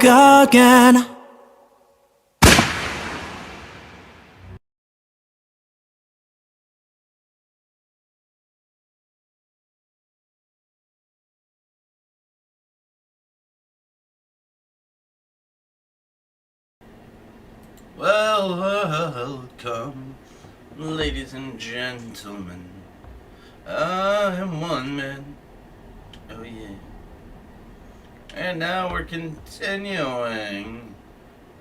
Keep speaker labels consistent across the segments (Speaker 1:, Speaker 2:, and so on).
Speaker 1: again.
Speaker 2: Well, welcome, ladies and gentlemen. I am one man. Oh yeah. And now we're continuing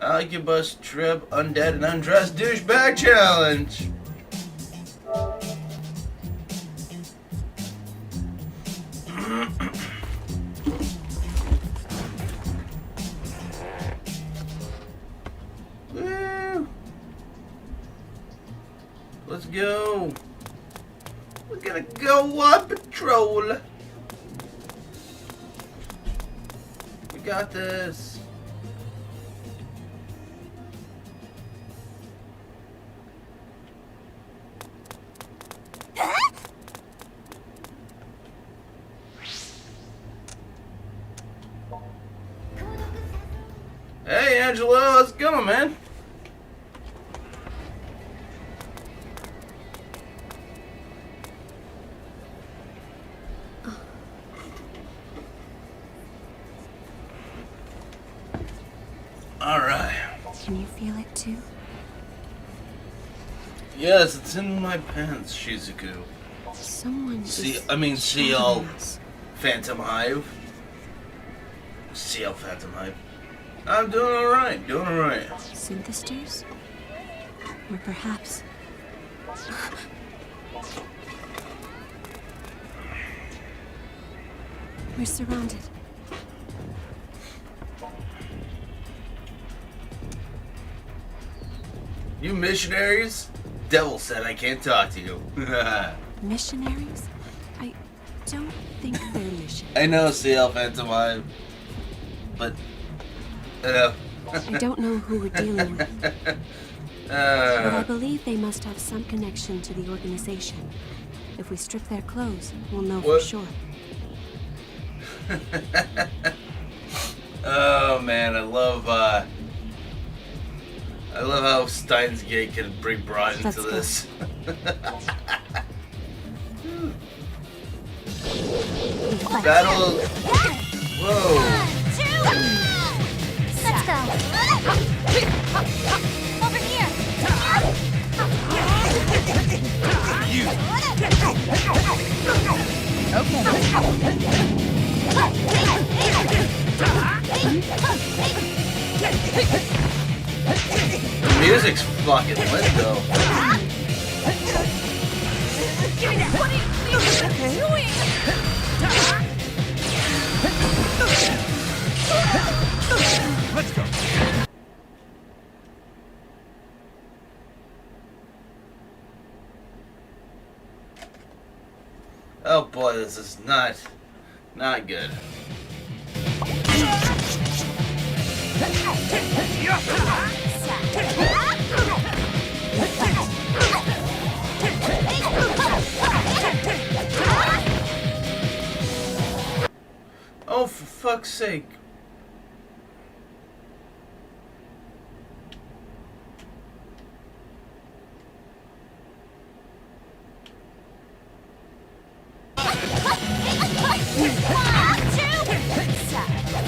Speaker 2: Akiba's Trip Undead and Undressed Douchebag Challenge. Woo! Let's go. We're gonna go on patrol. We got this. Hey, Angelo, how's it going, man? All right.
Speaker 3: Can you feel it too?
Speaker 2: Yes, it's in my pants, Shizuku.
Speaker 3: Someone
Speaker 2: CL Phantom Hive. CL Phantom Hive. I'm doing alright,
Speaker 3: Synthesters? Or perhaps... We're surrounded.
Speaker 2: You missionaries? Devil said I can't talk to you.
Speaker 3: Missionaries? I don't think they're missionaries.
Speaker 2: I know CL Phantom Hive. But...
Speaker 3: I don't know who we're dealing with. But I believe they must have some connection to the organization. If we strip their clothes, we'll know for sure.
Speaker 2: Oh man, I love how Steins Gate can bring Broad into this. Battle. Whoa.
Speaker 4: 1, 2, let's go. Over here.
Speaker 2: You. The music's fucking lit though.
Speaker 4: Give me that. What are you doing?
Speaker 5: Let's go.
Speaker 2: Oh boy, this is not good. Oh, for fuck's sake.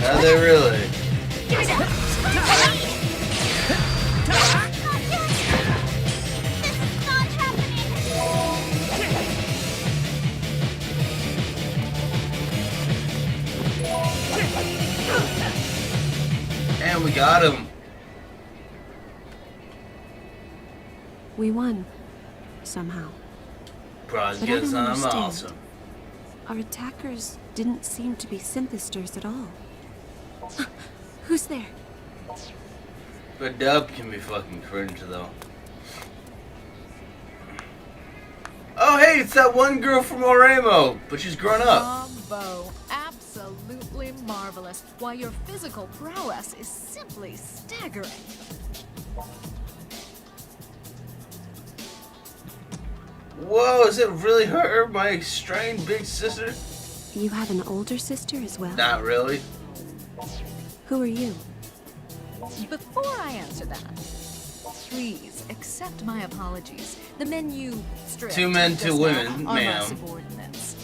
Speaker 2: Are they really? And we got him.
Speaker 3: We won. Somehow.
Speaker 2: Bros
Speaker 3: But I
Speaker 2: gets
Speaker 3: don't
Speaker 2: I'm
Speaker 3: understand.
Speaker 2: awesome.
Speaker 3: Our attackers didn't seem to be synthesters at all. Who's there?
Speaker 2: But dub can be fucking cringe though. Oh hey, it's that one girl from Oremo, but she's grown up.
Speaker 6: Bravo. Absolutely marvelous. Why, your physical prowess is simply staggering.
Speaker 2: Whoa, is it really her, my strange big sister?
Speaker 3: You have an older sister as well?
Speaker 2: Not really.
Speaker 3: Who are you?
Speaker 6: Before I answer that, please accept my apologies. The men you stripped
Speaker 2: 2 men,
Speaker 6: just
Speaker 2: 2
Speaker 6: now
Speaker 2: women,
Speaker 6: are my
Speaker 2: ma'am.
Speaker 6: subordinates.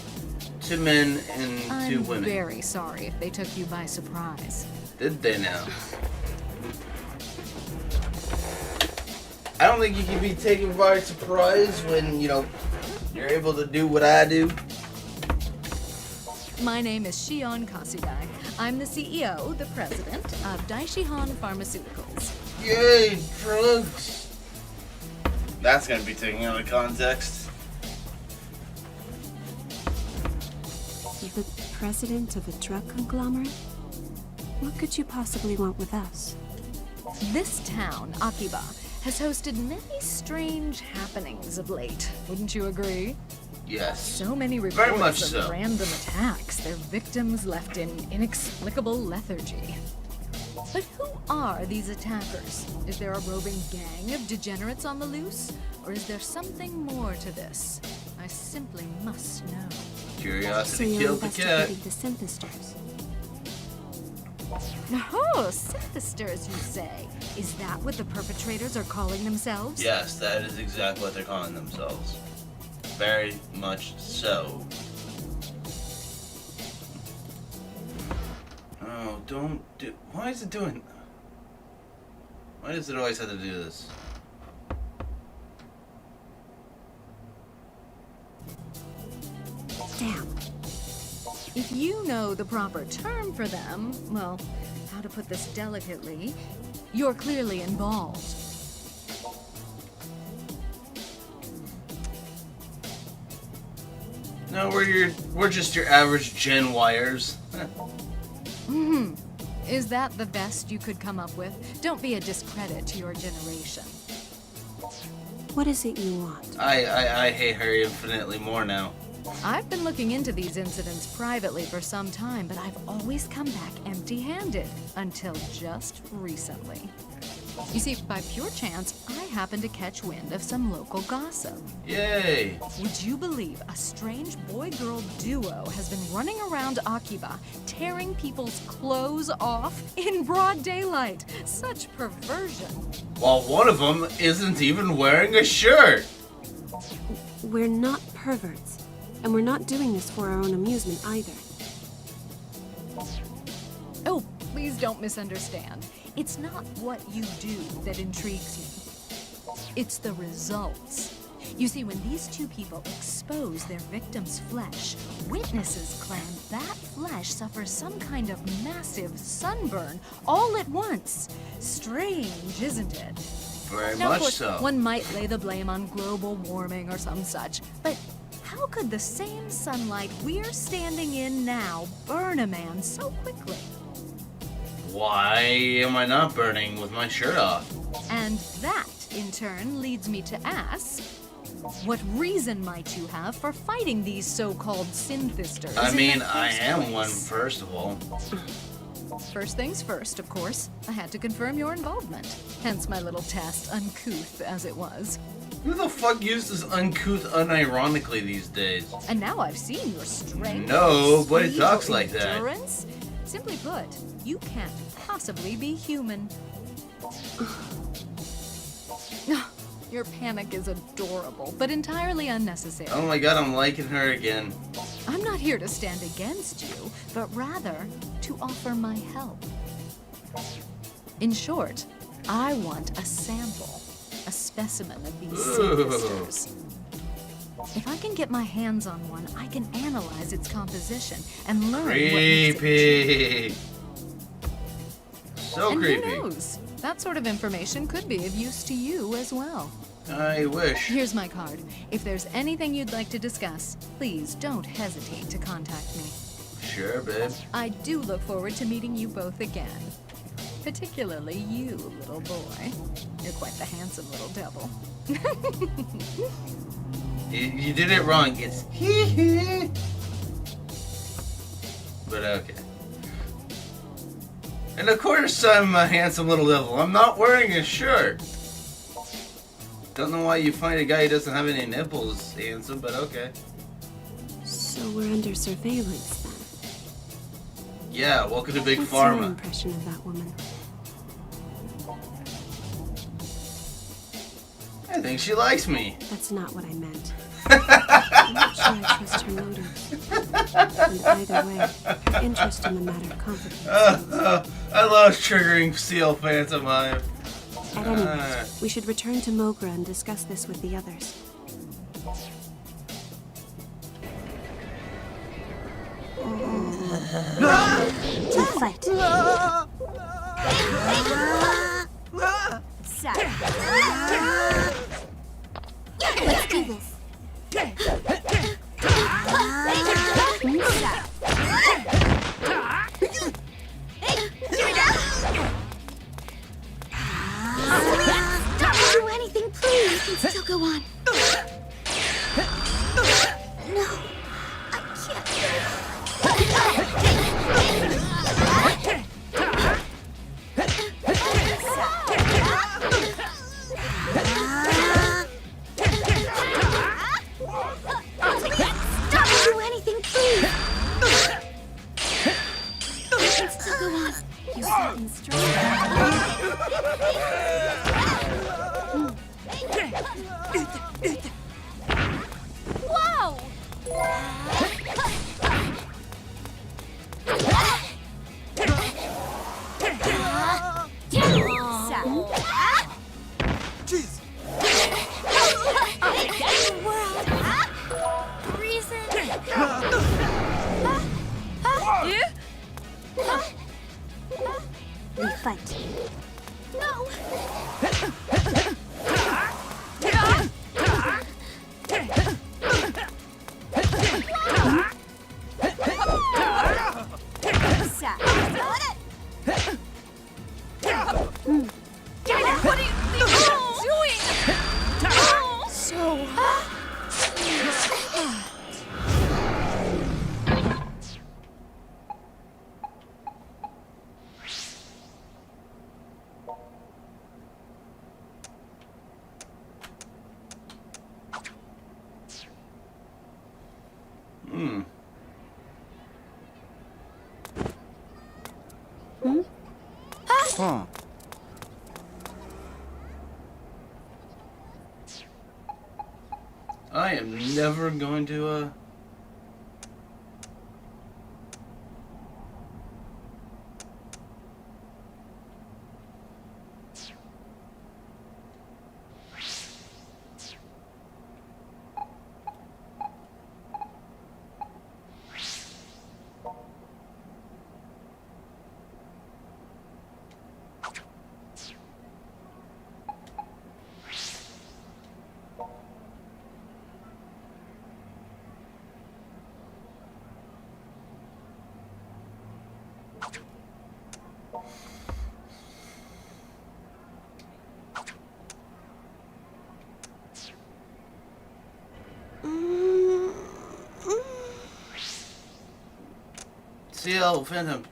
Speaker 2: 2 men and 2
Speaker 6: I'm
Speaker 2: women.
Speaker 6: very sorry if they took you by surprise.
Speaker 2: Did they now? I don't think you can be taken by surprise when, you know, you're able to do what I do.
Speaker 6: My name is Shion Kasugai. I'm the CEO, the president of Daishihan Pharmaceuticals.
Speaker 2: Yay, drugs! That's gonna be taken out of context.
Speaker 3: The president of a drug conglomerate? What could you possibly want with us?
Speaker 6: This town, Akiba, has hosted many strange happenings of late. Wouldn't you agree?
Speaker 2: Yes.
Speaker 6: So many
Speaker 2: Very
Speaker 6: reports
Speaker 2: much
Speaker 6: of
Speaker 2: so.
Speaker 6: random attacks, their victims left in inexplicable lethargy. But who are these attackers? Is there a roving gang of degenerates on the loose? Or is there something more to this? I simply must know.
Speaker 3: So
Speaker 2: Curiosity
Speaker 3: you're
Speaker 2: killed the cat.
Speaker 3: investigating the synthesters.
Speaker 6: Oh, synthesters, you say? Is that what the perpetrators are calling themselves?
Speaker 2: Yes, that is exactly what they're calling themselves. Very much so. Oh, don't do. Why is it doing? Why does it always have to do this?
Speaker 3: Damn.
Speaker 6: If you know the proper term for them, well, how to put this delicately, you're clearly involved.
Speaker 2: No, we're just your average Gen Wires.
Speaker 6: Is that the best you could come up with? Don't be a discredit to your generation.
Speaker 3: What is it you want?
Speaker 2: I hate her infinitely more now.
Speaker 6: I've been looking into these incidents privately for some time, but I've always come back empty-handed, until just recently. You see, by pure chance, I happened to catch wind of some local gossip.
Speaker 2: Yay!
Speaker 6: Would you believe a strange boy-girl duo has been running around Akiba, tearing people's clothes off in broad daylight? Such perversion.
Speaker 2: While one of them isn't even wearing a shirt.
Speaker 3: We're not perverts, and we're not doing this for our own amusement either.
Speaker 6: Oh, please don't misunderstand. It's not what you do that intrigues me. It's the results. You see, when these two people expose their victim's flesh, witnesses claim that flesh suffers some kind of massive sunburn all at once. Strange, isn't it?
Speaker 2: Very
Speaker 6: Now, of
Speaker 2: much
Speaker 6: course,
Speaker 2: so.
Speaker 6: one might lay the blame on global warming or some such, but how could the same sunlight we're standing in now burn a man so quickly?
Speaker 2: Why am I not burning with my shirt off?
Speaker 6: And that, in turn, leads me to ask, what reason might you have for fighting these so-called synthesters?
Speaker 2: I
Speaker 6: in
Speaker 2: mean,
Speaker 6: the
Speaker 2: I
Speaker 6: first
Speaker 2: am
Speaker 6: place?
Speaker 2: one, first of all.
Speaker 6: First things first, of course. I had to confirm your involvement. Hence my little test, uncouth as it was.
Speaker 2: Who the fuck uses uncouth unironically these days?
Speaker 6: And now I've seen your strength.
Speaker 2: Nobody
Speaker 6: speed,
Speaker 2: talks
Speaker 6: your
Speaker 2: like that.
Speaker 6: endurance. Simply put, you can't possibly be human. Your panic is adorable, but entirely unnecessary.
Speaker 2: Oh my god, I'm liking her again.
Speaker 6: I'm not here to stand against you, but rather to offer my help. In short, I want a sample, a specimen of these synthesters. If I can get my hands on one, I can analyze its composition and learn what makes it
Speaker 2: Creepy. So
Speaker 6: and
Speaker 2: creepy.
Speaker 6: who knows? That sort of information could be of use to you as well.
Speaker 2: I wish.
Speaker 6: Here's my card. If there's anything you'd like to discuss, please don't hesitate to contact me.
Speaker 2: Sure, babe.
Speaker 6: I do look forward to meeting you both again. Particularly you, little boy. You're quite the handsome little devil.
Speaker 2: You did it wrong. It's hee hee. But okay. And of course I'm a handsome little devil. I'm not wearing a shirt. Don't know why you find a guy who doesn't have any nipples handsome, but okay.
Speaker 3: So we're under surveillance then.
Speaker 2: Yeah, welcome to Big
Speaker 3: What's your
Speaker 2: Pharma.
Speaker 3: impression of that woman?
Speaker 2: I think she likes me.
Speaker 3: That's not what I meant. I'm not sure I trust her motives. And either way, her interest in the matter complicates things.
Speaker 2: I love triggering Seal fans of mine.
Speaker 3: At any rate, we should return to Mogra and discuss this with the others. To fight.
Speaker 4: Let's do this. Don't do anything, please. We can still go on. No, I Don't do anything, please. We can still go on.
Speaker 3: You sound strong.
Speaker 4: Whoa!
Speaker 5: Jeez.
Speaker 4: World. Reason.
Speaker 3: We fight.
Speaker 4: No. What are you doing?
Speaker 6: So,
Speaker 5: Huh.
Speaker 2: I am never going to, Seal, Phantom,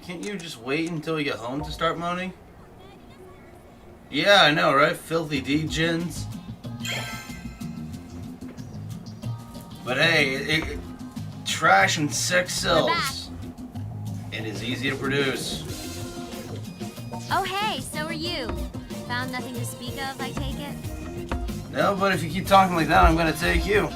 Speaker 2: can't you just wait until we get home to start moaning? Yeah, I know, right? Filthy degens. But hey, trash and sex sells. It is easy to produce.
Speaker 4: Oh, hey, so are you. Found nothing to speak of, I take it?
Speaker 2: No, but if you keep talking like that, I'm gonna take you.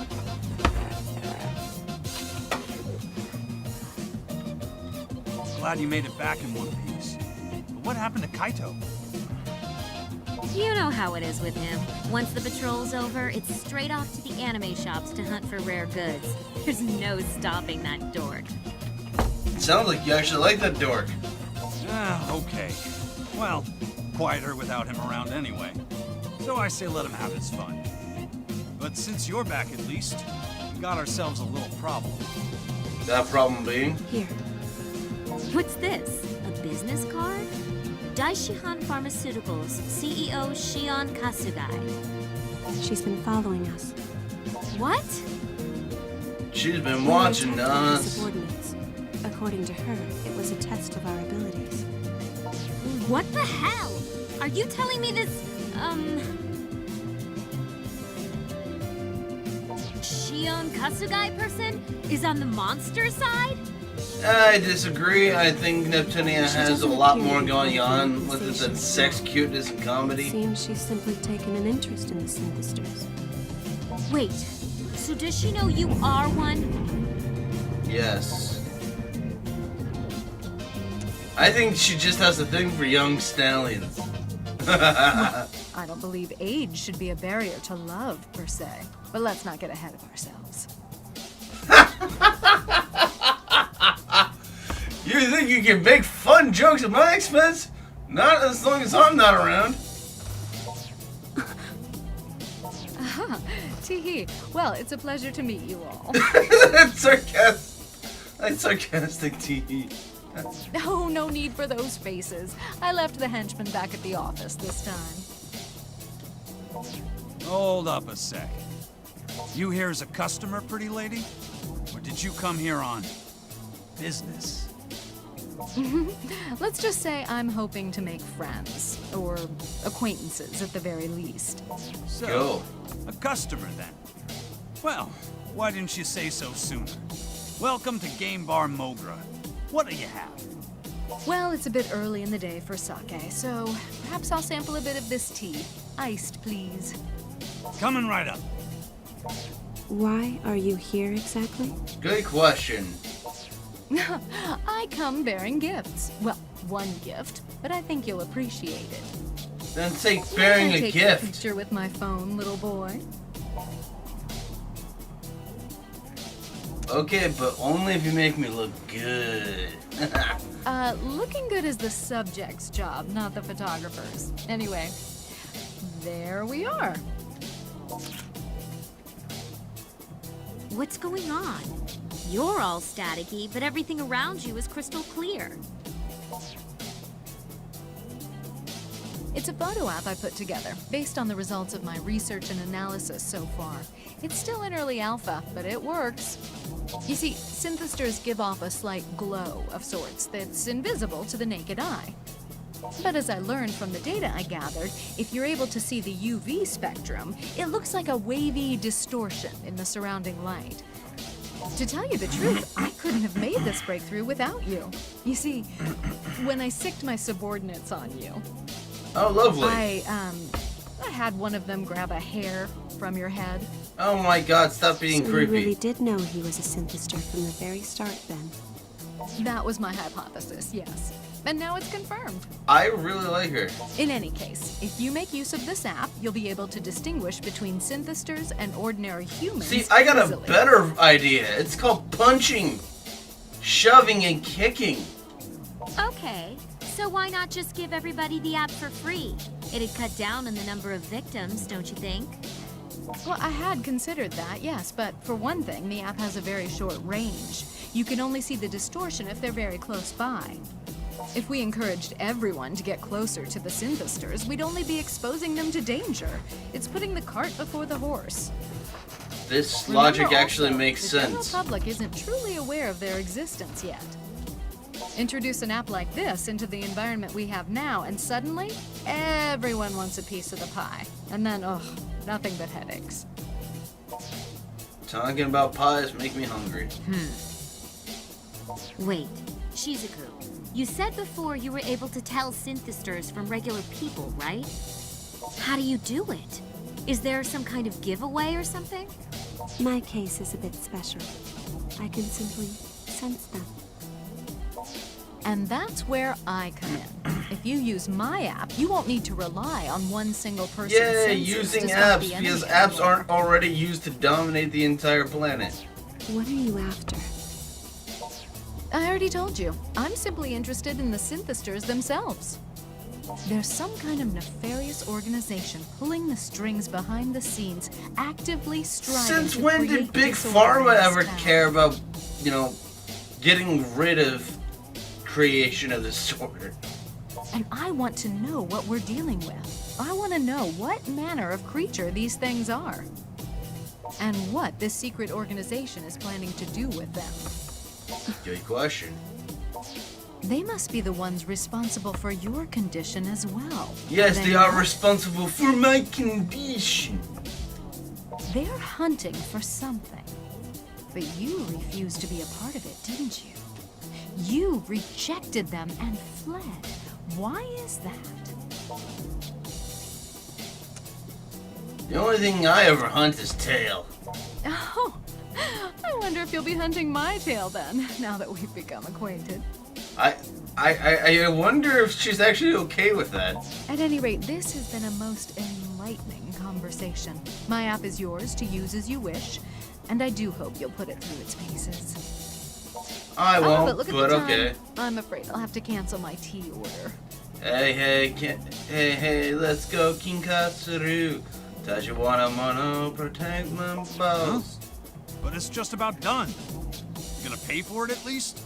Speaker 5: Glad you made it back in one piece. But what happened to Kaito?
Speaker 4: You know how it is with him. Once the patrol's over, it's straight off to the anime shops to hunt for rare goods. There's no stopping that dork.
Speaker 2: Sounds like you actually like that dork.
Speaker 5: Okay. Well, quieter without him around anyway. So I say let him have his fun. But since you're back at least, we got ourselves a little problem.
Speaker 2: That problem being?
Speaker 3: Here.
Speaker 4: What's this? A business card? Daishihan Pharmaceuticals, CEO Shion Kasugai.
Speaker 3: She's been following us.
Speaker 4: What?
Speaker 2: She's been
Speaker 3: We
Speaker 2: watching
Speaker 3: attacked our
Speaker 2: us.
Speaker 3: subordinates. According to her, it was a test of our abilities.
Speaker 4: What the hell? Are you telling me this, Shion Kasugai person is on the monster side?
Speaker 2: I disagree. I think Neptunia has a lot more going on with it than sex, cuteness, and comedy.
Speaker 3: Seems she's simply taken an interest in the synthesters.
Speaker 4: Wait, so does she know you are one?
Speaker 2: Yes. I think she just has a thing for young stallions.
Speaker 6: I don't believe age should be a barrier to love, per se. But let's not get ahead of ourselves.
Speaker 2: You think you can make fun jokes at my expense? Not as long as I'm not around.
Speaker 6: Teehee. Well, it's a pleasure to meet you all.
Speaker 2: That's sarcastic, T.
Speaker 6: Oh, no need for those faces. I left the henchman back at the office this time.
Speaker 5: Hold up a sec. You here as a customer, pretty lady? Or did you come here on business?
Speaker 6: Let's just say I'm hoping to make friends, or acquaintances at the very least.
Speaker 5: So,
Speaker 2: Go.
Speaker 5: a customer then. Well, why didn't you say so sooner? Welcome to Game Bar Mogra. What do you have?
Speaker 6: Well, it's a bit early in the day for sake, so perhaps I'll sample a bit of this tea. Iced, please.
Speaker 5: Coming right up.
Speaker 3: Why are you here exactly?
Speaker 2: Good question.
Speaker 6: I come bearing gifts. Well, one gift, but I think you'll appreciate it.
Speaker 2: Then take bearing
Speaker 6: Can I
Speaker 2: a
Speaker 6: take a
Speaker 2: gift.
Speaker 6: picture with my phone, little boy?
Speaker 2: Okay, but only if you make me look good.
Speaker 6: Looking good is the subject's job, not the photographer's. Anyway, there we are.
Speaker 4: What's going on? You're all staticky, but everything around you is crystal clear.
Speaker 6: It's a photo app I put together, based on the results of my research and analysis so far. It's still in early alpha, but it works. You see, synthesters give off a slight glow of sorts that's invisible to the naked eye. But as I learned from the data I gathered, if you're able to see the UV spectrum, it looks like a wavy distortion in the surrounding light. To tell you the truth, I couldn't have made this breakthrough without you. You see, when I sicked my subordinates on you,
Speaker 2: Oh, lovely.
Speaker 6: I had one of them grab a hair from your head.
Speaker 3: Oh
Speaker 2: my god, stop being
Speaker 3: So
Speaker 2: creepy.
Speaker 3: you really did know he was a synthester from the very start, then?
Speaker 6: That was my hypothesis, yes. And now it's confirmed.
Speaker 2: I really like her.
Speaker 6: In any case, if you make use of this app, you'll be able to distinguish between synthesters and ordinary humans.
Speaker 2: See, I got a
Speaker 6: easily.
Speaker 2: better idea. It's called punching, shoving, and kicking.
Speaker 4: Okay, so why not just give everybody the app for free? It'd cut down on the number of victims, don't you think?
Speaker 6: Well, I had considered that, yes, but for one thing, the app has a very short range. You can only see the distortion if they're very close by. If we encouraged everyone to get closer to the synthesters, we'd only be exposing them to danger. It's putting the cart before the horse.
Speaker 2: This
Speaker 6: Remember
Speaker 2: logic actually
Speaker 6: also,
Speaker 2: makes
Speaker 6: the general
Speaker 2: sense.
Speaker 6: public isn't truly aware of their existence yet. Introduce an app like this into the environment we have now, and suddenly, everyone wants a piece of the pie. And then, ugh, nothing but headaches.
Speaker 2: Talking about pies make me hungry.
Speaker 4: Wait, Shizuku, you said before you were able to tell synthesters from regular people, right? How do you do it? Is there some kind of giveaway or something?
Speaker 3: My case is a bit special. I can simply sense them.
Speaker 6: And that's where I come in. If you use my app, you won't need to rely on one single person's
Speaker 2: Yeah,
Speaker 6: senses
Speaker 2: using
Speaker 6: to spot
Speaker 2: apps,
Speaker 6: the enemy
Speaker 2: because apps
Speaker 6: anymore.
Speaker 2: aren't already used to dominate the entire planet.
Speaker 3: What are you after?
Speaker 6: I already told you. I'm simply interested in the synthesters themselves. There's some kind of nefarious organization pulling the strings behind the scenes, actively striving
Speaker 2: Since
Speaker 6: to
Speaker 2: when
Speaker 6: create
Speaker 2: did Big
Speaker 6: disorder in
Speaker 2: Pharma
Speaker 6: this
Speaker 2: ever
Speaker 6: town.
Speaker 2: care about, getting rid of creation of this sort?
Speaker 6: And I want to know what we're dealing with. I want to know what manner of creature these things are. And what this secret organization is planning to do with them.
Speaker 2: Good question.
Speaker 6: They must be the ones responsible for your condition as well.
Speaker 2: Yes,
Speaker 6: Then
Speaker 2: they are
Speaker 6: what?
Speaker 2: responsible for my condition.
Speaker 6: They're hunting for something. But you refused to be a part of it, didn't you? You rejected them and fled. Why is that?
Speaker 2: The only thing I ever hunt is tail.
Speaker 6: Oh, I wonder if you'll be hunting my tail then, now that we've become acquainted.
Speaker 2: I wonder if she's actually okay with that.
Speaker 6: At any rate, this has been a most enlightening conversation. My app is yours to use as you wish, and I do hope you'll put it through its paces.
Speaker 2: I won't,
Speaker 6: but look at
Speaker 2: but
Speaker 6: the time.
Speaker 2: okay.
Speaker 6: I'm afraid I'll have to cancel my tea order.
Speaker 2: Hey, let's go Kinkatsuru. Tajiwana Mono, protect my balls.
Speaker 5: But it's just about done. You gonna pay for it at least?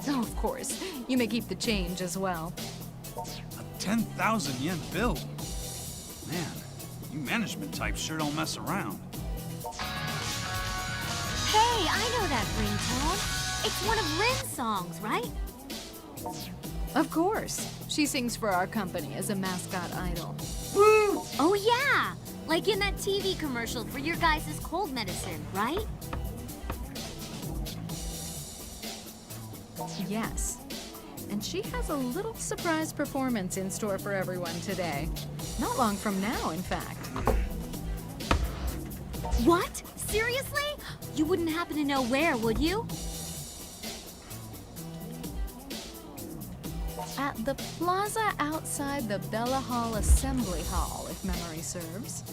Speaker 6: Oh, of course. You may keep the change as well.
Speaker 5: A 10,000 yen bill. Man, you management types sure don't mess around.
Speaker 4: Hey, I know that ringtone. It's one of Lynn's songs, right?
Speaker 6: Of course. She sings for our company as a mascot idol.
Speaker 2: Woo!
Speaker 4: Oh yeah, like in that TV commercial for your guys' cold medicine, right?
Speaker 6: Yes. And she has a little surprise performance in store for everyone today. Not long from now, in fact.
Speaker 4: What? Seriously? You wouldn't happen to know where, would you?
Speaker 6: At the plaza outside the Bella Hall Assembly Hall, if memory serves.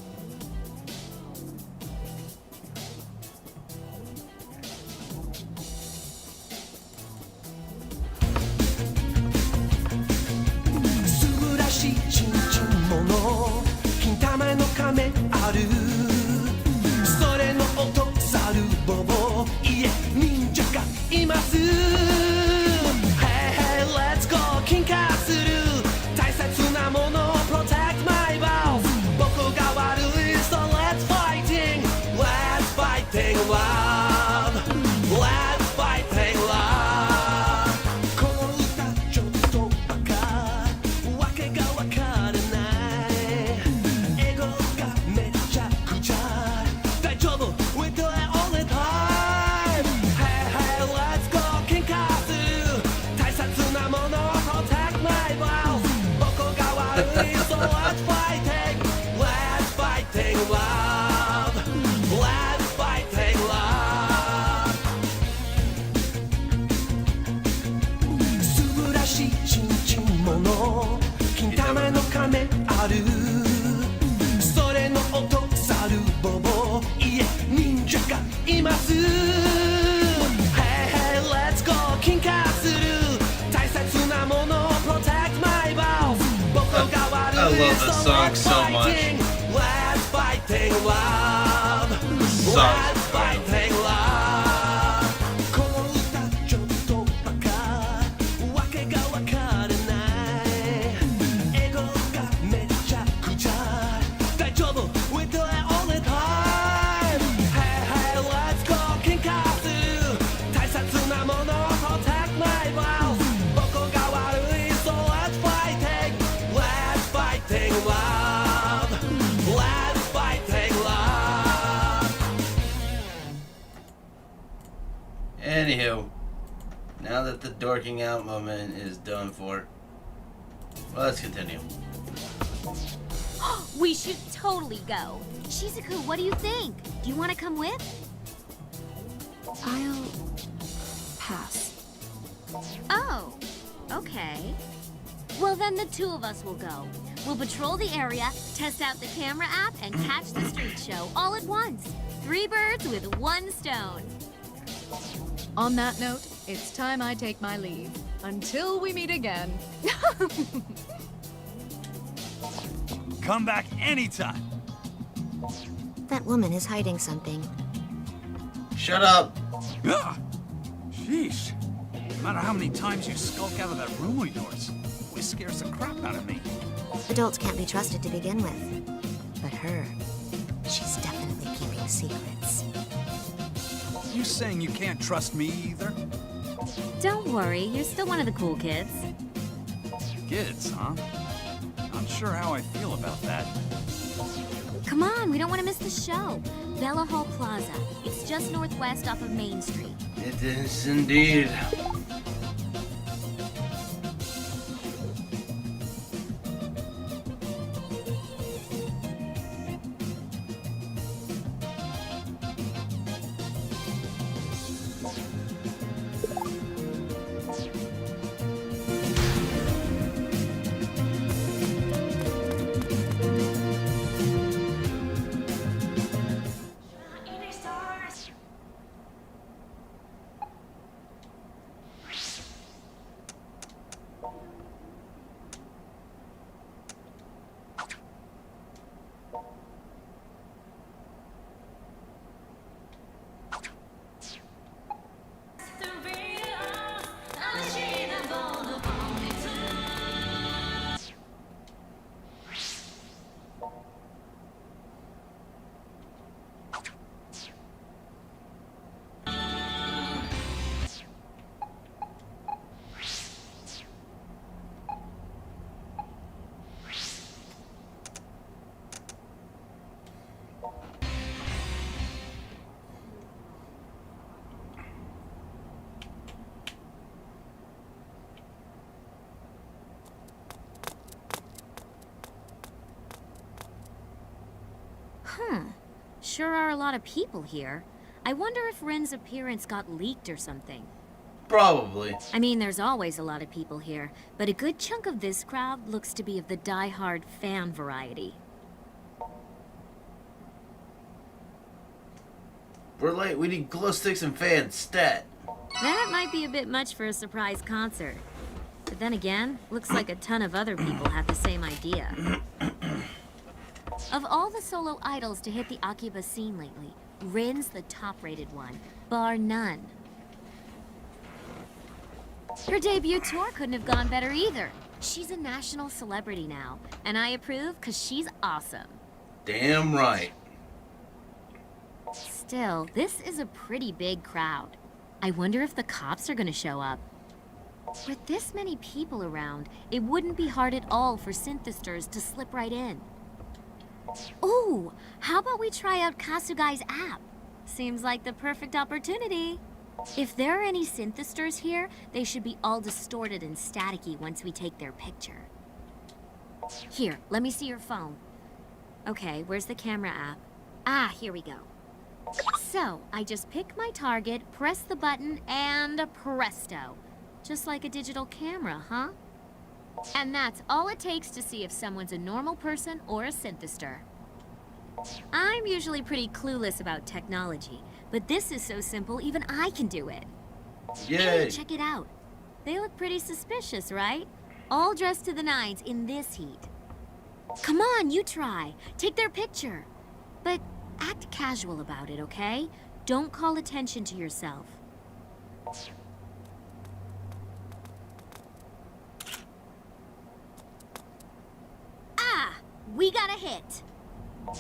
Speaker 2: I love this song so much. This song's incredible. Anywho, now that the dorking out moment is done for, well, let's continue.
Speaker 4: We should totally go. Shizuku, what do you think? Do you want to come with?
Speaker 3: I'll pass.
Speaker 4: Oh, okay. Well, then the two of us will go. We'll patrol the area, test out the camera app, and catch the street show all at once. 3 birds with 1 stone.
Speaker 6: On that note, it's time I take my leave. Until we meet again.
Speaker 5: Come back anytime.
Speaker 1: That woman is hiding something.
Speaker 2: Shut up!
Speaker 5: Ugh. Sheesh. No matter how many times you skulk out of that room of yours, it always scares the crap out of me.
Speaker 1: Adults can't be trusted to begin with. But her, she's definitely keeping secrets.
Speaker 5: You saying you can't trust me either?
Speaker 4: Don't worry, you're still one of the cool kids.
Speaker 5: Kids, huh? Not sure how I feel about that.
Speaker 4: Come on, we don't want to miss the show. Bella Hall Plaza. It's just northwest off of Main Street.
Speaker 2: It is indeed.
Speaker 4: sure are a lot of people here. I wonder if Rin's appearance got leaked or something.
Speaker 2: Probably.
Speaker 4: I mean, there's always a lot of people here, but a good chunk of this crowd looks to be of the die-hard fan variety.
Speaker 2: We're late. We need glow sticks and fans. Stat.
Speaker 4: That might be a bit much for a surprise concert. But then again, looks like a ton of other people have the same idea. Of all the solo idols to hit the Akiba scene lately, Rin's the top-rated one, bar none. Her debut tour couldn't have gone better either. She's a national celebrity now, and I approve because she's awesome.
Speaker 2: Damn right.
Speaker 4: Still, this is a pretty big crowd. I wonder if the cops are gonna show up. With this many people around, it wouldn't be hard at all for synthesters to slip right in. Ooh, how about we try out Kasugai's app? Seems like the perfect opportunity. If there are any synthesters here, they should be all distorted and staticky once we take their picture. Here, let me see your phone. Okay, where's the camera app? Ah, here we go. So, I just pick my target, press the button, and presto. Just like a digital camera, huh? And that's all it takes to see if someone's a normal person or a synthester. I'm usually pretty clueless about technology, but this is so simple even I can do it.
Speaker 2: Yay.
Speaker 4: Hey, check it out. They look pretty suspicious, right? All dressed to the nines in this heat. Come on, you try. Take their picture. But act casual about it, okay? Don't call attention to yourself. Ah! We got a hit!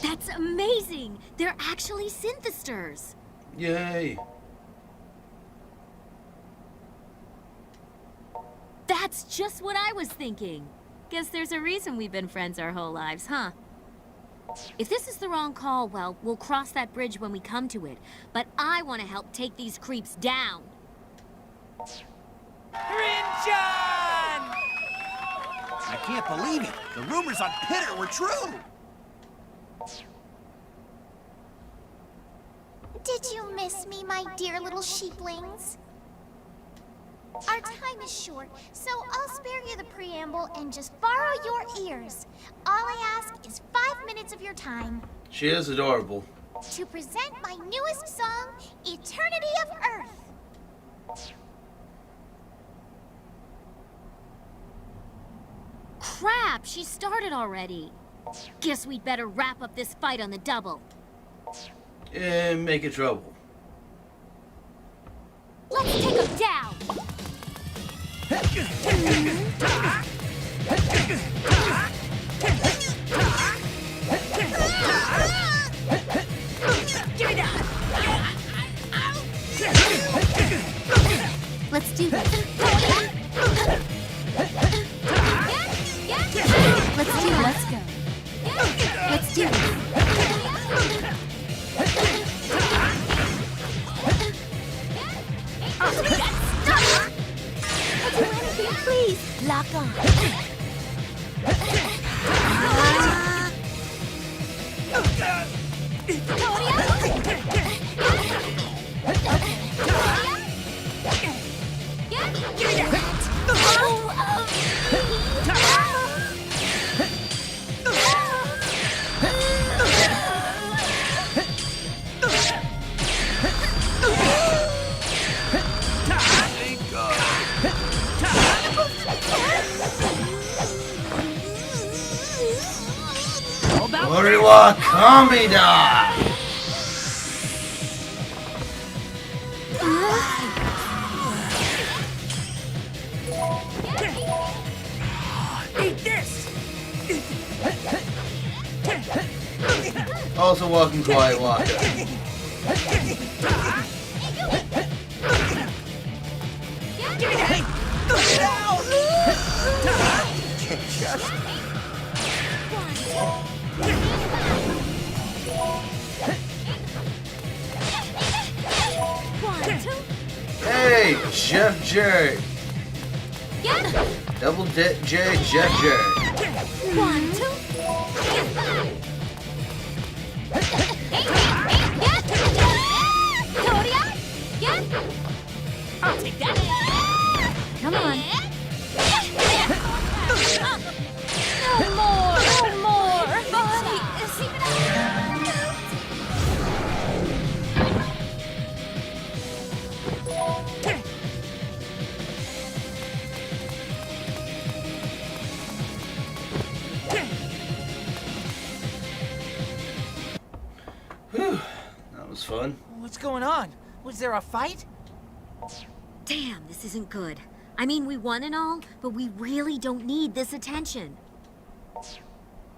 Speaker 4: That's amazing! They're actually synthesters!
Speaker 2: Yay.
Speaker 4: That's just what I was thinking. Guess there's a reason we've been friends our whole lives, huh? If this is the wrong call, well, we'll cross that bridge when we come to it. But I want to help take these creeps down.
Speaker 7: Rin-chan! I can't believe it. The rumors on Pitter were true.
Speaker 8: Did you miss me, my dear little sheeplings? Our time is short, so I'll spare you the preamble and just borrow your ears. All I ask is 5 minutes of your time
Speaker 2: She is adorable.
Speaker 8: to present my newest song, Eternity of Earth.
Speaker 4: Crap, she started already. Guess we'd better wrap up this fight on the double.
Speaker 2: And make it trouble.
Speaker 4: Let's take them down!
Speaker 1: Let's do this. Let's do it. Let's go. Let's do it. Please, lock on.
Speaker 2: Oriwa Kamida!
Speaker 7: Eat this!
Speaker 2: Also welcome to Ayahuasca. Hey, Jeff Jerry. Double J Jeff Jerry.
Speaker 4: 1, 2.
Speaker 9: going on? Was there a fight?
Speaker 4: Damn, this isn't good. I mean, we won and all, but we really don't need this attention.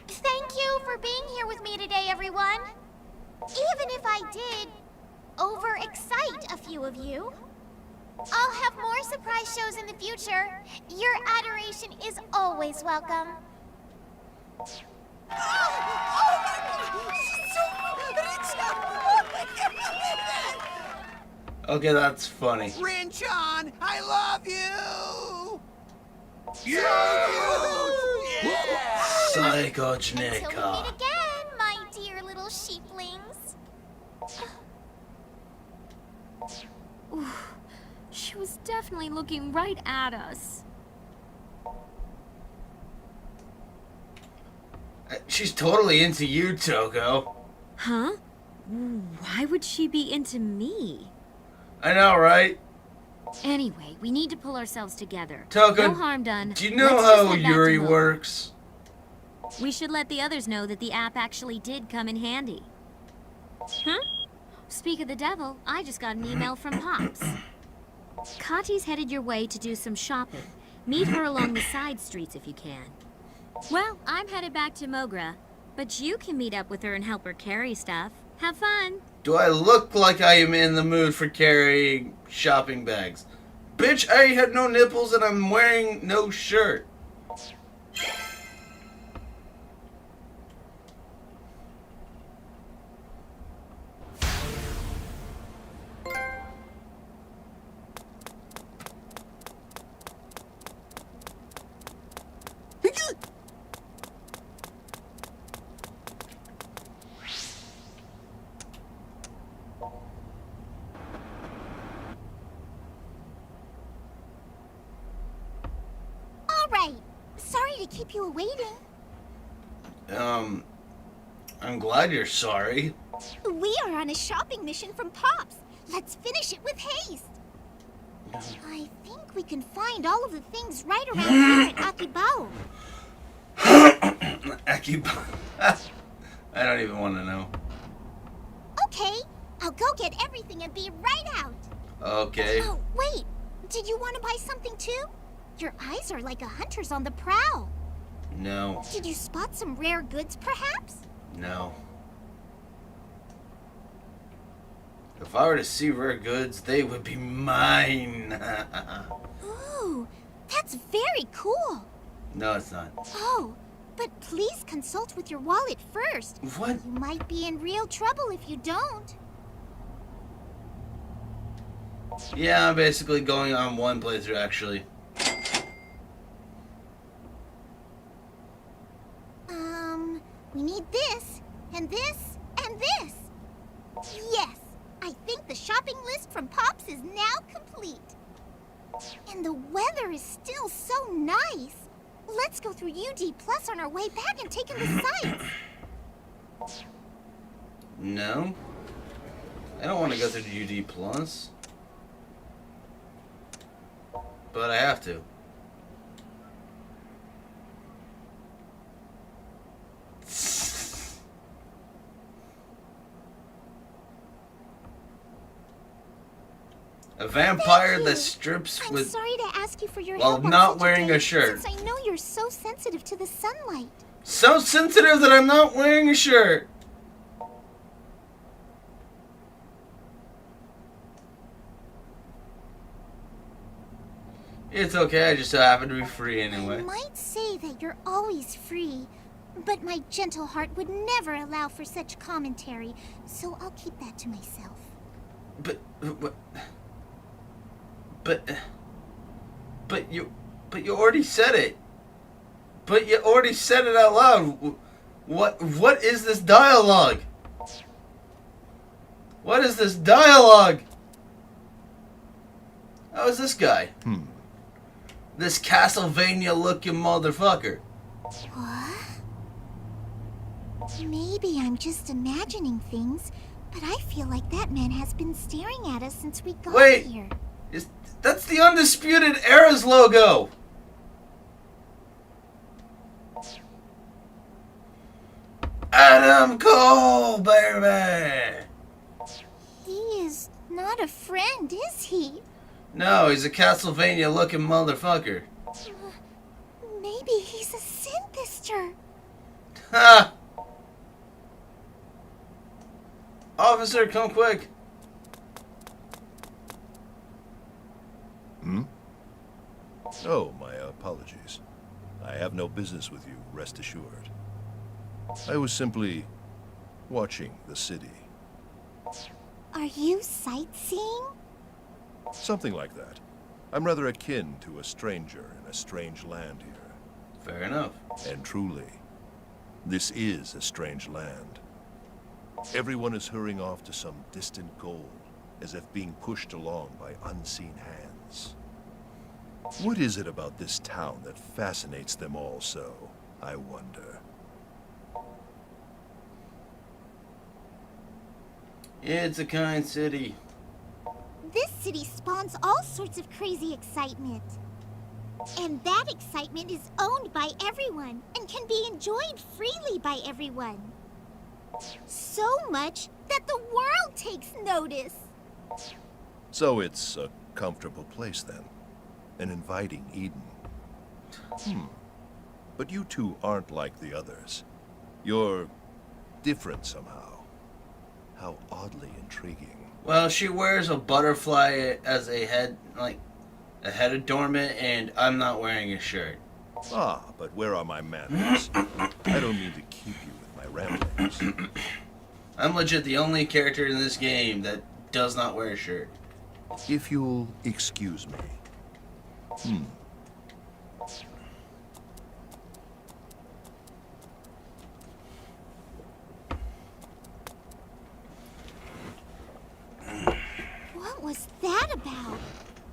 Speaker 8: Thank you for being here with me today, everyone. Even if I did overexcite a few of you, I'll have more surprise shows in the future. Your adoration is always welcome.
Speaker 2: Okay, that's funny.
Speaker 7: Rin-chan, I love you!
Speaker 2: Psycho
Speaker 8: Until we meet
Speaker 2: Chnika.
Speaker 8: again, my dear little sheeplings.
Speaker 4: She was definitely looking right at us.
Speaker 2: She's totally into you, Toko.
Speaker 4: Huh? Why would she be into me?
Speaker 2: I know, right?
Speaker 4: Anyway, we need to pull ourselves together.
Speaker 2: Toko,
Speaker 4: No harm done.
Speaker 2: do you know
Speaker 4: Let's just
Speaker 2: how
Speaker 4: head back to
Speaker 2: Yuri
Speaker 4: Momo.
Speaker 2: works?
Speaker 4: We should let the others know that the app actually did come in handy. Huh? Speak of the devil, I just got an email from Pops. Kati's headed your way to do some shopping. Meet her along the side streets if you can. Well, I'm headed back to Mogra, but you can meet up with her and help her carry stuff. Have fun.
Speaker 2: Do I look like I am in the mood for carrying shopping bags? Bitch, I had no nipples and I'm wearing no shirt.
Speaker 8: All right. Sorry to keep you waiting.
Speaker 2: I'm glad you're sorry.
Speaker 8: We are on a shopping mission from Pops. Let's finish it with haste. I think we can find all of the things right around here at Akiba.
Speaker 2: Akiba. I don't even want to know.
Speaker 8: Okay, I'll go get everything and be right out.
Speaker 2: Okay.
Speaker 8: Oh, wait. Did you want to buy something too? Your eyes are like a hunter's on the prowl.
Speaker 2: No.
Speaker 8: Did you spot some rare goods, perhaps?
Speaker 2: No. If I were to see rare goods, they would be mine.
Speaker 8: Ooh, that's very cool.
Speaker 2: No, it's not.
Speaker 8: Oh, but please consult with your wallet first.
Speaker 2: What?
Speaker 8: You might be in real trouble if you don't.
Speaker 2: Yeah, I'm basically going on one playthrough, actually.
Speaker 8: We need this, and this, and this. Yes, I think the shopping list from Pops is now complete. And the weather is still so nice. Let's go through UD Plus on our way back and take in the sights.
Speaker 2: No. I don't want to go through the UD Plus. But I have to. A vampire that strips
Speaker 8: I'm
Speaker 2: with...
Speaker 8: sorry to ask you for your
Speaker 2: while
Speaker 8: help on
Speaker 2: not
Speaker 8: such
Speaker 2: wearing
Speaker 8: day,
Speaker 2: a shirt.
Speaker 8: Since I know you're so sensitive to the sunlight.
Speaker 2: So sensitive that I'm not wearing a shirt. It's okay, I just happen to be free
Speaker 8: I
Speaker 2: anyway.
Speaker 8: might say that you're always free, but my gentle heart would never allow for such commentary, so I'll keep that to myself.
Speaker 2: But you already said it. But you already said it out loud. What is this dialogue? What is this dialogue? How is this guy? This Castlevania looking motherfucker.
Speaker 8: What? Maybe I'm just imagining things, but I feel like that man has been staring at us since we got
Speaker 2: Wait.
Speaker 8: here.
Speaker 2: That's the Undisputed Era's logo. Adam Cole, baby.
Speaker 8: He is not a friend, is he?
Speaker 2: No, he's a Castlevania-looking motherfucker.
Speaker 8: Maybe he's a synthester.
Speaker 2: Ha! Officer, come quick.
Speaker 10: Hmm? Oh, my apologies. I have no business with you, rest assured. I was simply watching the city.
Speaker 8: Are you sightseeing?
Speaker 10: Something like that. I'm rather akin to a stranger in a strange land here.
Speaker 2: Fair enough.
Speaker 10: And truly, this is a strange land. Everyone is hurrying off to some distant goal, as if being pushed along by unseen hands. What is it about this town that fascinates them all so, I wonder?
Speaker 2: It's a kind city.
Speaker 8: This city spawns all sorts of crazy excitement. And that excitement is owned by everyone and can be enjoyed freely by everyone. So much that the world takes notice.
Speaker 10: So it's a comfortable place then. An inviting Eden. But you two aren't like the others. You're different somehow. How oddly intriguing.
Speaker 2: Well, she wears a butterfly as a head, like a head adornment, and I'm not wearing a shirt.
Speaker 10: Ah, but where are my manners? I don't mean to keep you with my ramblings.
Speaker 2: I'm legit the only character in this game that does not wear a shirt.
Speaker 10: If you'll excuse me.
Speaker 8: What was that about?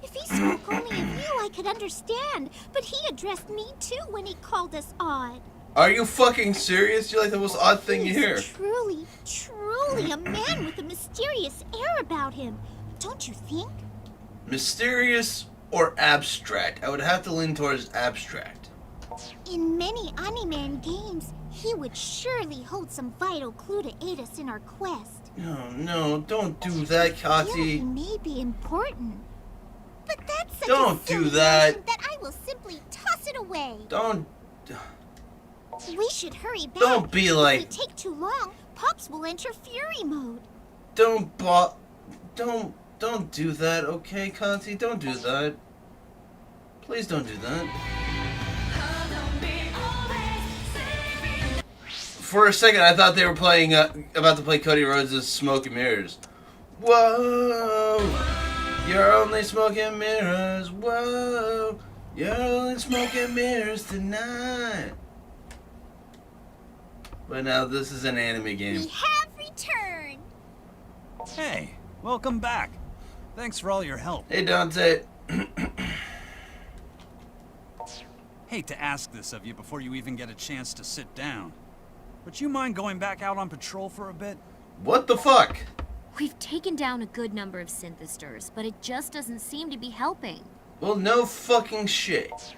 Speaker 8: If he spoke only of you, I could understand. But he addressed me too when he called us odd.
Speaker 2: Are you fucking serious? You're like the most odd thing you hear.
Speaker 8: He's truly, truly a man with a mysterious air about him. Don't you think?
Speaker 2: Mysterious or abstract? I would have to lean towards abstract.
Speaker 8: In many anime games, he would surely hold some vital clue to aid us in our quest.
Speaker 2: No, don't do that,
Speaker 8: Yeah,
Speaker 2: Kati.
Speaker 8: he may be important. But that's such
Speaker 2: Don't
Speaker 8: a
Speaker 2: do
Speaker 8: silly
Speaker 2: that.
Speaker 8: notion that I will simply toss it away.
Speaker 2: Don't
Speaker 8: We should hurry back.
Speaker 2: Don't be like-
Speaker 8: If we take too long, Pops will enter fury mode.
Speaker 2: don't do that, okay, Kati? Don't do that. Please don't do that. For a second, I thought they were playing, about to play Cody Rhodes' Smoke and Mirrors. Whoa, you're only smoke and mirrors. Whoa, you're only smoke and mirrors tonight. But now this is an anime game.
Speaker 8: We have returned.
Speaker 5: Hey, welcome back. Thanks for all your help.
Speaker 2: Hey, Dante.
Speaker 5: Hate to ask this of you before you even get a chance to sit down. But you mind going back out on patrol for a bit?
Speaker 2: What the fuck?
Speaker 4: We've taken down a good number of synthesters, but it just doesn't seem to be helping.
Speaker 2: Well, no fucking shit.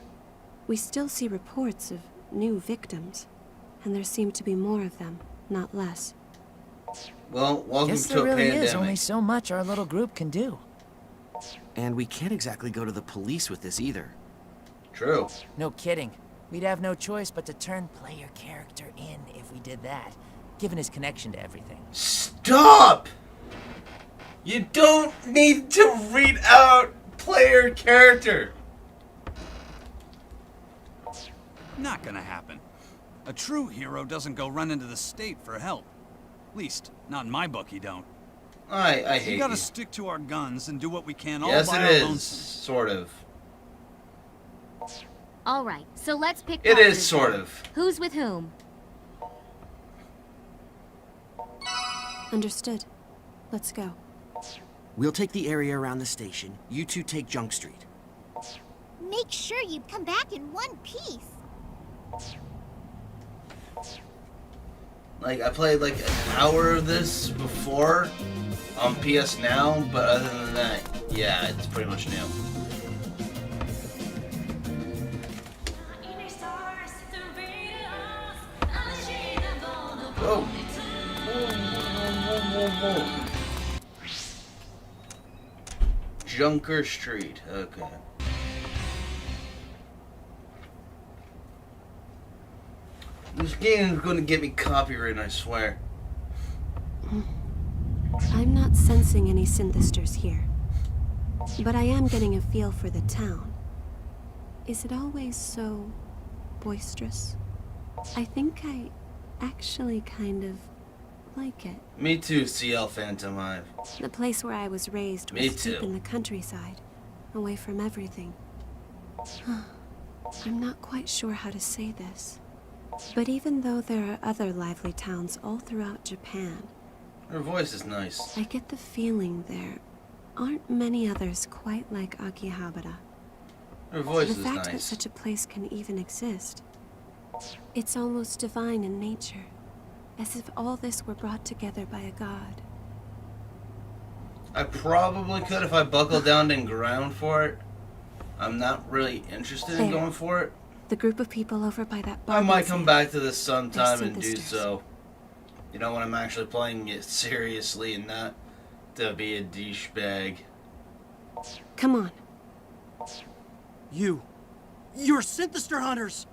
Speaker 3: We still see reports of new victims, and there seem to be more of them, not less.
Speaker 2: Well, welcome
Speaker 9: Guess
Speaker 2: to
Speaker 9: there
Speaker 2: a
Speaker 9: really
Speaker 2: pandemic.
Speaker 9: is only so much our little group can do.
Speaker 11: And we can't exactly go to the police with this either.
Speaker 2: True.
Speaker 9: No kidding. We'd have no choice but to turn player character in if we did that, given his connection to everything.
Speaker 2: Stop! You don't need to read out player character.
Speaker 5: Not gonna happen. A true hero doesn't go run into the state for help. At least, not in my book, he don't.
Speaker 2: I hate
Speaker 5: We
Speaker 2: you.
Speaker 5: gotta stick to our guns and do what we can all
Speaker 2: Yes,
Speaker 5: by
Speaker 2: it
Speaker 5: our
Speaker 2: is.
Speaker 5: lonesome.
Speaker 2: Sort of.
Speaker 4: All right, so let's pick
Speaker 2: It
Speaker 4: partners
Speaker 2: is sort
Speaker 4: then.
Speaker 2: of.
Speaker 4: Who's with whom?
Speaker 3: Understood. Let's go.
Speaker 11: We'll take the area around the station. You two take Junk Street.
Speaker 8: Make sure you come back in one piece.
Speaker 2: Like, I played like an hour of this before on PS Now, but other than that, yeah, it's pretty much new. Whoa. Whoa. Junker Street. Okay. This game is going to get me copyrighted, I swear.
Speaker 3: I'm not sensing any synthesters here. But I am getting a feel for the town. Is it always so boisterous? I think I actually kind of like it.
Speaker 2: Me too, CL Phantom Hive.
Speaker 3: The place where I was raised
Speaker 2: Me
Speaker 3: was deep
Speaker 2: too.
Speaker 3: in the countryside, away from everything. I'm not quite sure how to say this. But even though there are other lively towns all throughout Japan,
Speaker 2: Her voice is nice.
Speaker 3: I get the feeling there aren't many others quite like Akihabara.
Speaker 2: Her voice
Speaker 3: The
Speaker 2: is
Speaker 3: fact that
Speaker 2: nice.
Speaker 3: such a place can even exist, it's almost divine in nature, as if all this were brought together by a god.
Speaker 2: I probably could if I buckled down and ground for it. I'm not really interested in
Speaker 3: There.
Speaker 2: going for it.
Speaker 3: The group of people over by that
Speaker 2: I
Speaker 3: bargain
Speaker 2: might come
Speaker 3: stand.
Speaker 2: back to this sometime
Speaker 3: They're
Speaker 2: and do
Speaker 3: synthesters.
Speaker 2: so. You know, when I'm actually playing it seriously and not to be a douchebag.
Speaker 3: Come on.
Speaker 7: You're synthester hunters!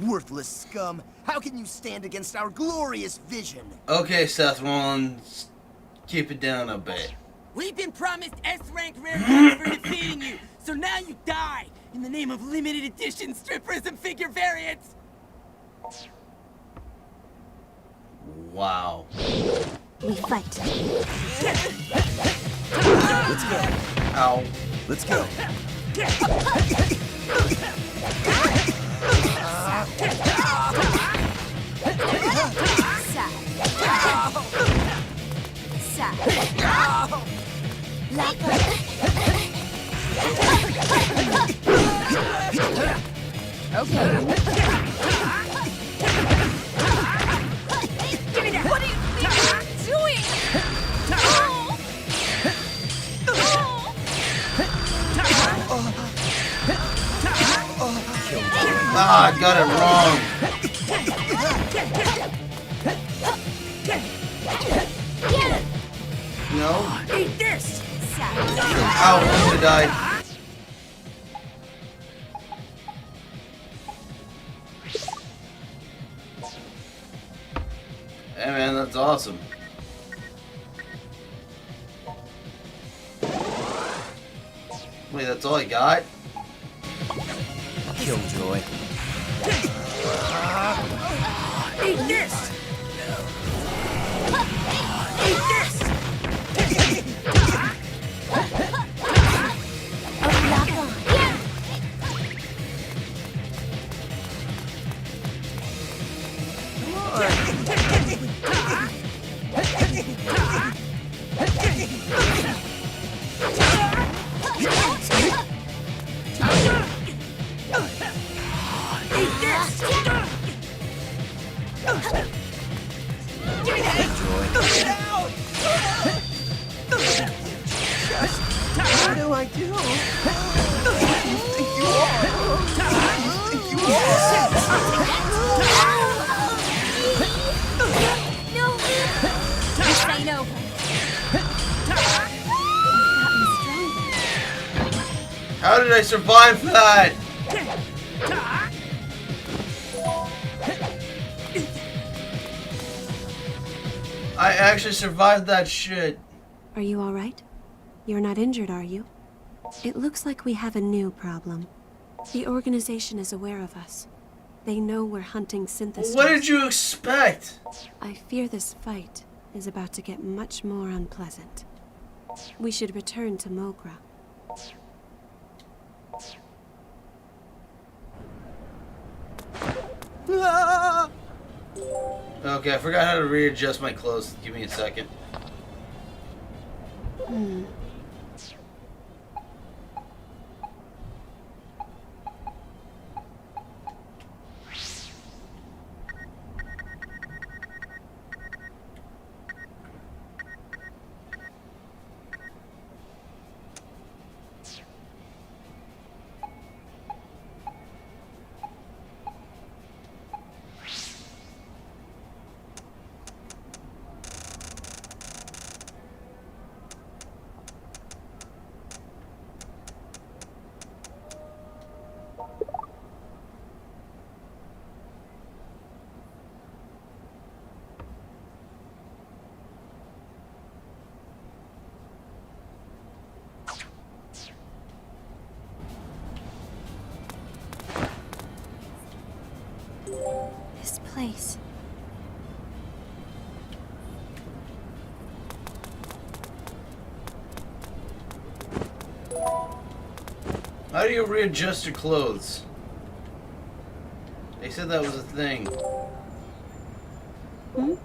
Speaker 7: Worthless scum. How can you stand against our glorious vision?
Speaker 2: Okay, Seth Rollins, keep it down a bit.
Speaker 9: We've been promised S-rank rare goods for defeating you, so now you die in the name of limited edition strippers and figure variants.
Speaker 2: Wow.
Speaker 1: We fight.
Speaker 7: Let's go.
Speaker 2: Ow.
Speaker 7: Let's go.
Speaker 6: What are you doing?
Speaker 2: Ah, I got it wrong. No?
Speaker 9: Eat this!
Speaker 2: Ow, I'm gonna die. Hey man, that's awesome. Wait, that's all I got?
Speaker 7: Killjoy.
Speaker 9: Eat this! Eat this!
Speaker 7: What do I do? Who do you think you are? Who do you think you are?
Speaker 4: No! This ain't over.
Speaker 2: How did I survive that? I actually survived that shit.
Speaker 3: Are you all right? You're not injured, are you? It looks like we have a new problem. The organization is aware of us. They know we're hunting synthesters.
Speaker 2: What did you expect?
Speaker 3: I fear this fight is about to get much more unpleasant. We should return to Mogra.
Speaker 7: Ah!
Speaker 2: Okay, I forgot how to readjust my clothes. Give me a second.
Speaker 3: voice.
Speaker 2: How do you readjust your clothes? They said that was a thing.
Speaker 3: Hmm?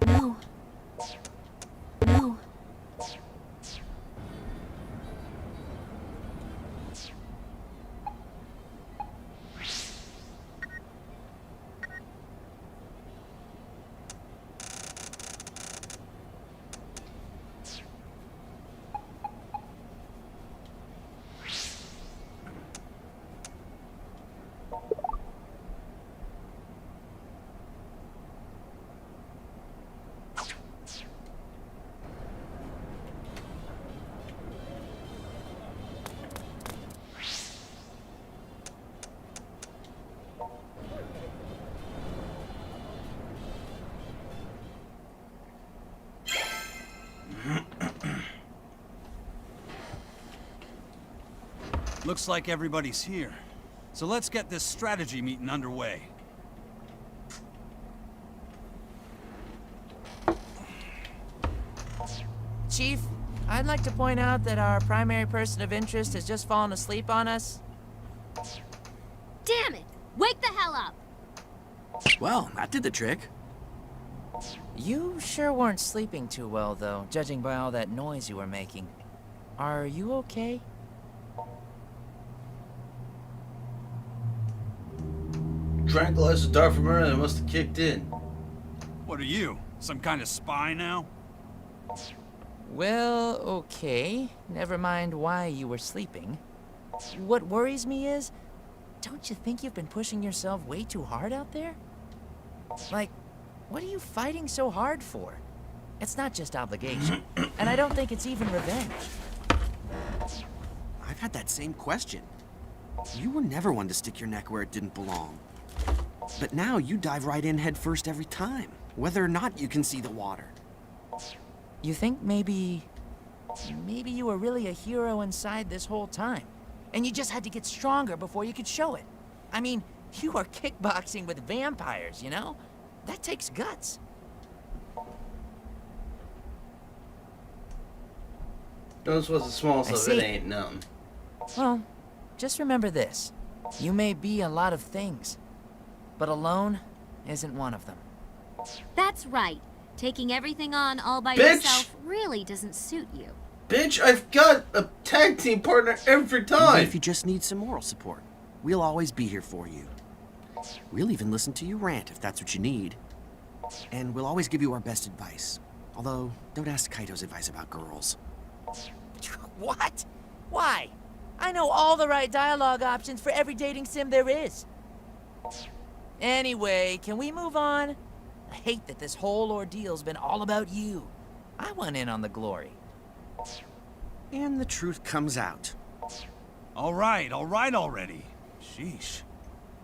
Speaker 3: No. No.
Speaker 5: Looks like everybody's here. So let's get this strategy meeting underway.
Speaker 12: Chief, I'd like to point out that our primary person of interest has just fallen asleep on us.
Speaker 4: Damn it! Wake the hell up!
Speaker 11: Well, that did the trick.
Speaker 12: You sure weren't sleeping too well, though, judging by all that noise you were making. Are you okay?
Speaker 2: Tranquilizer dart from her and it must have kicked in.
Speaker 5: What are you? Some kind of spy now?
Speaker 12: Well, okay. Never mind why you were sleeping. What worries me is, don't you think you've been pushing yourself way too hard out there? Like, what are you fighting so hard for? It's not just obligation, and I don't think it's even revenge.
Speaker 11: I've had that same question. You were never one to stick your neck where it didn't belong. But now you dive right in head first every time, whether or not you can see the water.
Speaker 12: You think maybe you were really a hero inside this whole time, and you just had to get stronger before you could show it. I mean, you are kickboxing with vampires, you know? That takes guts.
Speaker 2: Notice what's the smallest
Speaker 12: I
Speaker 2: of
Speaker 12: see.
Speaker 2: it ain't nothing.
Speaker 12: Well, just remember this. You may be a lot of things, but alone isn't one of them.
Speaker 4: That's right. Taking everything on all by
Speaker 2: Bitch!
Speaker 4: yourself really doesn't suit you.
Speaker 2: Bitch, I've got a tag team partner every
Speaker 11: Even
Speaker 2: time.
Speaker 11: if you just need some moral support, we'll always be here for you. We'll even listen to you rant if that's what you need. And we'll always give you our best advice. Although, don't ask Kaito's advice about girls.
Speaker 12: What? Why? I know all the right dialogue options for every dating sim there is. Anyway, can we move on? I hate that this whole ordeal's been all about you. I want in on the glory.
Speaker 11: And the truth comes out.
Speaker 5: All right already. Sheesh.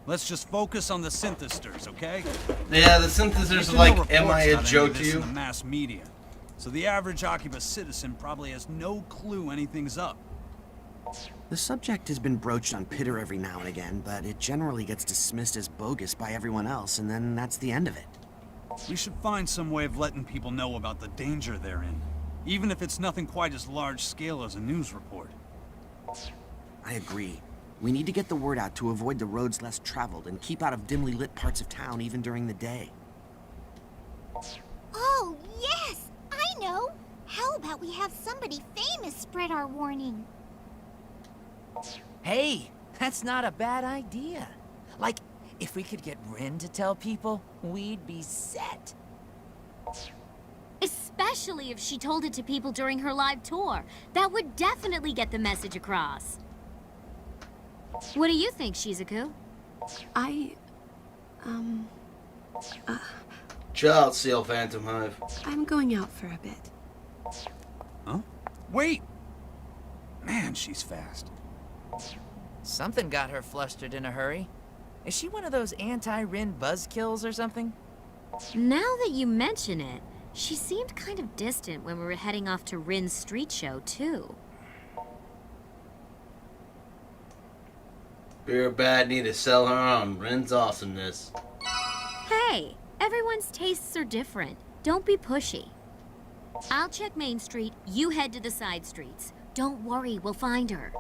Speaker 5: Let's just focus on the synthesters, okay?
Speaker 2: Yeah, the synthesizers are
Speaker 5: There's
Speaker 2: like,
Speaker 5: no
Speaker 2: am I
Speaker 5: reports
Speaker 2: a
Speaker 5: about any
Speaker 2: joke
Speaker 5: of
Speaker 2: to
Speaker 5: this
Speaker 2: you?
Speaker 5: in the mass media. So the average Akiba citizen probably has no clue anything's up.
Speaker 11: The subject has been broached on Pitter every now and again, but it generally gets dismissed as bogus by everyone else, and then that's the end of it.
Speaker 5: We should find some way of letting people know about the danger they're in, even if it's nothing quite as large scale as a news report.
Speaker 11: I agree. We need to get the word out to avoid the roads less traveled and keep out of dimly lit parts of town even during the day.
Speaker 8: Oh, yes! I know! How about we have somebody famous spread our warning?
Speaker 12: Hey, that's not a bad idea. Like, if we could get Rin to tell people, we'd be set.
Speaker 4: Especially if she told it to people during her live tour. That would definitely get the message across. What do you think, Shizuku?
Speaker 2: Child seal Phantom Hive.
Speaker 3: I'm going out for a bit.
Speaker 5: Huh? Wait! Man, she's fast.
Speaker 12: Something got her flustered in a hurry. Is she one of those anti-Rin buzzkills or something?
Speaker 4: Now that you mention it, she seemed kind of distant when we were heading off to Rin's street show, too.
Speaker 2: Beer bad, need to sell her on Rin's awesomeness.
Speaker 4: Hey, everyone's tastes are different. Don't be pushy. I'll check Main Street, you head to the side streets. Don't worry, we'll find her.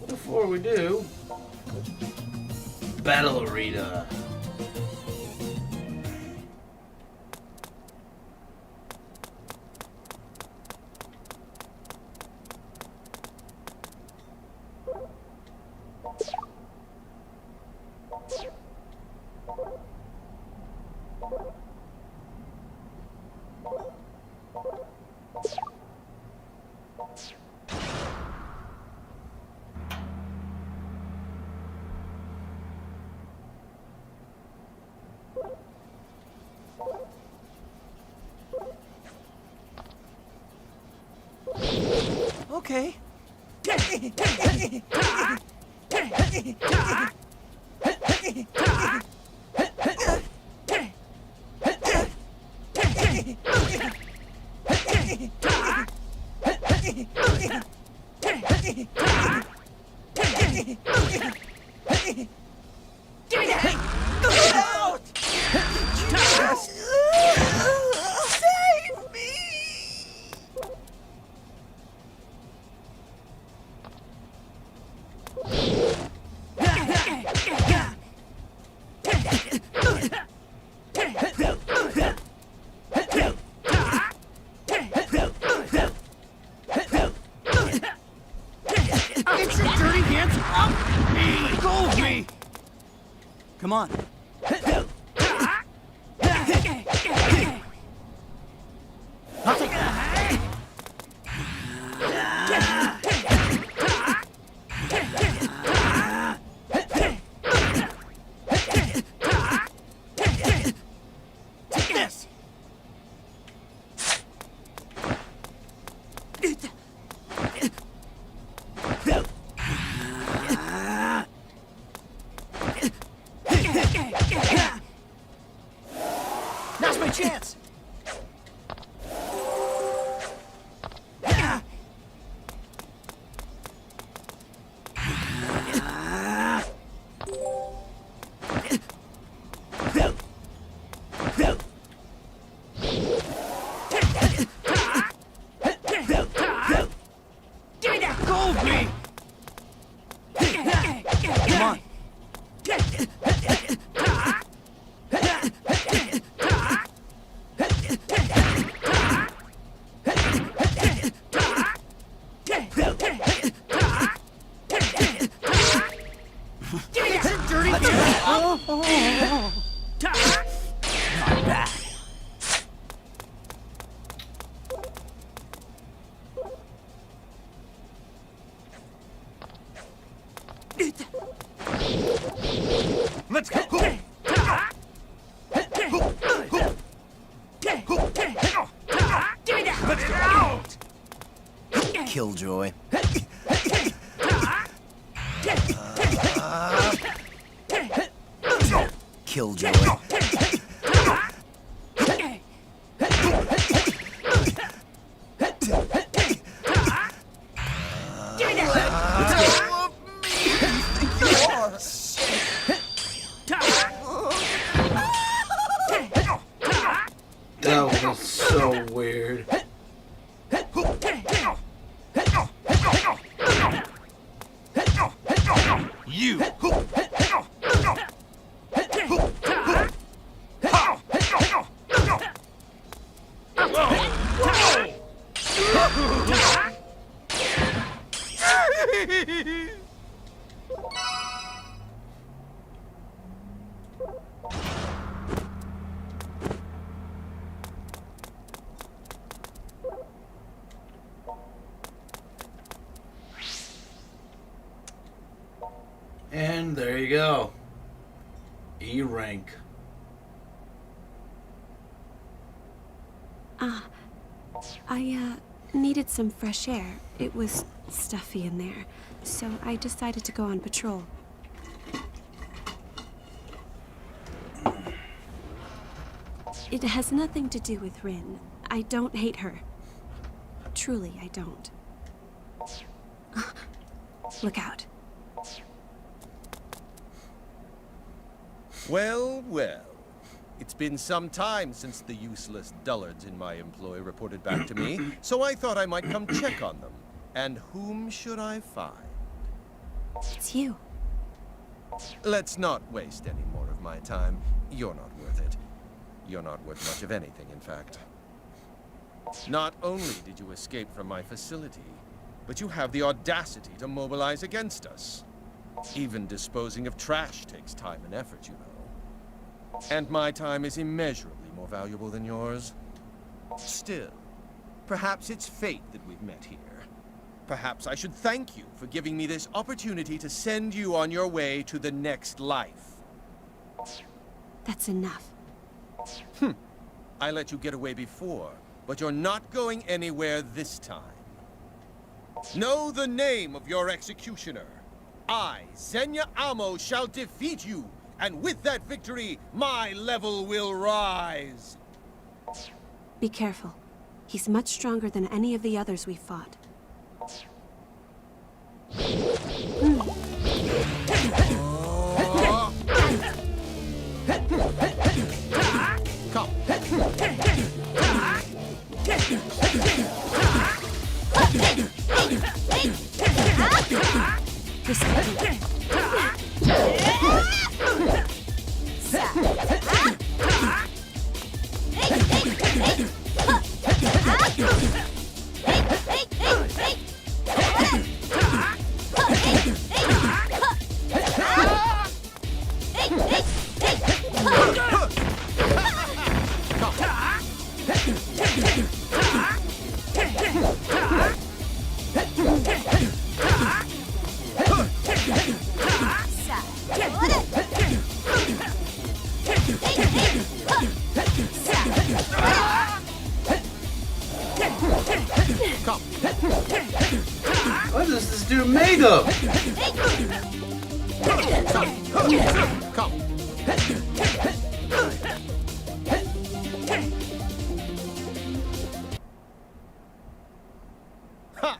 Speaker 2: Before we do, Battle Arena.
Speaker 12: Okay.
Speaker 7: Come on.
Speaker 12: Now's my chance!
Speaker 7: Give me that gold, me! Come on. Not bad. Let's go. Give me that. Let's go. Out.
Speaker 11: Killjoy. Killjoy.
Speaker 2: And there you go. E rank.
Speaker 3: I needed some fresh air. It was stuffy in there, so I decided to go on patrol. It has nothing to do with Rin. I don't hate her. Truly, I don't. Look out.
Speaker 13: Well, well. It's been some time since the useless dullards in my employ reported back to me, so I thought I might come check on them. And whom should I find?
Speaker 3: It's you.
Speaker 13: Let's not waste any more of my time. You're not worth it. You're not worth much of anything, in fact. Not only did you escape from my facility, but you have the audacity to mobilize against us. Even disposing of trash takes time and effort, you know. And my time is immeasurably more valuable than yours. Still, perhaps it's fate that we've met here. Perhaps I should thank you for giving me this opportunity to send you on your way to the next life.
Speaker 3: That's enough.
Speaker 13: I let you get away before, but you're not going anywhere this time. Know the name of your executioner. I, Xenia Amo, shall defeat you, and with that victory, my level will rise.
Speaker 3: Be careful. He's much stronger than any of the others we fought.
Speaker 13: Come.
Speaker 3: This could be.
Speaker 2: What is this dude made of?
Speaker 13: Come. Ha!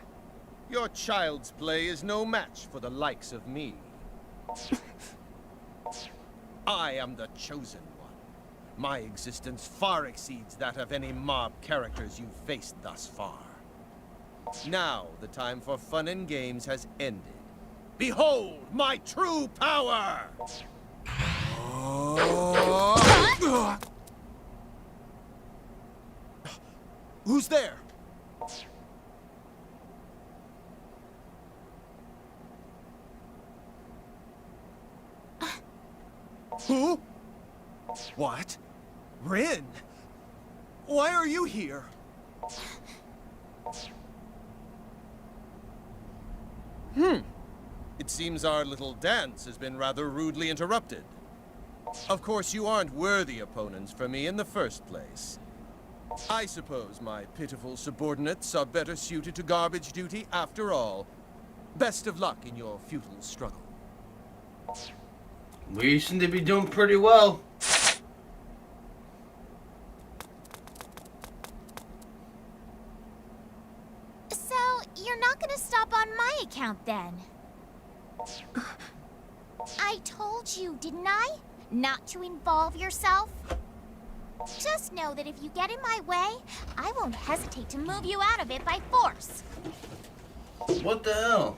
Speaker 13: Your child's play is no match for the likes of me. I am the chosen one. My existence far exceeds that of any mob characters you've faced thus far. Now, the time for fun and games has ended. Behold my true power! Who's there? Who? What? Rin? Why are you here? It seems our little dance has been rather rudely interrupted. Of course, you aren't worthy opponents for me in the first place. I suppose my pitiful subordinates are better suited to garbage duty after all. Best of luck in your futile struggle.
Speaker 2: We seem to be doing pretty well.
Speaker 8: So, you're not gonna stop on my account then? I told you, didn't I? Not to involve yourself? Just know that if you get in my way, I won't hesitate to move you out of it by force.
Speaker 2: What the hell?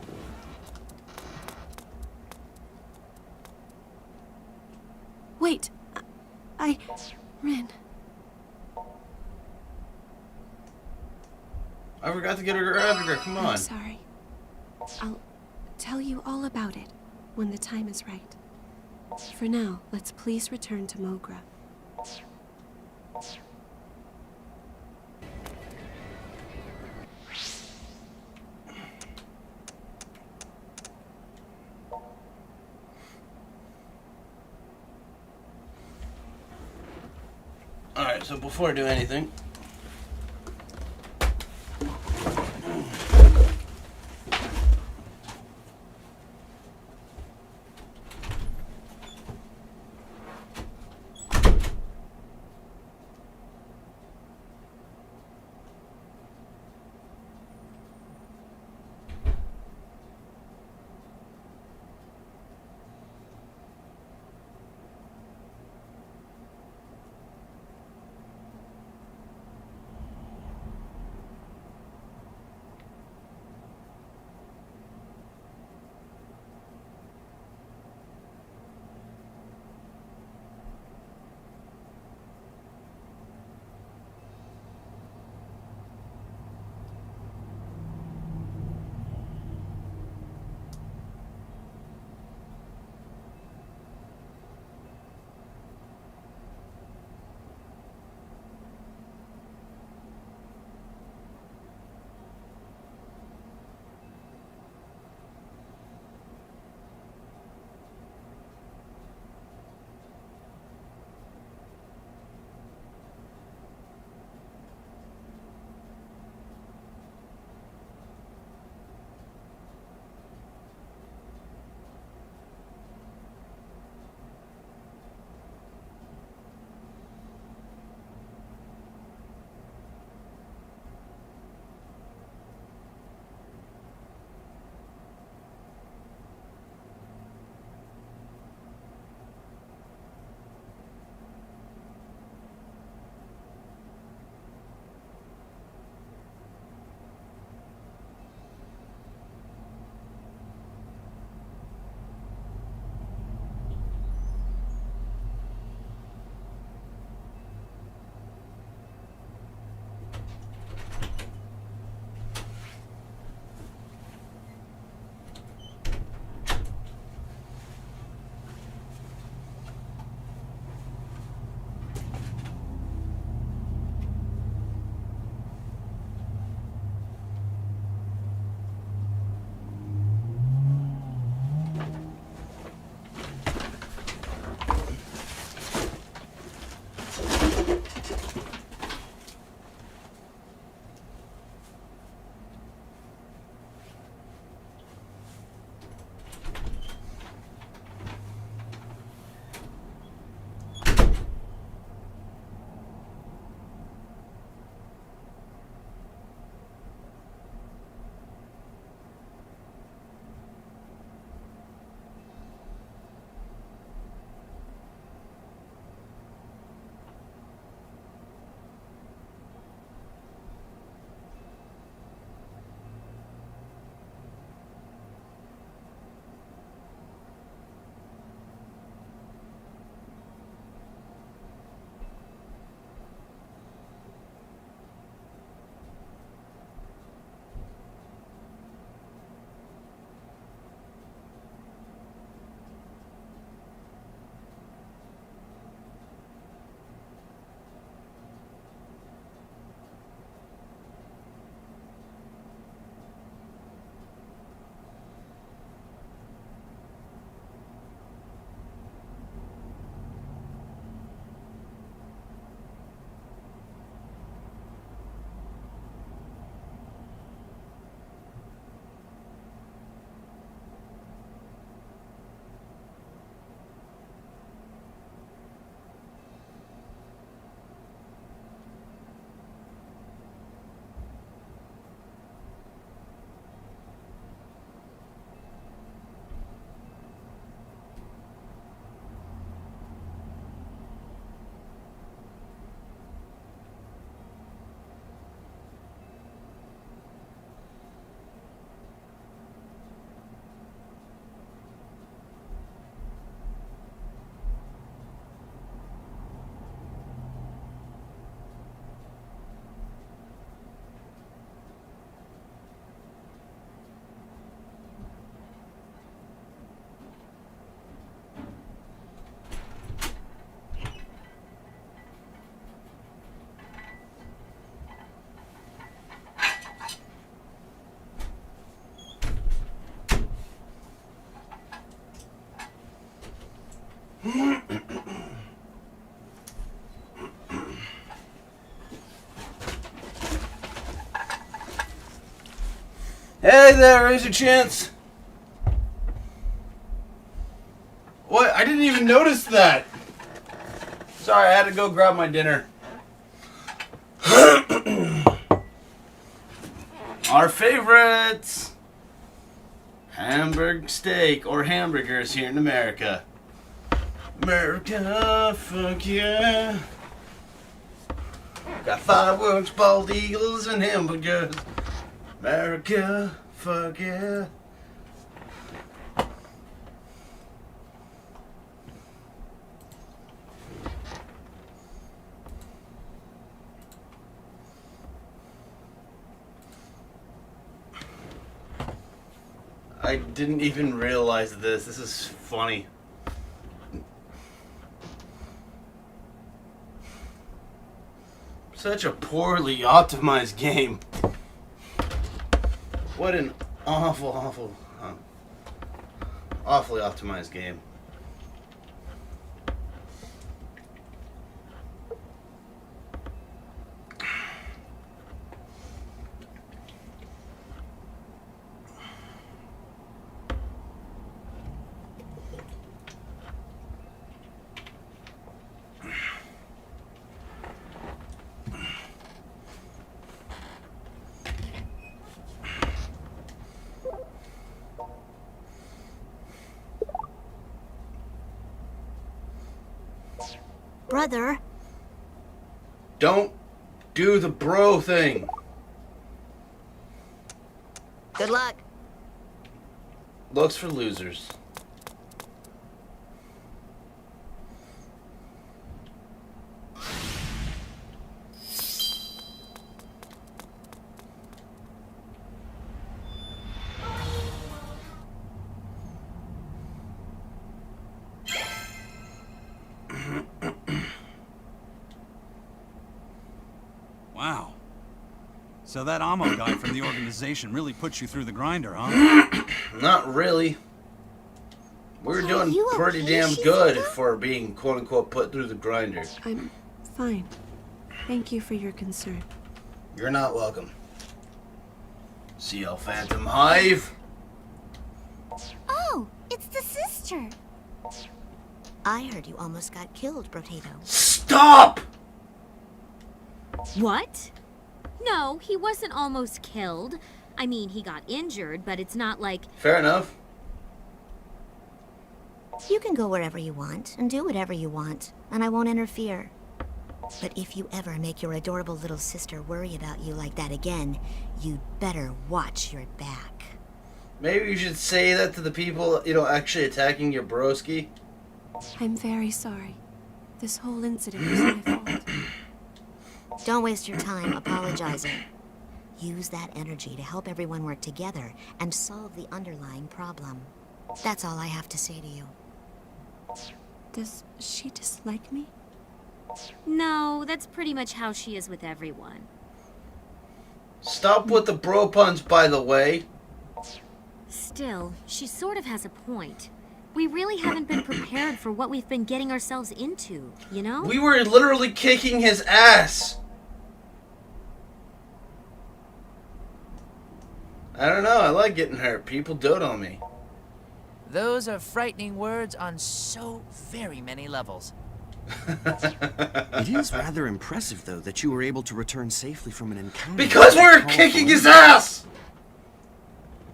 Speaker 3: Wait. Rin.
Speaker 2: I forgot to get her autograph. Come on.
Speaker 3: I'm sorry. I'll tell you all about it when the time is right. For now, let's please return to Mogra.
Speaker 2: Alright, so before I do anything, Hey there, raise your chance. What? I didn't even notice that. Sorry, I had to go grab my dinner. Our favorites. Hamburg steak or hamburgers here in America. America, fuck yeah. Got fireworks, bald eagles, and hamburgers. America, fuck yeah. I didn't even realize this. This is funny. Such a poorly optimized game. What an awfully optimized game.
Speaker 1: Brother.
Speaker 2: Don't do the bro thing.
Speaker 1: Good luck.
Speaker 2: Looks for losers.
Speaker 5: Wow. So that ammo guy from the organization really put you through the grinder, huh?
Speaker 2: Not really. We're doing pretty damn good for being quote-unquote put through the grinder.
Speaker 3: I'm fine. Thank you for your concern.
Speaker 2: You're not welcome. CL Phantom Hive.
Speaker 8: Oh, it's the sister.
Speaker 1: I heard you almost got killed, Potato.
Speaker 2: Stop!
Speaker 4: What? No, he wasn't almost killed. I mean, he got injured, but it's not like...
Speaker 2: Fair enough.
Speaker 1: You can go wherever you want and do whatever you want, and I won't interfere. But if you ever make your adorable little sister worry about you like that again, you'd better watch your back.
Speaker 2: Maybe you should say that to the people, actually attacking your broski.
Speaker 3: I'm very sorry. This whole incident was my fault.
Speaker 1: Don't waste your time apologizing. Use that energy to help everyone work together and solve the underlying problem. That's all I have to say to you.
Speaker 3: Does she dislike me?
Speaker 4: No, that's pretty much how she is with everyone.
Speaker 2: Stop with the bro puns, by the way.
Speaker 4: Still, she sort of has a point. We really haven't been prepared for what we've been getting ourselves into, you know?
Speaker 2: We were literally kicking his ass. I don't know, I like getting hurt. People dote on me.
Speaker 12: Those are frightening words on so very many levels.
Speaker 11: It is rather impressive, though, that you were able to return safely from an encounter.
Speaker 2: Because we were kicking his ass!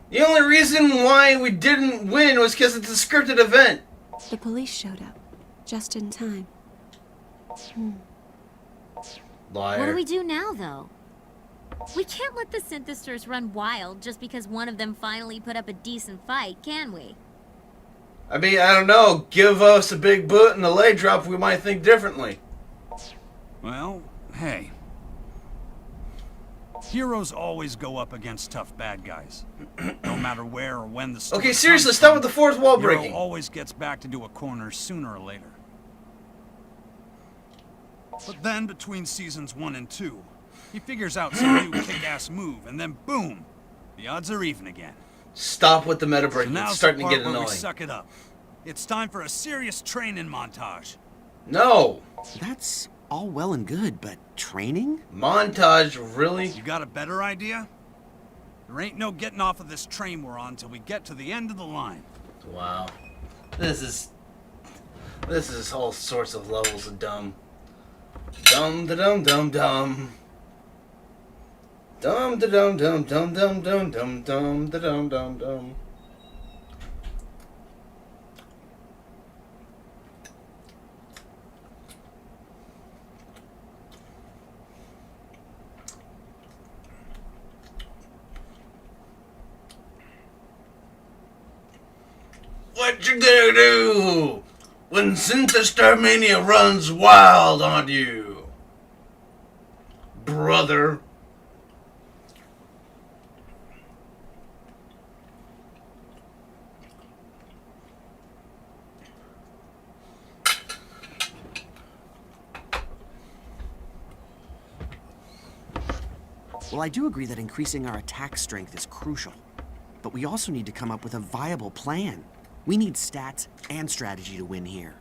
Speaker 2: The only reason why we didn't win was because it's a scripted event.
Speaker 3: The police showed up, just in time.
Speaker 2: Liar.
Speaker 4: What do we do now, though? We can't let the Synthesters run wild just because one of them finally put up a decent fight, can we?
Speaker 2: I mean, I don't know. Give us a big boot and a lay drop, we might think differently.
Speaker 5: Well, hey. Heroes always go up against tough bad guys. No matter where or when the story
Speaker 2: Okay, seriously,
Speaker 5: comes
Speaker 2: stop
Speaker 5: from,
Speaker 2: with the fourth wall
Speaker 5: hero
Speaker 2: breaking.
Speaker 5: always gets backed into a corner sooner or later. But then, between seasons 1 and 2, he figures out some new kick-ass move, and then boom! The odds are even again.
Speaker 2: Stop with the meta breaking.
Speaker 5: So now's
Speaker 2: It's starting
Speaker 5: the
Speaker 2: to
Speaker 5: part
Speaker 2: get
Speaker 5: where
Speaker 2: annoying.
Speaker 5: we suck it up. It's time for a serious training montage.
Speaker 2: No.
Speaker 11: That's all well and good, but training?
Speaker 2: Montage, really?
Speaker 5: You got a better idea? There ain't no getting off of this train we're on till we get to the end of the line.
Speaker 2: Wow. This is all sorts of levels of dumb. Dum da dum dum dum. Dum da dum dum dum dum dum dum dum da dum dum dum. What you gonna do when Synthestar Mania runs wild on you, brother?
Speaker 11: Well, I do agree that increasing our attack strength is crucial. But we also need to come up with a viable plan. We need stats and strategy to win here.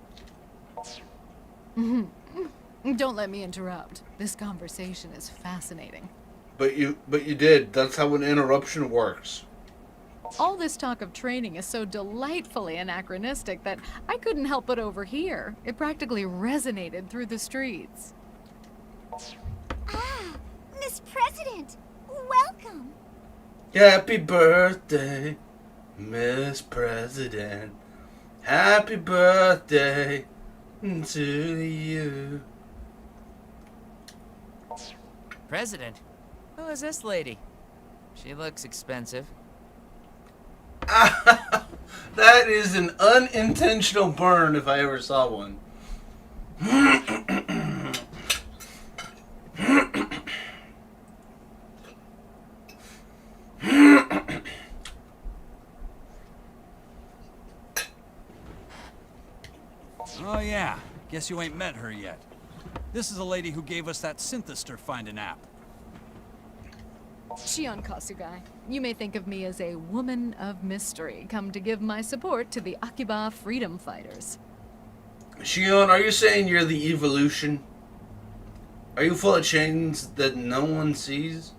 Speaker 6: Don't let me interrupt. This conversation is fascinating.
Speaker 2: But you did. That's how an interruption works.
Speaker 6: All this talk of training is so delightfully anachronistic that I couldn't help but overhear. It practically resonated through the streets.
Speaker 8: Ah, Miss President, welcome.
Speaker 2: Happy birthday, Miss President. Happy birthday to you.
Speaker 12: President? Who is this lady? She looks expensive.
Speaker 2: That is an unintentional burn if I ever saw one.
Speaker 5: Oh yeah, guess you ain't met her yet. This is a lady who gave us that Synthestar finding app.
Speaker 6: Shion Kasugai, you may think of me as a woman of mystery, come to give my support to the Akiba freedom fighters.
Speaker 2: Shion, are you saying you're the evolution? Are you full of chains that no one sees?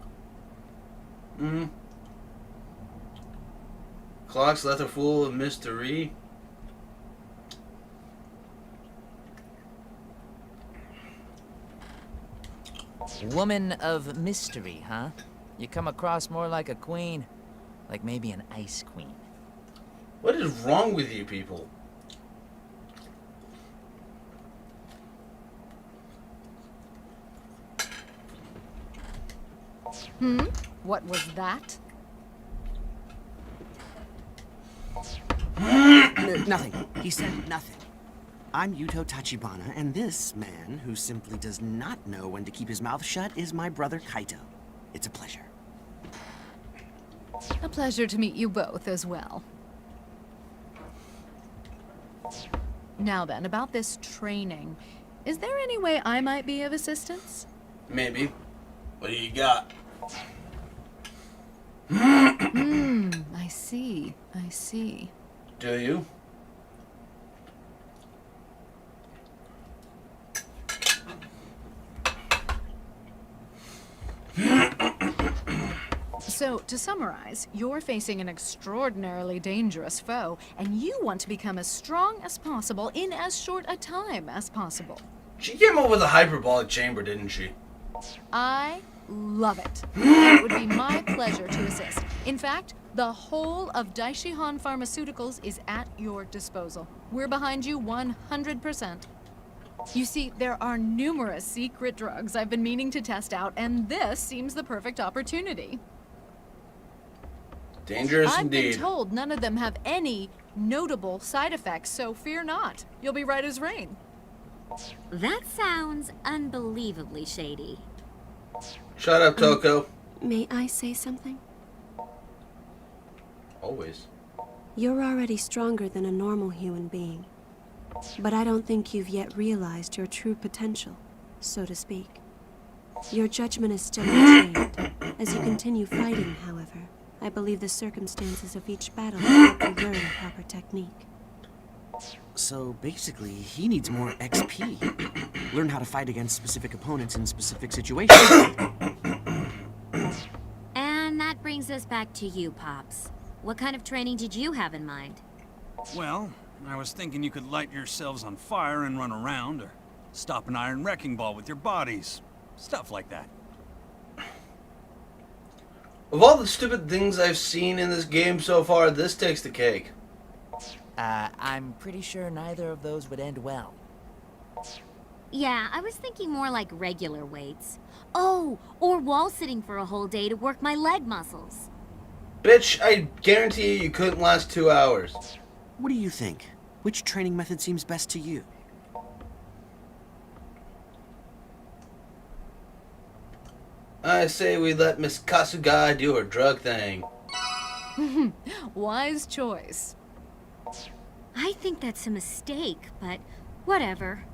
Speaker 2: Clocks left her full of mystery.
Speaker 12: Woman of mystery, huh? You come across more like a queen. Like maybe an ice queen.
Speaker 2: What is wrong with you people?
Speaker 6: What was that?
Speaker 11: Nothing. He said nothing. I'm Yuto Tachibana, and this man, who simply does not know when to keep his mouth shut, is my brother Kaito. It's a pleasure.
Speaker 6: A pleasure to meet you both as well. Now then, about this training. Is there any way I might be of assistance?
Speaker 2: Maybe. What do you got?
Speaker 6: I see. I see.
Speaker 2: Do you?
Speaker 6: So, to summarize, you're facing an extraordinarily dangerous foe, and you want to become as strong as possible in as short a time as possible.
Speaker 2: She came up with a hyperbolic chamber, didn't she?
Speaker 6: I love it. It would be my pleasure to assist. In fact, the whole of Daishihan Pharmaceuticals is at your disposal. We're behind you 100%. You see, there are numerous secret drugs I've been meaning to test out, and this seems the perfect opportunity.
Speaker 2: Dangerous
Speaker 6: I've
Speaker 2: indeed.
Speaker 6: been told none of them have any notable side effects, so fear not. You'll be right as rain.
Speaker 4: That sounds unbelievably shady.
Speaker 2: Shut up, Toko.
Speaker 3: May I say something?
Speaker 2: Always.
Speaker 3: You're already stronger than a normal human being. But I don't think you've yet realized your true potential, so to speak. Your judgment is still untrained. As you continue fighting, however, I believe the circumstances of each battle will help you learn proper technique.
Speaker 11: So basically, he needs more XP. Learn how to fight against specific opponents in specific situations.
Speaker 4: And that brings brings us back to you, Pops. What kind of training did you have in mind?
Speaker 5: Well, I was thinking you could light yourselves on fire and run around, or stop an iron wrecking ball with your bodies. Stuff like that.
Speaker 2: Of all the stupid things I've seen in this game so far, this takes the cake.
Speaker 12: I'm pretty sure neither of those would end well.
Speaker 4: Yeah, I was thinking more like regular weights. Oh, or wall sitting for a whole day to work my leg muscles.
Speaker 2: Bitch, I guarantee you couldn't last 2 hours.
Speaker 11: What do you think? Which training method seems best to you?
Speaker 2: I say we let Miss Kasuga do her drug thing.
Speaker 6: Wise choice.
Speaker 4: I think that's a mistake, but whatever.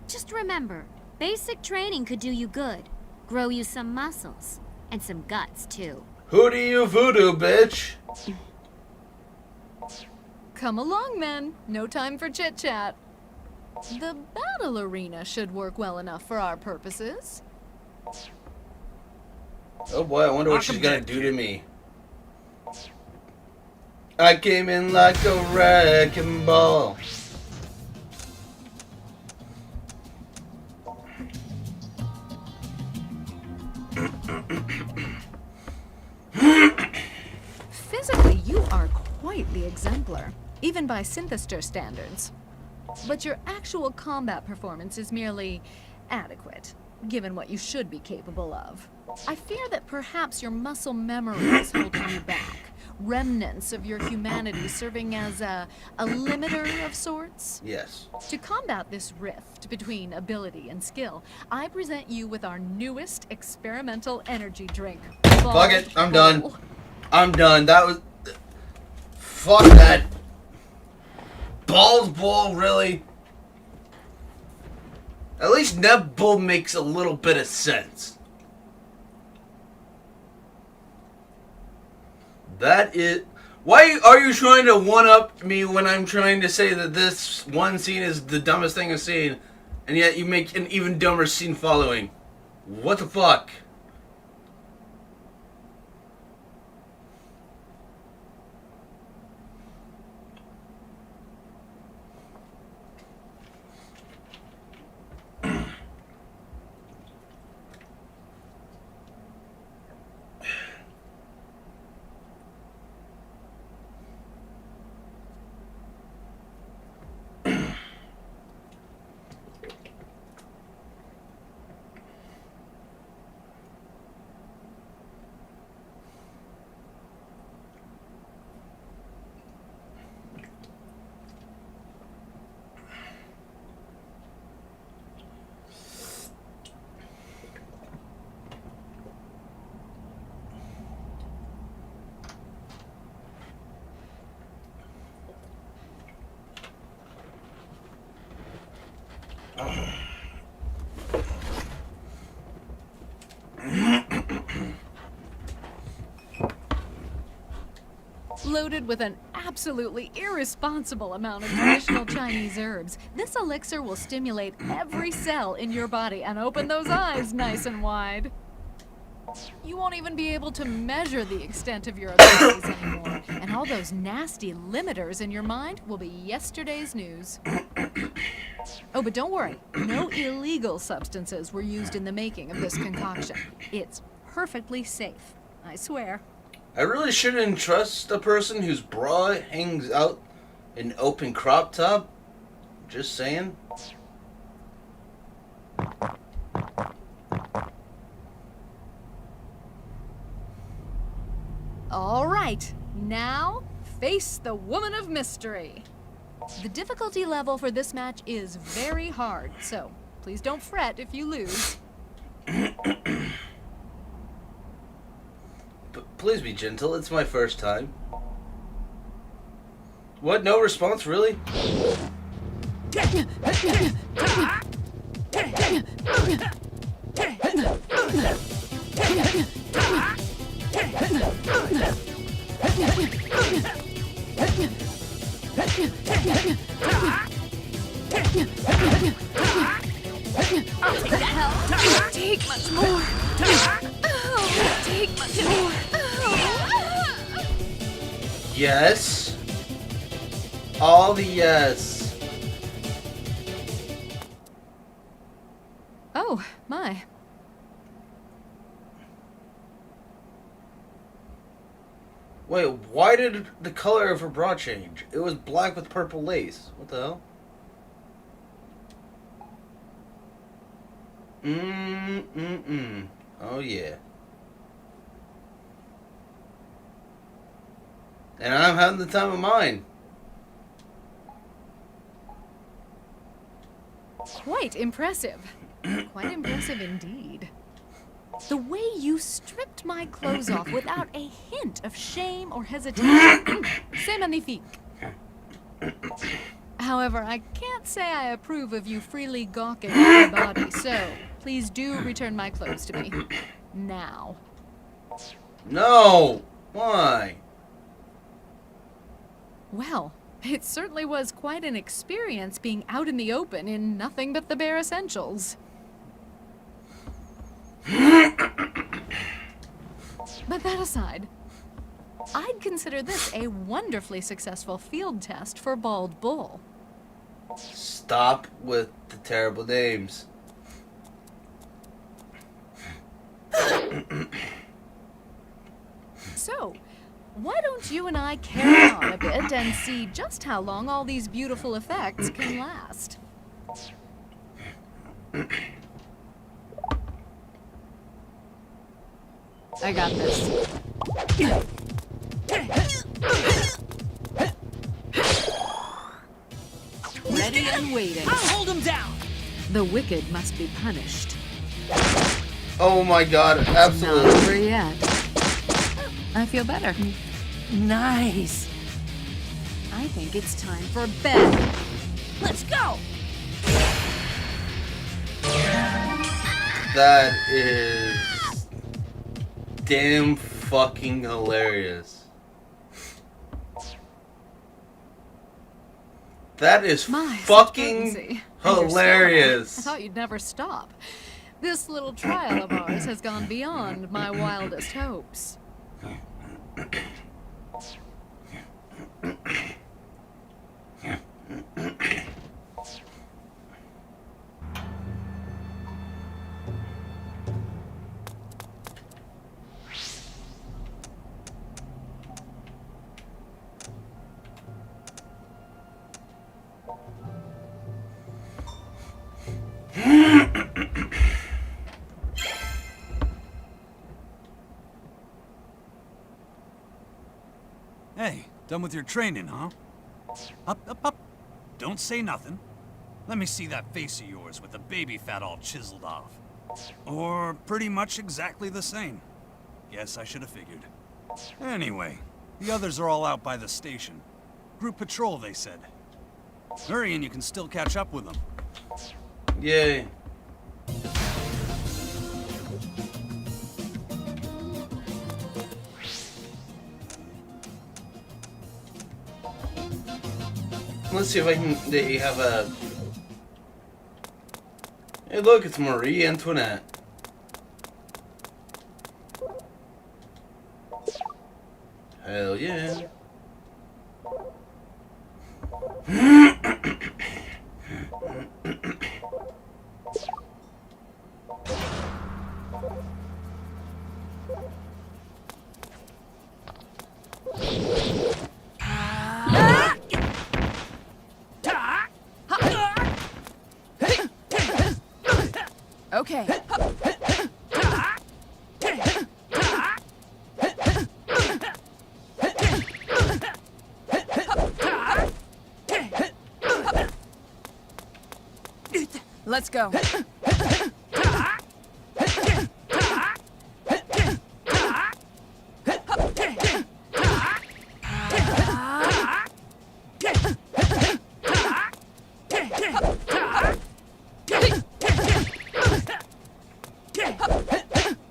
Speaker 4: Just remember, basic training could do you good. Grow you some muscles. And some guts, too.
Speaker 2: Who do you voodoo, bitch?
Speaker 6: Come along, men. No time for chit-chat. The battle arena should work well enough for our purposes.
Speaker 2: Oh boy, I wonder what she's gonna do to me. I came in like a wrecking ball.
Speaker 6: Physically, you are quite the exemplar, even by Synthester standards. But your actual combat performance is merely adequate, given what you should be capable of. I fear that perhaps your muscle memory is holding you back, remnants of your humanity serving as a limiter of sorts.
Speaker 2: Yes.
Speaker 6: To combat this rift between ability and skill, I present you with our newest experimental energy drink.
Speaker 2: Fuck it, I'm done. I'm done. That was... Fuck that. Balls Bowl, really? At least Nebbull makes a little bit of sense. That is... Why are you trying to one-up me when I'm trying to say that this one scene is the dumbest thing I've seen, and yet you make an even dumber scene following? What the fuck?
Speaker 6: Loaded with an absolutely irresponsible amount of traditional Chinese herbs, this elixir will stimulate every cell in your body and open those eyes nice and wide. You won't even be able to measure the extent of your abilities anymore, and all those nasty limiters in your mind will be yesterday's news. Oh, but don't worry, no illegal substances were used in the making of this concoction. It's perfectly safe, I swear.
Speaker 2: I really shouldn't trust a person whose bra hangs out in open crop top. Just saying.
Speaker 6: All right, now face the woman of mystery. The difficulty level for this match is very hard, so please don't fret if you lose.
Speaker 2: Please be gentle, it's my first time. What, no response, really?
Speaker 6: Take much more. Oh, take much more. Oh.
Speaker 2: Yes. All the yes.
Speaker 6: Oh, my.
Speaker 2: Wait, why did the color of her bra change? It was black with purple lace. What the hell? Oh, yeah. And I'm having the time of mine.
Speaker 6: Quite impressive. Quite impressive indeed. The way you stripped my clothes off without a hint of shame or hesitation. C'est magnifique. However, I can't say I approve of you freely gawking at my body, so please do return my clothes to me. Now.
Speaker 2: No! Why?
Speaker 6: Well, it certainly was quite an experience being out in the open in nothing but the bare essentials. But that aside, I'd consider this a wonderfully successful field test for Bald Bull.
Speaker 2: Stop with the terrible names.
Speaker 6: So, why don't you and I carry on a bit and see just how long all these beautiful effects can last? I got this. Ready and waiting.
Speaker 9: I'll hold him down.
Speaker 6: The wicked must be punished.
Speaker 2: Oh my god, absolutely.
Speaker 6: Not over yet. I feel better.
Speaker 12: Nice.
Speaker 6: I think it's time for bed.
Speaker 9: Let's go.
Speaker 2: That is damn fucking hilarious. That is
Speaker 6: My,
Speaker 2: fucking hilarious.
Speaker 6: I thought you'd never stop. This little trial of ours has gone beyond my wildest hopes.
Speaker 5: Hey, done with your training, huh? Up, up, up. Don't say nothing. Let me see that face of yours with the baby fat all chiseled off. Or pretty much exactly the same. Guess I should have figured. Anyway, the others are all out by the station. Group patrol, they said. Hurry and you can still catch up with them.
Speaker 2: Yay. Let's see if I can. They have a. Hey, look, it's Marie Antoinette. Hell yeah.
Speaker 6: Okay. Let's go.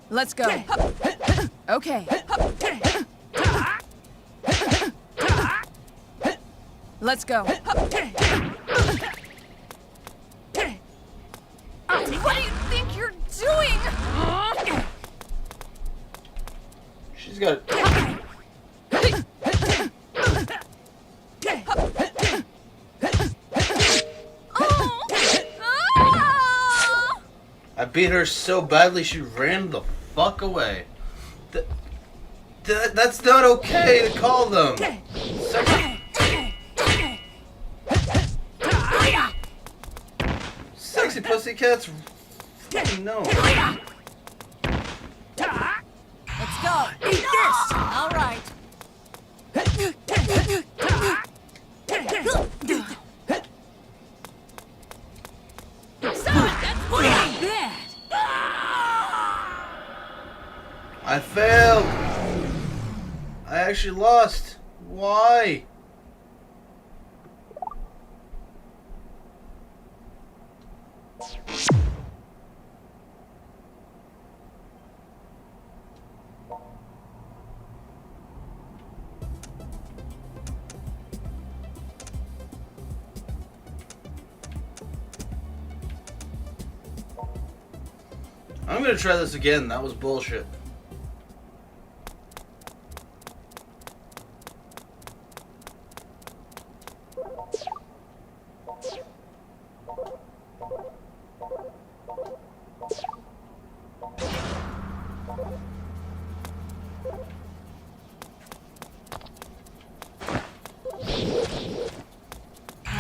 Speaker 6: Let's go. Okay. Let's go. What do you think you're doing?
Speaker 2: She's got. beat her so badly she ran the fuck away. That's not okay to call them. Sexy pussycats? Fucking no.
Speaker 9: Let's go. Eat this. All right.
Speaker 2: I failed. I actually lost. Why? I'm gonna try this again. That was bullshit.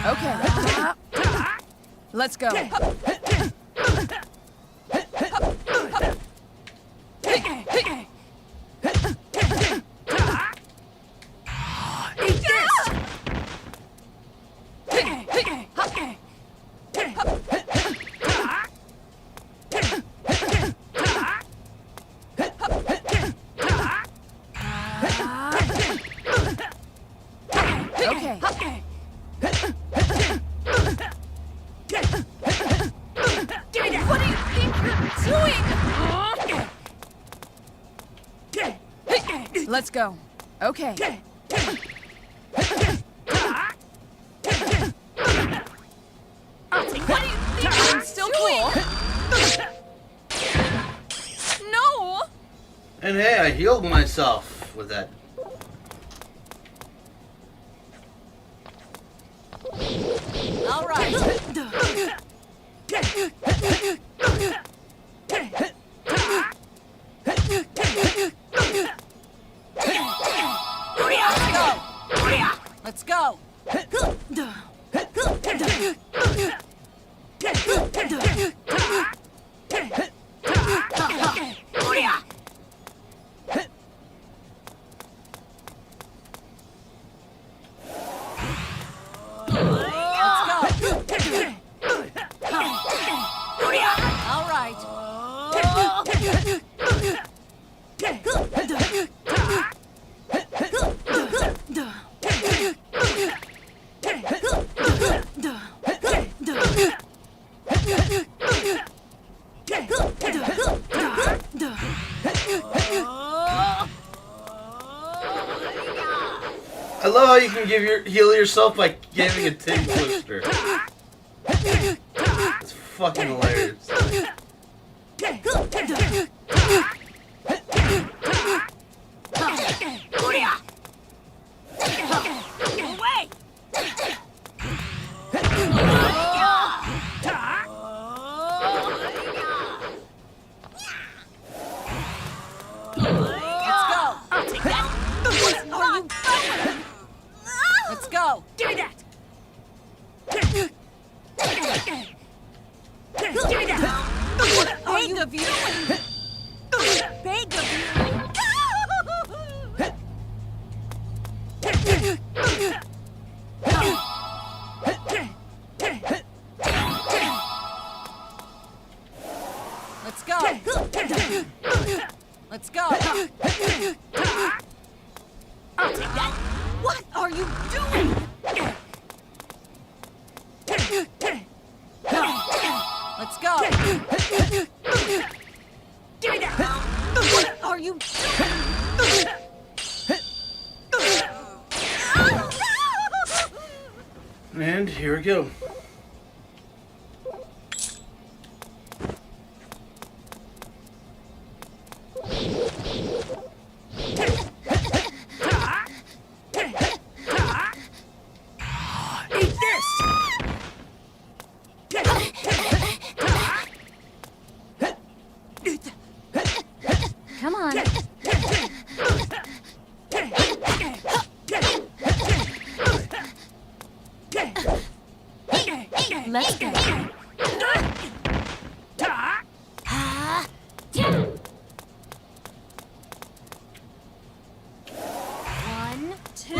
Speaker 6: Okay. Let's go. Let's go. Okay. What do you think? I'm still cool. No.
Speaker 2: And hey, I healed myself with that.
Speaker 6: All right. Let's go. All right.
Speaker 2: I love how you can heal yourself by giving a titty twister. It's fucking hilarious.
Speaker 6: Let's go. Give me that. Give me that. Beg of you. Beg of you. Let's go. Let's go. I'll take that. What are you doing? Let's go. Give me that. What are you doing?
Speaker 2: And here we go.
Speaker 6: Eat this. Let's go.
Speaker 4: One, two.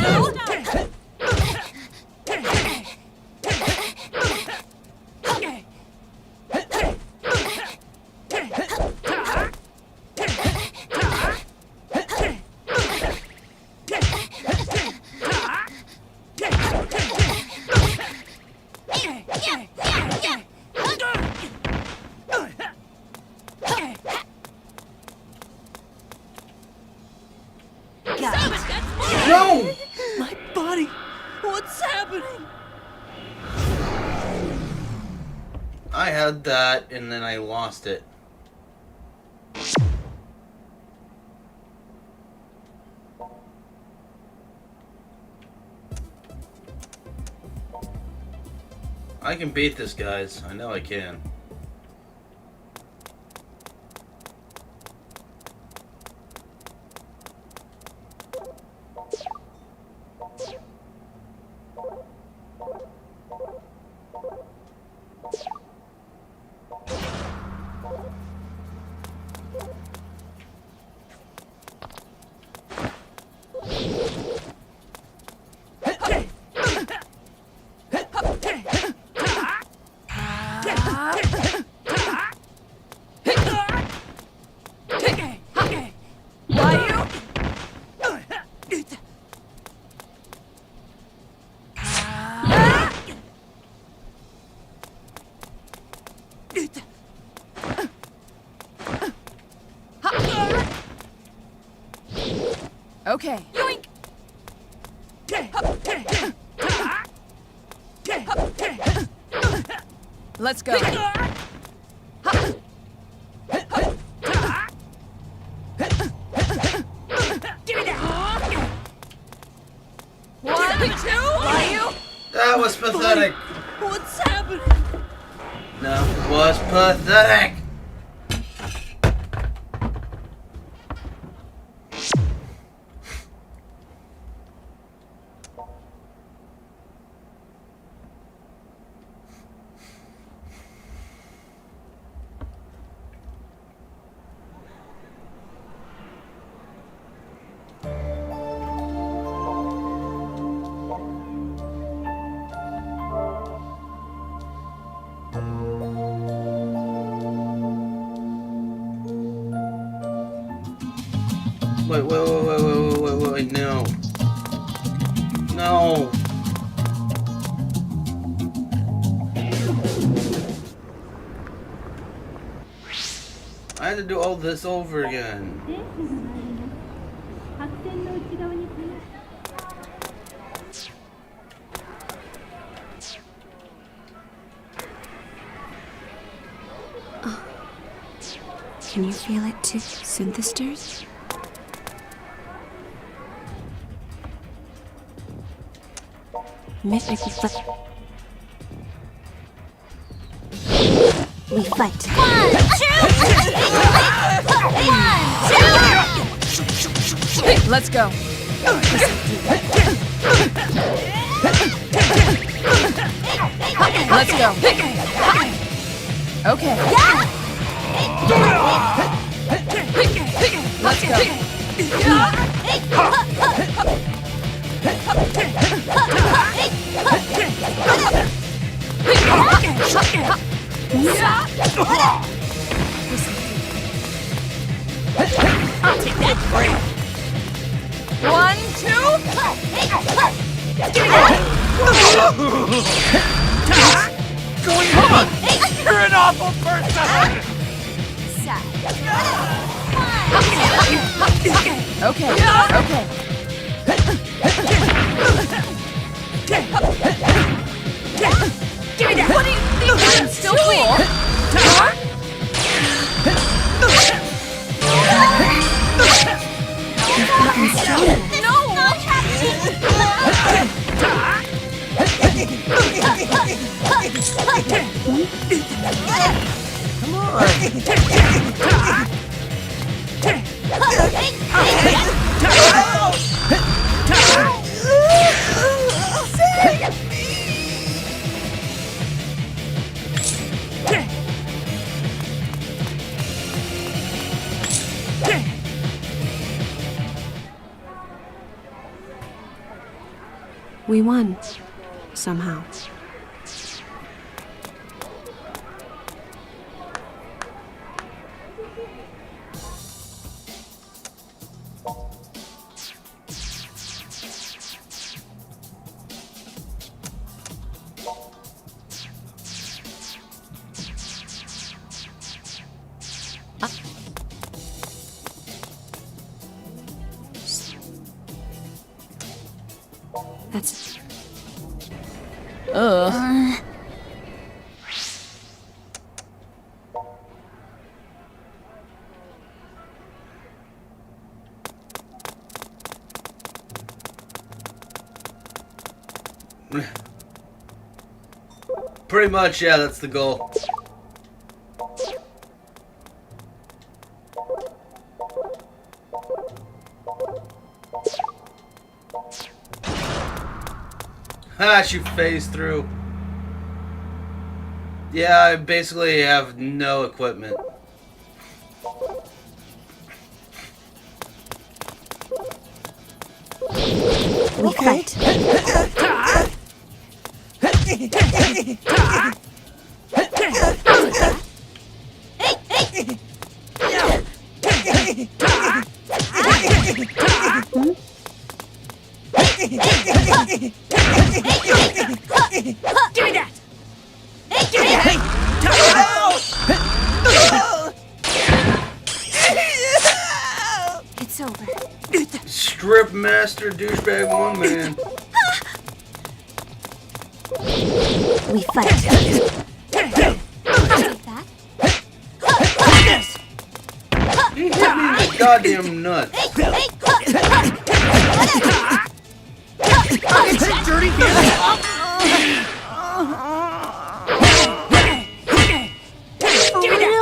Speaker 2: No!
Speaker 9: My body! What's happening?
Speaker 2: I had that and then I lost it. I can beat this, guys. I know I can.
Speaker 6: Okay.
Speaker 9: Yoink!
Speaker 6: Let's go. One, two.
Speaker 2: That was pathetic.
Speaker 9: What's happening?
Speaker 2: That was pathetic. Wait, no. No. I had to do all this over again.
Speaker 3: Can you feel it too, synthesters?
Speaker 1: We fight.
Speaker 4: One, two.
Speaker 6: Let's go. Let's go. Okay. Let's go.
Speaker 4: I'll take that.
Speaker 6: One, two.
Speaker 7: Going on? You're an awful person!
Speaker 6: Okay.
Speaker 4: Give me that.
Speaker 6: What do you think? I'm still cool. No!
Speaker 2: Come on.
Speaker 3: We won. Somehow. That's...
Speaker 2: Pretty much, yeah, that's the goal. Ah, she phased through. Yeah, I basically have no equipment.
Speaker 1: We fight.
Speaker 9: Give me that!
Speaker 1: It's over.
Speaker 2: Strip master douchebag one man.
Speaker 1: We fight.
Speaker 4: Take that.
Speaker 2: You hit me in the goddamn nuts.
Speaker 9: Dirty Give me that!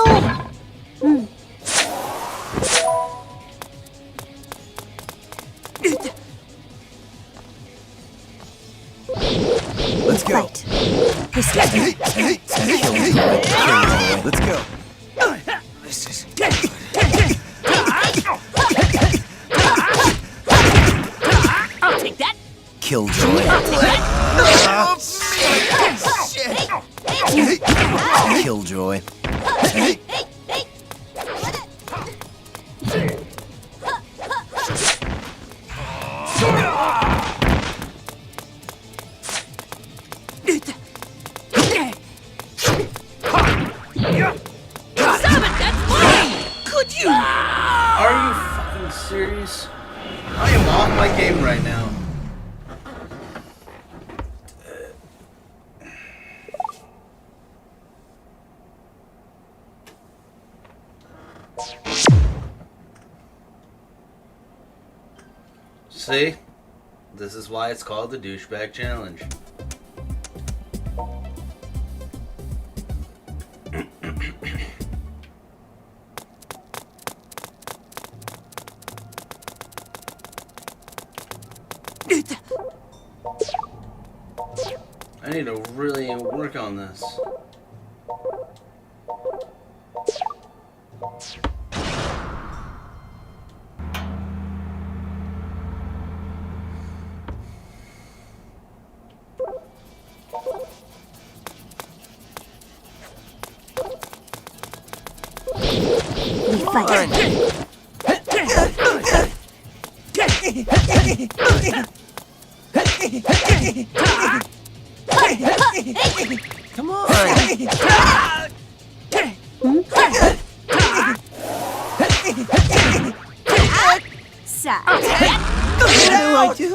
Speaker 7: Let's go.
Speaker 1: Fight.
Speaker 7: Let's go.
Speaker 9: This is... I'll take that!
Speaker 7: Killjoy. Killjoy.
Speaker 2: Are you fucking serious? I am off my game right now. See? This is why it's called the douchebag challenge. I need to really work on this.
Speaker 1: We fight.
Speaker 7: Come on.
Speaker 1: Sad.
Speaker 7: What do I do?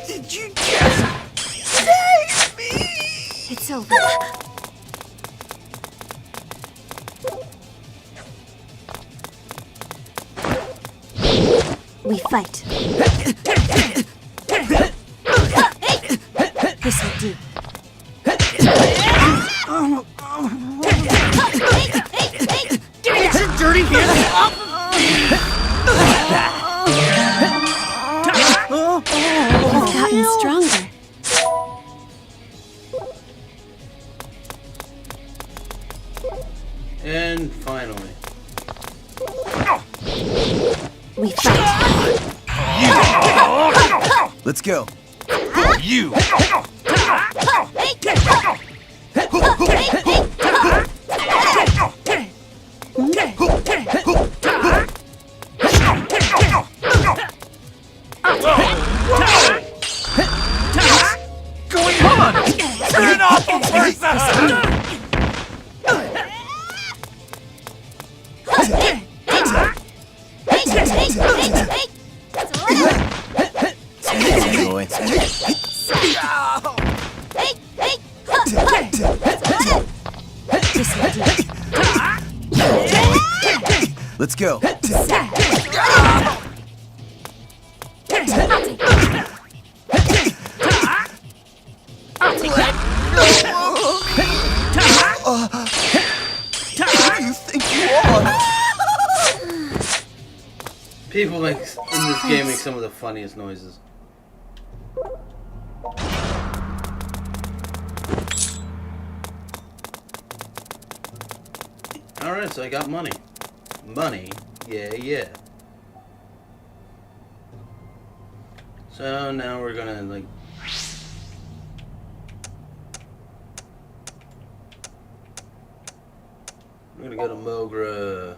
Speaker 7: Did you just save me?
Speaker 1: It's over. We fight. This will do.
Speaker 9: It's a dirty
Speaker 3: You've gotten stronger.
Speaker 2: And finally.
Speaker 1: We fight.
Speaker 7: Let's go.
Speaker 5: You!
Speaker 7: Going on?
Speaker 5: You're an awful person!
Speaker 7: Let's go. Who do you think you are?
Speaker 2: People in this game make some of the funniest noises. Alright, so I got money. Money, yeah. So now we're gonna, like... We're gonna go to Mogra.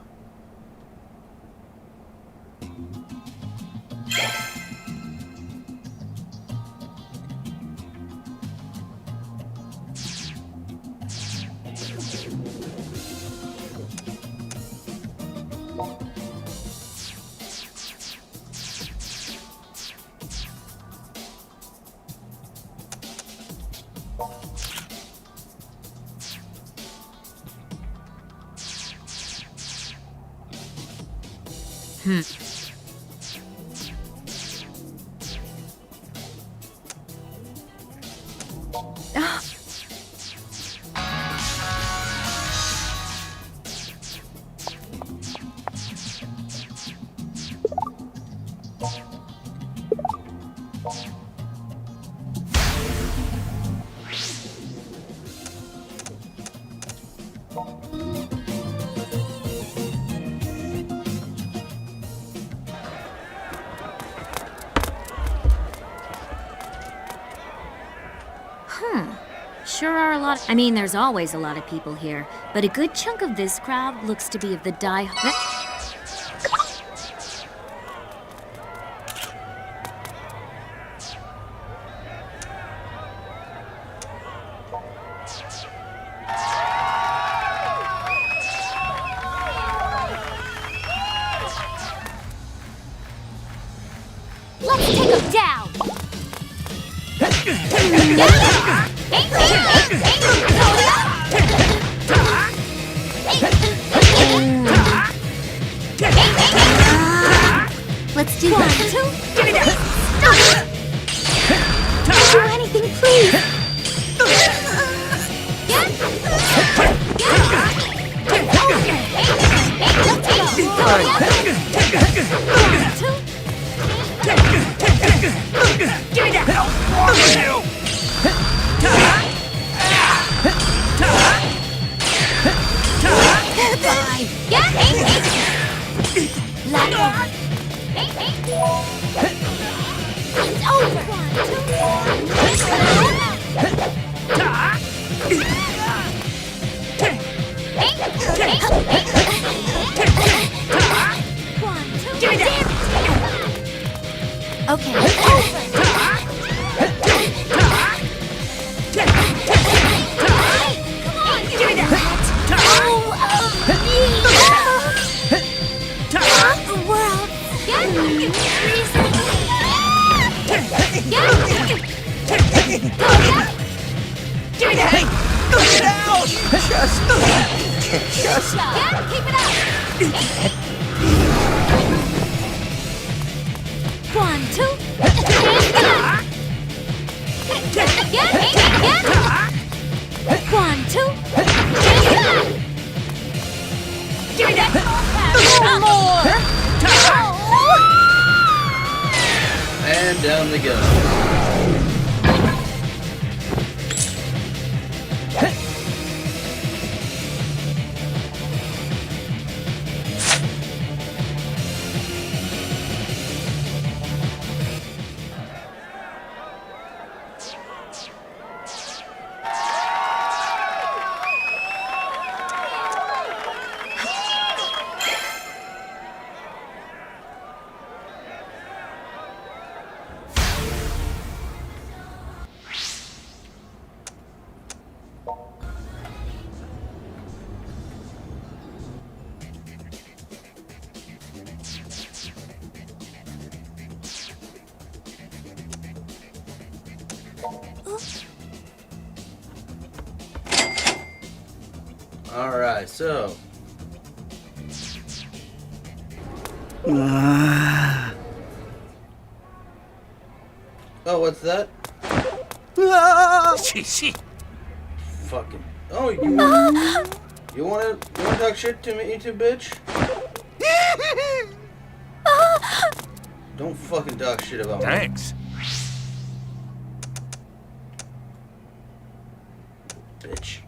Speaker 4: Sure are a lot. I mean, there's always a lot of people here, but a good chunk of this crowd looks to be of the die-hard. Let's take them down.
Speaker 8: Let's do
Speaker 4: One,
Speaker 8: this.
Speaker 4: two, give me that. Stop.
Speaker 8: Do anything, please.
Speaker 4: Give me that.
Speaker 8: It's over.
Speaker 4: Okay.
Speaker 8: Keep it up.
Speaker 4: One, two. One, two. Give me that. One more.
Speaker 2: And down they go. Alright, so. Oh, what's that? Fucking. Oh, you wanna talk shit to me, you bitch? Don't fucking talk shit about me.
Speaker 5: Thanks.
Speaker 2: Bitch.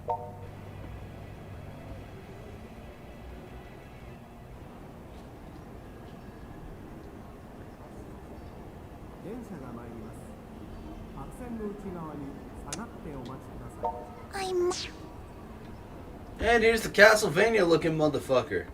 Speaker 8: I'm...
Speaker 2: And here's the Castlevania looking motherfucker.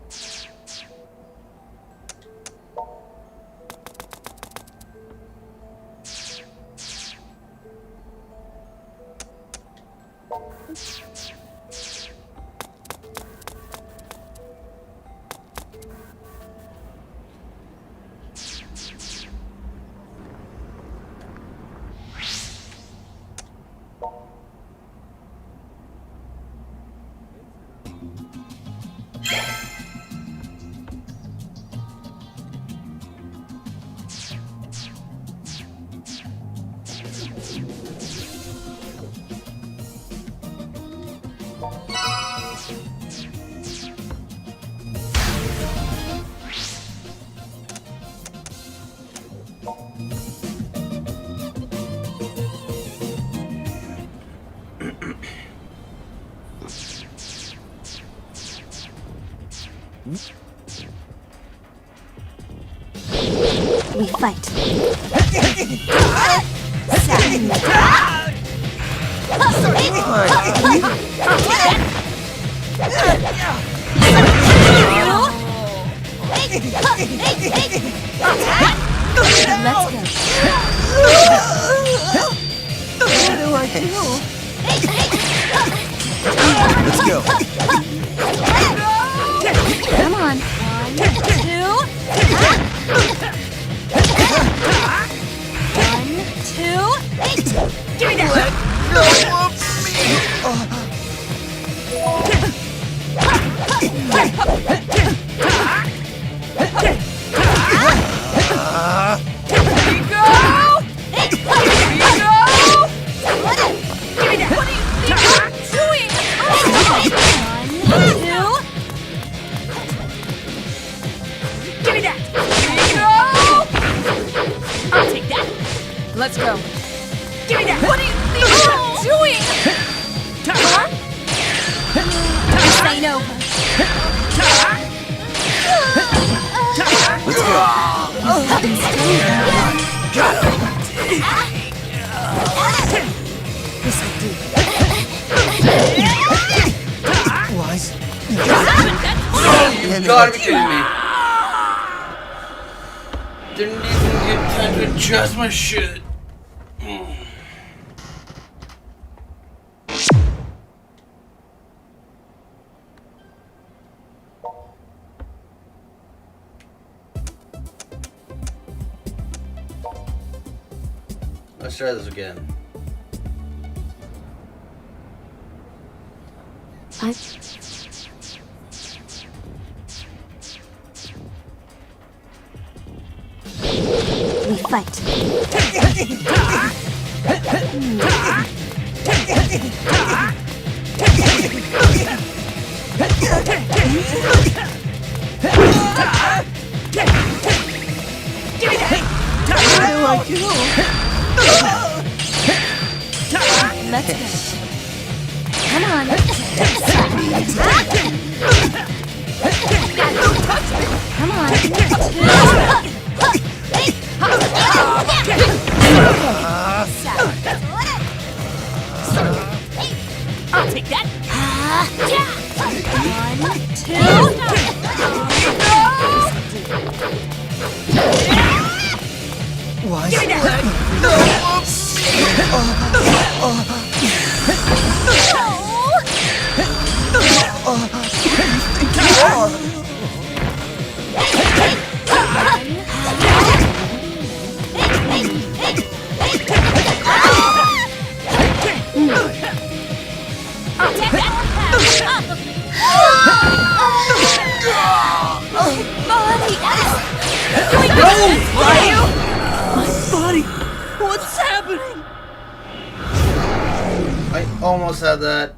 Speaker 1: We fight. Let's go.
Speaker 11: Let's go.
Speaker 1: Come on. 1, 2. 1, 2. Give me that.
Speaker 6: Let's go. Give me that! What do you think you're doing? This ain't over.
Speaker 11: Let's
Speaker 2: You gotta be kidding me. Didn't even get time to adjust my shit. Let's try this again.
Speaker 1: We fight. Let's go. Come on. Come on.
Speaker 6: I'll take that.
Speaker 1: 1, 2.
Speaker 11: Why?
Speaker 6: Give me that.
Speaker 9: What's happening?
Speaker 2: I almost had that.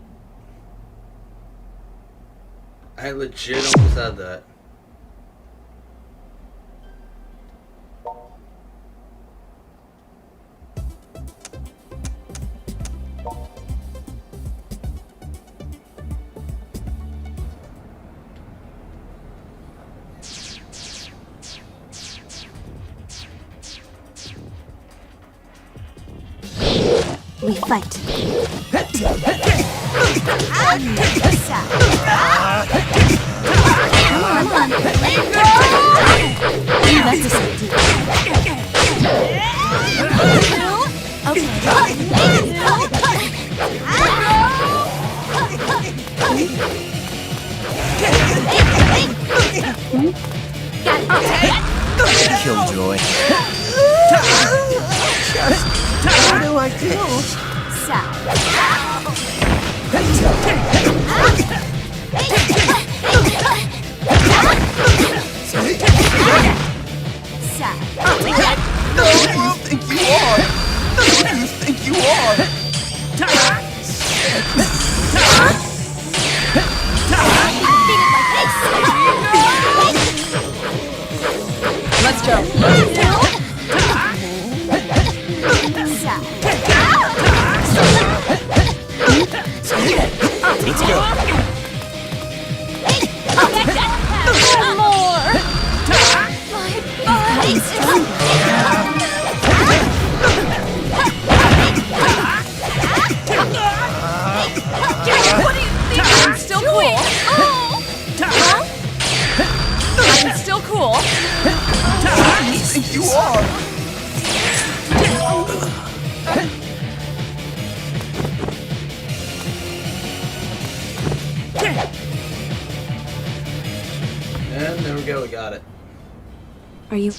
Speaker 2: I legit almost had that.
Speaker 1: We fight.
Speaker 11: Killjoy. What do I do? Who do you think you are? Who do you think you are?
Speaker 6: Let's go.
Speaker 11: Let's go.
Speaker 8: One more. My
Speaker 6: What do you think? I'm still cool. I'm still cool.
Speaker 11: Who do you think you are?
Speaker 2: And there we go, we got it.
Speaker 1: Are you?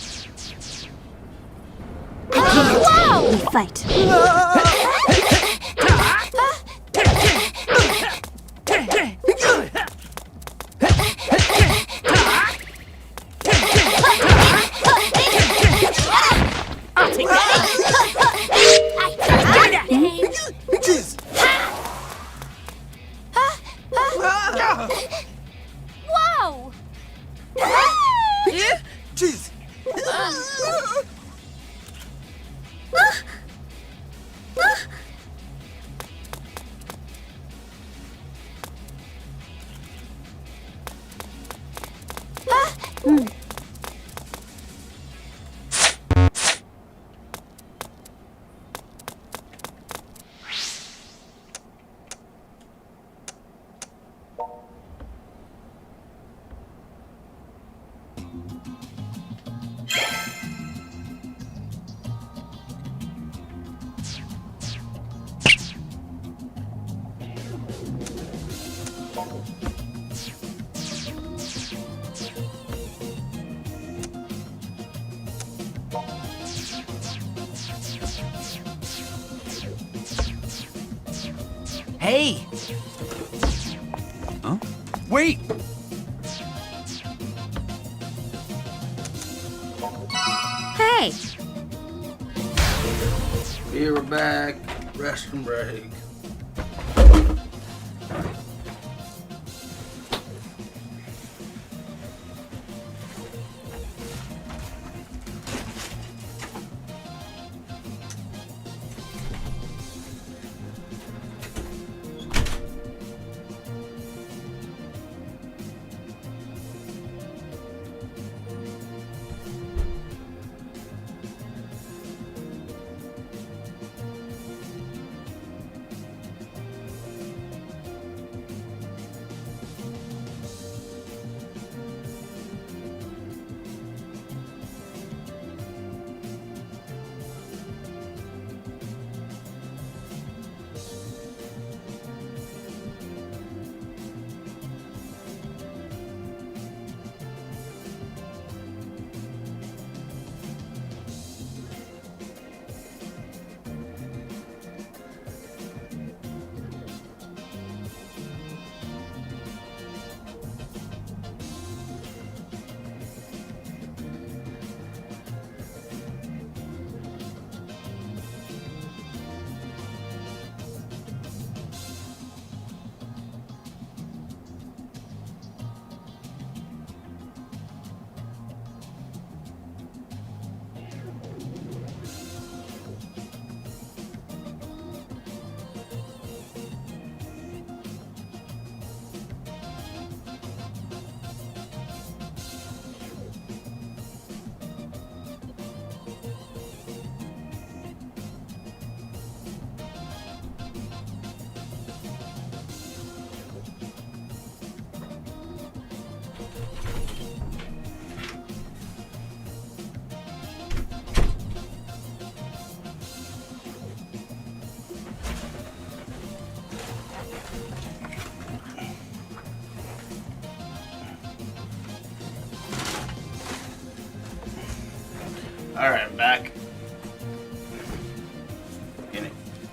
Speaker 8: Whoa!
Speaker 1: We fight.
Speaker 8: Whoa!
Speaker 11: Jeez.
Speaker 12: Hey!
Speaker 5: Huh? Wait!
Speaker 4: Hey!
Speaker 2: Here we're back. Rest and break.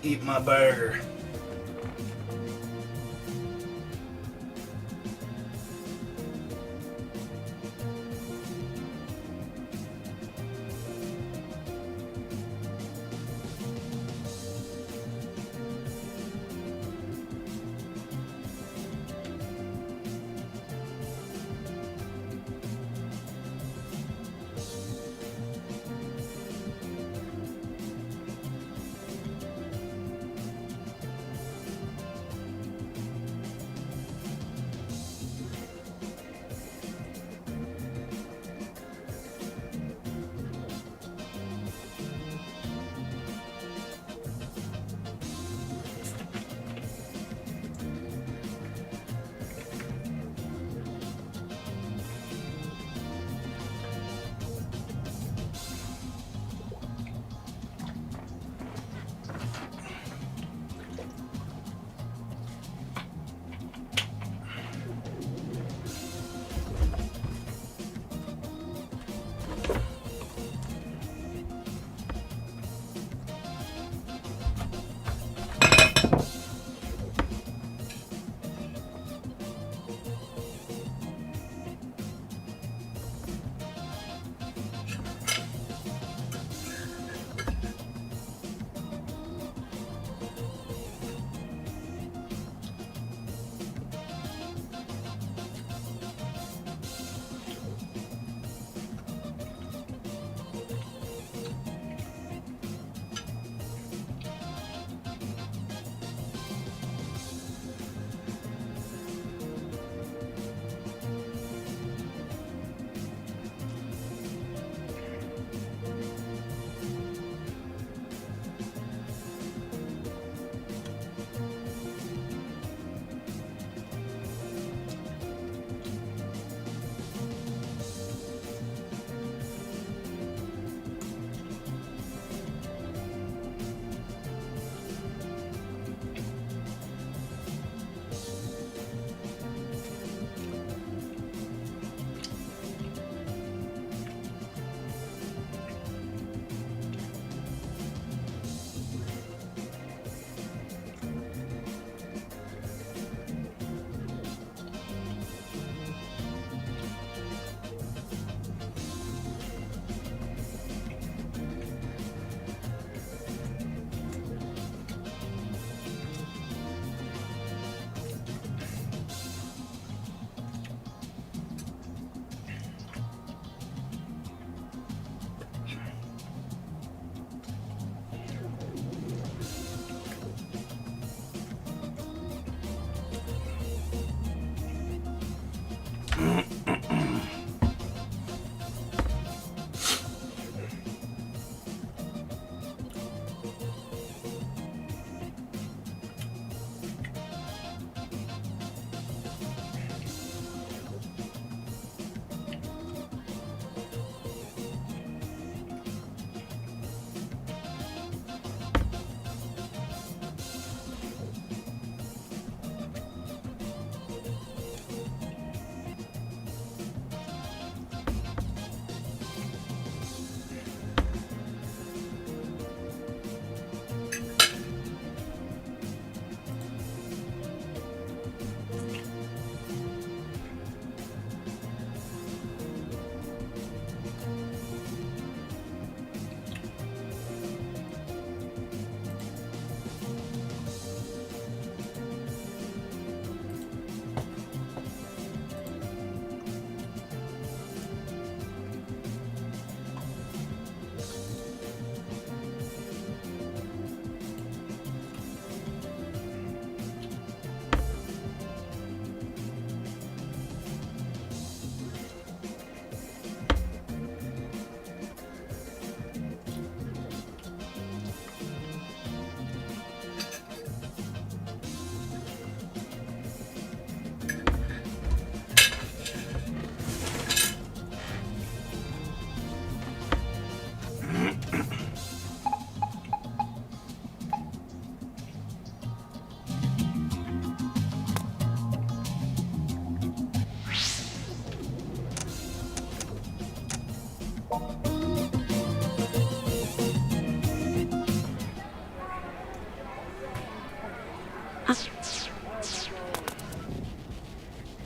Speaker 2: eat my burger.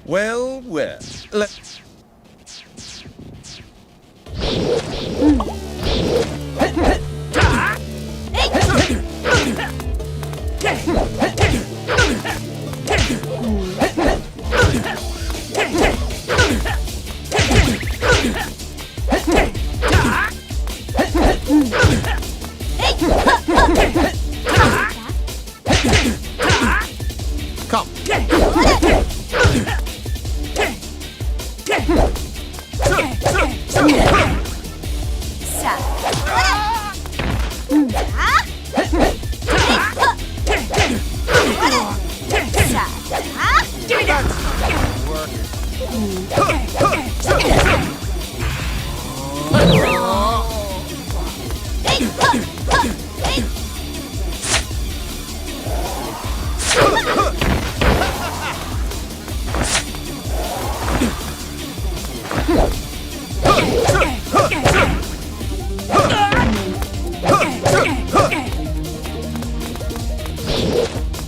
Speaker 13: Well, well. Come.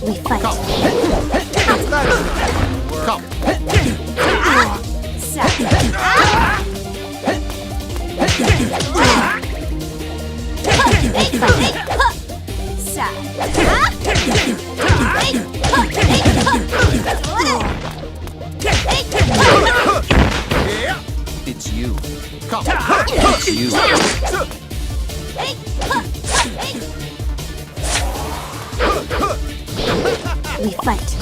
Speaker 1: We fight.
Speaker 13: Come.
Speaker 11: It's you.
Speaker 13: Come.
Speaker 11: It's you.
Speaker 1: We fight.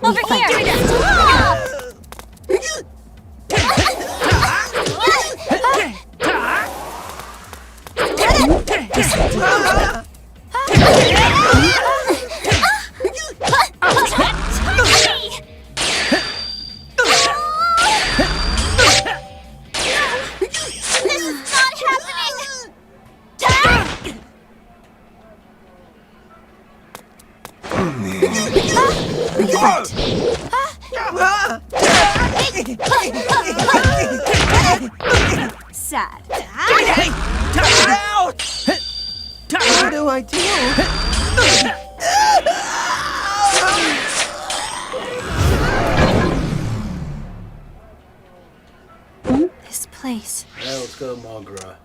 Speaker 8: Over here! Stop!
Speaker 3: Sad.
Speaker 9: Hey! Time it out! What do I do?
Speaker 3: This place.
Speaker 2: Yeah, let's go to Magra.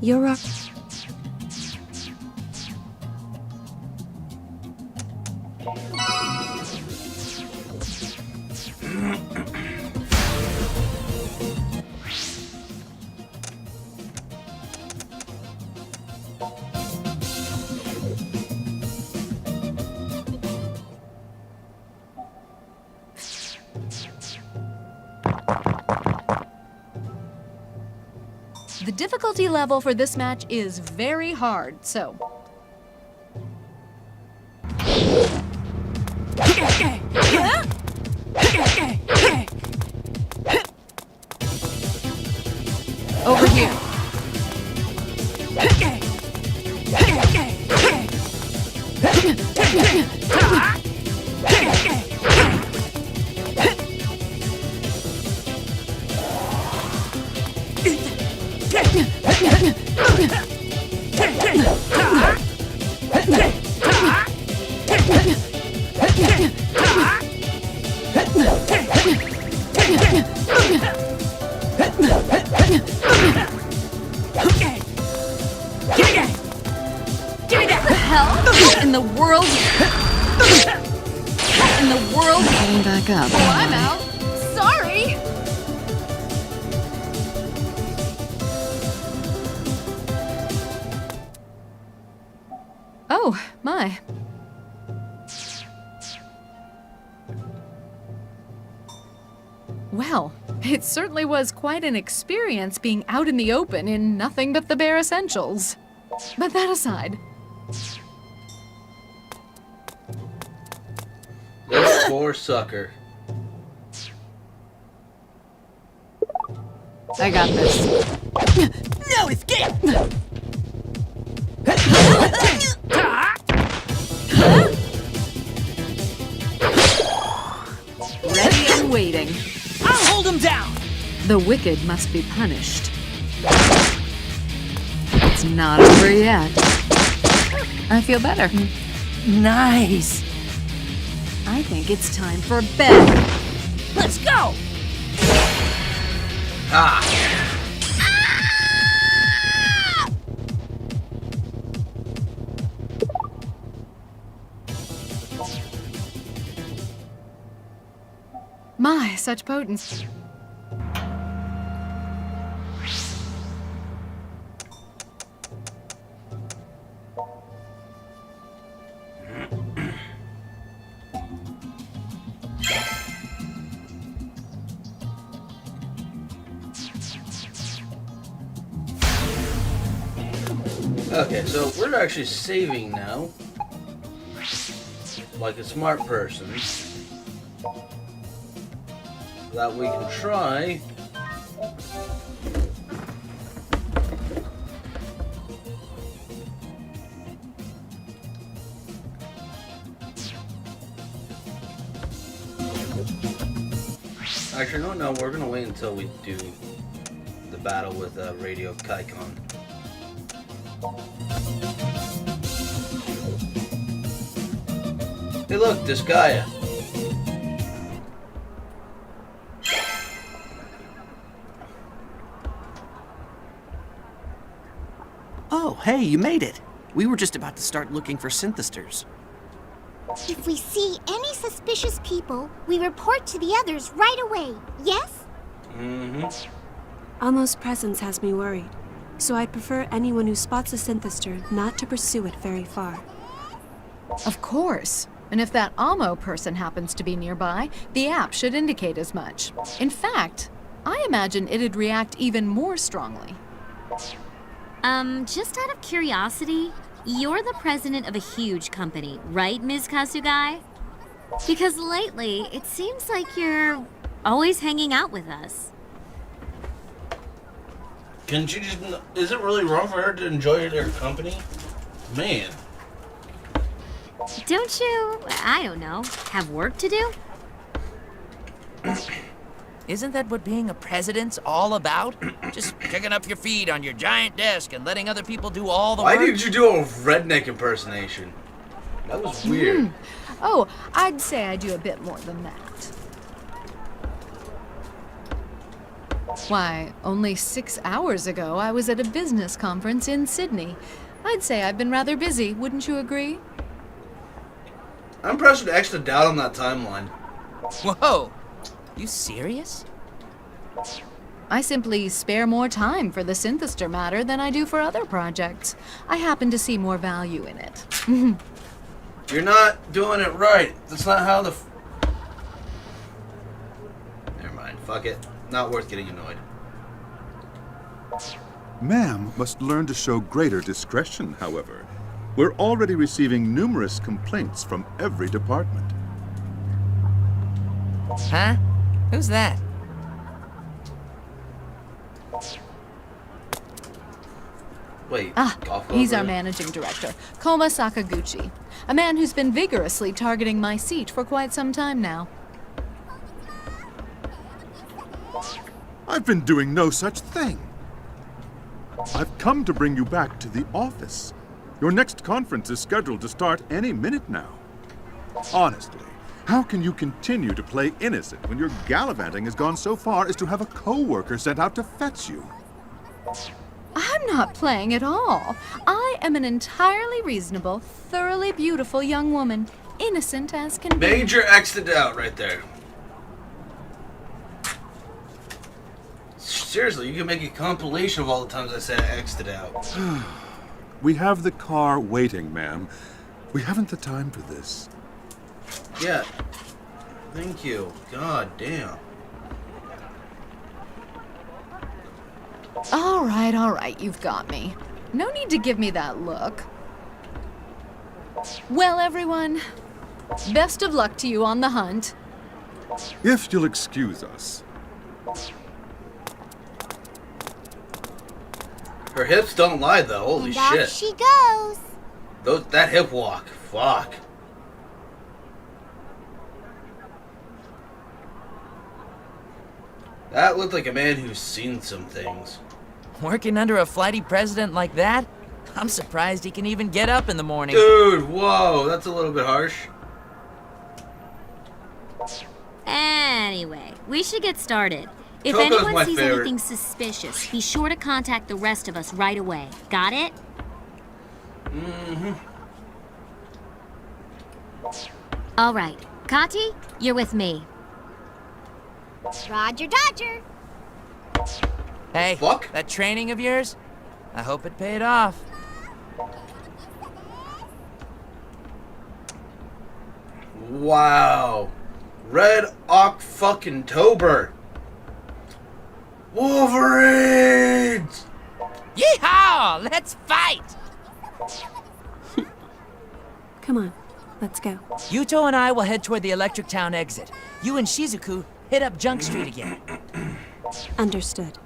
Speaker 3: You're a...
Speaker 6: The difficulty level for this match is very hard, so... Over here.
Speaker 3: coming back up.
Speaker 6: Oh, I'm out. Sorry! Oh, my. Well, it certainly was quite an experience being out in the open in nothing but the bare essentials. But that aside,
Speaker 2: This poor sucker.
Speaker 6: I got this.
Speaker 9: No escape!
Speaker 6: Ready and waiting.
Speaker 9: I'll hold him down!
Speaker 6: The wicked must be punished. It's not over yet. I feel better.
Speaker 9: Nice!
Speaker 6: I think it's time for bed.
Speaker 9: Let's go!
Speaker 2: Ah!
Speaker 6: My, such potency.
Speaker 2: Okay, so we're actually saving now. Like a smart person. So that we can try. Actually, no, we're gonna wait until we do the battle with Radio Kaikon. Hey look, Disgaea.
Speaker 11: Oh, hey, you made it. We were just about to start looking for synthesters.
Speaker 8: If we see any suspicious people, we report to the others right away, yes?
Speaker 2: Mm-hmm.
Speaker 3: Almo's presence has me worried, so I'd prefer anyone who spots a synthester not to pursue it very far.
Speaker 6: Of course. And if that Amo person happens to be nearby, the app should indicate as much. In fact, I imagine it'd react even more strongly.
Speaker 4: Just out of curiosity, you're the president of a huge company, right, Ms. Kasugai? Because lately, it seems like you're always hanging out with us.
Speaker 2: Can she just... Is it really wrong for her to enjoy their company? Man.
Speaker 4: Don't you, I don't know, have work to do?
Speaker 12: Isn't that what being a president's all about? Just kicking up your feet on your giant desk and letting other people do all the
Speaker 2: Why
Speaker 12: work?
Speaker 2: did you do a redneck impersonation? That was weird.
Speaker 6: Oh, I'd say I do a bit more than that. Why, only 6 hours ago, I was at a business conference in Sydney. I'd say I've been rather busy, wouldn't you agree?
Speaker 2: I'm impressed with the extra doubt on that timeline.
Speaker 12: Whoa! You serious?
Speaker 6: I simply spare more time for the synthester matter than I do for other projects. I happen to see more value in it.
Speaker 2: You're not doing it right. That's not how the... Never mind. Fuck it. Not worth getting annoyed.
Speaker 14: Ma'am must learn to show greater discretion, however. We're already receiving numerous complaints from every department.
Speaker 12: Huh? Who's that?
Speaker 2: Wait.
Speaker 6: He's our managing director, Koma Sakaguchi. A man who's been vigorously targeting my seat for quite some time now.
Speaker 14: I've been doing no such thing. I've come to bring you back to the office. Your next conference is scheduled to start any minute now. Honestly, how can you continue to play innocent when your gallivanting has gone so far as to have a co-worker sent out to fetch you?
Speaker 6: I'm not playing at all. I am an entirely reasonable, thoroughly beautiful young woman. innocent as can be.
Speaker 2: Major X'd it out right there. Seriously, you can make a compilation of all the times I said I X'd it out.
Speaker 14: We have the car waiting, ma'am. We haven't the time for this.
Speaker 2: Yeah. Thank you. God damn.
Speaker 6: All right, you've got me. No need to give me that look. Well, everyone, best of luck to you on the hunt.
Speaker 14: If you'll excuse us.
Speaker 2: Her hips don't lie though. Holy
Speaker 8: And
Speaker 2: shit.
Speaker 8: off she goes.
Speaker 2: That hip walk. Fuck. That looked like a man who's seen some things.
Speaker 12: Working under a flighty president like that? I'm surprised he can even get up in the morning.
Speaker 2: Dude, whoa, that's a little bit harsh.
Speaker 4: Anyway, we should get started. If
Speaker 2: Coco's my
Speaker 4: anyone sees
Speaker 2: favorite.
Speaker 4: anything suspicious, be sure to contact the rest of us right away. Got it?
Speaker 2: Mm-hmm.
Speaker 4: All right. Kati, you're with me.
Speaker 8: Roger Dodger.
Speaker 12: Hey, that training of yours? I hope it paid off.
Speaker 2: Wow. Red Ock fucking Tober. Wolverines!
Speaker 12: Yeehaw! Let's fight!
Speaker 3: Come on, let's go.
Speaker 12: Yuto and I will head toward the Electric Town exit. You and Shizuku hit up Junk Street again.
Speaker 3: Understood.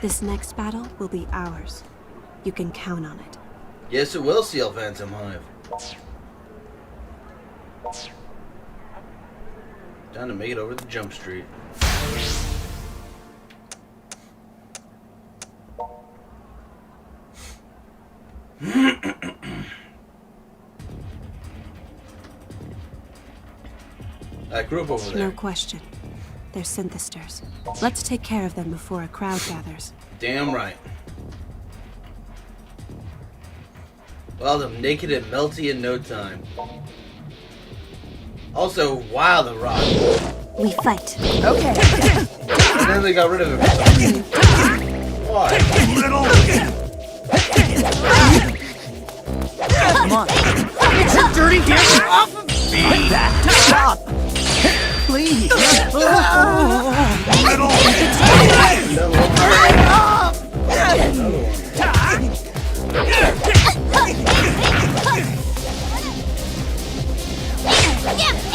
Speaker 3: This next battle will be ours. You can count on it.
Speaker 2: Yes, it will, Seal Phantom Hive. Time to make it over to Jump Street. That group over there.
Speaker 3: No question. They're synthesters. Let's take care of them before a crowd gathers.
Speaker 2: Damn right. Well, them naked and melty in no time. Also, wow, the rock.
Speaker 3: We fight.
Speaker 6: Okay.
Speaker 2: And then they got rid of him. Why?
Speaker 12: Come on.
Speaker 9: Get your dirty hands off of me!
Speaker 12: Stop! Please!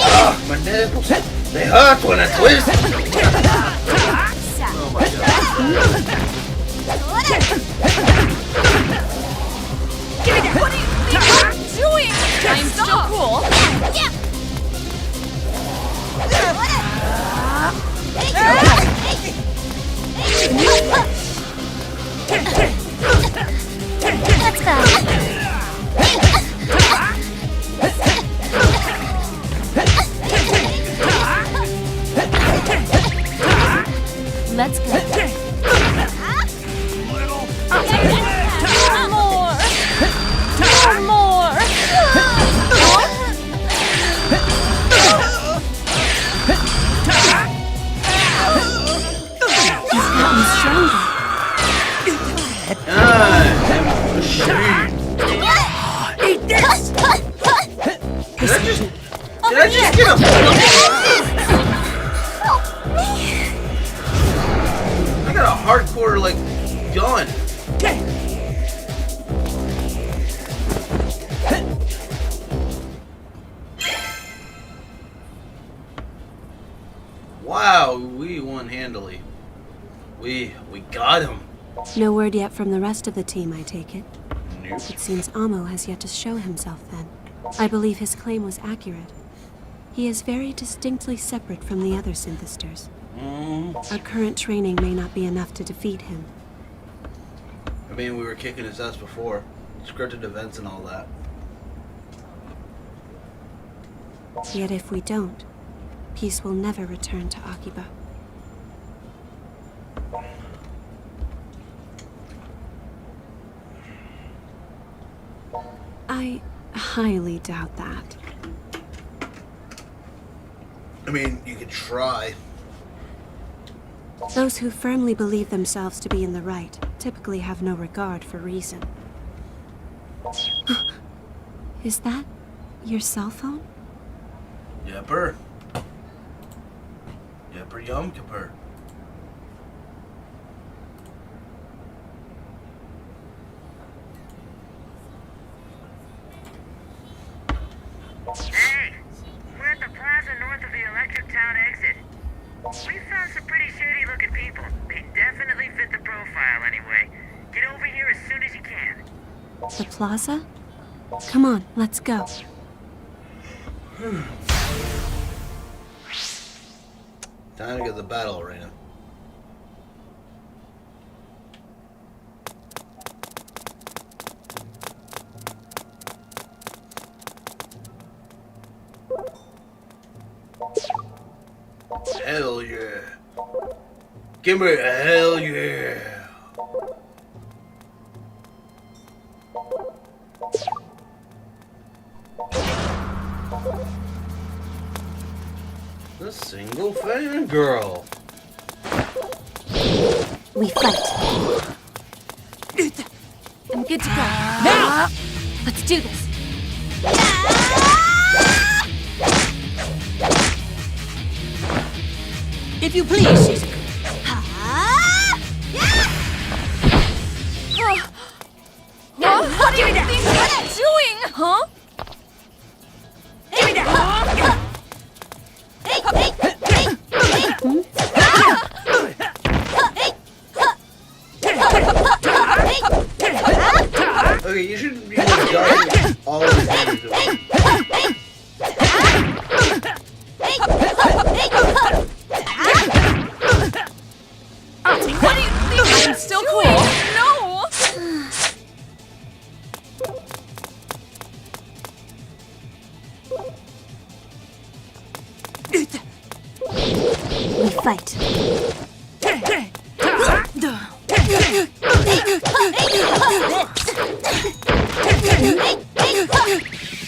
Speaker 2: Oh, my nipples. They hurt when I twist. Oh my god.
Speaker 6: What are you doing? I'm so cool.
Speaker 8: Let's go.
Speaker 4: Let's go.
Speaker 6: More.
Speaker 9: Eat this!
Speaker 2: Did I just get a I got a hardcore, like, gun. Wow, we won handily. We got him.
Speaker 3: No word yet from the rest of the team, I take it.
Speaker 2: Nope.
Speaker 3: It seems Amo has yet to show himself then. I believe his claim was accurate. He is very distinctly separate from the other synthesters. Our current training may not be enough to defeat him.
Speaker 2: I mean, we were kicking his ass before. Scripted events and all that.
Speaker 3: Yet if we don't, peace will never return to Akiba. I highly doubt that.
Speaker 2: I mean, you could try.
Speaker 3: Those who firmly believe themselves to be in the right typically have no regard for reason. Is that your cell phone?
Speaker 2: Yepper. Yepper Yom Kippur.
Speaker 15: Hey, we're at the plaza north of the Electric Town exit. We found some pretty shady looking people. They definitely fit the profile anyway. Get over here as soon as you can.
Speaker 3: The plaza? Come on, let's go.
Speaker 2: Time to get the battle arena. Hell yeah. Give me a hell yeah. The single fangirl.
Speaker 3: We fight. I'm good to go. Now! Let's do this.
Speaker 9: If you please, Shizuku.
Speaker 6: What do you think I'm doing? Huh?
Speaker 9: Give me that!
Speaker 2: Okay, you shouldn't be dodging all of the damage at once.
Speaker 6: What do you think I'm still cool? No!
Speaker 3: We fight.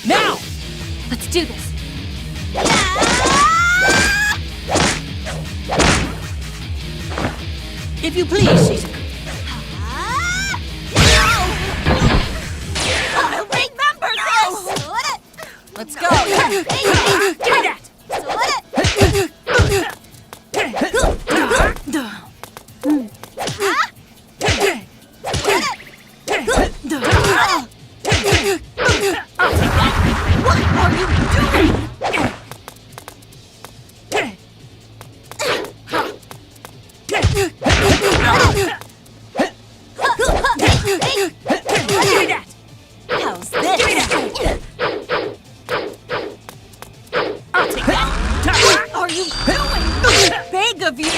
Speaker 9: Now!
Speaker 3: Let's do this.
Speaker 9: If you please, Shizuku.
Speaker 6: I'll remember this!
Speaker 9: Let's go! Give me that!
Speaker 6: What are you doing?
Speaker 9: How's this?
Speaker 6: What are you doing? Beg of you!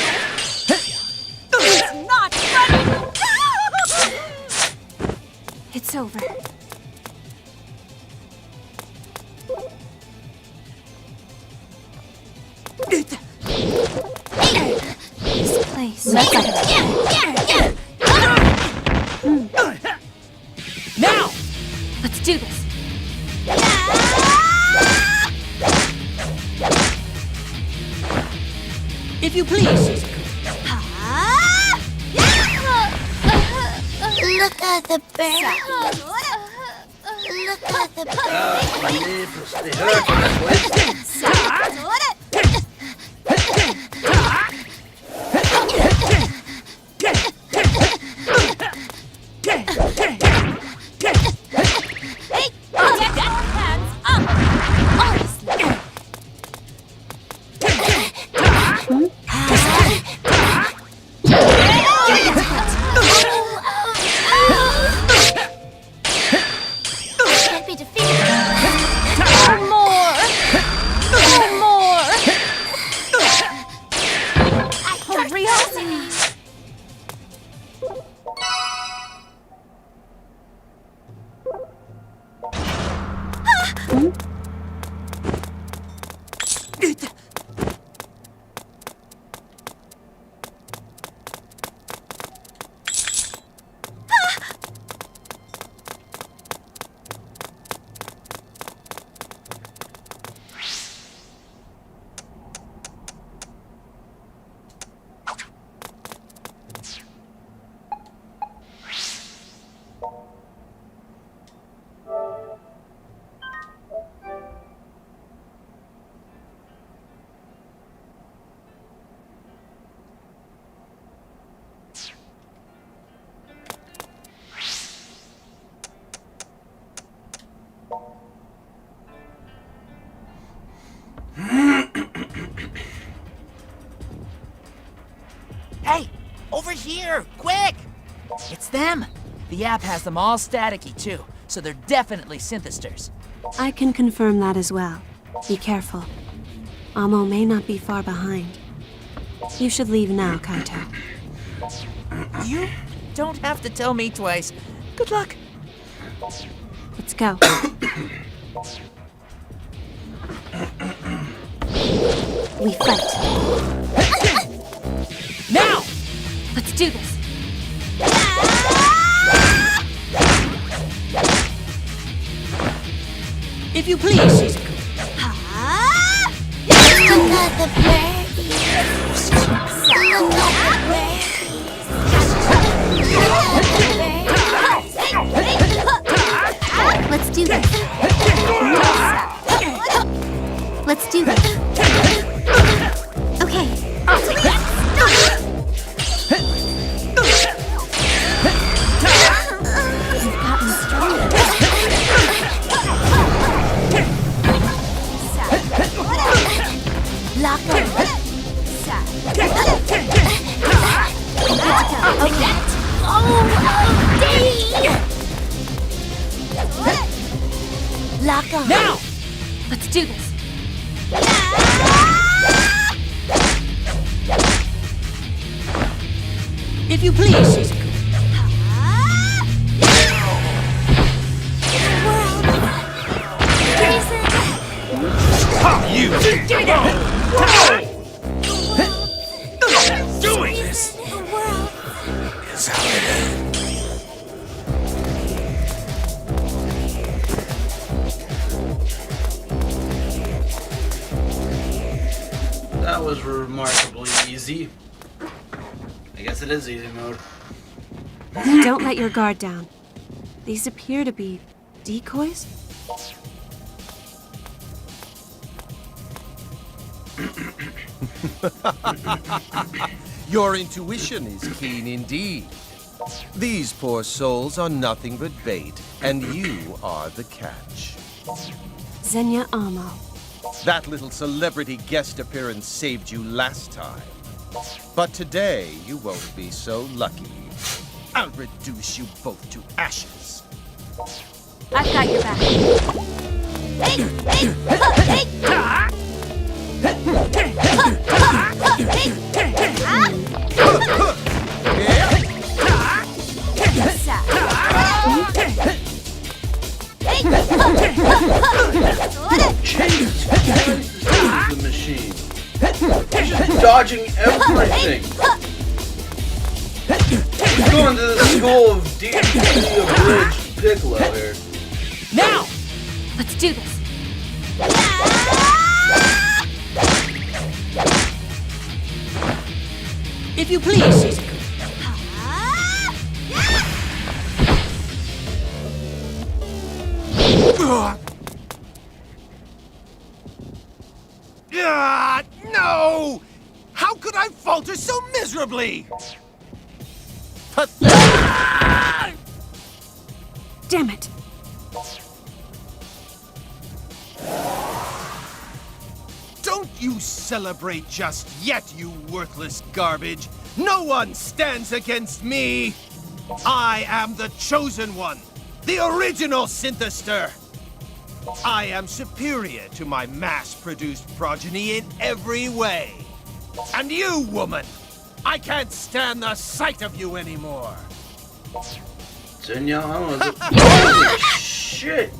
Speaker 6: It's not funny!
Speaker 3: It's over. This place.
Speaker 9: Now!
Speaker 3: Let's do this.
Speaker 9: If you please, Shizuku.
Speaker 8: Look at the bear. Look at the can't be defeated.
Speaker 6: More! Hurry up!
Speaker 12: Hey, over here, quick! It's them. The app has them all staticky too, so they're definitely synthesters.
Speaker 3: I can confirm that as well. Be careful. Amo may not be far behind. You should leave now, Kaito.
Speaker 12: You don't have to tell me twice. Good luck.
Speaker 3: Let's go. We fight.
Speaker 12: Now!
Speaker 3: Let's do this.
Speaker 12: If you please, Shizuku.
Speaker 8: Another birdie. Let's do this. Let's do this. Okay. You've gotten stronger. Lock on. Okay. Lock on.
Speaker 12: Now!
Speaker 3: Let's do this.
Speaker 12: If you please, Shizuku.
Speaker 5: Stop you! Doing this is how it ends.
Speaker 2: That was remarkably easy. I guess it is easy mode.
Speaker 3: Don't let your guard down. These appear to be decoys?
Speaker 13: Your intuition is keen indeed. These poor souls are nothing but bait, and you are the catch.
Speaker 3: Xenia Amo.
Speaker 13: That little celebrity guest appearance saved you last time. But today, you won't be so lucky. I'll reduce you both to ashes.
Speaker 3: I've got your back.
Speaker 2: Jesus Christ, this is the machine. He's just dodging everything. He's going to the school of DDT abridged Piccolo here.
Speaker 12: Now!
Speaker 3: Let's do this.
Speaker 12: If you please, Shizuku.
Speaker 13: No! How could I falter so miserably?
Speaker 3: Damn it.
Speaker 13: Don't you celebrate just yet, you worthless garbage. No one stands against me. I am the chosen one, the original synthester. I am superior to my mass-produced progeny in every way. And you, woman, I can't stand the sight of you anymore.
Speaker 2: Xenia Amo. Holy shit!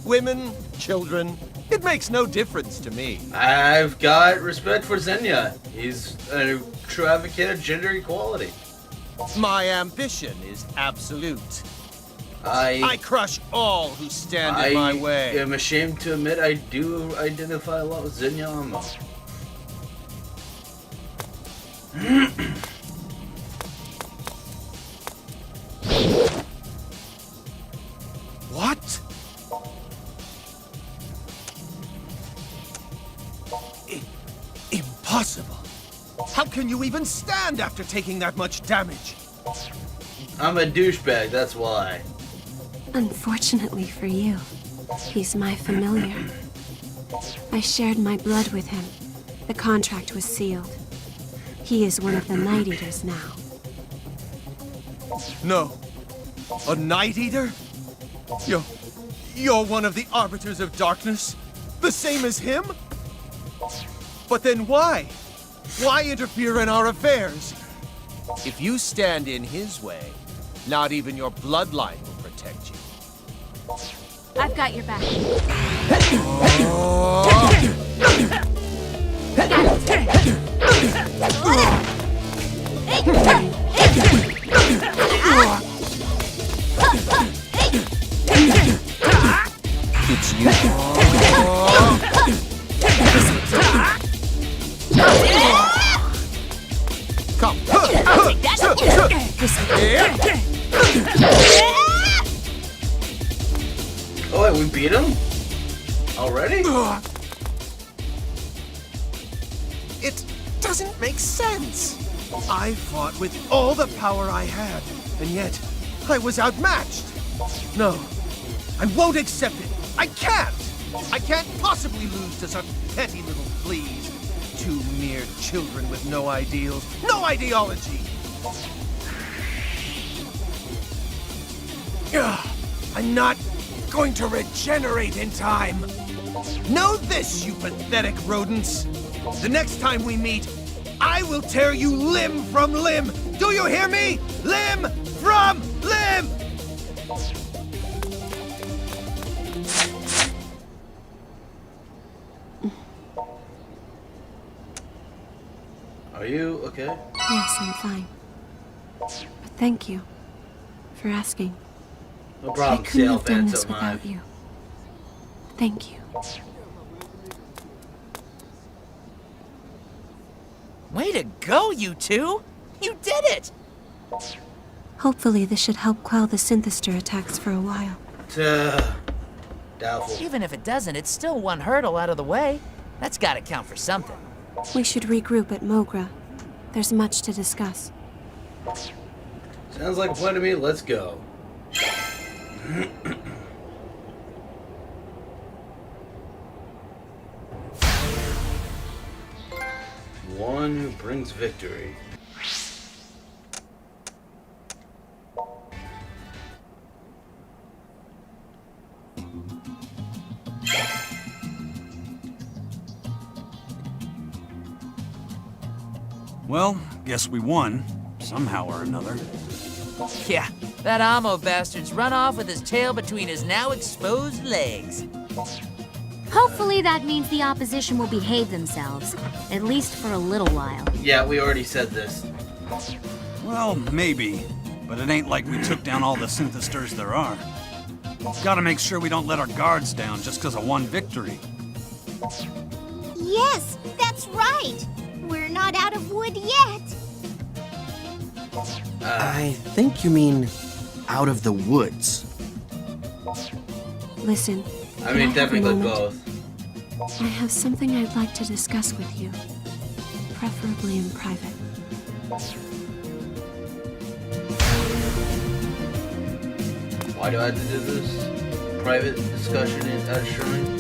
Speaker 13: Women, children, it makes no difference to me.
Speaker 2: I've got respect for Xenia. He's a true advocate of gender equality.
Speaker 13: My ambition is absolute.
Speaker 2: I
Speaker 13: I crush all who stand in my way.
Speaker 2: I am ashamed to admit I do identify a lot with Xenia Amo.
Speaker 13: What? Impossible. How can you even stand after taking that much damage?
Speaker 2: I'm a douchebag, that's why.
Speaker 3: Unfortunately for you, he's my familiar. I shared my blood with him. The contract was sealed. He is one of the Night Eaters now.
Speaker 13: No. A Night Eater? You're one of the Arbiters of Darkness? The same as him? But then why? Why interfere in our affairs? If you stand in his way, not even your bloodline will protect you.
Speaker 4: I've got your back.
Speaker 11: It's you.
Speaker 13: Come.
Speaker 2: Oh, wait, we beat him? Already?
Speaker 13: It doesn't make sense. I fought with all the power I had, and yet I was outmatched. No, I won't accept it. I can't! I can't possibly lose to such petty little fleas. Two mere children with no ideals, no ideology. Ugh, I'm not going to regenerate in time. Know this, you pathetic rodents. The next time we meet, I will tear you limb from limb. Do you hear me? Limb from limb!
Speaker 2: Are you okay?
Speaker 3: Yes, I'm fine. But thank you for asking.
Speaker 2: No
Speaker 3: I
Speaker 2: problem,
Speaker 3: couldn't
Speaker 2: Sail
Speaker 3: have done
Speaker 2: Fans
Speaker 3: this
Speaker 2: of mine.
Speaker 3: without you. Thank you.
Speaker 12: Way to go, you two! You did it!
Speaker 3: Hopefully this should help quell the Synthester attacks for a while.
Speaker 2: Doubtful.
Speaker 12: Even if it doesn't, it's still one hurdle out of the way. That's gotta count for something.
Speaker 3: We should regroup at Mogra. There's much to discuss.
Speaker 2: Sounds like a plan to me. Let's go. One who brings victory.
Speaker 5: Well, guess we won, somehow or another.
Speaker 12: Yeah, that Amo bastard's run off with his tail between his now exposed legs.
Speaker 4: Hopefully that means the opposition will behave themselves, at least for a little while.
Speaker 2: Yeah, we already said this.
Speaker 5: Well, maybe, but it ain't like we took down all the Synthesters there are. Gotta make sure we don't let our guards down just because of one victory.
Speaker 8: Yes, that's right. We're not out of wood yet.
Speaker 11: I think you mean out of the woods.
Speaker 3: Listen.
Speaker 2: I mean, technically both.
Speaker 3: I have something I'd like to discuss with you. Preferably in private.
Speaker 2: Why do I have to do this? Private discussion at a shrine?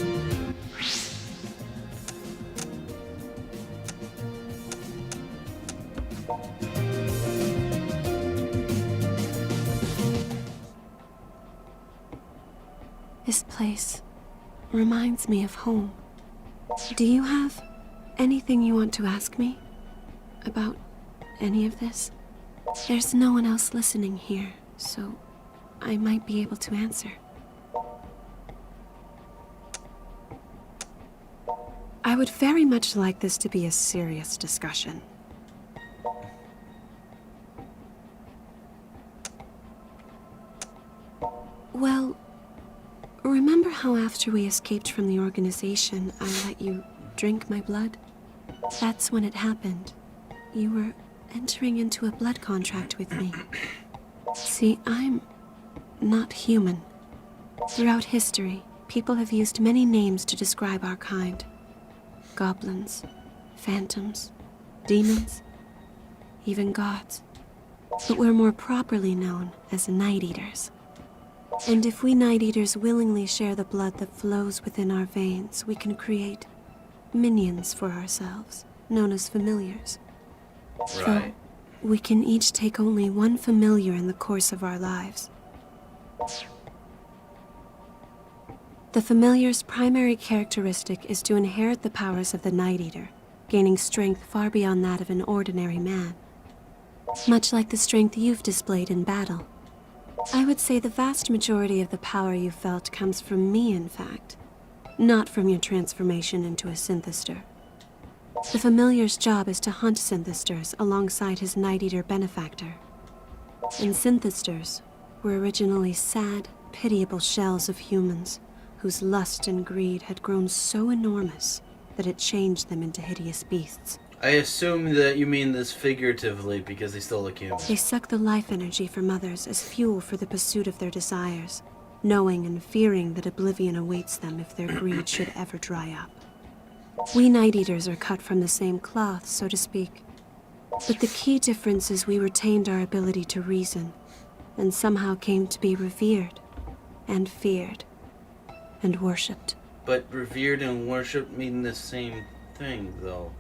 Speaker 3: This place reminds me of home. Do you have anything you want to ask me about any of this? There's no one else listening here, so I might be able to answer. I would very much like this to be a serious discussion. Well, remember how after we escaped from the organization, I let you drink my blood? That's when it happened. You were entering into a blood contract with me. See, I'm not human. Throughout history, people have used many names to describe our kind. Goblins, phantoms, demons, even gods. But we're more properly known as Night Eaters. And if we Night Eaters willingly share the blood that flows within our veins, we can create minions for ourselves, known as familiars.
Speaker 2: Right.
Speaker 3: So, we can each take only one familiar in the course of our lives. The familiar's primary characteristic is to inherit the powers of the Night Eater, gaining strength far beyond that of an ordinary man. Much like the strength you've displayed in battle. I would say the vast majority of the power you felt comes from me, in fact, not from your transformation into a synthester. The familiar's job is to hunt synthesters alongside his Night Eater benefactor. And synthesters were originally sad, pitiable shells of humans whose lust and greed had grown so enormous that it changed them into hideous beasts.
Speaker 2: I assume that you mean this figuratively because they still look human.
Speaker 3: They suck the life energy from others as fuel for the pursuit of their desires, knowing and fearing that oblivion awaits them if their greed should ever dry up. We Night Eaters are cut from the same cloth, so to speak. But the key difference is we retained our ability to reason, and somehow came to be revered, and feared, and worshipped.
Speaker 2: But revered and worshipped mean the same thing, though.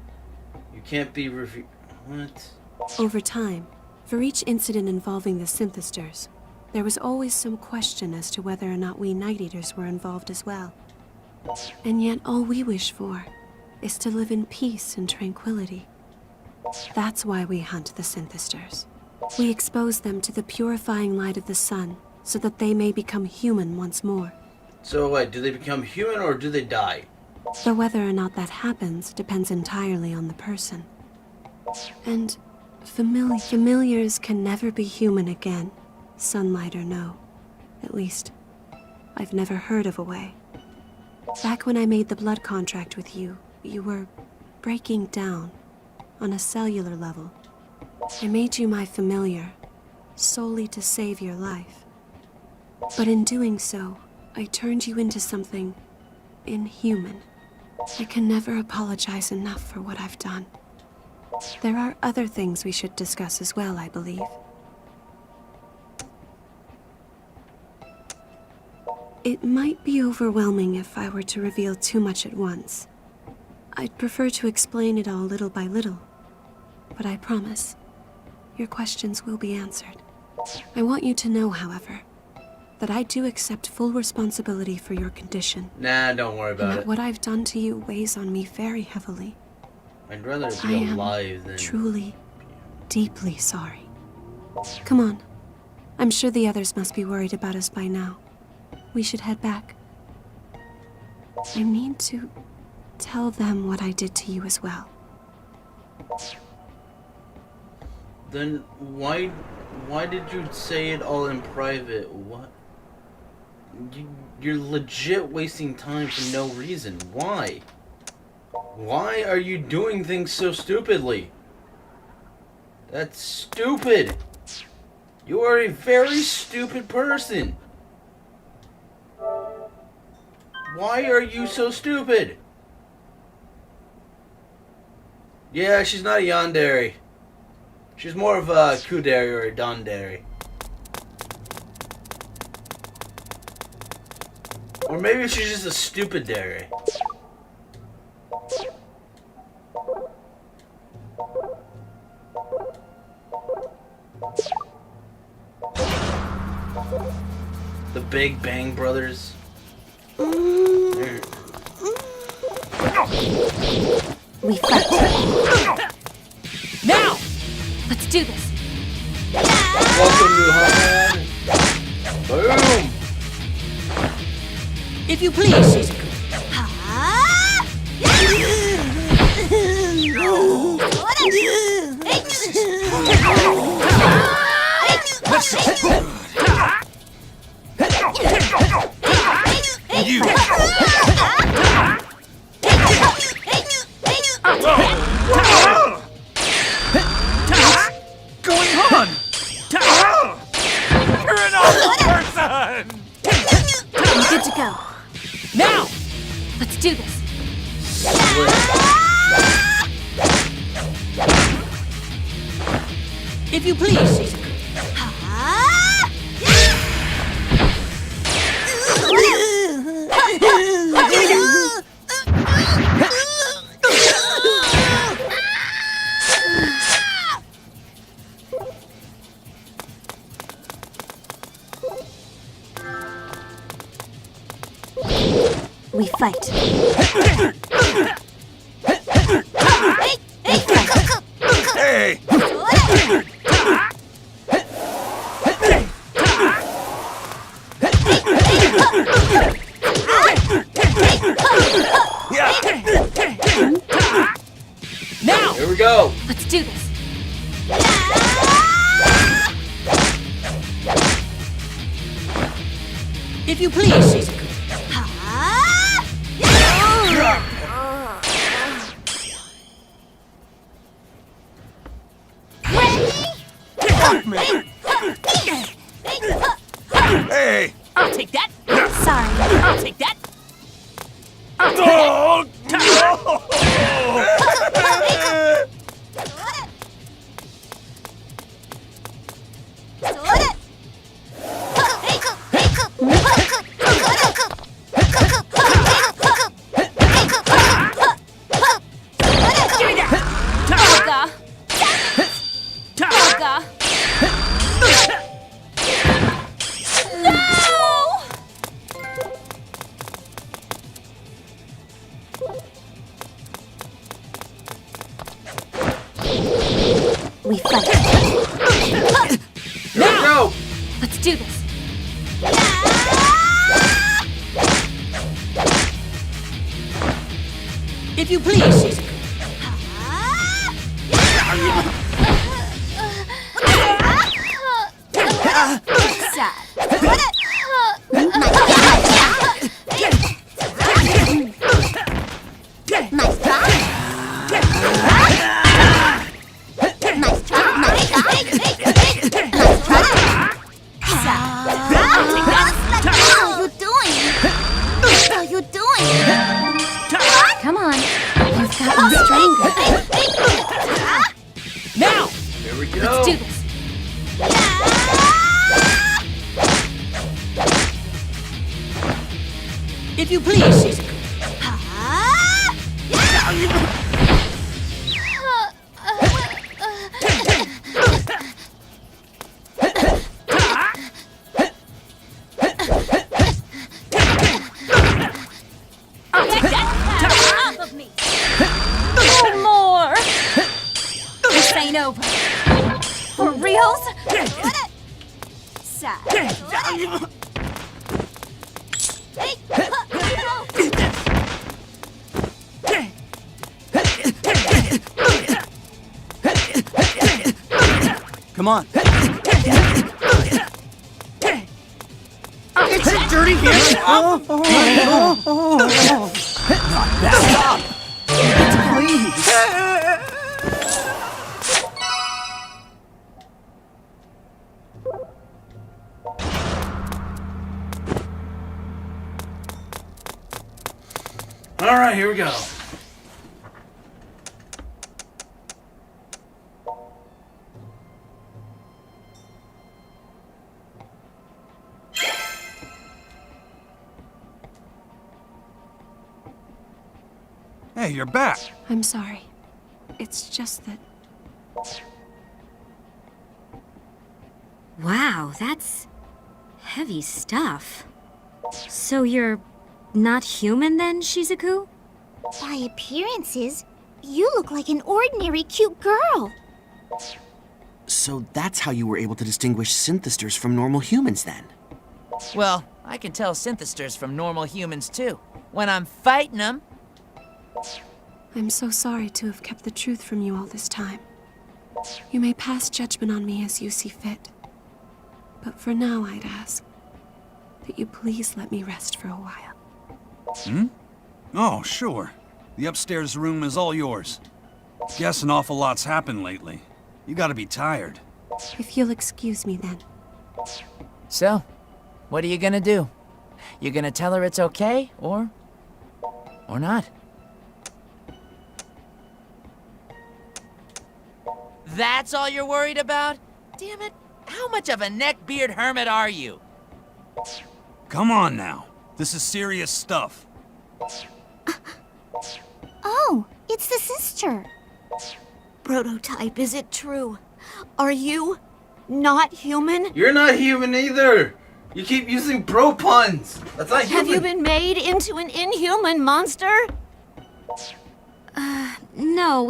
Speaker 2: You can't be revered. What?
Speaker 3: Over time, for each incident involving the synthesters, there was always some question as to whether or not we Night Eaters were involved as well. And yet all we wish for is to live in peace and tranquility. That's why we hunt the synthesters. We expose them to the purifying light of the sun so that they may become human once more.
Speaker 2: So what, do they become human or do they die?
Speaker 3: Though whether or not that happens depends entirely on the person. And familiars can never be human again, sunlight or no. At least, I've never heard of a way. Back when I made the blood contract with you, you were breaking down on a cellular level. I made you my familiar, solely to save your life. But in doing so, I turned you into something inhuman. I can never apologize enough for what I've done. There are other things we should discuss as well, I believe. It might be overwhelming if I were to reveal too much at once. I'd prefer to explain it all little by little, but I promise, your questions will be answered. I want you to know, however, that I do accept full responsibility for your condition.
Speaker 2: Nah, don't worry
Speaker 3: And
Speaker 2: about
Speaker 3: that
Speaker 2: it.
Speaker 3: what I've done to you weighs on me very heavily.
Speaker 2: I'd rather
Speaker 3: I
Speaker 2: be
Speaker 3: am
Speaker 2: alive than...
Speaker 3: truly, deeply sorry. Come on. I'm sure the others must be worried about us by now. We should head back. I need to tell them what I did to you as well.
Speaker 2: Then why did you say it all in private? What? You're legit wasting time for no reason. Why? Why are you doing things so stupidly? That's stupid. You are a very stupid person. Why are you so stupid? Yeah, she's not a yandere. She's more of a kudere or a dandere. Or maybe she's just a stupid dere. The Big Bang Brothers.
Speaker 3: We fight.
Speaker 6: Now! Let's do this.
Speaker 2: Welcome to Home. Boom!
Speaker 6: If you please, Shizuku.
Speaker 5: You! Going on? You're an awful person!
Speaker 3: I'm good to go.
Speaker 6: Now!
Speaker 3: Let's do this.
Speaker 6: If you please, Shizuku.
Speaker 3: We fight.
Speaker 10: Hey!
Speaker 9: Now!
Speaker 2: Here we go.
Speaker 3: Let's do this.
Speaker 9: If you please, Shizuku.
Speaker 10: Hey!
Speaker 9: I'll take that.
Speaker 3: Sorry.
Speaker 9: I'll take that.
Speaker 10: Oh,
Speaker 3: We fight.
Speaker 2: Here we go.
Speaker 3: Let's do this.
Speaker 9: If you please, Shizuku.
Speaker 3: Come on. You've gotten stronger.
Speaker 9: Now!
Speaker 2: Here we go.
Speaker 3: Let's do this.
Speaker 9: If you please, Shizuku. I'll take that.
Speaker 3: Off of me. No more. This ain't over. For reals? Sad.
Speaker 9: Come on. I'll get you dirty here. Not bad. Please.
Speaker 2: All right, here we go.
Speaker 5: Hey, you're back.
Speaker 3: I'm sorry. It's just that
Speaker 4: Wow, that's heavy stuff. So you're not human then, Shizuku?
Speaker 8: By appearances, you look like an ordinary cute girl.
Speaker 11: So that's how you were able to distinguish synthesters from normal humans then?
Speaker 12: Well, I can tell synthesters from normal humans too. When I'm fighting them.
Speaker 3: I'm so sorry to have kept the truth from you all this time. You may pass judgment on me as you see fit. But for now, I'd ask that you please let me rest for a while.
Speaker 5: Hmm? Oh, sure. The upstairs room is all yours. Guess an awful lot's happened lately. You gotta be tired.
Speaker 3: If you'll excuse me then.
Speaker 12: So, what are you gonna do? You gonna tell her it's okay, or not? That's all you're worried about? Damn it, how much of a neckbeard hermit are you?
Speaker 5: Come on now. This is serious stuff.
Speaker 8: Oh, it's the sister.
Speaker 1: Prototype, is it true? Are you not human?
Speaker 2: You're not human either. You keep using bro puns. That's not human.
Speaker 1: Have you been made into an inhuman monster?
Speaker 4: No,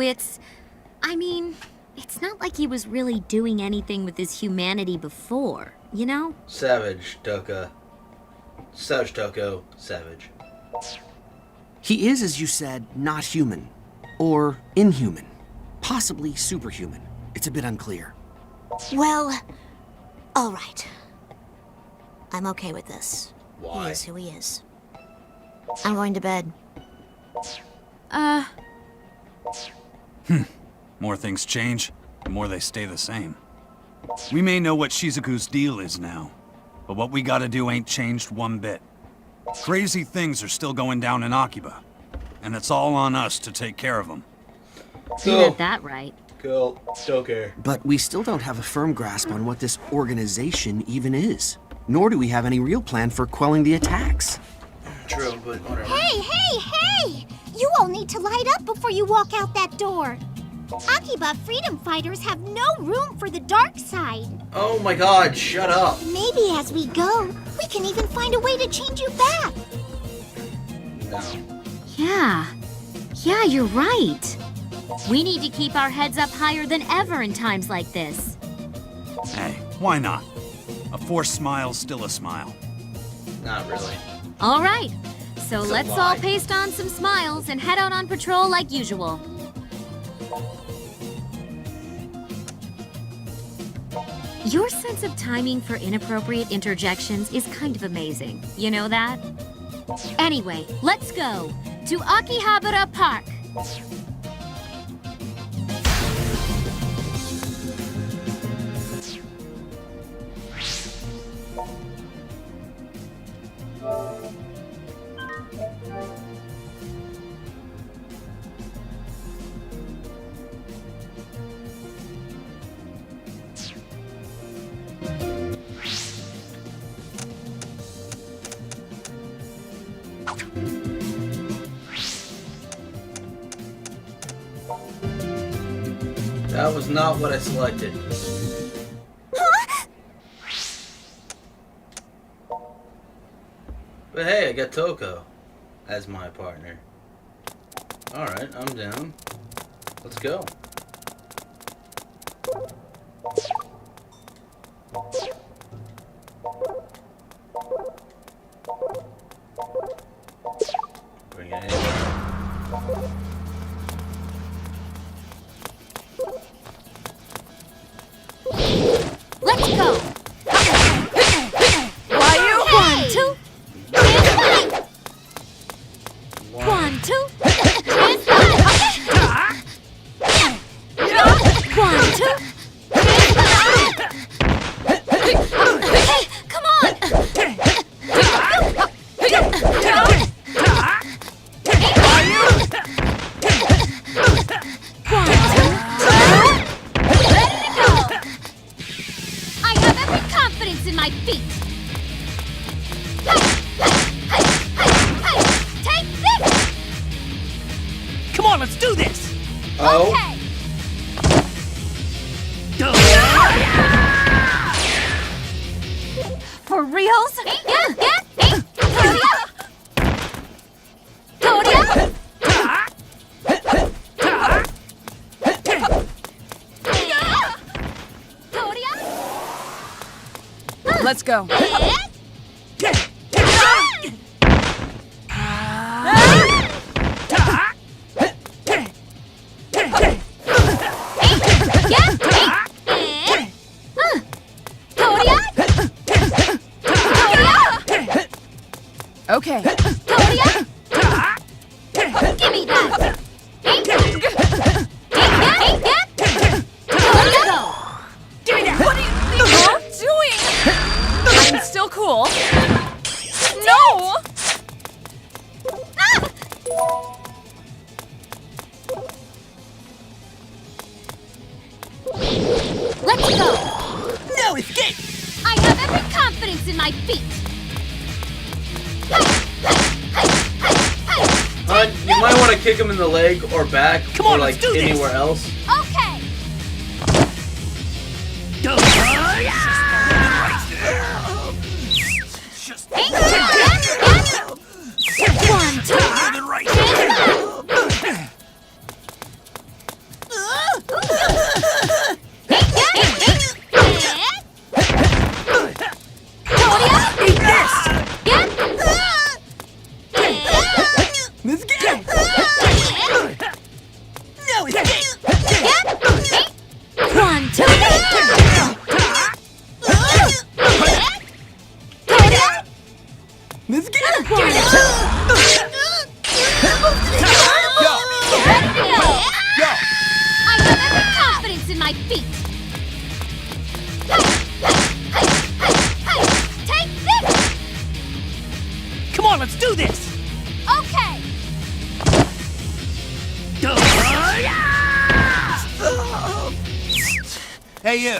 Speaker 4: I mean, it's not like he was really doing anything with his humanity before, you know?
Speaker 2: Savage, Doka. Savage, Toko. Savage.
Speaker 11: He is, as you said, not human. Or inhuman. Possibly superhuman. It's a bit unclear.
Speaker 1: Well, all right. I'm okay with this.
Speaker 2: Why?
Speaker 1: He is who he is. I'm going to bed.
Speaker 5: More things change, the more they stay the same. We may know what Shizuku's deal is now, but what we gotta do ain't changed one bit. Crazy things are still going down in Akiba, and it's all on us to take care of them.
Speaker 4: You got that right.
Speaker 2: Cool. Don't care.
Speaker 11: But we still don't have a firm grasp on what this organization even is. Nor do we have any real plan for quelling the attacks.
Speaker 2: True, but whatever.
Speaker 8: Hey! You all need to light up before you walk out that door. Akiba freedom fighters have no room for the dark side.
Speaker 2: Oh my god, shut up.
Speaker 8: Maybe as we go, we can even find a way to change you back.
Speaker 2: No.
Speaker 4: Yeah, you're right. We need to keep our heads up higher than ever in times like this.
Speaker 5: Hey, why not? A forced smile's still a smile.
Speaker 2: Not really.
Speaker 4: All right, so
Speaker 2: It's a
Speaker 4: let's
Speaker 2: lie.
Speaker 4: all paste on some smiles and head out on patrol like usual. Your sense of timing for inappropriate interjections is kind of amazing. You know that? Anyway, let's go to Akihabara Park.
Speaker 2: That was not what I selected. But hey, I got Toko as my partner. Alright, I'm down. Let's go. Bring it in.
Speaker 4: Let's go.
Speaker 6: Why you?
Speaker 4: 1, 2. And 1, 2. And 1, 2. Hey, come on. I have every confidence in my feet. Take this!
Speaker 9: Come on, let's do this!
Speaker 2: Oh.
Speaker 4: Okay. For reals?
Speaker 6: Let's go. Okay.
Speaker 4: Give me that!
Speaker 6: What are you doing? I'm still cool. No!
Speaker 4: Let's go!
Speaker 9: No escape!
Speaker 4: I have every confidence in my feet!
Speaker 2: You might want to kick him in the leg or back
Speaker 9: Come on,
Speaker 2: or like
Speaker 9: let's do this.
Speaker 2: anywhere else.
Speaker 4: Okay!
Speaker 9: Go! on, let's do this!
Speaker 4: Okay!
Speaker 5: Hey, you!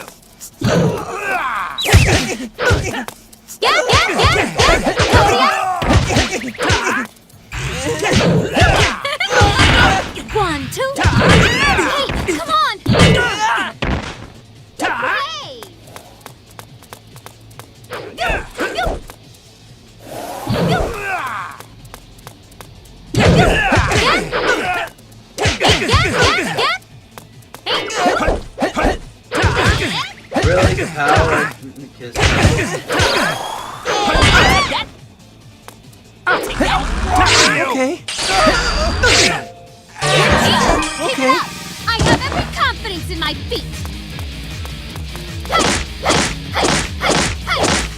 Speaker 4: One, two. Hey, come on! Hey!
Speaker 2: Really? Power? Kiss.
Speaker 11: Okay.
Speaker 4: Okay. I have every confidence in my feet.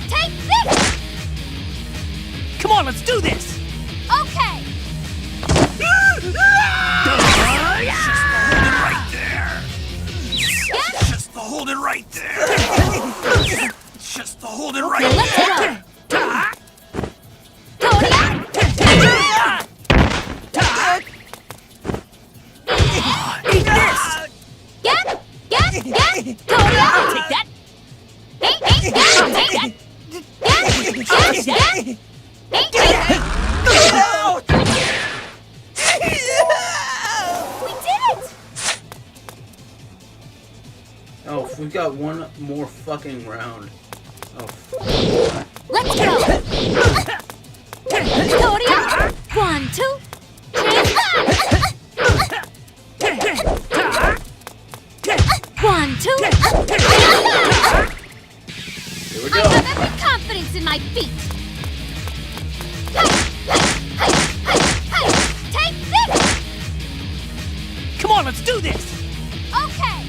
Speaker 4: Take this!
Speaker 9: Come on, let's do this!
Speaker 4: Okay!
Speaker 5: Just the holding right there! Just the holding right
Speaker 4: Let's
Speaker 5: there!
Speaker 4: go!
Speaker 9: Eat this!
Speaker 4: I'll take that! We did it!
Speaker 2: Oh, we got one more fucking round. Oh.
Speaker 4: Let's go! Victoria! 1, 2, One, two.
Speaker 2: Here we go.
Speaker 4: I have every confidence in my feet. Take this!
Speaker 9: Come on, let's do this!
Speaker 4: Okay.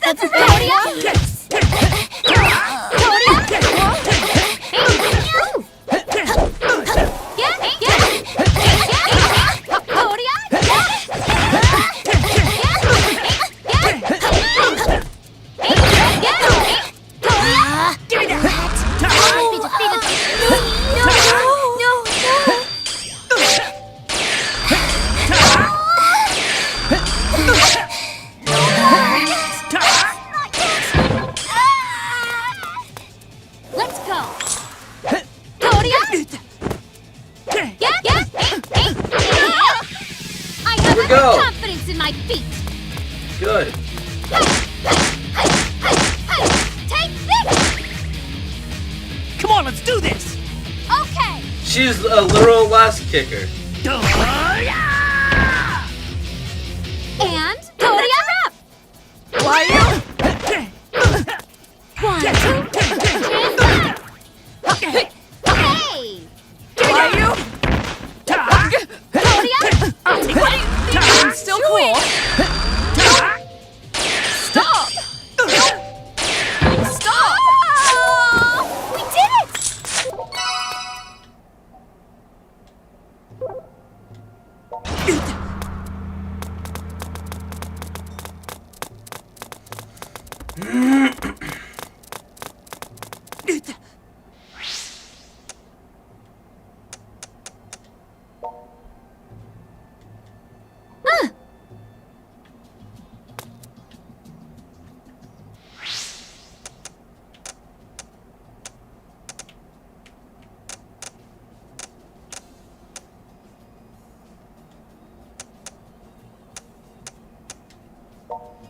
Speaker 4: That's Victoria. Let's go. Victoria. I have every confidence in my feet.
Speaker 2: Good.
Speaker 4: Take this!
Speaker 9: Come on, let's do this!
Speaker 4: Okay!
Speaker 2: She's a literal last kicker.
Speaker 4: And Victoria up! Why you? 1, 2, hey! Why you? Victoria!
Speaker 6: I'm still cool. Stop! Stop!
Speaker 4: We did it!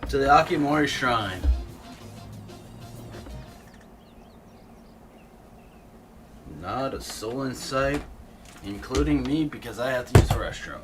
Speaker 2: To the Akimori Shrine. Not a soul in sight, including me because I have to use the restroom.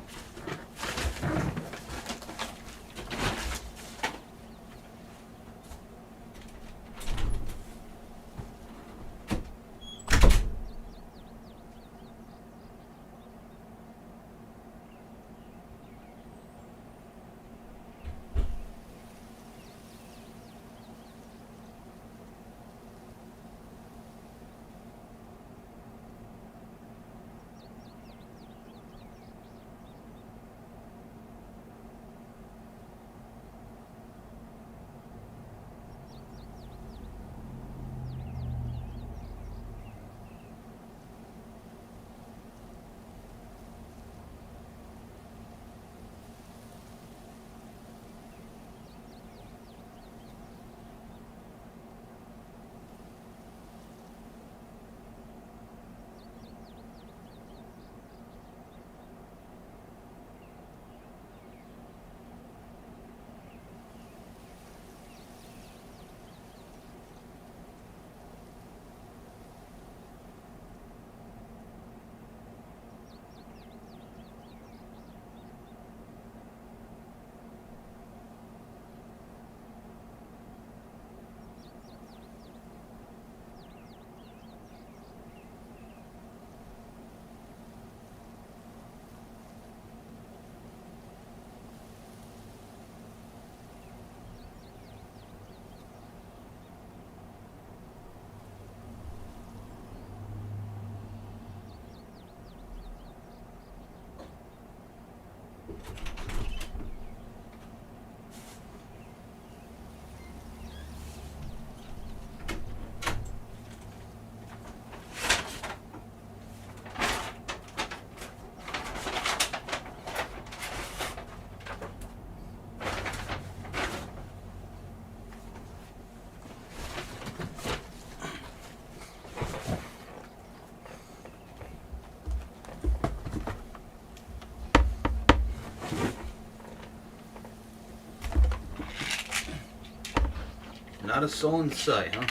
Speaker 2: Not a soul in sight, huh?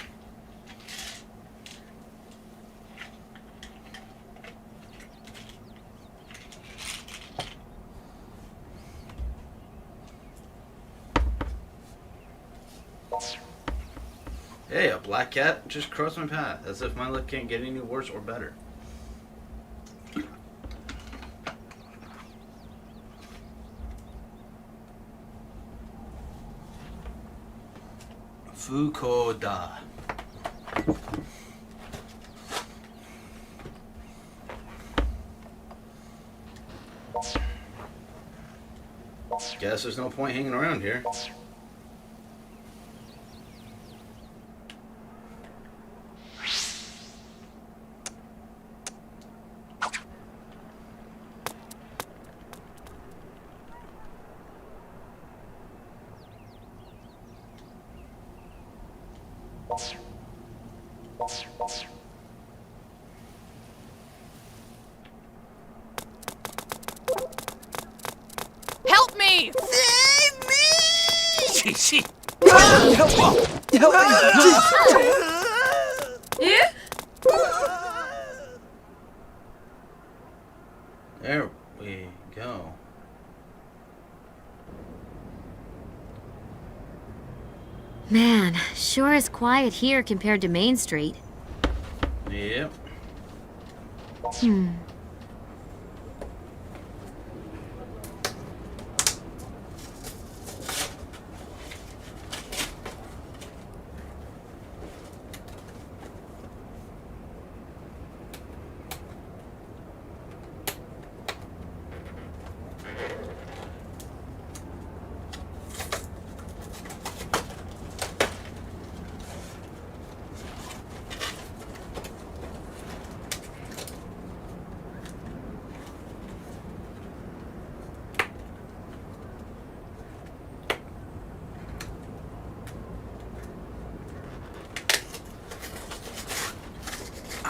Speaker 2: Hey, a black cat just crossed my path, as if my luck can't get any worse or better. Fukuda. Guess there's no point hanging around here.
Speaker 6: Help me!
Speaker 7: Save me!
Speaker 11: She.
Speaker 2: There we go.
Speaker 4: Man, sure is quiet here compared to Main Street.
Speaker 2: Yep.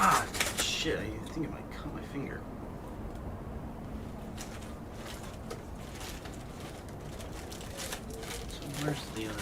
Speaker 2: Ah, shit, I think it might cut my finger. So where's the other?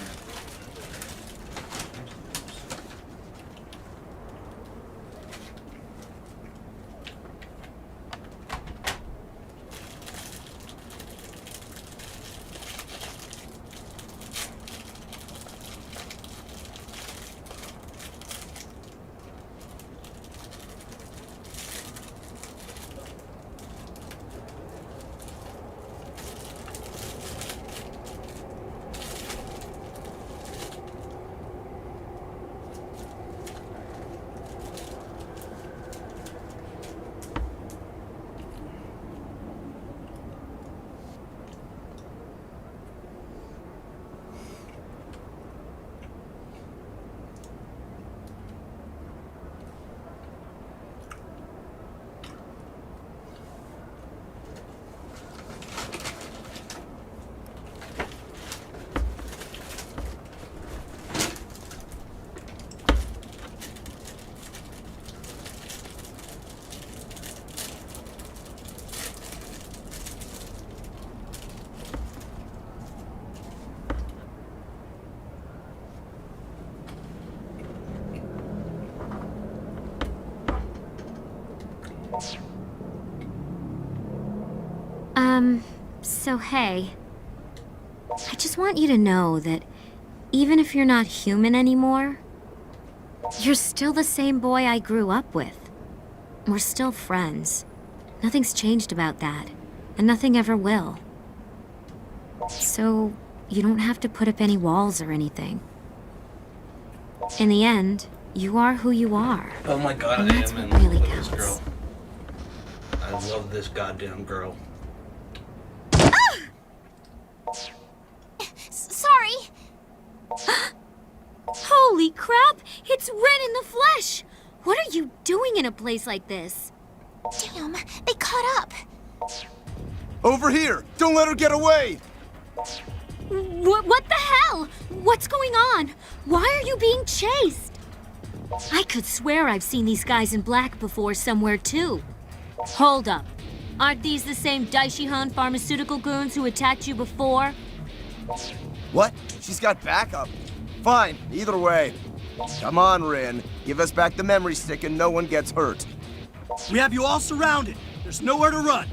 Speaker 4: So hey, I just want you to know that even if you're not human anymore, you're still the same boy I grew up with. We're still friends. Nothing's changed about that, and nothing ever will. So you don't have to put up any walls or anything. In the end, you are who you are.
Speaker 2: Oh my god,
Speaker 4: And
Speaker 2: I
Speaker 4: that's
Speaker 2: am in
Speaker 4: what really
Speaker 2: love with this
Speaker 4: counts.
Speaker 2: girl. I love this goddamn girl.
Speaker 8: Sorry.
Speaker 4: Holy crap! It's Ren in the flesh! What are you doing in a place like this?
Speaker 8: Damn, they caught up.
Speaker 13: Over here! Don't let her get away!
Speaker 4: What the hell? What's going on? Why are you being chased? I could swear I've seen these guys in black before somewhere too. Hold up. Aren't these the same Daishihan pharmaceutical goons who attacked you before?
Speaker 13: What? She's got backup. Fine, either way. Come on, Rin. Give us back the memory stick and no one gets hurt.
Speaker 7: We have you all surrounded. There's nowhere to run.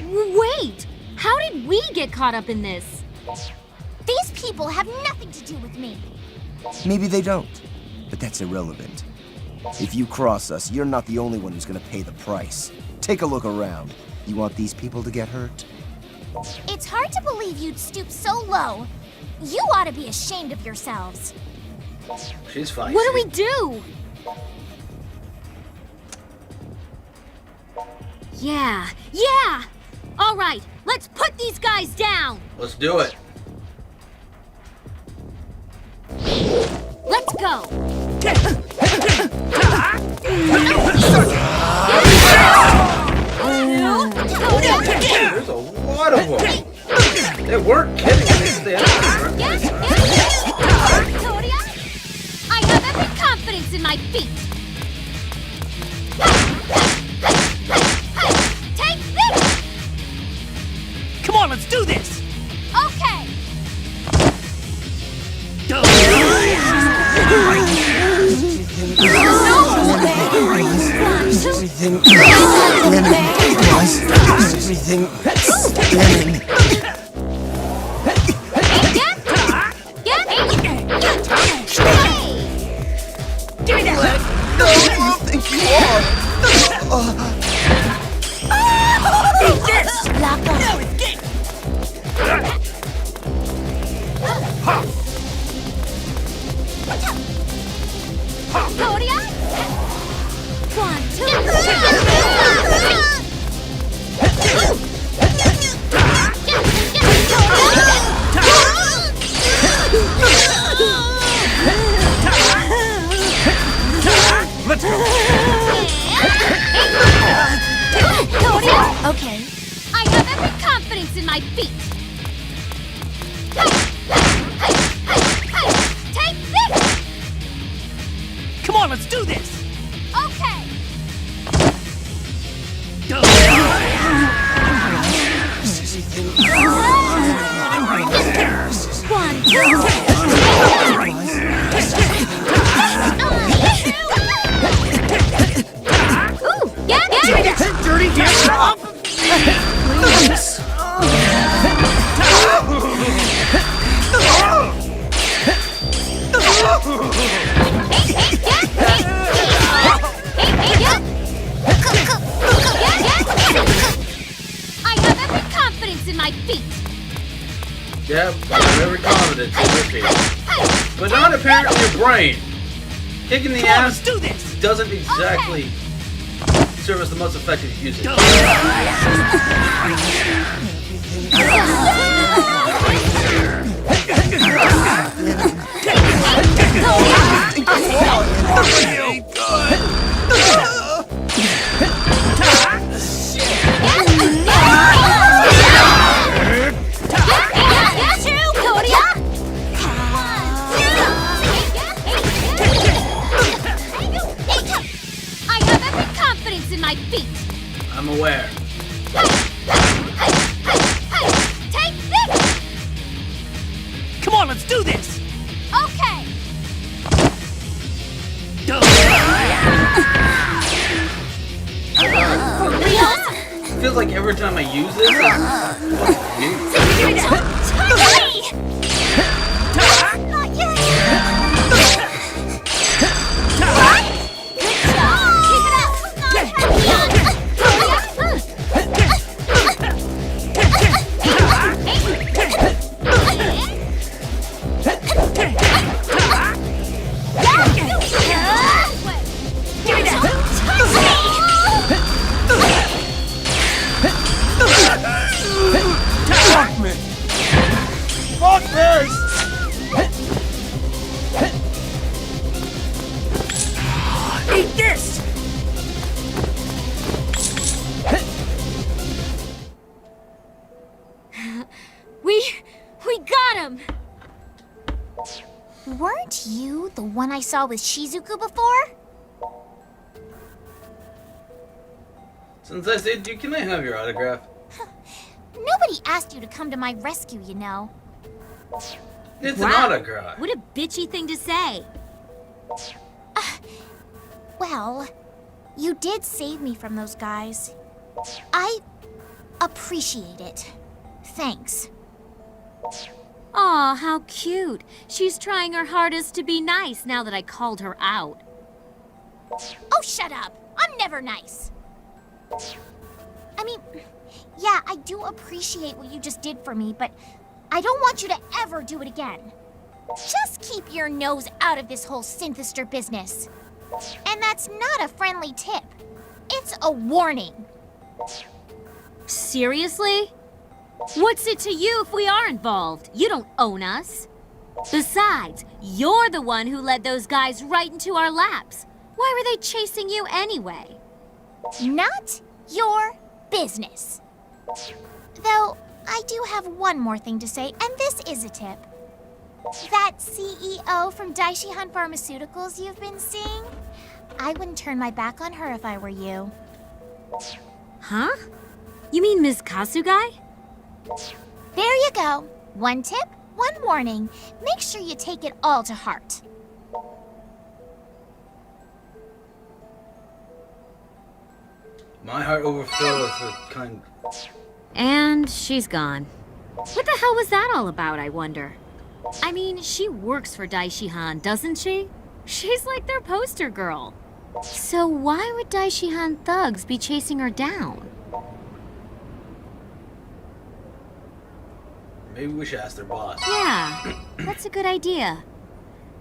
Speaker 4: Wait! How did we get caught up in this?
Speaker 8: These people have nothing to do with me.
Speaker 13: Maybe they don't, but that's irrelevant. If you cross us, you're not the only one who's gonna pay the price. Take a look around. You want these people to get hurt?
Speaker 8: It's hard to believe you'd stoop so low. You ought to be ashamed of yourselves.
Speaker 2: She's fine.
Speaker 4: What do we do? Yeah! All right, let's put these guys down.
Speaker 2: Let's do it.
Speaker 4: Let's go.
Speaker 2: There's a lot of them. They weren't kidding when they said
Speaker 4: Toria, I have every confidence in my feet. Take this!
Speaker 7: Come on, let's do this!
Speaker 4: Okay. Toria? 1, 2.
Speaker 7: Let's go!
Speaker 8: Okay.
Speaker 4: I have every confidence in my feet. Take this!
Speaker 7: Come on, let's do this!
Speaker 4: Okay. One, 2. Ooh, yeah.
Speaker 7: Dirty, get off!
Speaker 4: Please. I have every confidence in my feet.
Speaker 2: Yep, every confidence in your feet. But not apparently your brain. Kicking the ass doesn't exactly serve as the most effective use.
Speaker 4: I have every confidence in my feet.
Speaker 2: I'm aware.
Speaker 4: Take this!
Speaker 7: Come on, let's do this!
Speaker 4: Okay. For real?
Speaker 2: Feels like every time I use this,
Speaker 8: Not yet.
Speaker 13: Fuck me! Fuck this!
Speaker 7: Eat this!
Speaker 4: We got him!
Speaker 8: Weren't you the one I saw with Shizuku before?
Speaker 2: since I said, can I have your autograph?
Speaker 8: Nobody asked you to come to my rescue, you know.
Speaker 2: It's
Speaker 4: Wow.
Speaker 2: an autograph.
Speaker 4: What a bitchy thing to say.
Speaker 8: Well, you did save me from those guys. I appreciate it. Thanks.
Speaker 4: Aw, how cute. She's trying her hardest to be nice now that I called her out.
Speaker 8: Oh, shut up. I'm never nice. I mean, yeah, I do appreciate what you just did for me, but I don't want you to ever do it again. Just keep your nose out of this whole synthester business. And that's not a friendly tip. It's a warning.
Speaker 4: Seriously? What's it to you if we are involved? You don't own us. Besides, you're the one who led those guys right into our laps. Why were they chasing you anyway?
Speaker 8: Not your business. Though, I do have one more thing to say, and this is a tip. That CEO from Daishihan Pharmaceuticals you've been seeing? I wouldn't turn my back on her if I were you.
Speaker 4: Huh? You mean Ms. Kasugai?
Speaker 8: There you go. One tip, one warning. Make sure you take it all to heart.
Speaker 2: My heart overflowed with a kind.
Speaker 4: And she's gone. What the hell was that all about, I wonder? I mean, she works for Daishihan, doesn't she? She's like their poster girl. So why would Daishihan thugs be chasing her down?
Speaker 2: Maybe we should ask their boss.
Speaker 4: Yeah, that's a good idea.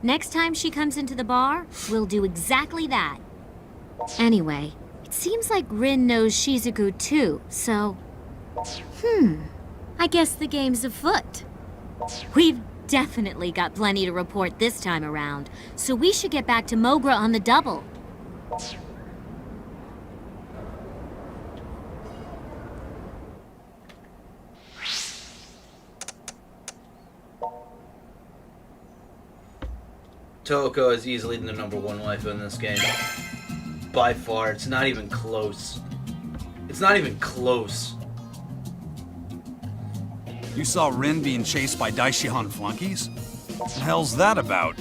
Speaker 4: Next time she comes into the bar, we'll do exactly that. Anyway, it seems like Rin knows Shizuku too, so... I guess the game's afoot. We've definitely got plenty to report this time around, so we should get back to Mogra on the double.
Speaker 2: Toko is easily the #1 wife in this game. By far, it's not even close. It's not even close.
Speaker 5: You saw Rin being chased by Daishihan flunkies? What the hell's that about?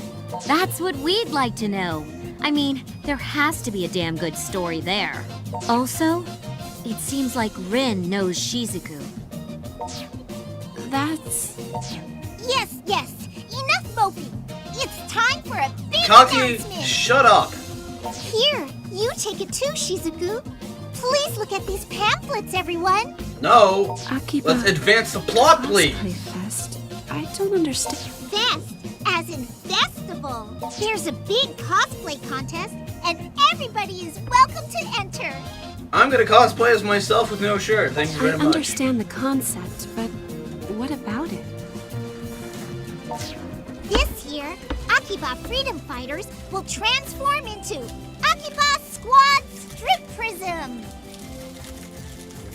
Speaker 4: That's what we'd like to know. I mean, there has to be a damn good story there. Also, it seems like Rin knows Shizuku.
Speaker 3: That's...
Speaker 8: Yes, yes. Enough moping. It's time for a big
Speaker 2: Kaki,
Speaker 8: announcement.
Speaker 2: shut up!
Speaker 8: Here, you take it too, Shizuku. Please look at these pamphlets, everyone.
Speaker 2: No!
Speaker 3: Akiba,
Speaker 2: Let's advance the plot, please!
Speaker 3: Cosplay Fest. I don't understand.
Speaker 8: Fest, as in festival. There's a big cosplay contest, and everybody is welcome to enter.
Speaker 2: I'm gonna cosplay as myself with no shirt. Thank you
Speaker 3: I
Speaker 2: very much.
Speaker 3: understand the concept, but what about it?
Speaker 8: This year, Akiba Freedom Fighters will transform into Akiba Squad Strip Prism.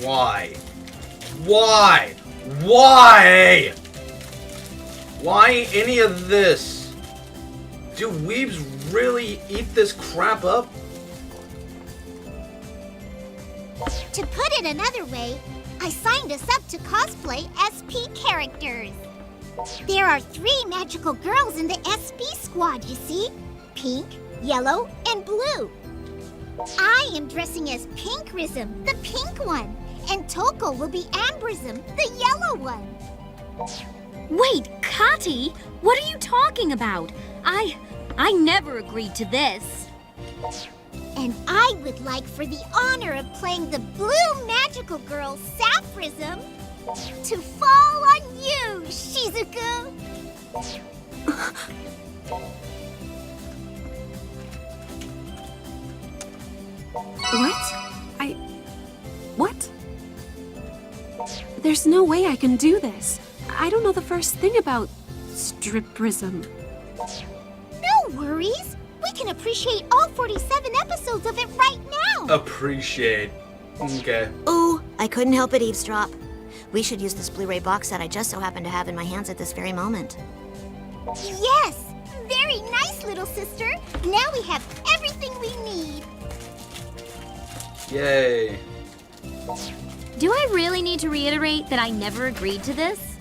Speaker 2: Why? Why? Why? Why any of this? Do weebs really eat this crap up?
Speaker 8: To put it another way, I signed us up to cosplay SP characters. There are 3 magical girls in the SP squad, you see? Pink, yellow, and blue. I am dressing as Pinkrism, the pink one, and Toko will be Ambrism, the yellow one.
Speaker 4: Wait, Kati? What are you talking about? I never agreed to this.
Speaker 8: And I would like for the honor of playing the blue magical girl, Sapphism, to fall on you, Shizuku.
Speaker 3: What? What? There's no way I can do this. I don't know the first thing about striprism.
Speaker 8: No worries. We can appreciate all 47 episodes of it right now.
Speaker 2: Appreciate. Okay.
Speaker 1: Ooh, I couldn't help but eavesdrop. We should use this Blu-ray box set I just so happen to have in my hands at this very moment.
Speaker 8: Yes, very nice, little sister. Now we have everything we need.
Speaker 2: Yay.
Speaker 4: Do I really need to reiterate that I never agreed to this?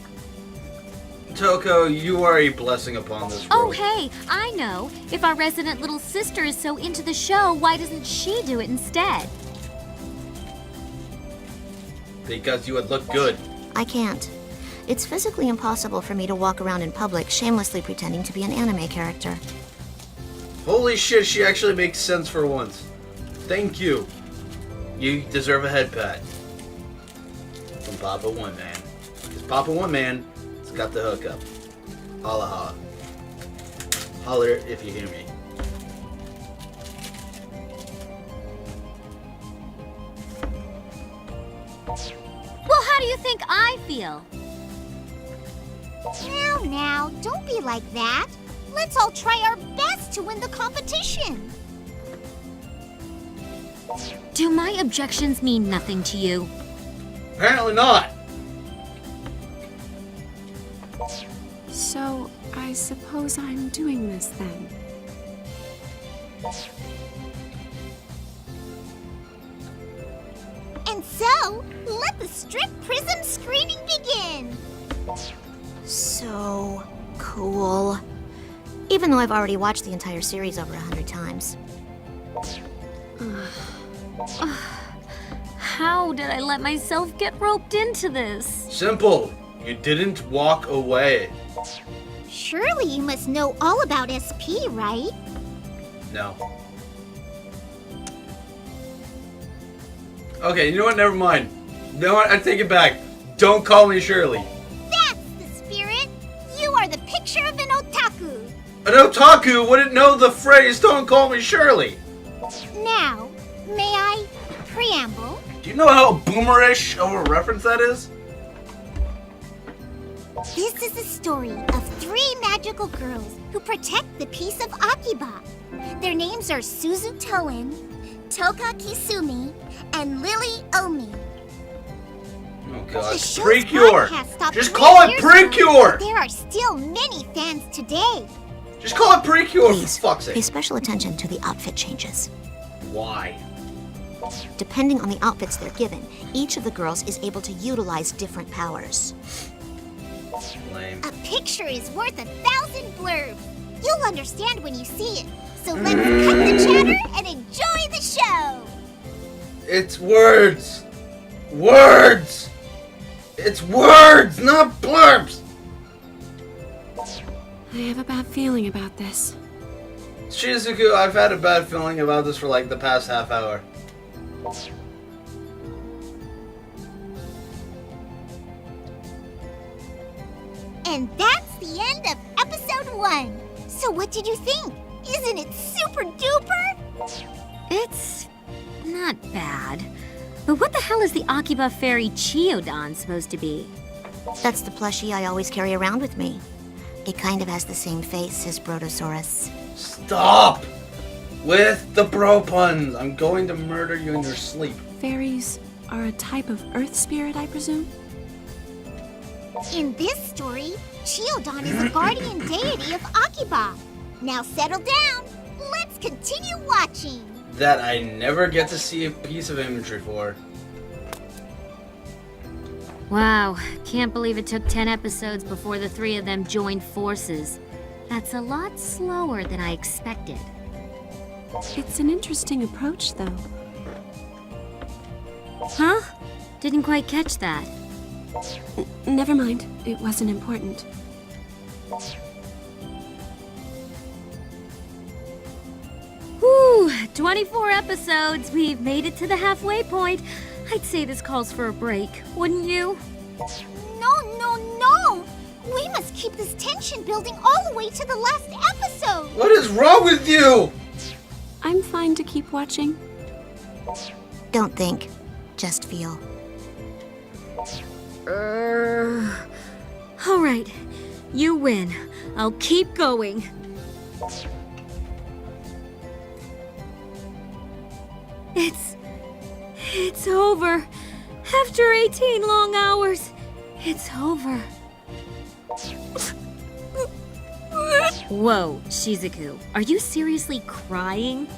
Speaker 2: Toko, you are a blessing upon this world.
Speaker 4: Oh, hey, I know. If our resident little sister is so into the show, why doesn't she do it instead?
Speaker 2: Because you would look good.
Speaker 1: I can't. It's physically impossible for me to walk around in public shamelessly pretending to be an anime character.
Speaker 2: Holy shit, she actually makes sense for once. Thank you. You deserve a head pat. From Papa One Man. Because Papa One Man has got the hookup. Holla holla. Holler if you hear me.
Speaker 4: Well, how do you think I feel?
Speaker 8: Now, don't be like that. Let's all try our best to win the competition.
Speaker 4: Do my objections mean nothing to you?
Speaker 2: Apparently not.
Speaker 3: So, I suppose I'm doing this then.
Speaker 8: And so, let the Strip Prism screening begin.
Speaker 1: So cool. Even though I've already watched the entire series over 100 times.
Speaker 4: How did I let myself get roped into this?
Speaker 2: Simple. You didn't walk away.
Speaker 8: Surely you must know all about SP, right?
Speaker 2: No. Okay, you know what? Never mind. You know what? I take it back. Don't call me Shirley.
Speaker 8: That's the spirit. You are the picture of an otaku.
Speaker 2: An otaku wouldn't know the phrase, don't call me Shirley.
Speaker 8: Now, may I preamble?
Speaker 2: Do you know how boomerish of a reference that is?
Speaker 8: This is the story of 3 magical girls who protect the peace of Akiba. Their names are Suzu Toen, Toka Kisumi, and Lily Omi.
Speaker 2: Oh god,
Speaker 8: The show's
Speaker 2: Precure!
Speaker 8: broadcast stopped
Speaker 2: Just
Speaker 8: 3
Speaker 2: call it
Speaker 8: years
Speaker 2: Precure!
Speaker 8: ago. There are still many fans today.
Speaker 2: Just call it Precure,
Speaker 1: Please,
Speaker 2: for fuck's
Speaker 1: pay
Speaker 2: sake.
Speaker 1: special attention to the outfit changes.
Speaker 2: Why?
Speaker 1: Depending on the outfits they're given, each of the girls is able to utilize different powers.
Speaker 2: Lame.
Speaker 8: A picture is worth 1,000 blurbs. You'll understand when you see it. So let's cut the chatter and enjoy the show.
Speaker 2: It's words! Words! It's words, not blurbs!
Speaker 3: I have a bad feeling about this.
Speaker 2: Shizuku, I've had a bad feeling about this for like the past half hour.
Speaker 8: And that's the end of episode 1. So what did you think? Isn't it super duper?
Speaker 4: It's not bad. But what the hell is the Akiba fairy Chiyodan supposed to be?
Speaker 1: That's the plushie I always carry around with me. It kind of has the same face as Brotosaurus.
Speaker 2: Stop! With the bro puns! I'm going to murder you in your sleep.
Speaker 3: Fairies are a type of earth spirit, I presume?
Speaker 8: In this story, Chiyodan is a guardian deity of Akiba. Now settle down. Let's continue watching.
Speaker 2: That I never get to see a piece of imagery for.
Speaker 4: Wow, can't believe it took 10 episodes before the 3 of them joined forces. That's a lot slower than I expected.
Speaker 3: It's an interesting approach, though.
Speaker 4: Huh? Didn't quite catch that.
Speaker 3: Never mind. It wasn't important.
Speaker 4: Whew, 24 episodes. We've made it to the halfway point. I'd say this calls for a break, wouldn't you?
Speaker 8: No. We must keep this tension building all the way to the last episode.
Speaker 2: What is wrong with you?
Speaker 3: I'm fine to keep watching.
Speaker 1: Don't think, just feel.
Speaker 4: All right, you win. I'll keep going. It's over. After 18 long hours, it's over. Whoa, Shizuku, are you seriously crying?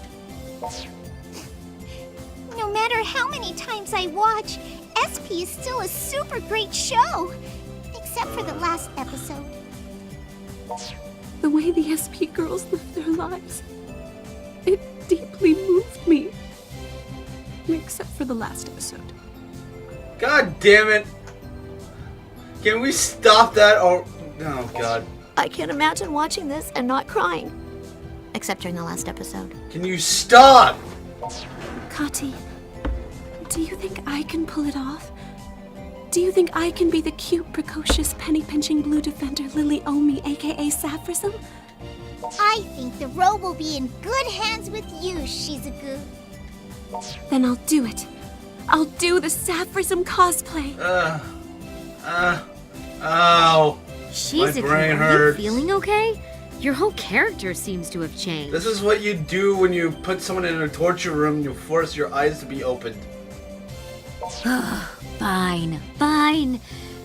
Speaker 8: No matter how many times I watch, SP is still a super great show. Except for the last episode.
Speaker 3: The way the SP girls live their lives, it deeply moved me. Except for the last episode.
Speaker 2: God damn it! Can we stop that? Or oh god.
Speaker 1: I can't imagine watching this and not crying. Except during the last episode.
Speaker 2: Can you stop?
Speaker 3: Kati, do you think I can pull it off? Do you think I can be the cute, precocious, penny-pinching blue defender Lily Omi, aka Saffrism?
Speaker 8: I think the role will be in good hands with you, Shizuku.
Speaker 3: Then I'll do it. I'll do the Saffrism cosplay.
Speaker 2: Ow.
Speaker 4: Shizuku,
Speaker 2: My brain
Speaker 4: are
Speaker 2: hurts.
Speaker 4: you feeling okay? Your whole character seems to have changed.
Speaker 2: This is what you do when you put someone in a torture room and you force your eyes to be opened.
Speaker 4: Fine, fine.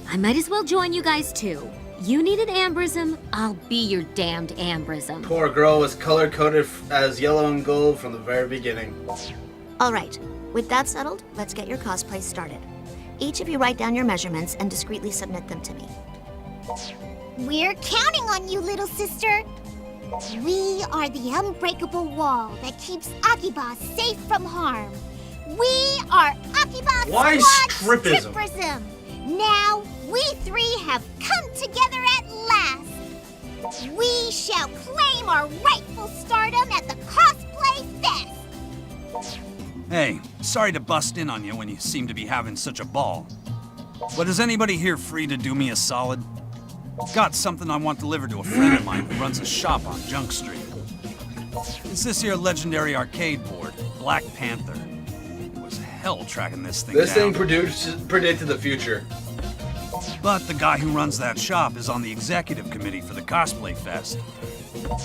Speaker 4: I might as well join you guys too. You needed Ambrism, I'll be your damned Ambrism.
Speaker 2: Poor girl was color-coded as yellow and gold from the very beginning.
Speaker 1: Alright, with that settled, let's get your cosplay started. Each of you write down your measurements and discreetly submit them to me.
Speaker 8: We're counting on you, little sister. We are the unbreakable wall that keeps Akiba safe from harm. We are Akiba
Speaker 2: Why
Speaker 8: Squad
Speaker 2: strippism?
Speaker 8: Stripperism. Now, we three have come together at last. We shall claim our rightful stardom at the Cosplay Fest.
Speaker 5: Hey, sorry to bust in on you when you seem to be having such a ball. But is anybody here free to do me a solid? Got something I want delivered to a friend of mine who runs a shop on Junk Street. It's this here legendary arcade board, Black Panther. It was hell tracking this thing
Speaker 2: This
Speaker 5: down.
Speaker 2: thing predicted the future.
Speaker 5: But the guy who runs that shop is on the executive committee for the Cosplay Fest.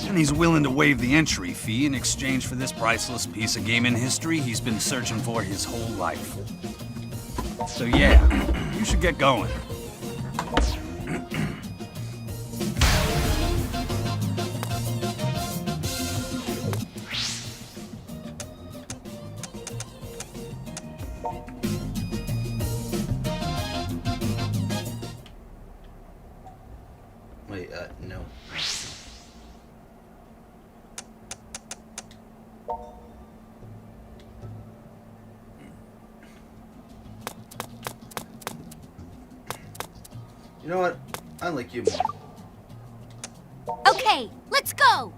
Speaker 5: And he's willing to waive the entry fee in exchange for this priceless piece of gaming history he's been searching for his whole life. So yeah, you should get going.
Speaker 2: Wait, no. You know what? I like you more.
Speaker 4: Okay, let's go!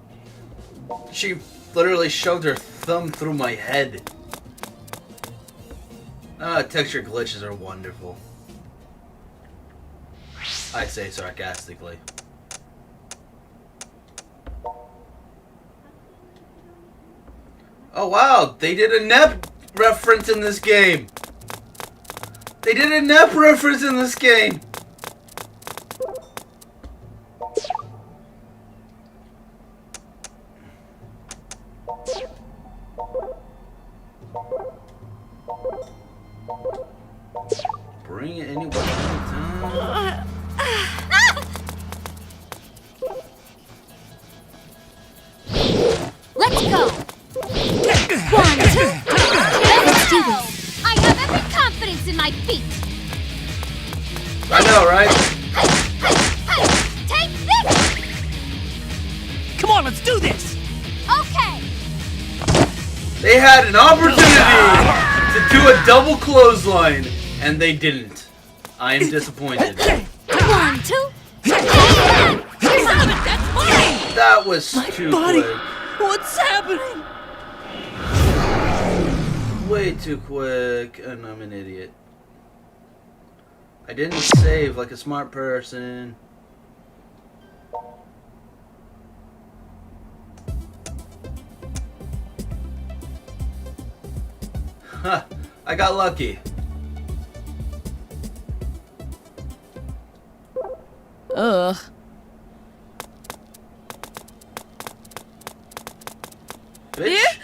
Speaker 2: She literally shoved her thumb through my head. Texture glitches are wonderful. I say sarcastically. Oh wow, they did a NEP reference in this game. They did a NEP reference in this game. Bring it anyway.
Speaker 4: Let's go! 1, 2, let's do this! I have every confidence in my feet!
Speaker 2: I know, right?
Speaker 4: Take this!
Speaker 9: Come on, let's do this!
Speaker 4: Okay!
Speaker 2: They had an opportunity to do a double clothesline, and they didn't. I am disappointed.
Speaker 4: 1, 2,
Speaker 2: That was
Speaker 9: My
Speaker 2: too
Speaker 9: body!
Speaker 2: quick.
Speaker 9: What's happening?
Speaker 2: Way too quick, and I'm an idiot. I didn't save like a smart person. Ha! I got lucky.
Speaker 12: Ugh.
Speaker 2: Bitch.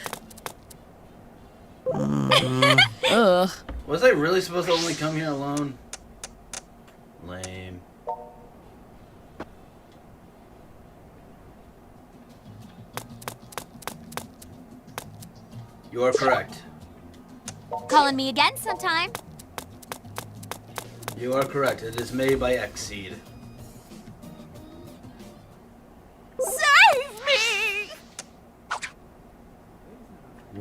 Speaker 12: Ugh.
Speaker 2: Was I really supposed to only come here alone? Lame. You are correct.
Speaker 4: Calling me again sometime.
Speaker 2: You are correct. It is made by Xseed.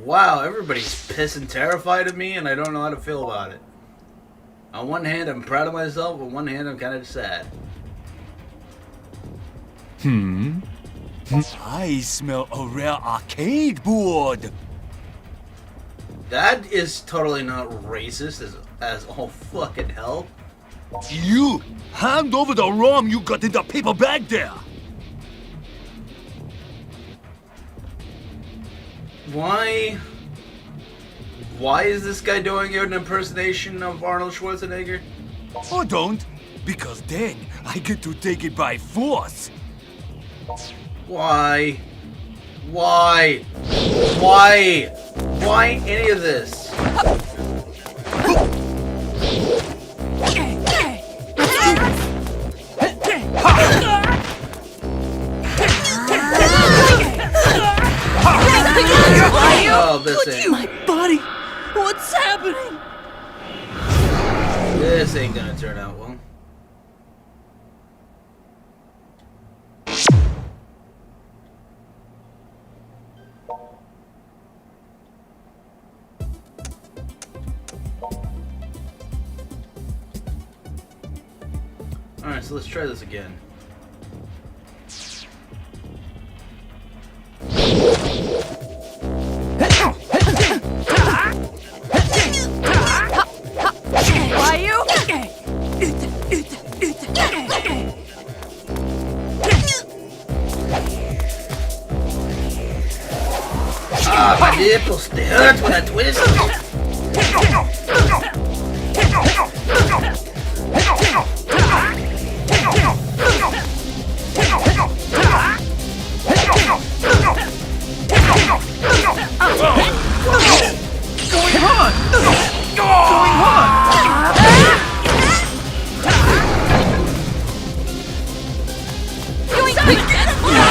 Speaker 2: Wow, everybody's pissing terrified of me, and I don't know how to feel about it. On one hand, I'm proud of myself. On one hand, I'm kind of sad.
Speaker 7: I smell a rare arcade board.
Speaker 2: That is totally not racist as all fucking hell.
Speaker 7: You hand over the ROM you got in the paper bag there.
Speaker 2: Why is this guy doing an impersonation of Arnold Schwarzenegger?
Speaker 7: Or don't, because then I get to take it by force.
Speaker 2: Why? Why any of this? Oh, this ain't.
Speaker 9: My body! What's happening?
Speaker 2: This ain't gonna turn out well. Alright, so let's try this again.
Speaker 9: Why you?
Speaker 2: Ah, my nipples, they hurt when I twist them.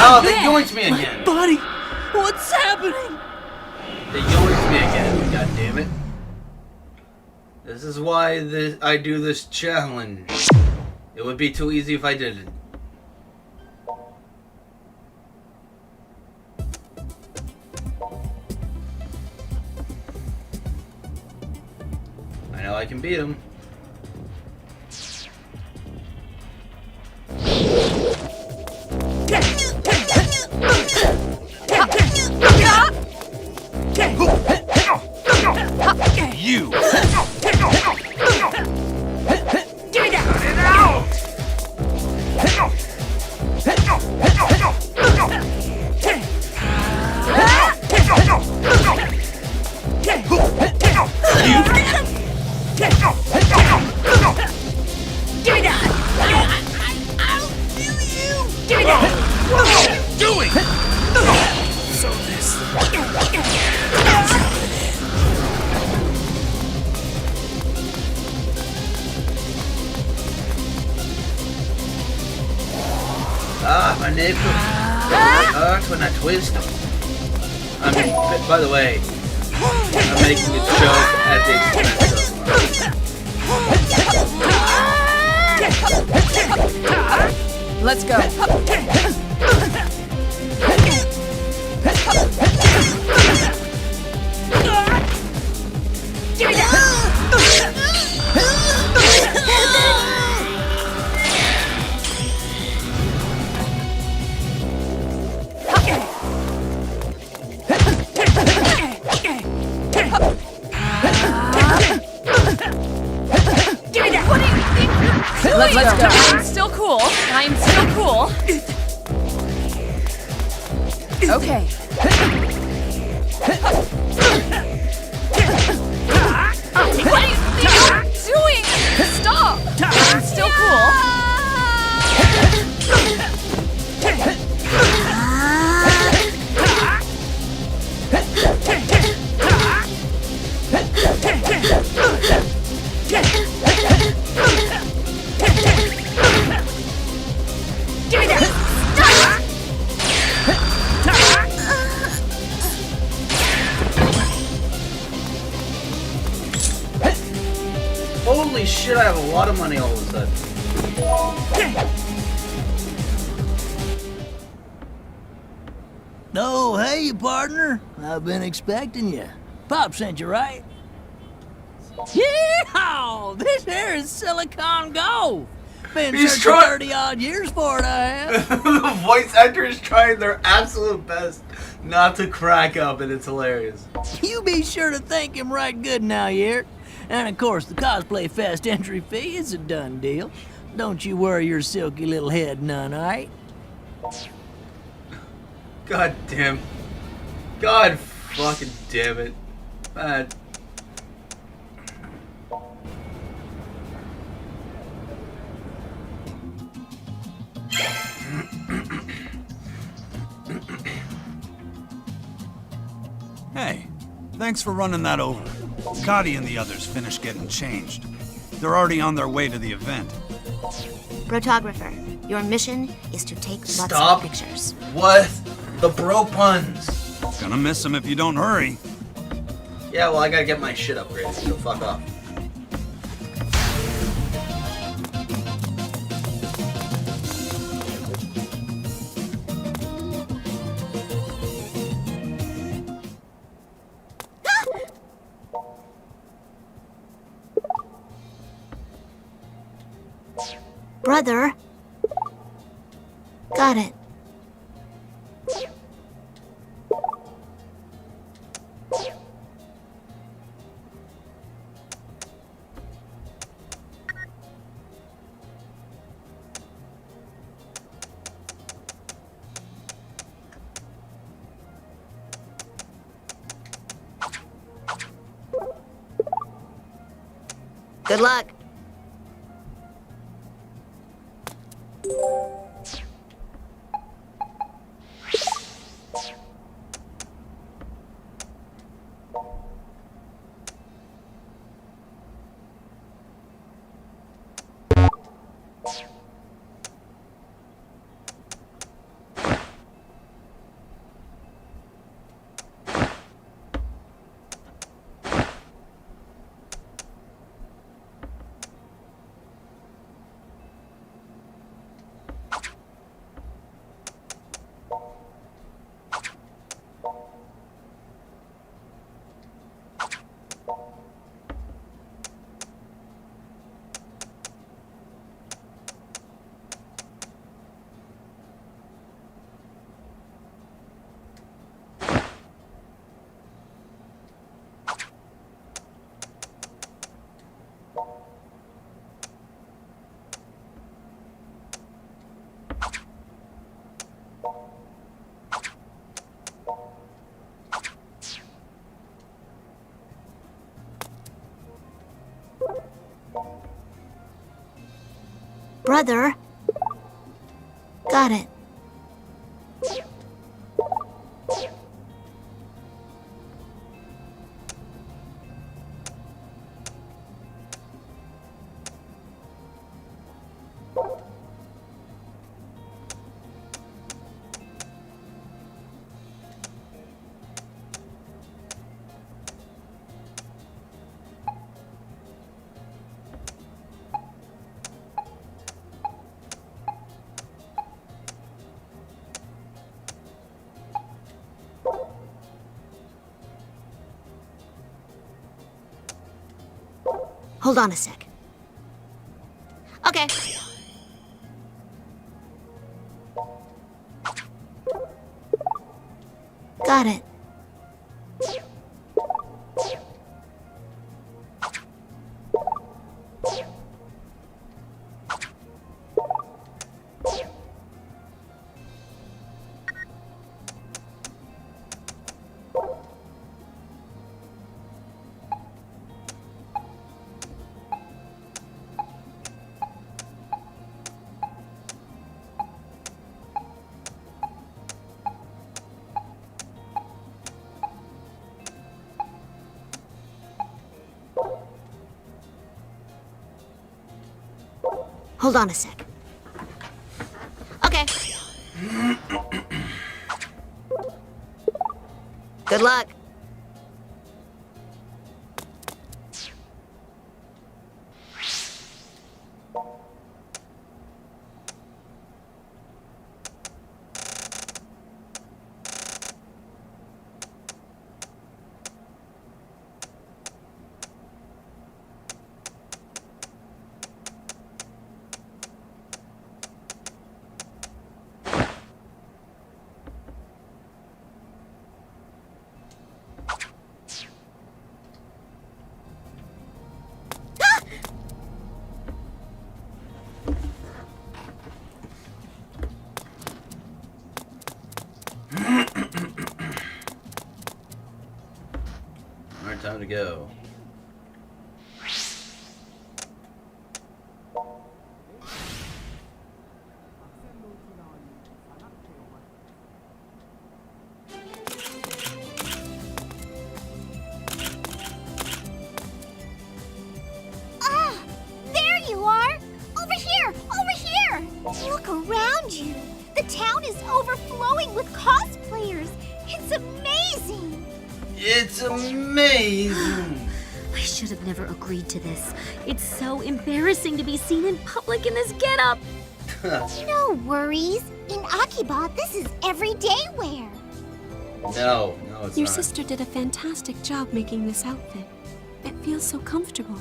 Speaker 2: Oh, they yoinked me again.
Speaker 9: Buddy, what's happening?
Speaker 2: They yoinked me again, god damn it. This is why I do this challenge. It would be too easy if I didn't. I know I can beat him.
Speaker 7: You!
Speaker 9: Get it out!
Speaker 7: Doing!
Speaker 9: So this.
Speaker 2: Ah, my nipples. They hurt when I twist them. I mean, by the way, I'm making a joke at the expense of
Speaker 9: Let's go. Let's go. I'm still cool. I'm still cool. Okay. What do you think you're doing? Stop! I'm still cool. Give me that!
Speaker 2: Holy shit, I have a lot of money all of a sudden.
Speaker 16: Oh, hey, partner. I've been expecting you. Pop sent you, right? Yeah! This here is Silicon Gold. Been
Speaker 2: He's
Speaker 16: searching 30-odd years for it, I have.
Speaker 2: The voice actor is trying their absolute best not to crack up, and it's hilarious.
Speaker 16: You be sure to thank him right good now, Yert. And of course, the Cosplay Fest entry fee is a done deal. Don't you worry your silky little head none, alright?
Speaker 2: God damn. God fucking damn it. Man.
Speaker 5: Hey, thanks for running that over. Scotty and the others finished getting changed. They're already on their way to the event.
Speaker 1: Photographer, your mission is to take lots
Speaker 2: Stop
Speaker 1: of pictures.
Speaker 2: with the bro puns.
Speaker 5: Gonna miss them if you don't hurry.
Speaker 2: Yeah, well, I gotta get my shit upgraded, so fuck off.
Speaker 1: Brother. Got it. Good luck. Brother. Got it. Hold on a sec. Okay. Got it. Hold on a sec. Okay. Good luck.
Speaker 2: Alright, time to go.
Speaker 8: Ah! There you are! Over here! Over here! Look around you! The town is overflowing with cosplayers! It's amazing!
Speaker 2: It's amazing!
Speaker 4: I should have never agreed to this. It's so embarrassing to be seen in public in this getup.
Speaker 8: No worries. In Akiba, this is everyday wear.
Speaker 2: No, it's
Speaker 3: Your
Speaker 2: not.
Speaker 3: sister did a fantastic job making this outfit. It feels so comfortable.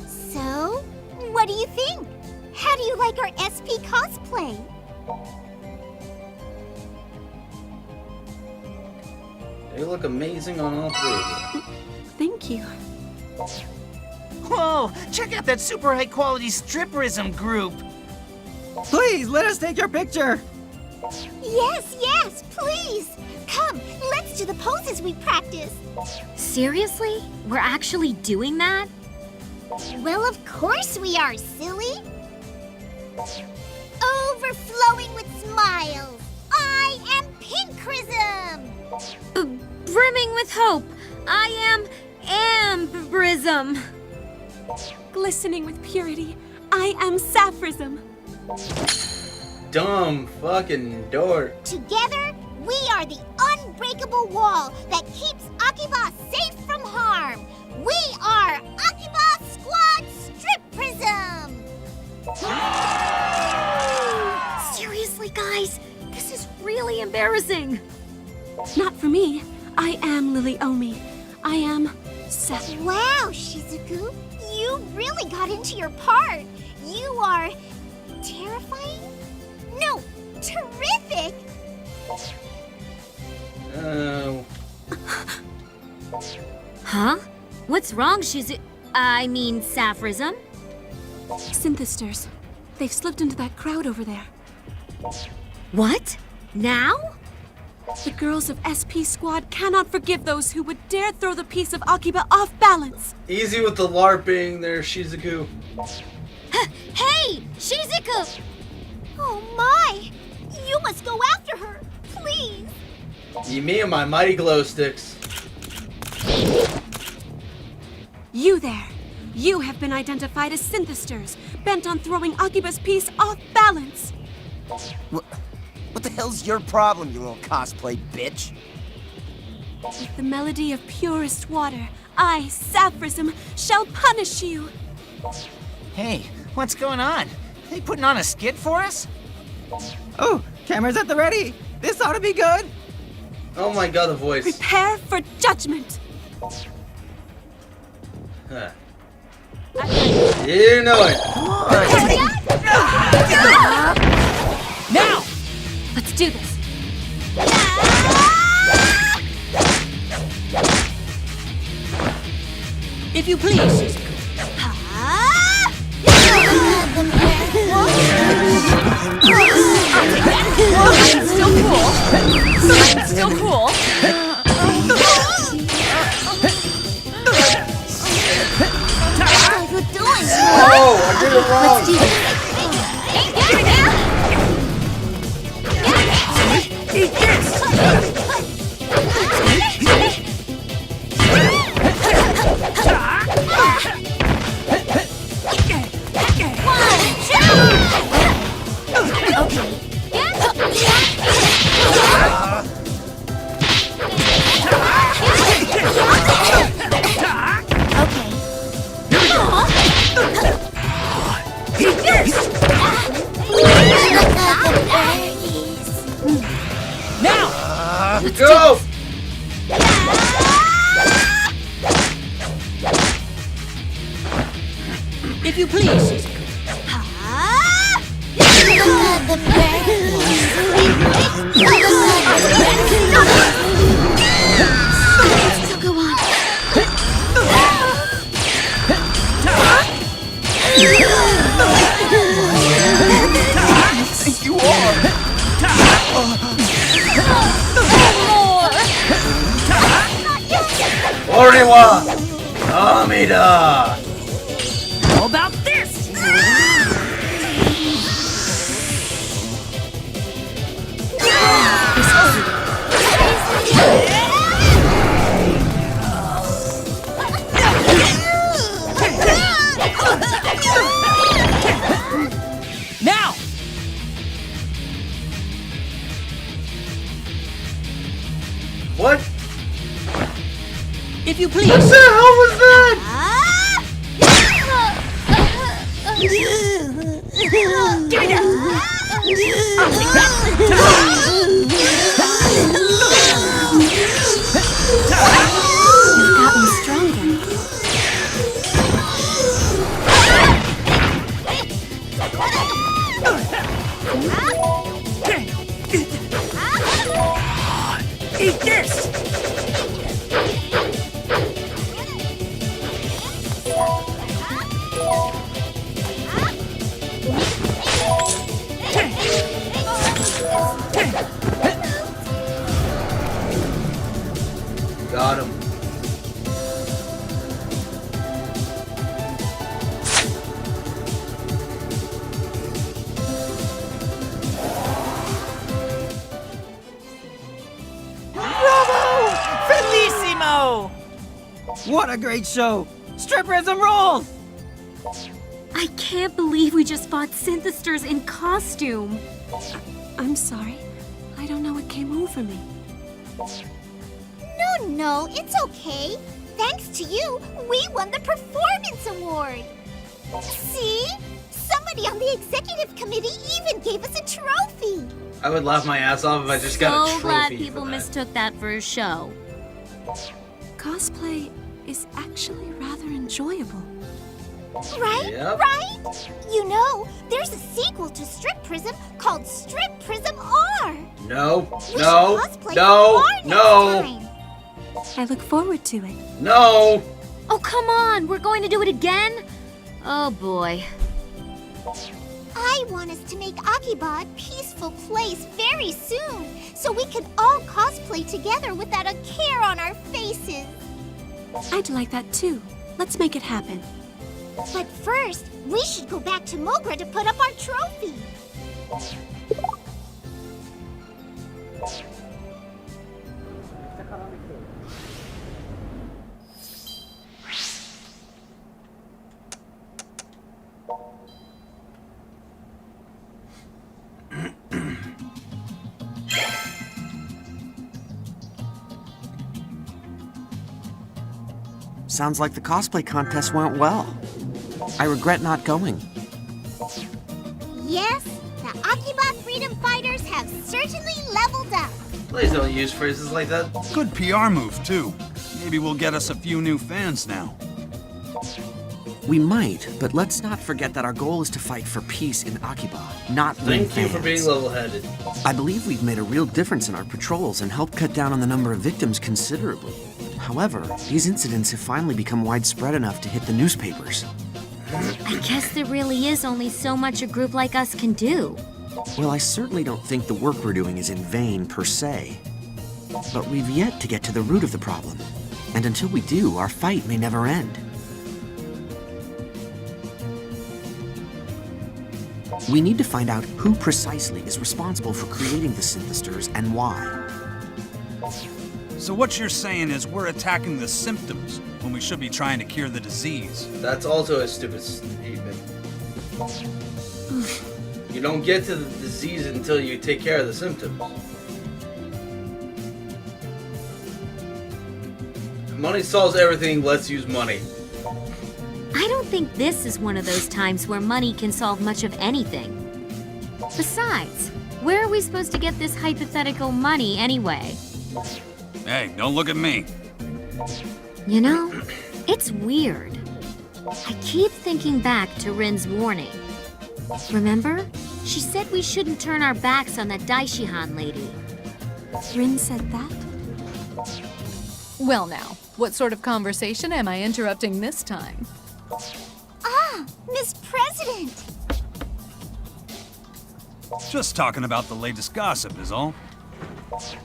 Speaker 8: So, what do you think? How do you like our SP cosplay?
Speaker 2: They look amazing on all three of them.
Speaker 3: Thank you.
Speaker 12: Whoa! Check out that super high quality stripperism group!
Speaker 9: Please, let us take your picture.
Speaker 8: Yes, please. Come, let's do the poses we practiced.
Speaker 4: Seriously? We're actually doing that?
Speaker 8: Well, of course we are, silly. Overflowing with smiles. I am Pinkrism.
Speaker 4: Brimming with hope. I am Ambrism.
Speaker 3: Glistening with purity. I am Sapphism.
Speaker 2: Dumb fucking dork.
Speaker 8: Together, we are the unbreakable wall that keeps Akiba safe from harm. We are Akiba Squad Strip Prism.
Speaker 4: Seriously, guys, this is really embarrassing.
Speaker 3: Not for me. I am Lily Omi. I am Seth.
Speaker 8: Wow, Shizuku, you really got into your part. You are terrifying? No, terrific.
Speaker 2: Oh.
Speaker 4: Huh? What's wrong, I mean, Sapphism?
Speaker 3: Synthesters. They've slipped into that crowd over there.
Speaker 4: What? Now?
Speaker 3: The girls of SP Squad cannot forgive those who would dare throw the piece of Akiba off balance.
Speaker 2: Easy with the LARPing there, Shizuku.
Speaker 8: Hey, Shizuku! Oh my! You must go after her, please.
Speaker 2: Me and my mighty glow sticks.
Speaker 3: You there. You have been identified as synthesters, bent on throwing Akiba's piece off balance.
Speaker 9: What the hell's your problem, you little cosplay bitch?
Speaker 3: With the melody of purest water, I, Sapphism, shall punish you.
Speaker 12: Hey, what's going on? They putting on a skit for us?
Speaker 9: Oh, cameras at the ready. This ought to be good.
Speaker 2: Oh my god, the voice.
Speaker 3: Prepare for judgment.
Speaker 2: Huh. You know it.
Speaker 4: Now! Let's do this.
Speaker 12: If you please.
Speaker 4: I'm still cool. I'm still cool.
Speaker 8: What are you doing?
Speaker 2: Oh, I did it wrong.
Speaker 8: Let's do this.
Speaker 4: Now! Let's
Speaker 2: go!
Speaker 12: If you please.
Speaker 4: Still go on.
Speaker 9: think you are?
Speaker 4: More!
Speaker 2: Orewa! Amida!
Speaker 9: How about this? Now!
Speaker 2: What?
Speaker 9: If you please.
Speaker 2: What the hell was that?
Speaker 9: Give me that! I'll take that!
Speaker 3: You've gotten stronger.
Speaker 9: Eat this!
Speaker 2: Got him.
Speaker 9: Bravo! Bellissimo! What a great show! Stripperism rules!
Speaker 4: I can't believe we just fought synthesters in costume.
Speaker 3: I'm sorry. I don't know what came over me.
Speaker 8: No, it's okay. Thanks to you, we won the Performance Award. See? Somebody on the executive committee even gave us a trophy.
Speaker 2: I would laugh my ass off if I just got a
Speaker 4: So
Speaker 2: trophy
Speaker 4: glad
Speaker 2: for
Speaker 4: people
Speaker 2: that.
Speaker 4: mistook that for a show.
Speaker 3: Cosplay is actually rather enjoyable.
Speaker 8: Right?
Speaker 2: Yep.
Speaker 8: Right? You know, there's a sequel to Strip Prism called Strip Prism R.
Speaker 2: No,
Speaker 8: We should
Speaker 2: no,
Speaker 8: cosplay
Speaker 2: no,
Speaker 8: R next
Speaker 2: no,
Speaker 8: time.
Speaker 3: I look forward to it.
Speaker 2: no.
Speaker 4: Oh, come on! We're going to do it again? Oh boy.
Speaker 8: I want us to make Akiba a peaceful place very soon, so we can all cosplay together without a care on our faces.
Speaker 3: I'd like that too. Let's make it happen.
Speaker 8: But first, we should go back to Mogra to put up our trophy.
Speaker 11: Sounds like the cosplay contest went well. I regret not going.
Speaker 8: Yes, the Akiba Freedom Fighters have certainly leveled up.
Speaker 2: Please don't use phrases like that.
Speaker 5: Good PR move, too. Maybe we'll get us a few new fans now.
Speaker 11: We might, but let's not forget that our goal is to fight for peace in Akiba, not win
Speaker 2: Thank you for being
Speaker 11: fans.
Speaker 2: level-headed.
Speaker 11: I believe we've made a real difference in our patrols and helped cut down on the number of victims considerably. However, these incidents have finally become widespread enough to hit the newspapers.
Speaker 4: I guess there really is only so much a group like us can do.
Speaker 11: Well, I certainly don't think the work we're doing is in vain per se. But we've yet to get to the root of the problem. And until we do, our fight may never end. We need to find out who precisely is responsible for creating the synthesters and why.
Speaker 5: So what you're saying is we're attacking the symptoms when we should be trying to cure the disease.
Speaker 2: That's also a stupid statement. You don't get to the disease until you take care of the symptoms. Money solves everything, let's use money.
Speaker 4: I don't think this is one of those times where money can solve much of anything. Besides, where are we supposed to get this hypothetical money anyway?
Speaker 5: Hey, don't look at me.
Speaker 4: You know, it's weird. I keep thinking back to Rin's warning. Remember? She said we shouldn't turn our backs on that Daishihan lady.
Speaker 3: Rin said that?
Speaker 6: Well now, what sort of conversation am I interrupting this time?
Speaker 8: Ah, Miss President!
Speaker 5: Just talking about the latest gossip is all.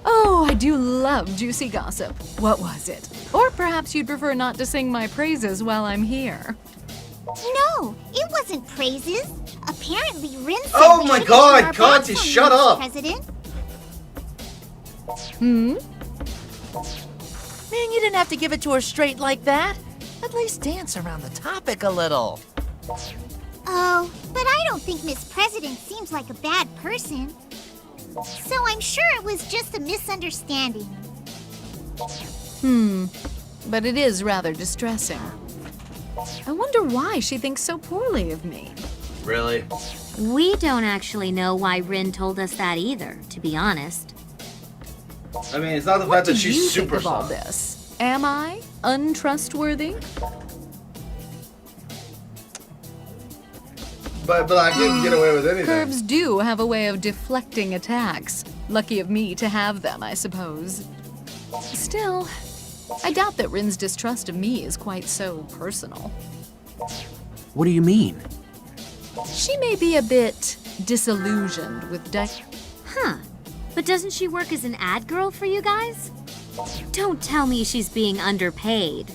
Speaker 6: Oh, I do love juicy gossip. What was it? Or perhaps you'd prefer not to sing my praises while I'm here.
Speaker 8: No, it wasn't praises. Apparently, Rin said
Speaker 2: Oh
Speaker 8: we
Speaker 2: my
Speaker 8: should
Speaker 2: God,
Speaker 8: issue our
Speaker 2: Conti,
Speaker 8: box on
Speaker 2: shut
Speaker 8: you,
Speaker 2: up.
Speaker 8: President.
Speaker 6: Hmm?
Speaker 12: Man, you didn't have to give it to her straight like that. At least dance around the topic a little.
Speaker 8: Oh, but I don't think Miss President seems like a bad person. So I'm sure it was just a misunderstanding.
Speaker 6: But it is rather distressing. I wonder why she thinks so poorly of me.
Speaker 2: Really?
Speaker 4: We don't actually know why Rin told us that either, to be honest.
Speaker 2: I mean, it's not the
Speaker 6: What
Speaker 2: fact
Speaker 6: do
Speaker 2: that she's
Speaker 6: you
Speaker 2: super
Speaker 6: think of all
Speaker 2: soft.
Speaker 6: this? Am I untrustworthy?
Speaker 2: But I couldn't get away with anything.
Speaker 6: Curbs do have a way of deflecting attacks. Lucky of me to have them, I suppose. Still, I doubt that Rin's distrust of me is quite so personal.
Speaker 11: What do you mean?
Speaker 6: She may be a bit disillusioned with
Speaker 4: Huh. But doesn't she work as an ad girl for you guys? Don't tell me she's being underpaid.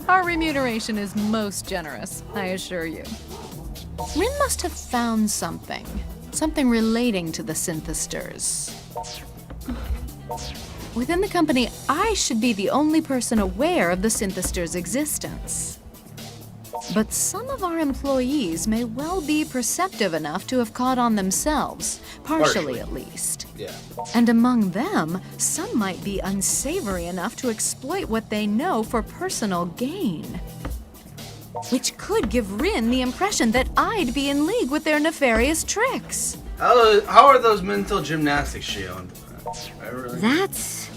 Speaker 6: Our remuneration is most generous, I assure you. Rin must have found something relating to the synthesters. Within the company, I should be the only person aware of the synthesters' existence. But some of our employees may well be perceptive enough to have caught on themselves, partially at least.
Speaker 2: Yeah.
Speaker 6: And among them, some might be unsavory enough to exploit what they know for personal gain. Which could give Rin the impression that I'd be in league with their nefarious tricks.
Speaker 2: How are those mental gymnastics she owned?
Speaker 4: That's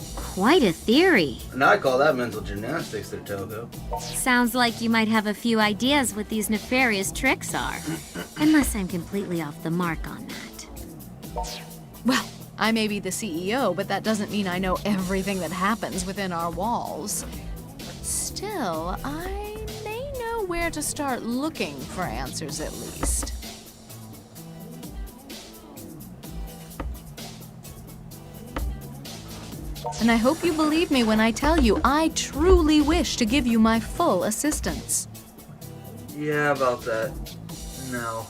Speaker 4: quite a theory.
Speaker 2: Now I call that mental gymnastics there, Togo.
Speaker 4: Sounds like you might have a few ideas what these nefarious tricks are. Unless I'm completely off the mark on that.
Speaker 6: Well, I may be the CEO, but that doesn't mean I know everything that happens within our walls. Still, I may know where to start looking for answers at least. And I hope you believe me when I tell you I truly wish to give you my full assistance.
Speaker 2: Yeah, about that. No.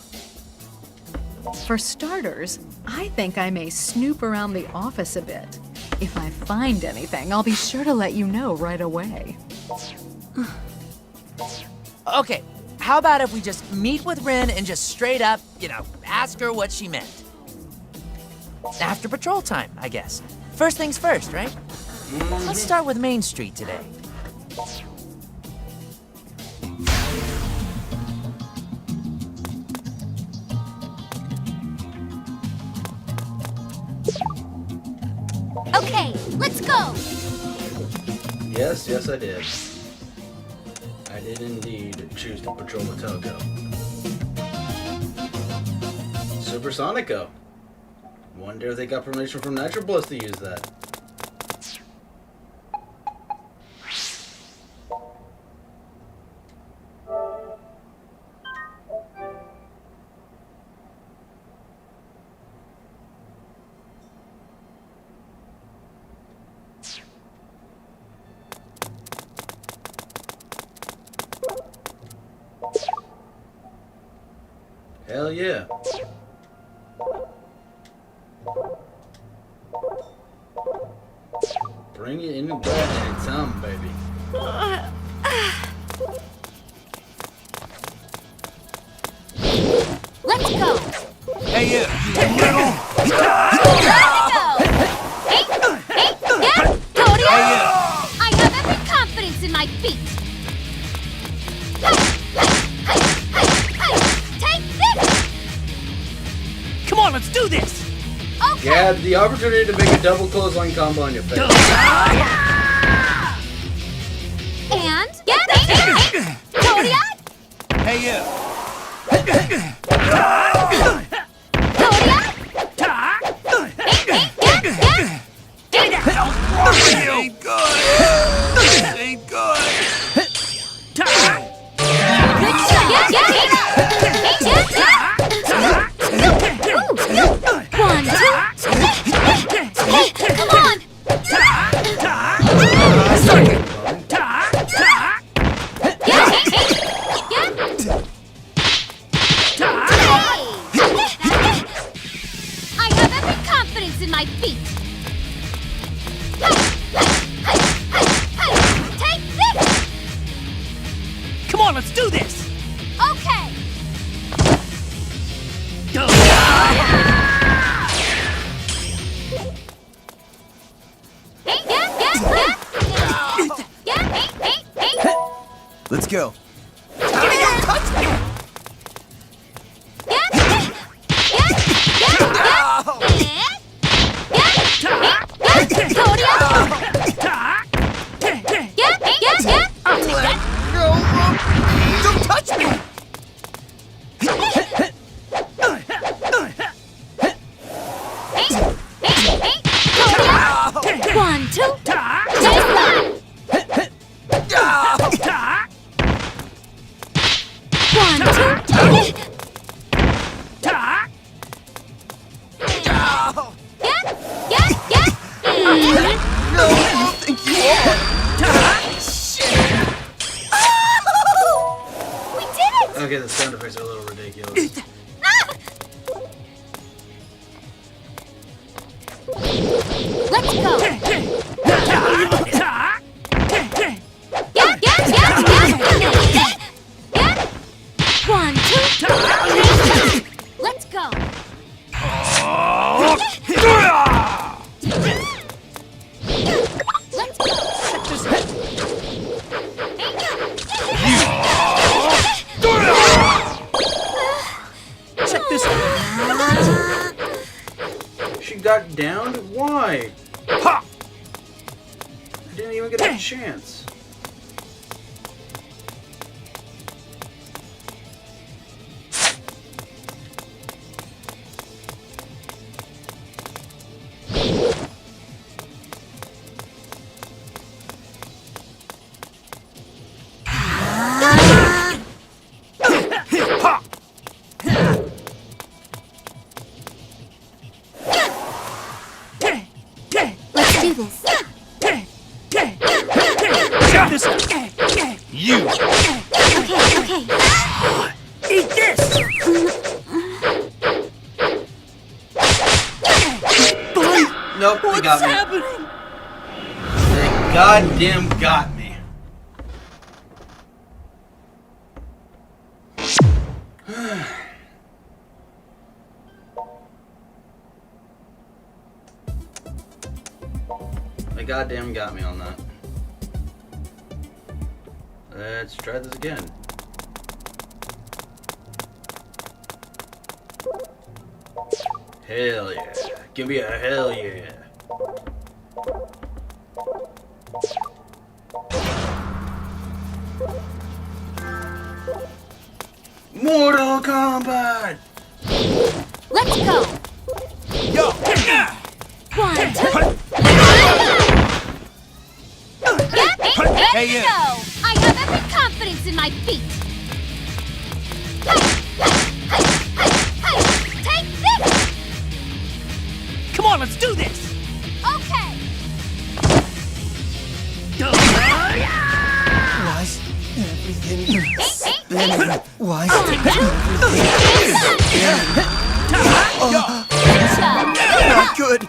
Speaker 6: For starters, I think I may snoop around the office a bit. If I find anything, I'll be sure to let you know right away.
Speaker 12: Okay, how about if we just meet with Rin and just straight up, ask her what she meant? After patrol time, I guess. First things first, right? Let's start with Main Street today.
Speaker 4: Okay, let's go!
Speaker 2: Yes, I did. I did indeed choose to patrol the Togo. Supersonico. Wonder if they got permission from Nitro Plus to use that. Hell yeah. Bring it in the back and some, baby.
Speaker 4: Let's go!
Speaker 5: Hey, you little...
Speaker 4: Hey, yeah, Cody! I have every confidence in my feet! Take this!
Speaker 9: Come on, let's do this!
Speaker 2: You had the opportunity to make a double clothesline combo on your face.
Speaker 4: And get it! Cody!
Speaker 5: Hey, you. Ain't good. Ain't good.
Speaker 4: One, two, confidence in my feet. Take this!
Speaker 16: Come on, let's do this!
Speaker 4: Okay.
Speaker 7: Let's go.
Speaker 16: Don't touch me!
Speaker 4: One, two,
Speaker 2: Okay, the sound effects are a little ridiculous.
Speaker 4: Let's go. One, two, let's go. Let's go.
Speaker 16: Check this out.
Speaker 2: She got downed? Why?
Speaker 16: Ha!
Speaker 2: I didn't even get a chance.
Speaker 1: Let's do this.
Speaker 16: Check this out. You.
Speaker 1: Okay.
Speaker 16: Eat this.
Speaker 2: Nope, they got me.
Speaker 16: Happening?
Speaker 2: They goddamn got me. They goddamn got me on that. Let's try this again. Hell yeah. Give me a hell yeah. Mortal Kombat!
Speaker 4: Let's go.
Speaker 16: Yo.
Speaker 4: One, two. There you go. I have every confidence in my feet. Take this.
Speaker 16: Come on, let's do this.
Speaker 4: Okay.
Speaker 7: Was everything spinning? Was not good.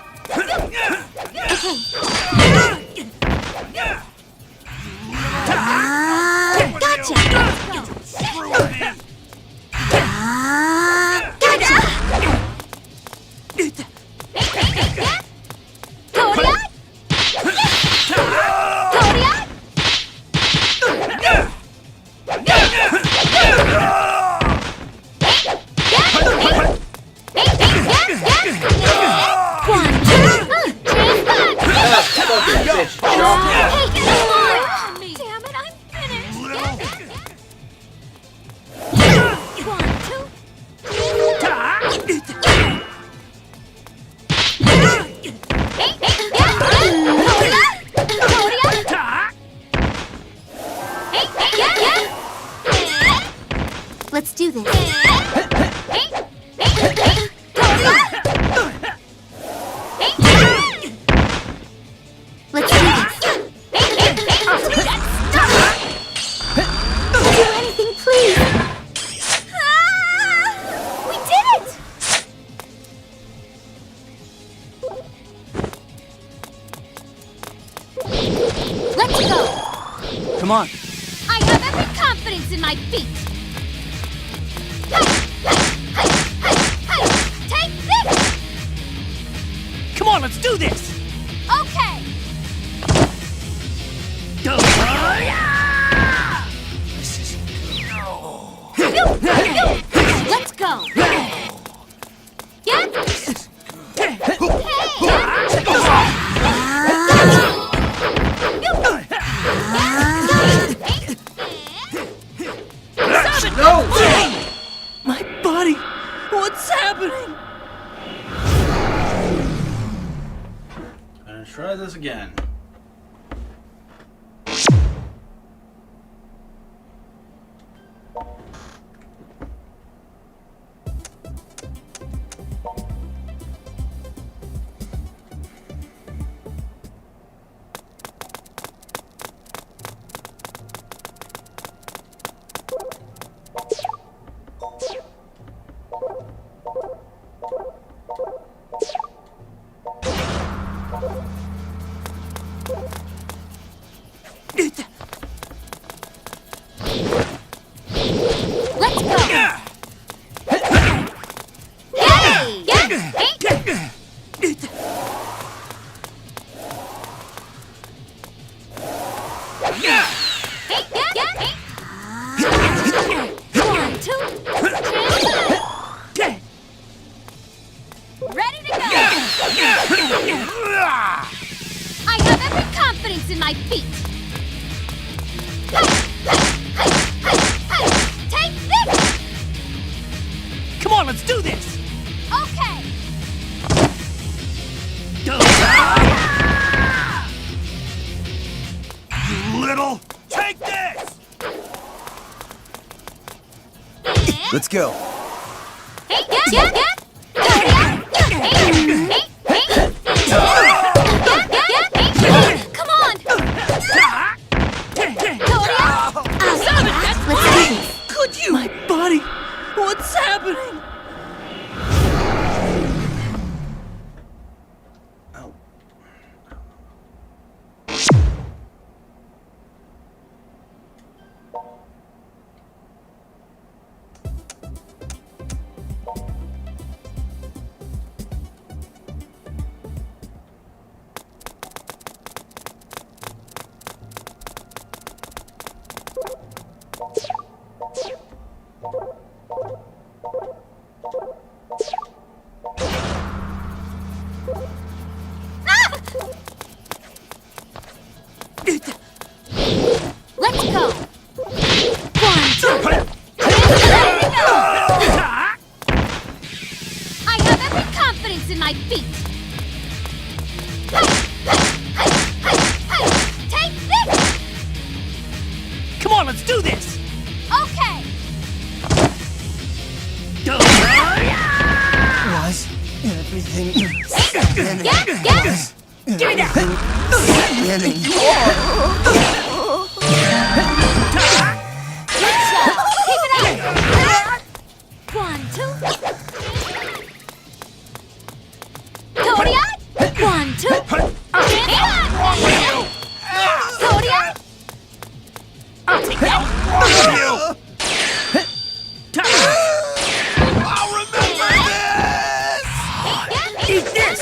Speaker 16: Come on.
Speaker 4: I have every confidence in my feet. Take this!
Speaker 16: Come on, let's do this!
Speaker 4: Okay.
Speaker 16: Go!
Speaker 4: Let's go. Yep.
Speaker 2: No!
Speaker 16: My body! What's happening?
Speaker 2: Gonna try this again.
Speaker 4: Let's go. Ready to go. I have every confidence in my feet. Take this!
Speaker 16: Come on, let's do this!
Speaker 4: Okay.
Speaker 16: Go!
Speaker 5: You little... Take this!
Speaker 7: Let's go.
Speaker 4: Come on!
Speaker 16: Could you? My body! What's happening?
Speaker 4: Let's go. 1, 2. I have every confidence in my feet. Take this!
Speaker 16: Come on, let's do this!
Speaker 4: Okay.
Speaker 16: Go!
Speaker 7: Was everything
Speaker 4: Give me that! Good job. Keep it up. 1, 2. Kodiak. 1, 2. Kodiak.
Speaker 16: I'll take that!
Speaker 7: I'll remember this!
Speaker 16: Eat this!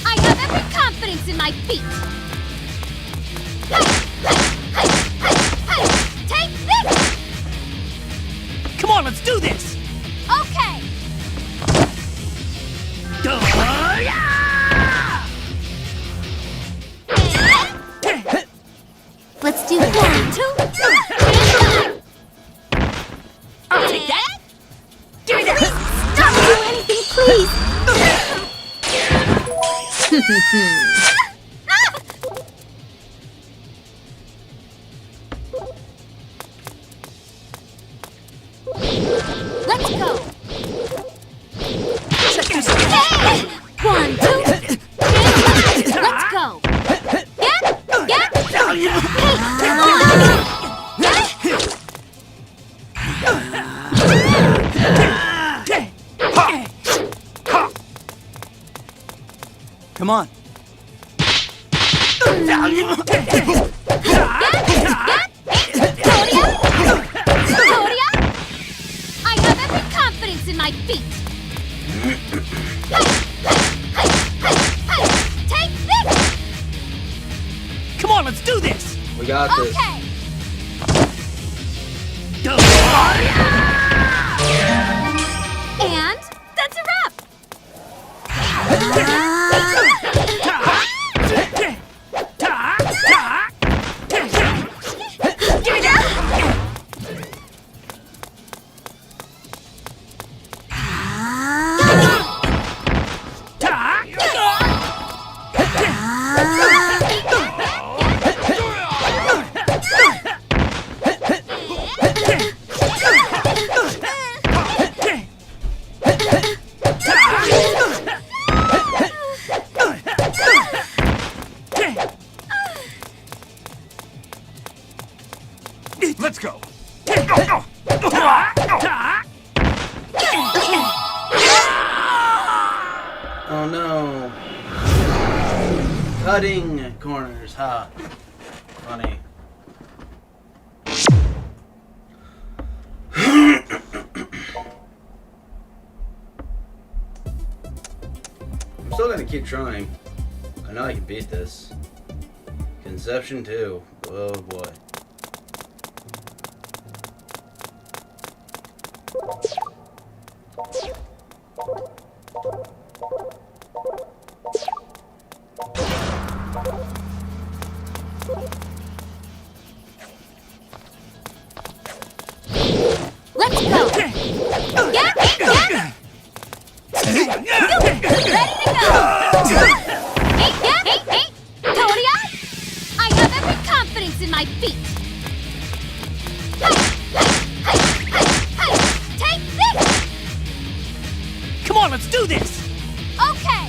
Speaker 4: I have every confidence in my feet. Take this!
Speaker 16: Come on, let's do this!
Speaker 4: Okay.
Speaker 16: Go!
Speaker 1: Let's do it.
Speaker 4: 1, 2.
Speaker 16: I'll take that! Give me that!
Speaker 1: Don't do anything, please.
Speaker 4: Let's go.
Speaker 16: Check this out!
Speaker 4: 1, 2. Let's go. Get. Come on.
Speaker 9: Come on.
Speaker 4: Claudia? I have every confidence in my feet. Take this!
Speaker 16: Come on, let's do this!
Speaker 2: We got this.
Speaker 4: Okay. And that's a wrap.
Speaker 5: Let's go.
Speaker 2: Oh no. Cutting corners, huh? Funny. I'm still gonna keep trying. I know I can beat this. Conception 2. Oh boy.
Speaker 4: Let's go. Get. Ready to go. Hey, Claudia. I have every confidence in my feet. Take this.
Speaker 16: Come on, let's do this!
Speaker 4: Okay.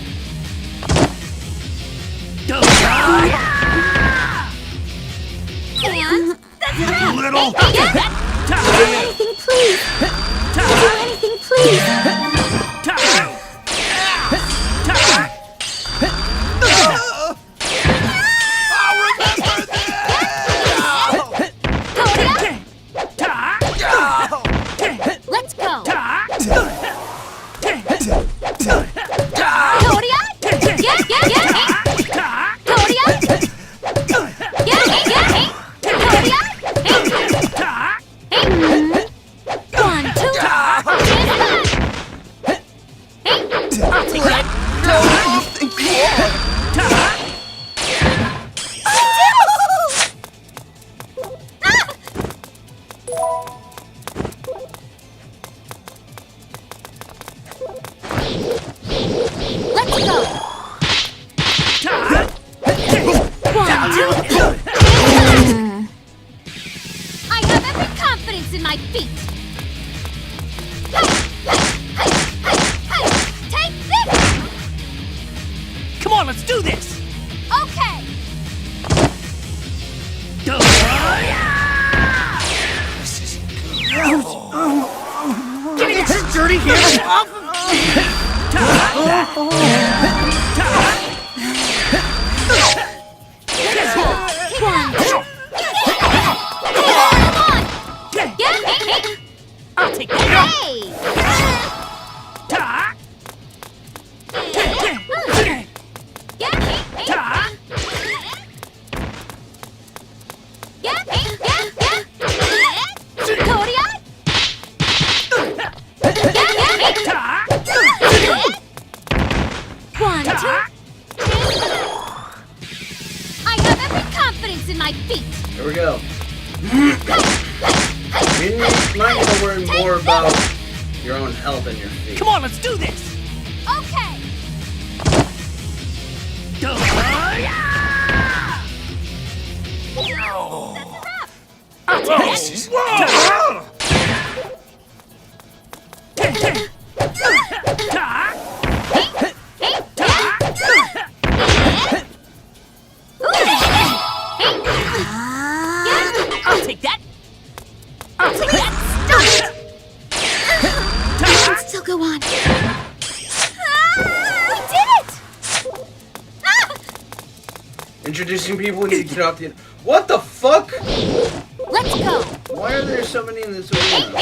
Speaker 4: And that's a wrap.
Speaker 16: Little.
Speaker 4: Do anything, please. Do anything, please. Let's go. Claudia?
Speaker 16: dirty hands off of
Speaker 4: I'll take that. Hey! I have every confidence in my feet.
Speaker 2: Here we go. You might need to learn more about your own health and your feet.
Speaker 16: Come on, let's do this!
Speaker 4: Okay.
Speaker 16: I'll take that!
Speaker 4: I'll take that! Stop it! I can still go on.
Speaker 2: Introducing people when you get off the... What the fuck?
Speaker 4: Let's go.
Speaker 2: Why are there so many in this arena?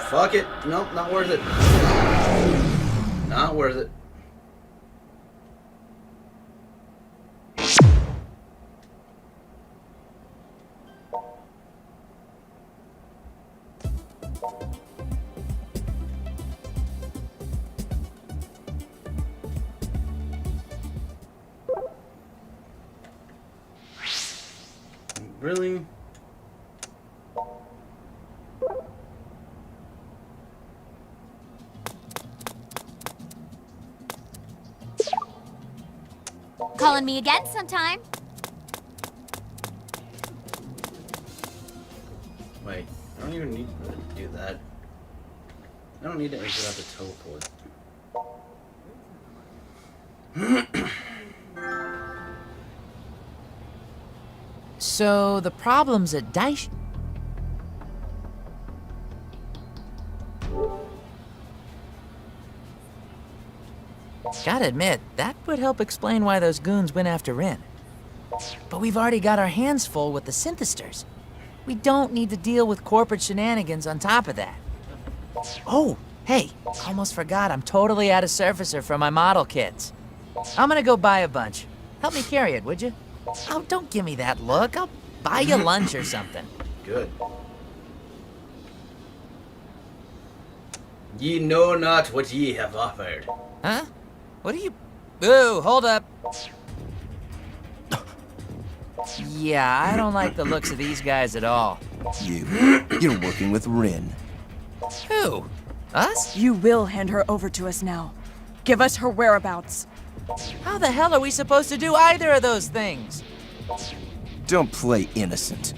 Speaker 2: Fuck it. Nope, not worth it. Not worth it. Really?
Speaker 4: Calling me again sometime.
Speaker 2: Wait, I don't even need to do that. I don't need to exit out the teleport.
Speaker 12: So, the problem's at Daishi. Gotta admit, that would help explain why those goons went after Rin. But we've already got our hands full with the synthesters. We don't need to deal with corporate shenanigans on top of that. Oh, hey, almost forgot I'm totally out of surfacer for my model kits. I'm gonna go buy a bunch. Help me carry it, would you? Oh, don't give me that look. I'll buy you lunch or something.
Speaker 2: Good. Ye know not what ye have offered.
Speaker 12: Huh? What are you... Ooh, hold up. Yeah, I don't like the looks of these guys at all.
Speaker 17: You're working with Rin.
Speaker 12: Who? Us?
Speaker 18: You will hand her over to us now. Give us her whereabouts.
Speaker 12: How the hell are we supposed to do either of those things?
Speaker 17: Don't play innocent.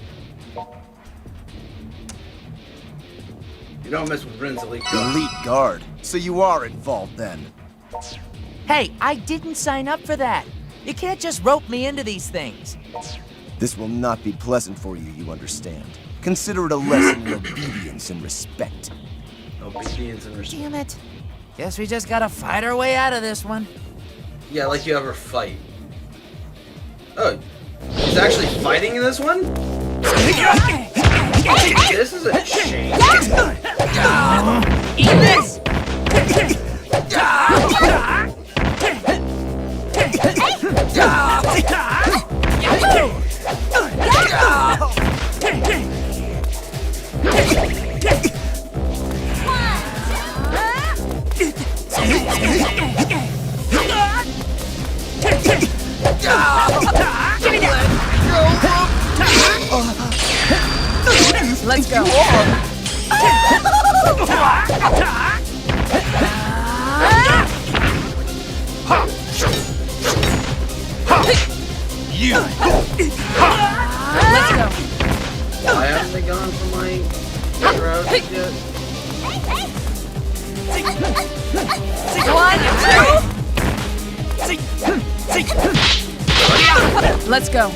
Speaker 2: You don't mess with Rin's elite guard.
Speaker 17: Elite guard. So you are involved then.
Speaker 12: Hey, I didn't sign up for that. You can't just rope me into these things.
Speaker 17: This will not be pleasant for you, you understand. Consider it a lesson in obedience and respect.
Speaker 2: Obedience and respect.
Speaker 12: Damn it. Guess we just gotta fight our way out of this one.
Speaker 2: Yeah, like you ever fight. Oh, he's actually fighting in this one? This is a shame.
Speaker 12: Eat this!
Speaker 18: Let's go.
Speaker 5: You.
Speaker 18: Let's go.
Speaker 2: Why haven't they gone for my route yet?
Speaker 18: 1, 2. Let's go.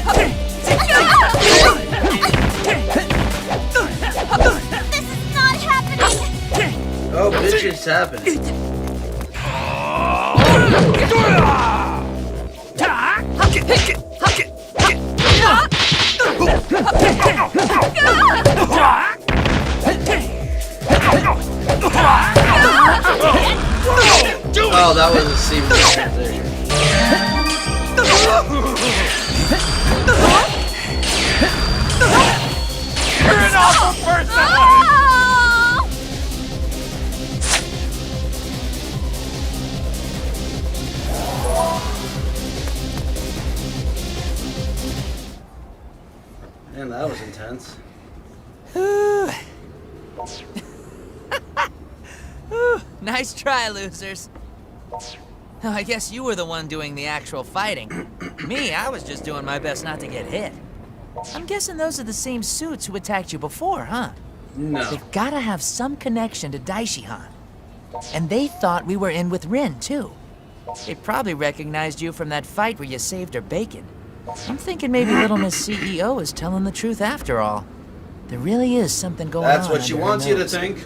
Speaker 18: Okay.
Speaker 8: 'This is not happening!
Speaker 2: Oh, bitch, it's happening. Oh, that was a seamless transition.
Speaker 5: You're an awful person!
Speaker 2: Man, that was intense.
Speaker 12: Nice try, losers. Oh, I guess you were the one doing the actual fighting. Me, I was just doing my best not to get hit. I'm guessing those are the same suits who attacked you before, huh?
Speaker 2: No.
Speaker 12: They've gotta have some connection to Daishihan. And they thought we were in with Rin, too. They probably recognized you from that fight where you saved her bacon. I'm thinking maybe Little Miss CEO is telling the truth after all. There really is something going on.
Speaker 2: That's what she
Speaker 12: under her
Speaker 2: wants you to
Speaker 12: nose.
Speaker 2: think.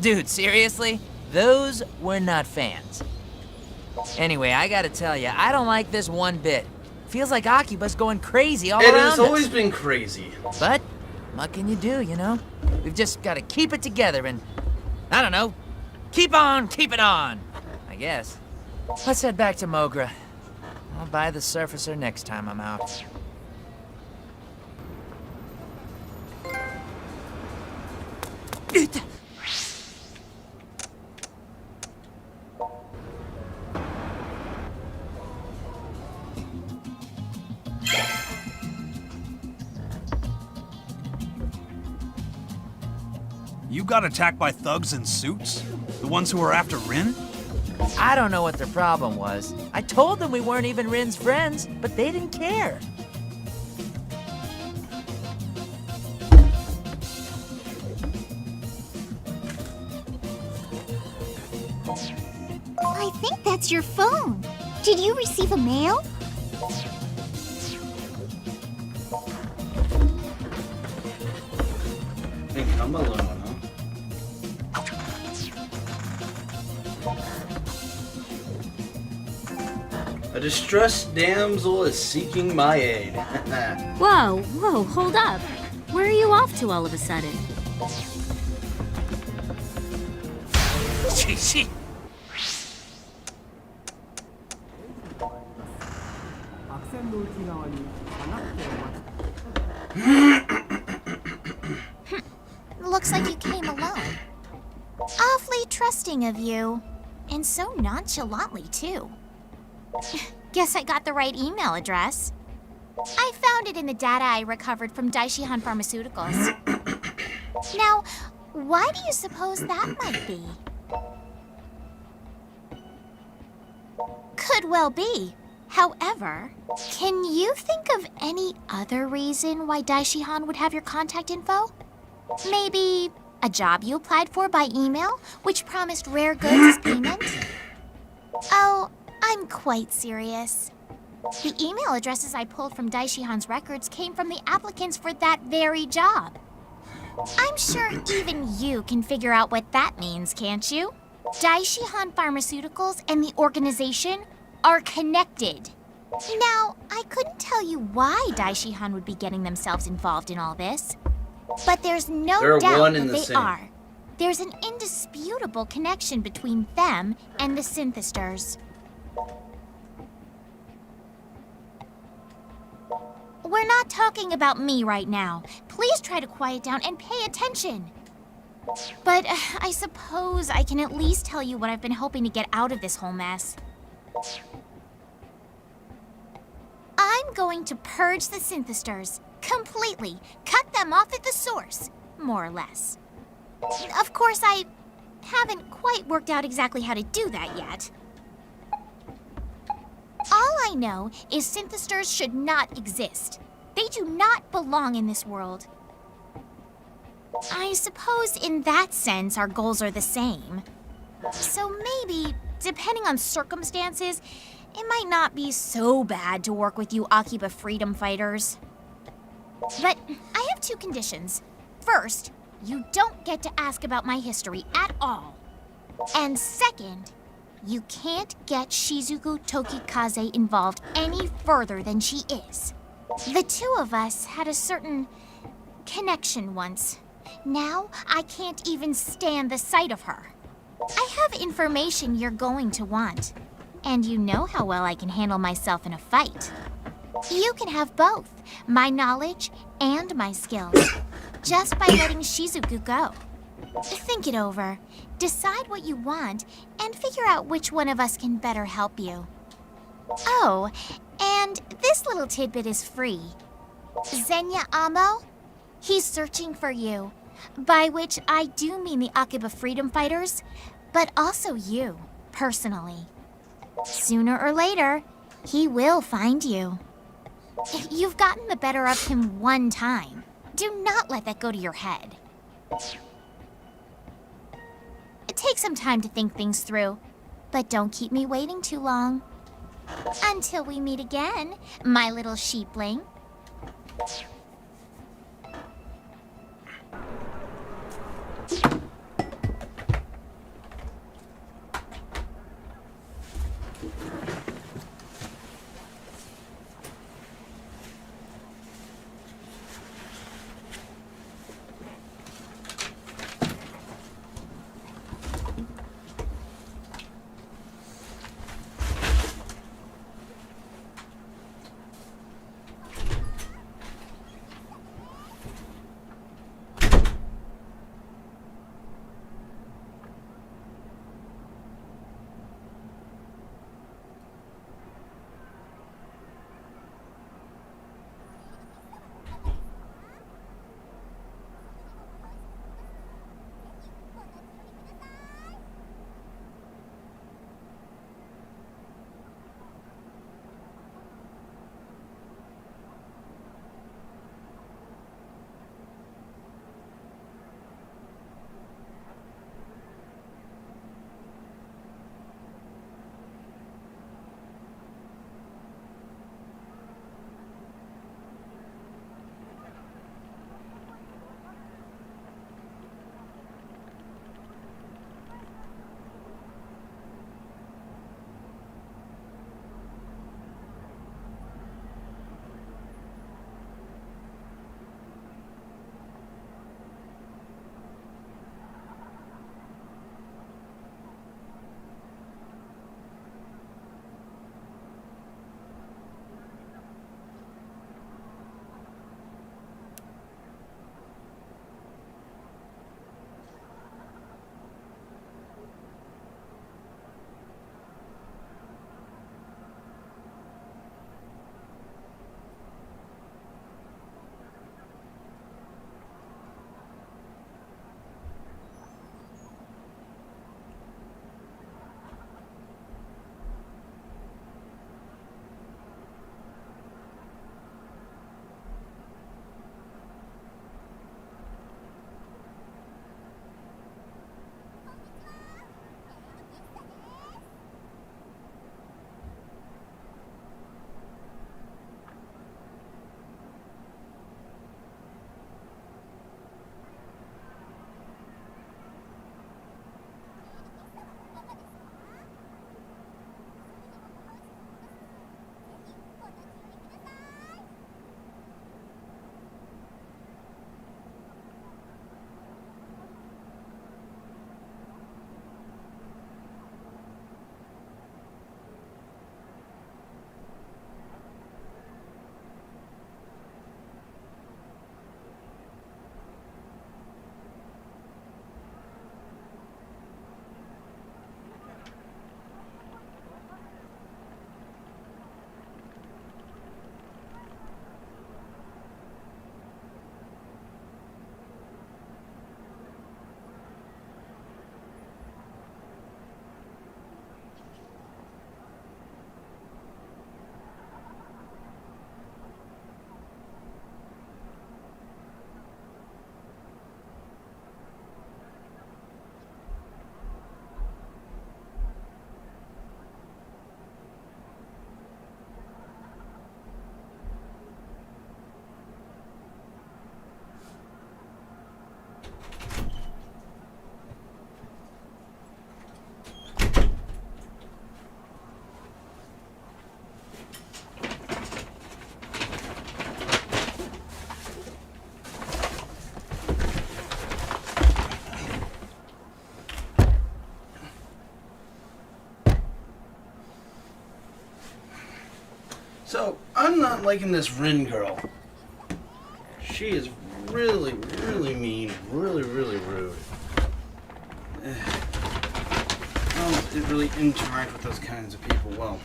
Speaker 12: Dude, seriously? Those were not fans. Anyway, I gotta tell you, I don't like this one bit. Feels like Akiba's going crazy all
Speaker 2: It
Speaker 12: around
Speaker 2: has
Speaker 12: us.
Speaker 2: always been crazy.
Speaker 12: But what can you do, you know? We've just gotta keep it together and, I don't know, keep on keeping on, I guess. Let's head back to Mogra. I'll buy the surfacer next time I'm out.
Speaker 5: You got attacked by thugs in suits? The ones who were after Rin?
Speaker 12: I don't know what their problem was. I told them we weren't even Rin's friends, but they didn't care.
Speaker 8: I think that's your phone. Did you receive a mail?
Speaker 2: Think I'm alone, huh? A distressed damsel is seeking my aid.
Speaker 4: Whoa, hold up. Where are you off to all of a sudden?
Speaker 8: Looks like you came alone. Awfully trusting of you. And so nonchalantly, too. Guess I got the right email address. I found it in the data I recovered from Daishihan Pharmaceuticals. Now, why do you suppose that might be? Could well be. However, can you think of any other reason why Daishihan would have your contact info? Maybe a job you applied for by email, which promised rare goods as payment? Oh, I'm quite serious. The email addresses I pulled from Daishihan's records came from the applicants for that very job. I'm sure even you can figure out what that means, can't you? Daishihan Pharmaceuticals and the organization are connected. Now, I couldn't tell you why Daishihan would be getting themselves involved in all this, but there's no
Speaker 2: They're
Speaker 8: doubt
Speaker 2: one
Speaker 8: that
Speaker 2: and the
Speaker 8: they
Speaker 2: same.
Speaker 8: are. There's an indisputable connection between them and the Synthesters. We're not talking about me right now. Please try to quiet down and pay attention. But I suppose I can at least tell you what I've been hoping to get out of this whole mess. I'm going to purge the Synthesters. Completely. Cut them off at the source. More or less. Of course, I haven't quite worked out exactly how to do that yet. All I know is Synthesters should not exist. They do not belong in this world. I suppose in that sense our goals are the same. So maybe, depending on circumstances, it might not be so bad to work with you Akiba freedom fighters. But I have two conditions. First, you don't get to ask about my history at all. And second, you can't get Shizuku Tokikaze involved any further than she is. The two of us had a certain connection once. Now, I can't even stand the sight of her. I have information you're going to want. And you know how well I can handle myself in a fight. You can have both, my knowledge and my skills, just by letting Shizuku go. Think it over, decide what you want, and figure out which one of us can better help you. Oh, and this little tidbit is free. Zenya Amo, he's searching for you, by which I do mean the Akiba freedom fighters, but also you, personally. Sooner or later, he will find you. You've gotten the better of him one time. Do not let that go to your head. take some time to think things through. But don't keep me waiting too long. Until we meet again, my little sheepling.
Speaker 2: So, I'm not liking this Rin girl. She is really, really mean, really, really rude. I don't really interact with those kinds of people well.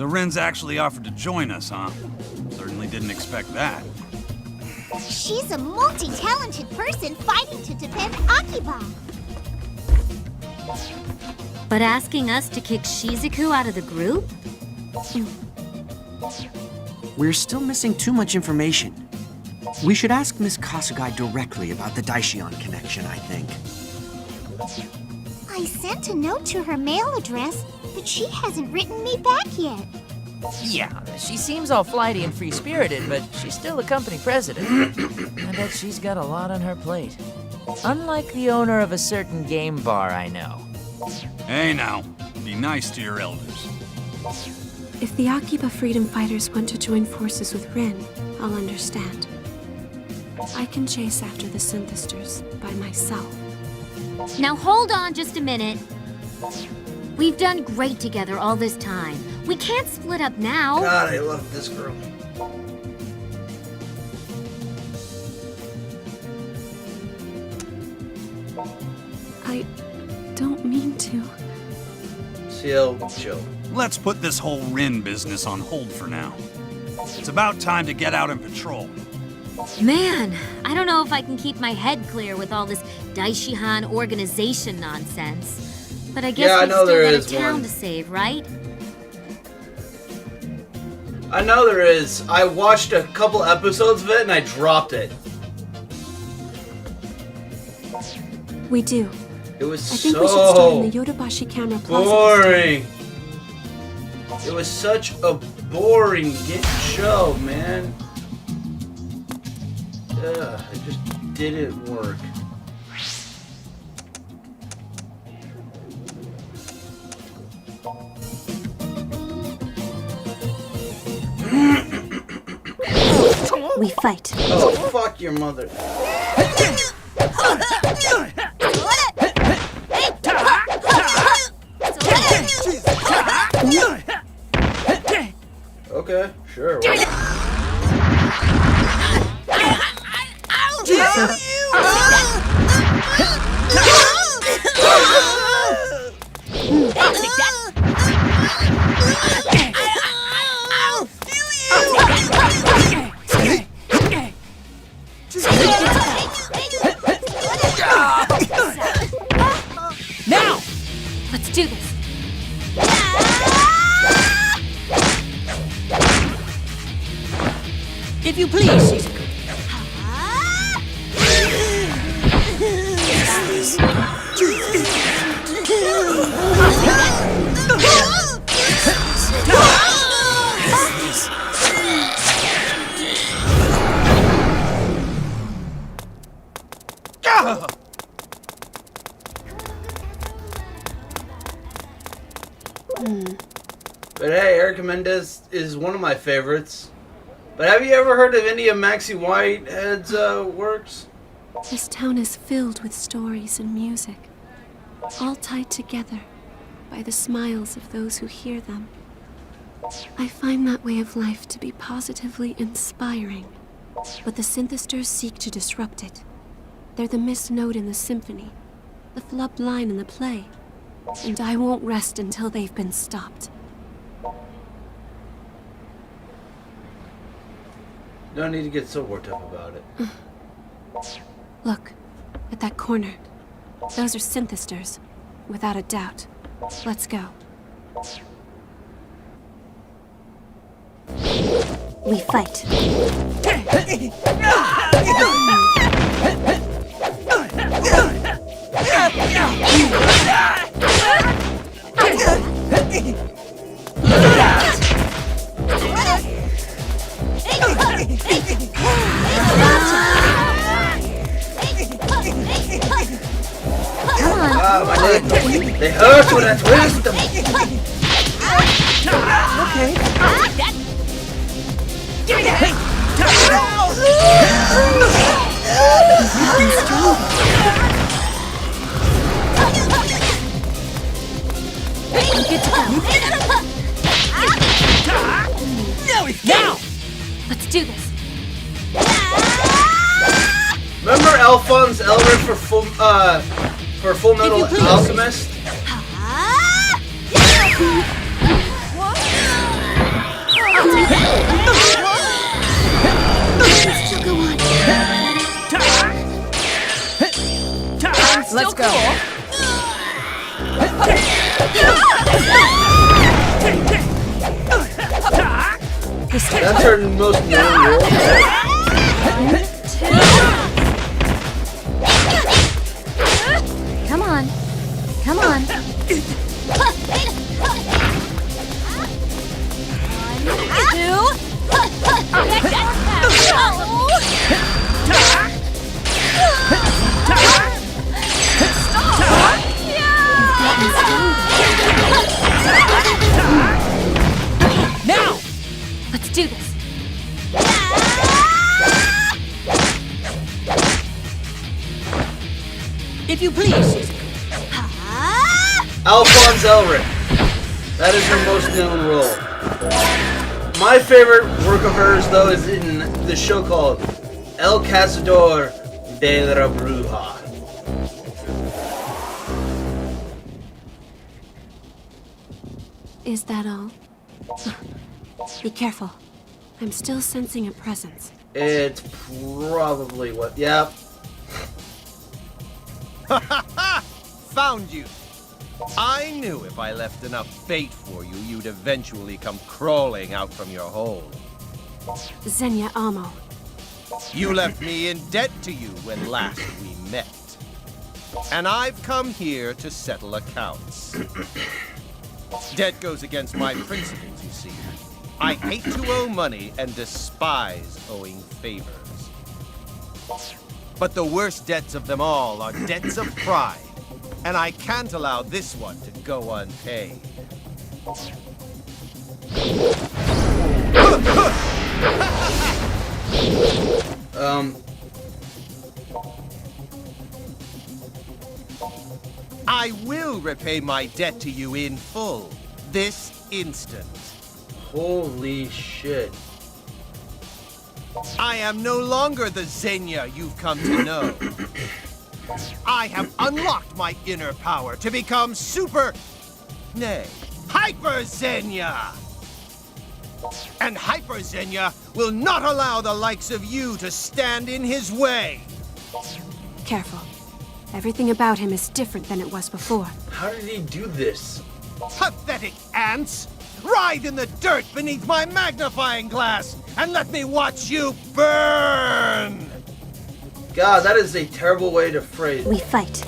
Speaker 5: So Ren's actually offered to join us, huh? Certainly didn't expect that.
Speaker 8: She's a multi-talented person fighting to defend Akiba.
Speaker 4: But asking us to kick Shizuku out of the group?
Speaker 11: We're still missing too much information. We should ask Miss Kasugai directly about the Daishion connection, I think.
Speaker 8: I sent a note to her mail address, but she hasn't written me back yet.
Speaker 12: Yeah, she seems all flighty and free-spirited, but she's still a company president. I bet she's got a lot on her plate. Unlike the owner of a certain game bar I know.
Speaker 5: Hey now, be nice to your elders.
Speaker 3: If the Akiba freedom fighters want to join forces with Rin, I'll understand. I can chase after the synthesters by myself.
Speaker 4: Now hold on just a minute. We've done great together all this time. We can't split up now.
Speaker 2: God, I love this girl.
Speaker 3: I don't mean to.
Speaker 2: Chill.
Speaker 5: Let's put this whole Rin business on hold for now. It's about time to get out and patrol.
Speaker 4: Man, I don't know if I can keep my head clear with all this Daishihan organization nonsense. But I guess
Speaker 2: Yeah, I
Speaker 4: we've
Speaker 2: know
Speaker 4: still
Speaker 2: there
Speaker 4: got
Speaker 2: is
Speaker 4: a town
Speaker 2: one.
Speaker 4: to save, right?
Speaker 2: I know there is. I watched a couple episodes of it and I dropped it.
Speaker 3: We do.
Speaker 2: It was
Speaker 3: I think we should start in the
Speaker 2: so
Speaker 3: Yodobashi Camera Plaza.
Speaker 2: boring. It was such a boring show, man. Ugh, it just didn't work.
Speaker 3: We fight.
Speaker 2: Oh, fuck your mother. Okay, sure.
Speaker 4: Now! Let's do this.
Speaker 16: If you please, Shizuku.
Speaker 2: But hey, Erica Mendez is one of my favorites. But have you ever heard of any of Maxie Whitehead's works?
Speaker 3: This town is filled with stories and music, all tied together by the smiles of those who hear them. I find that way of life to be positively inspiring, but the synthesters seek to disrupt it. They're the missed note in the symphony, the flubbed line in the play, and I won't rest until they've been stopped.
Speaker 2: Don't need to get so worked up about it.
Speaker 3: Look, at that corner. Those are synthesters, without a doubt. Let's go. We fight.
Speaker 2: Ah, my leg. They hurt when I twist them.
Speaker 16: Okay.
Speaker 4: Now! Let's do this.
Speaker 2: Remember Alphonse Elric for Full Metal Alchemist?
Speaker 1: Still go on.
Speaker 18: Let's go.
Speaker 2: That's her most known role.
Speaker 4: Come on. Come on.
Speaker 18: Now!
Speaker 4: Let's do this.
Speaker 16: If you please.
Speaker 2: Alphonse Elric. That is her most known role. My favorite work of hers, though, is in the show called El Cazador de la Bruja.
Speaker 3: Is that all? Be careful. I'm still sensing a presence.
Speaker 2: It's probably what. Yep.
Speaker 13: Found you! I knew if I left enough bait for you, you'd eventually come crawling out from your hole.
Speaker 3: Xenia Amo.
Speaker 13: You left me in debt to you when last we met. And I've come here to settle accounts. Debt goes against my principles, you see. I hate to owe money and despise owing favors. But the worst debts of them all are debts of pride. And I can't allow this one to go unpaid. I will repay my debt to you in full, this instant.
Speaker 2: Holy shit.
Speaker 13: I am no longer the Xenia you've come to know. I have unlocked my inner power to become Hyper Xenia! And Hyper Xenia will not allow the likes of you to stand in his way!
Speaker 3: Careful. Everything about him is different than it was before.
Speaker 2: How did he do this?
Speaker 13: Pathetic ants! Writhe in the dirt beneath my magnifying glass and let me watch you burn!
Speaker 2: God, that is a terrible way to phrase.
Speaker 1: We fight.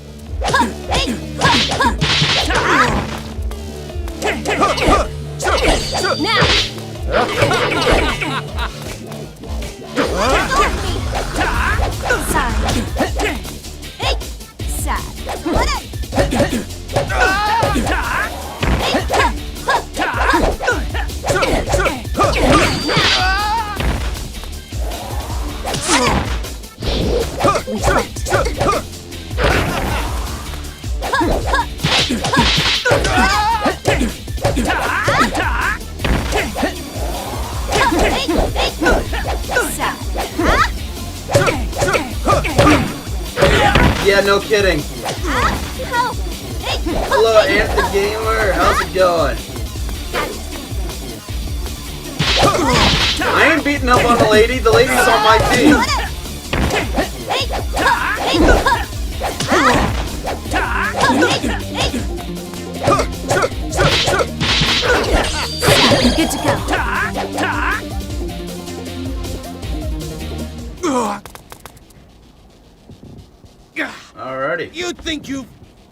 Speaker 2: Yeah, no kidding. Hello, Ant the Gamer. How's it going? I ain't beating up on the lady. The lady's on my team.
Speaker 1: Good to go.
Speaker 2: Alrighty.
Speaker 13: You think you've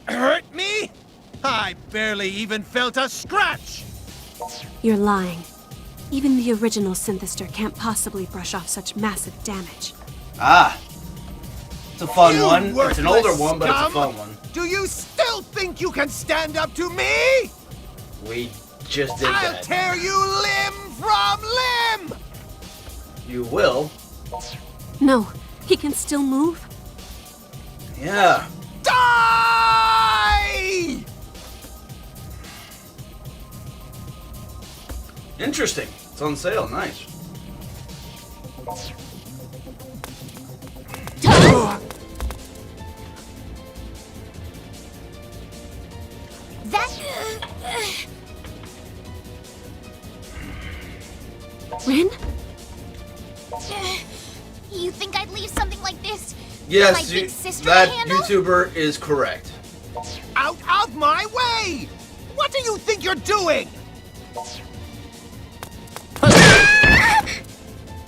Speaker 13: hurt me? I barely even felt a scratch!
Speaker 3: You're lying. Even the original Synthester can't possibly brush off such massive damage.
Speaker 2: Ah. It's a fun
Speaker 13: You
Speaker 2: one. It's an older
Speaker 13: worthless
Speaker 2: one, but it's a
Speaker 13: scum!
Speaker 2: fun one.
Speaker 13: Do you still think you can stand up to me?
Speaker 2: We just did
Speaker 13: I'll
Speaker 2: that.
Speaker 13: tear you limb from limb!
Speaker 2: You will?
Speaker 3: No, he can still move.
Speaker 2: Yeah.
Speaker 13: Die!
Speaker 2: Interesting. It's on sale. Nice.
Speaker 3: Rin?
Speaker 8: You think I'd leave something like this?
Speaker 2: Yes,
Speaker 8: for my big sister
Speaker 2: that
Speaker 8: to handle?
Speaker 2: YouTuber is correct.
Speaker 7: Out of my way! What do you think you're doing?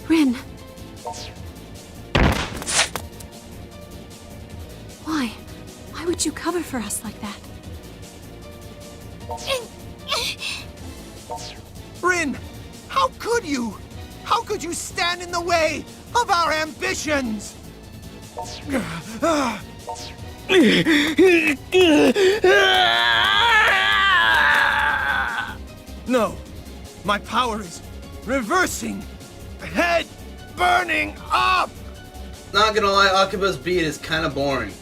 Speaker 3: Rin. Why? Why would you cover for us like that?
Speaker 7: Rin, how could you? How could you stand in the way of our ambitions? No, my power is reversing, head burning up.
Speaker 2: Not gonna lie, Akiba's beat is kind of boring.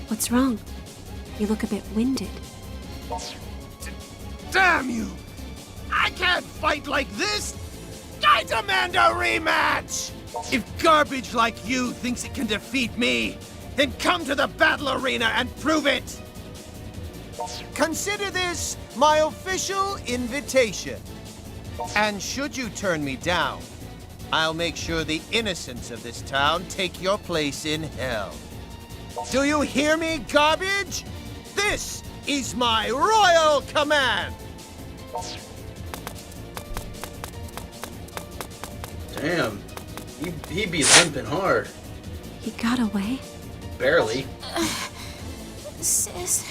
Speaker 3: What's wrong? You look a bit winded.
Speaker 7: Damn you! I can't fight like this! I demand a rematch! If garbage like you thinks it can defeat me, then come to the battle arena and prove it! Consider this my official invitation. And should you turn me down, I'll make sure the innocents of this town take your place in hell. Do you hear me, garbage? This is my royal command!
Speaker 2: Damn, he be limping hard.
Speaker 3: He got away?
Speaker 2: Barely.
Speaker 8: Sis,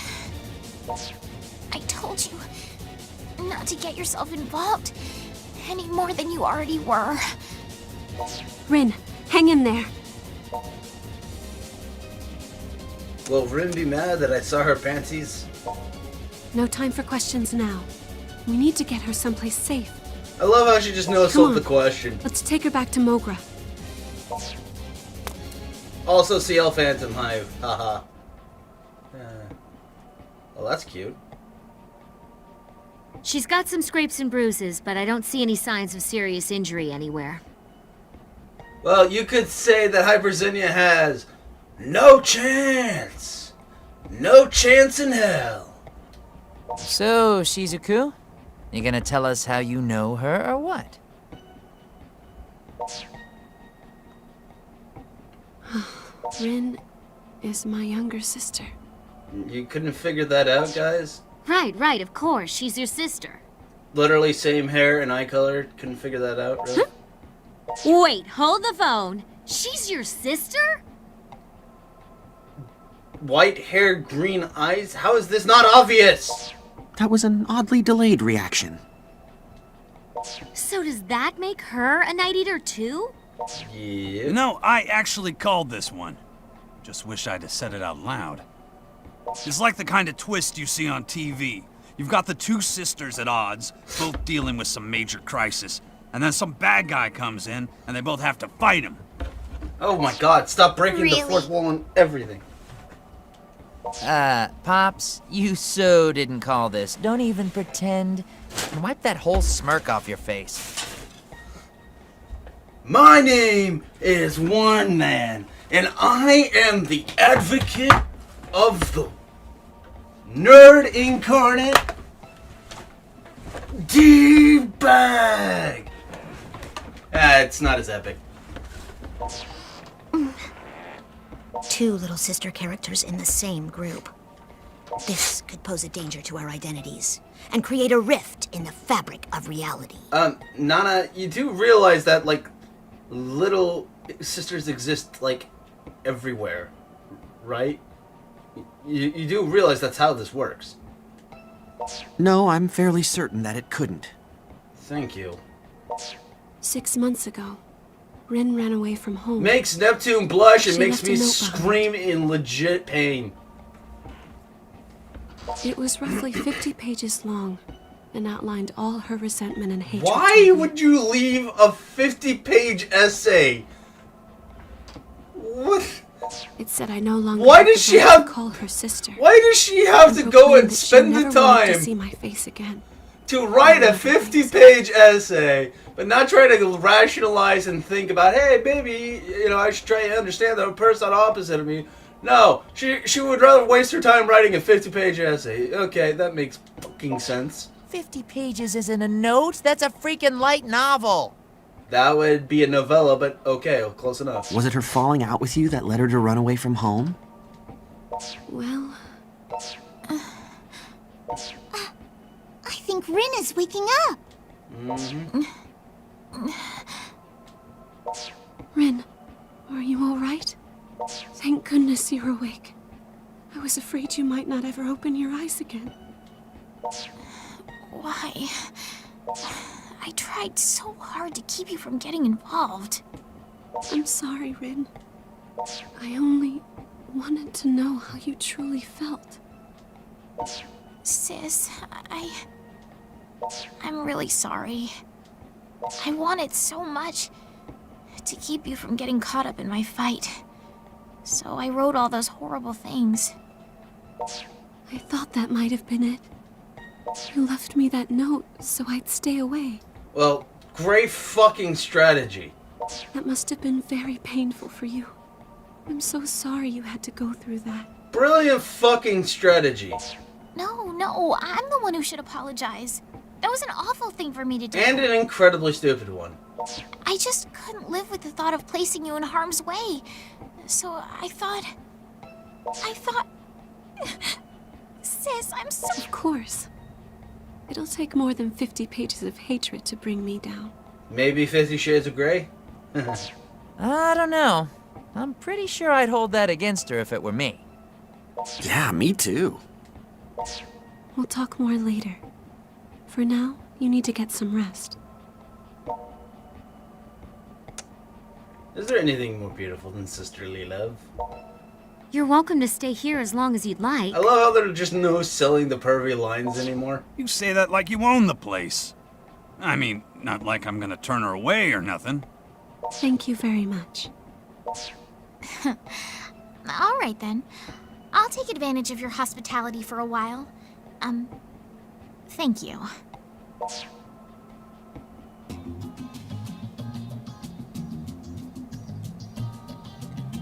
Speaker 8: I told you not to get yourself involved any more than you already were.
Speaker 3: Rin, hang in there.
Speaker 2: Will Rin be mad that I saw her panties?
Speaker 3: No time for questions now. We need to get her someplace safe.
Speaker 2: I love how she just knows
Speaker 3: Come on.
Speaker 2: the question.
Speaker 3: Let's take her back to Mogra.
Speaker 2: Also, CL Phantom Hive. Haha. Well, that's cute.
Speaker 4: She's got some scrapes and bruises, but I don't see any signs of serious injury anywhere.
Speaker 2: Well, you could say that Hyperzenia has no chance. No chance in hell.
Speaker 12: So, Shizuku, you gonna tell us how you know her or what?
Speaker 3: Rin is my younger sister.
Speaker 2: You couldn't figure that out, guys?
Speaker 4: Right, of course. She's your sister.
Speaker 2: Literally same hair and eye color. Couldn't figure that out, really?
Speaker 4: Wait, hold the phone. She's your sister?
Speaker 2: White hair, green eyes? How is this not obvious?
Speaker 11: That was an oddly delayed reaction.
Speaker 4: So does that make her a Night Eater too?
Speaker 2: Yeah.
Speaker 5: No, I actually called this one. Just wish I'd have said it out loud. It's like the kind of twist you see on TV. You've got the two sisters at odds, both dealing with some major crisis, and then some bad guy comes in, and they both have to fight him.
Speaker 2: Oh my god, stop breaking the fourth wall and everything.
Speaker 12: Pops, you so didn't call this. Don't even pretend. And wipe that whole smirk off your face.
Speaker 2: My name is One Man, and I am the advocate of the nerd incarnate D-bag. It's not as epic.
Speaker 1: Two little sister characters in the same group. This could pose a danger to our identities and create a rift in the fabric of reality.
Speaker 2: Nana, you do realize that, like, little sisters exist, like, everywhere, right? You do realize that's how this works.
Speaker 11: No, I'm fairly certain that it couldn't.
Speaker 2: Thank you.
Speaker 3: 6 months ago, Rin ran away from home.
Speaker 2: Makes Neptune blush and
Speaker 3: She
Speaker 2: makes
Speaker 3: left a
Speaker 2: me
Speaker 3: note behind.
Speaker 2: scream in legit pain.
Speaker 3: It was roughly 50 pages long and outlined all her resentment and hatred.
Speaker 2: Why would you leave a 50-page essay? What?
Speaker 3: It said I no longer
Speaker 2: Why
Speaker 3: had
Speaker 2: does
Speaker 3: the
Speaker 2: she
Speaker 3: right
Speaker 2: have-
Speaker 3: to call her sister.
Speaker 2: Why does she have to go and
Speaker 3: proclaimed that she
Speaker 2: spend the
Speaker 3: never wanted to
Speaker 2: time
Speaker 3: see my face again.
Speaker 2: to write a 50-page essay, but not try to rationalize and think about, hey, maybe, you know, I should try to understand the person opposite of me. No, she would rather waste her time writing a 50-page essay. Okay, that makes fucking sense.
Speaker 12: 50 pages isn't a note. That's a freaking light novel.
Speaker 2: That would be a novella, but okay, close enough.
Speaker 11: Was it her falling out with you that led her to run away from home?
Speaker 3: Well,
Speaker 8: I think Rin is waking up.
Speaker 3: Rin, are you all right? Thank goodness you're awake. I was afraid you might not ever open your eyes again.
Speaker 8: Why? I tried so hard to keep you from getting involved.
Speaker 3: I'm sorry, Rin. I only wanted to know how you truly felt.
Speaker 8: Sis, I'm really sorry. I wanted so much to keep you from getting caught up in my fight. So I wrote all those horrible things.
Speaker 3: I thought that might have been it. You left me that note so I'd stay away.
Speaker 2: Well, great fucking strategy.
Speaker 3: That must have been very painful for you. I'm so sorry you had to go through that.
Speaker 2: Brilliant fucking strategy.
Speaker 8: No, I'm the one who should apologize. That was an awful thing for me to do.
Speaker 2: And an incredibly stupid one.
Speaker 8: I just couldn't live with the thought of placing you in harm's way. So I thought... Sis, I'm so...
Speaker 3: Of course. It'll take more than 50 pages of hatred to bring me down.
Speaker 2: Maybe 50 Shades of Grey?
Speaker 12: I don't know. I'm pretty sure I'd hold that against her if it were me.
Speaker 11: Yeah, me too.
Speaker 3: We'll talk more later. For now, you need to get some rest.
Speaker 2: Is there anything more beautiful than sisterly love?
Speaker 4: You're welcome to stay here as long as you'd like.
Speaker 2: I love how there are just no selling the pervy lines anymore.
Speaker 5: You say that like you own the place. I mean, not like I'm gonna turn her away or nothing.
Speaker 3: Thank you very much.
Speaker 8: All right then. I'll take advantage of your hospitality for a while. Thank you.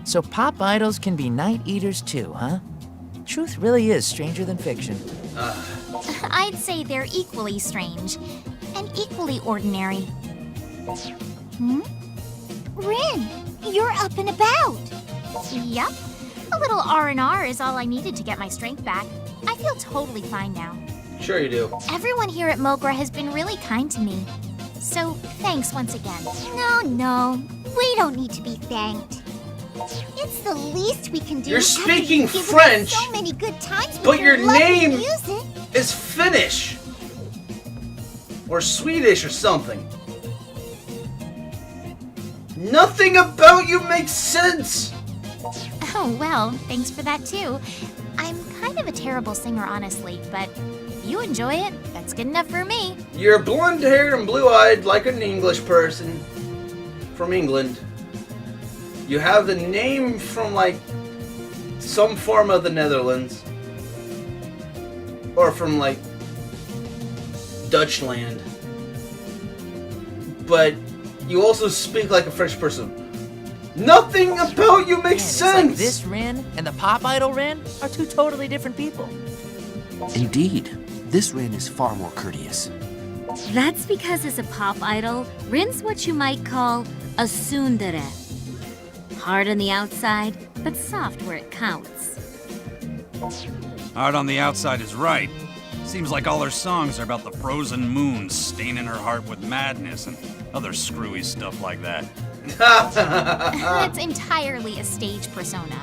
Speaker 12: So pop idols can be night eaters too, huh? Truth really is stranger than fiction.
Speaker 8: I'd say they're equally strange and equally ordinary. Rin, you're up and about. Yup. A little R&R is all I needed to get my strength back. I feel totally fine now.
Speaker 2: Sure you do.
Speaker 8: Everyone here at Mogra has been really kind to me. So, thanks once again. No. We don't need to be thanked. It's the least we can do.
Speaker 2: You're
Speaker 8: after
Speaker 2: speaking
Speaker 8: you've given us
Speaker 2: French,
Speaker 8: so many good times with
Speaker 2: but
Speaker 8: your
Speaker 2: your
Speaker 8: lovely
Speaker 2: name
Speaker 8: music.
Speaker 2: is Finnish. Or Swedish or something. Nothing about you makes sense.
Speaker 8: Oh, well, thanks for that too. I'm kind of a terrible singer, honestly, but if you enjoy it, that's good enough for me.
Speaker 2: You're blonde-haired and blue-eyed like an English person from England. You have the name from, like, some form of the Netherlands. Or from, like, Dutchland. But you also speak like a French person. Nothing about you makes sense!
Speaker 12: Like this Rin and the pop idol Rin are two totally different people.
Speaker 11: Indeed. This Rin is far more courteous.
Speaker 4: That's because as a pop idol, Rin's what you might call a tsundere. Hard on the outside, but soft where it counts.
Speaker 5: Hard on the outside is right. Seems like all her songs are about the frozen moon staining her heart with madness and other screwy stuff like that.
Speaker 8: That's entirely a stage persona.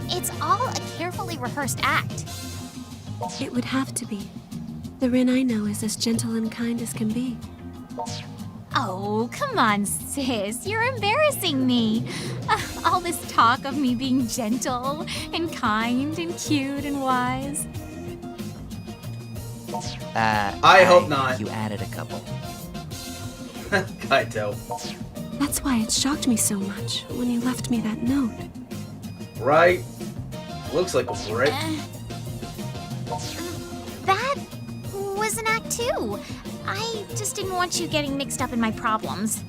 Speaker 8: It's all a carefully rehearsed act.
Speaker 3: It would have to be. The Rin I know is as gentle and kind as can be.
Speaker 8: Oh, come on, sis. You're embarrassing me. All this talk of me being gentle and kind and cute and wise.
Speaker 2: I hope not.
Speaker 12: You added a couple.
Speaker 2: Kaito.
Speaker 3: That's why it shocked me so much when you left me that note.
Speaker 2: Right? Looks like a break.
Speaker 8: That was an act too. I just didn't want you getting mixed up in my problems.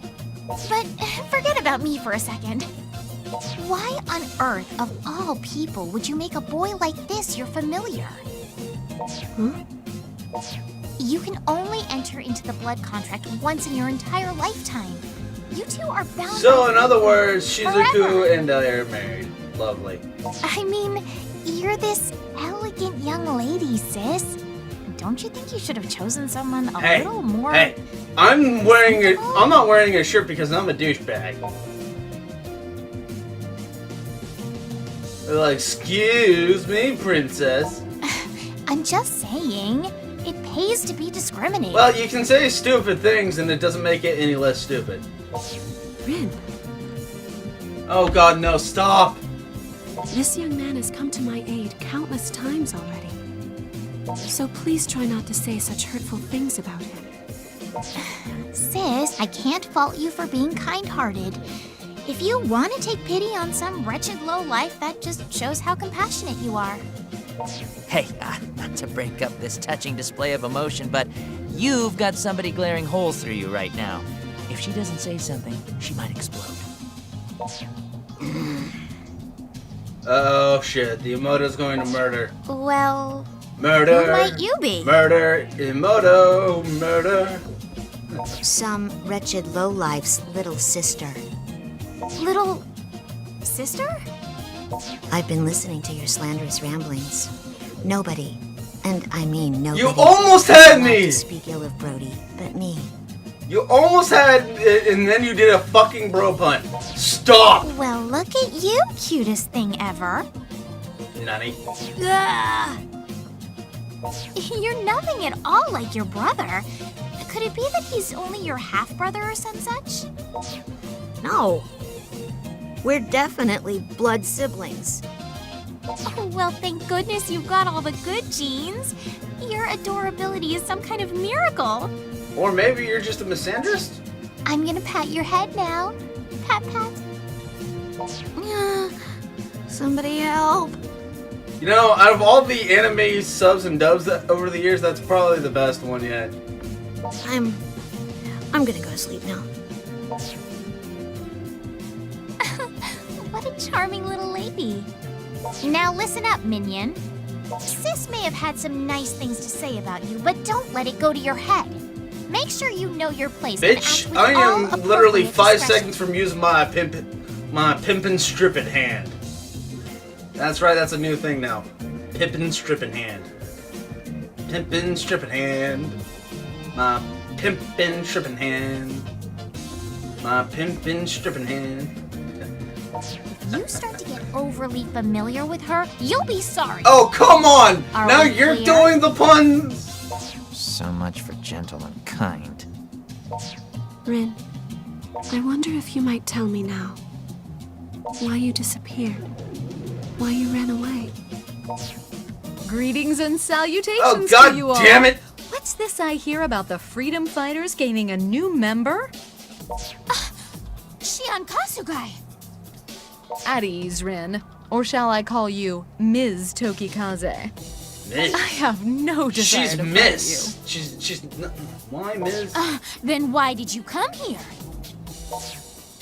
Speaker 8: But forget about me for a second. Why on earth, of all people, would you make a boy like this your familiar?
Speaker 3: Huh?
Speaker 8: You can only enter into the blood contract once in your entire lifetime. You two are bound.
Speaker 2: So, in other words,
Speaker 8: forever.
Speaker 2: Shizuku and I are married. Lovely.
Speaker 8: I mean, you're this elegant young lady, sis. Don't you think you should have chosen someone a little more?
Speaker 2: Hey, I'm not wearing a shirt because I'm a douchebag. Like, excuse me, princess.
Speaker 8: I'm just saying, it pays to be discriminating.
Speaker 2: Well, you can say stupid things and it doesn't make it any less stupid.
Speaker 3: Rin,
Speaker 2: Oh god, no, stop!
Speaker 3: this young man has come to my aid countless times already. So please try not to say such hurtful things about him.
Speaker 8: Sis, I can't fault you for being kind-hearted. If you want to take pity on some wretched lowlife, that just shows how compassionate you are.
Speaker 12: Hey, not to break up this touching display of emotion, but you've got somebody glaring holes through you right now. If she doesn't say something, she might explode.
Speaker 2: Oh shit, the Emoto's going to murder.
Speaker 8: Well,
Speaker 2: Murder!
Speaker 8: who might you be?
Speaker 2: Murder! Emoto! Murder!
Speaker 1: Some wretched lowlife's little sister.
Speaker 8: Little sister?
Speaker 1: I've been listening to your slanderous ramblings. Nobody, and I mean nobody,
Speaker 2: You almost had
Speaker 1: allowed
Speaker 2: me!
Speaker 1: to speak ill of Brody, but me.
Speaker 2: You almost had, and then you did a fucking bro pun. Stop!
Speaker 8: Well, look at you, cutest thing ever.
Speaker 2: Nani?
Speaker 8: Ugh. You're nothing at all like your brother. Could it be that he's only your half-brother or some such?
Speaker 1: No. We're definitely blood siblings.
Speaker 8: Oh, well, thank goodness you've got all the good genes. Your adorability is some kind of miracle.
Speaker 2: Or maybe you're just a misandrist?
Speaker 8: I'm gonna pat your head now. Pat, pat.
Speaker 1: Somebody help.
Speaker 2: You know, out of all the anime subs and dubs that over the years, that's probably the best one yet.
Speaker 1: I'm gonna go to sleep now.
Speaker 8: What a charming little lady. Now listen up, minion. Sis may have had some nice things to say about you, but don't let it go to your head. Make sure you know your place. and act
Speaker 2: Bitch,
Speaker 8: with
Speaker 2: I
Speaker 8: all
Speaker 2: am literally
Speaker 8: appropriate
Speaker 2: 5
Speaker 8: discretion.
Speaker 2: seconds from using my pimpin' strippin' hand. That's right, that's a new thing now. Pimpin' strippin' hand. Pimpin' strippin' hand. My pimpin' strippin' hand. My pimpin' strippin' hand.
Speaker 8: If you start to get overly familiar with her, you'll be sorry.
Speaker 2: Oh, come on!
Speaker 8: Are
Speaker 2: Now
Speaker 8: we
Speaker 2: you're
Speaker 8: clear?
Speaker 2: doing the puns!
Speaker 12: So much for gentle and kind.
Speaker 3: Rin, I wonder if you might tell me now why you disappeared, why you ran away.
Speaker 6: Greetings and salutations
Speaker 2: Oh, God
Speaker 6: to you all.
Speaker 2: damn it!
Speaker 6: What's this I hear about the freedom fighters gaining a new member?
Speaker 8: Shion Kasugai.
Speaker 6: At ease, Rin. Or shall I call you Ms. Tokikaze?
Speaker 2: Miss.
Speaker 6: I have no desire
Speaker 2: She's
Speaker 6: to fight
Speaker 2: Miss. She's why Miss?
Speaker 8: Then why did you come here?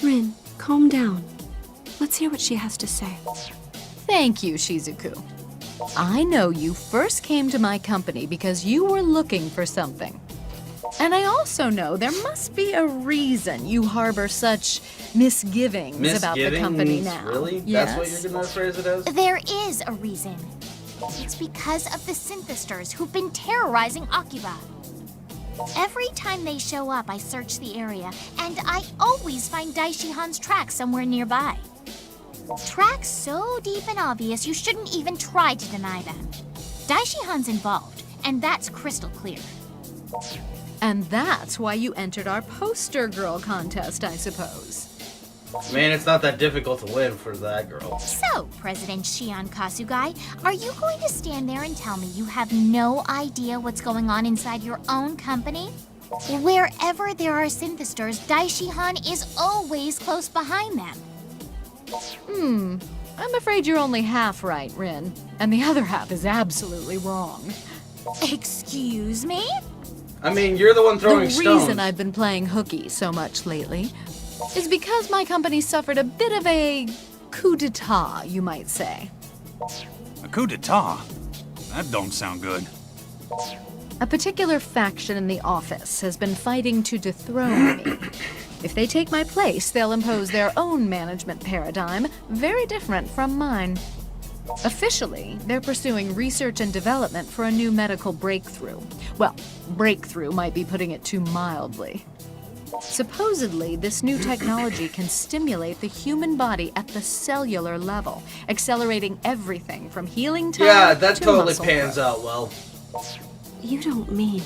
Speaker 3: Rin, calm down. Let's hear what she has to say.
Speaker 6: Thank you, Shizuku. I know you first came to my company because you were looking for something. And I also know there must be a reason you harbor such misgivings about the company now.
Speaker 2: Really?
Speaker 6: Yes.
Speaker 2: That's what you're gonna phrase it as?
Speaker 8: There is a reason. It's because of the synthesters who've been terrorizing Akiba. Every time they show up, I search the area, and I always find Daishihan's tracks somewhere nearby. Tracks so deep and obvious you shouldn't even try to deny them. Daishihan's involved, and that's crystal clear.
Speaker 6: And that's why you entered our poster girl contest, I suppose.
Speaker 2: Man, it's not that difficult to win for that girl.
Speaker 8: So, President Shion Kasugai, are you going to stand there and tell me you have no idea what's going on inside your own company? Wherever there are synthesters, Daishihan is always close behind them.
Speaker 6: I'm afraid you're only half right, Rin. And the other half is absolutely wrong.
Speaker 8: Excuse me?
Speaker 2: I mean, you're the one throwing
Speaker 6: The
Speaker 2: stones.
Speaker 6: reason I've been playing hooky so much lately is because my company suffered a bit of a coup d'etat, you might say.
Speaker 5: A coup d'etat? That don't sound good.
Speaker 6: A particular faction in the office has been fighting to dethrone me. If they take my place, they'll impose their own management paradigm, very different from mine. Officially, they're pursuing research and development for a new medical breakthrough. Well, breakthrough might be putting it too mildly. Supposedly, this new technology can stimulate the human body at the cellular level, accelerating everything from healing time
Speaker 2: Yeah, that
Speaker 6: to
Speaker 2: totally
Speaker 6: muscle
Speaker 2: pans
Speaker 6: growth.
Speaker 2: out well.
Speaker 3: You don't mean...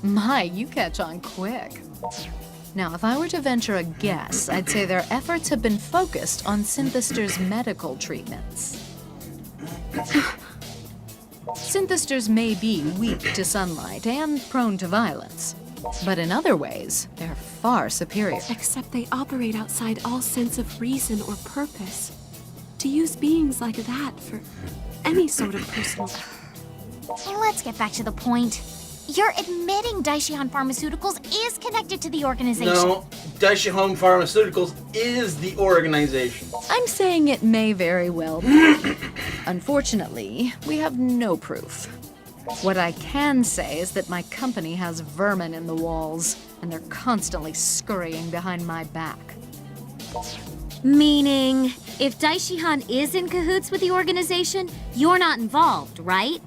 Speaker 6: My, you catch on quick. Now, if I were to venture a guess, I'd say their efforts have been focused on Synthester's medical treatments. Synthesters may be weak to sunlight and prone to violence, but in other ways, they're far superior.
Speaker 3: Except they operate outside all sense of reason or purpose. To use beings like that for any sort of personal...
Speaker 8: Let's get back to the point. You're admitting Daishihan Pharmaceuticals is connected to the organization.
Speaker 2: No, Daishihan Pharmaceuticals is the organization.
Speaker 6: I'm saying it may very well be. Unfortunately, we have no proof. What I can say is that my company has vermin in the walls, and they're constantly scurrying behind my back.
Speaker 4: Meaning, if Daishihan is in cahoots with the organization, you're not involved, right?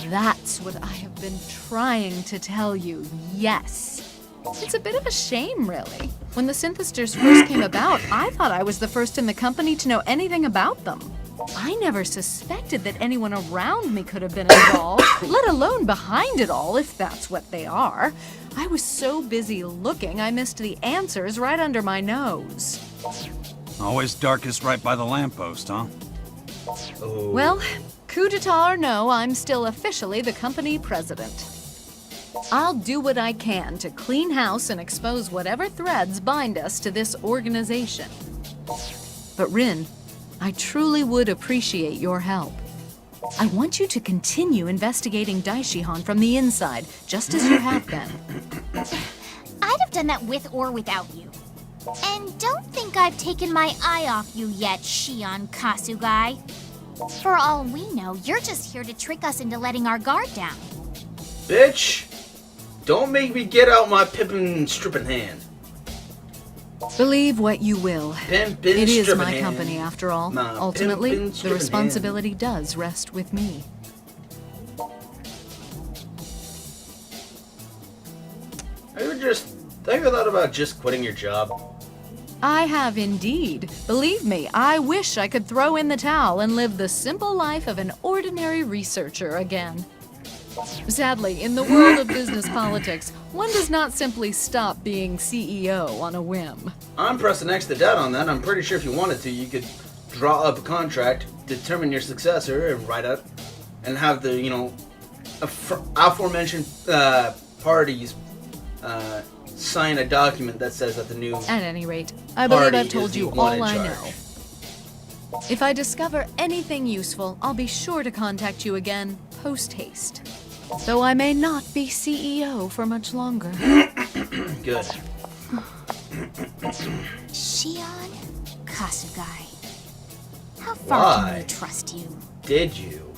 Speaker 6: That's what I have been trying to tell you, yes. It's a bit of a shame, really. When the Synthesters first came about, I thought I was the first in the company to know anything about them. I never suspected that anyone around me could have been involved, let alone behind it all, if that's what they are. I was so busy looking, I missed the answers right under my nose.
Speaker 5: Always darkest right by the lamppost, huh?
Speaker 2: Oh.
Speaker 6: Well, coup d'etat or no, I'm still officially the company president. I'll do what I can to clean house and expose whatever threads bind us to this organization. But Rin, I truly would appreciate your help. I want you to continue investigating Daishihan from the inside, just as you have been.
Speaker 8: I'd have done that with or without you. And don't think I've taken my eye off you yet, Shion Kasugai. For all we know, you're just here to trick us into letting our guard down.
Speaker 2: Bitch, don't make me get out my pimpin' stripping hand.
Speaker 6: Believe what you will.
Speaker 2: Pimpin'
Speaker 6: It is
Speaker 2: stripping
Speaker 6: my
Speaker 2: hand.
Speaker 6: company after all.
Speaker 2: My
Speaker 6: Ultimately,
Speaker 2: pimpin'
Speaker 6: the
Speaker 2: stripping
Speaker 6: responsibility does rest with me.
Speaker 2: Have you ever thought about just quitting your job?
Speaker 6: I have indeed. Believe me, I wish I could throw in the towel and live the simple life of an ordinary researcher again. Sadly, in the world of business politics, one does not simply stop being CEO on a whim.
Speaker 2: I'm pressing X to that on that. I'm pretty sure if you wanted to, you could draw up a contract, determine your successor, and write up, and have the, aforementioned parties sign a document that says that the new
Speaker 6: At any rate, I believe I've
Speaker 2: is
Speaker 6: told
Speaker 2: the
Speaker 6: you
Speaker 2: one in
Speaker 6: all I
Speaker 2: charge.
Speaker 6: know. If I discover anything useful, I'll be sure to contact you again post-haste. Though I may not be CEO for much longer.
Speaker 2: Good.
Speaker 8: Shion Kasugai. How far can
Speaker 2: Why
Speaker 8: we trust you?
Speaker 2: did you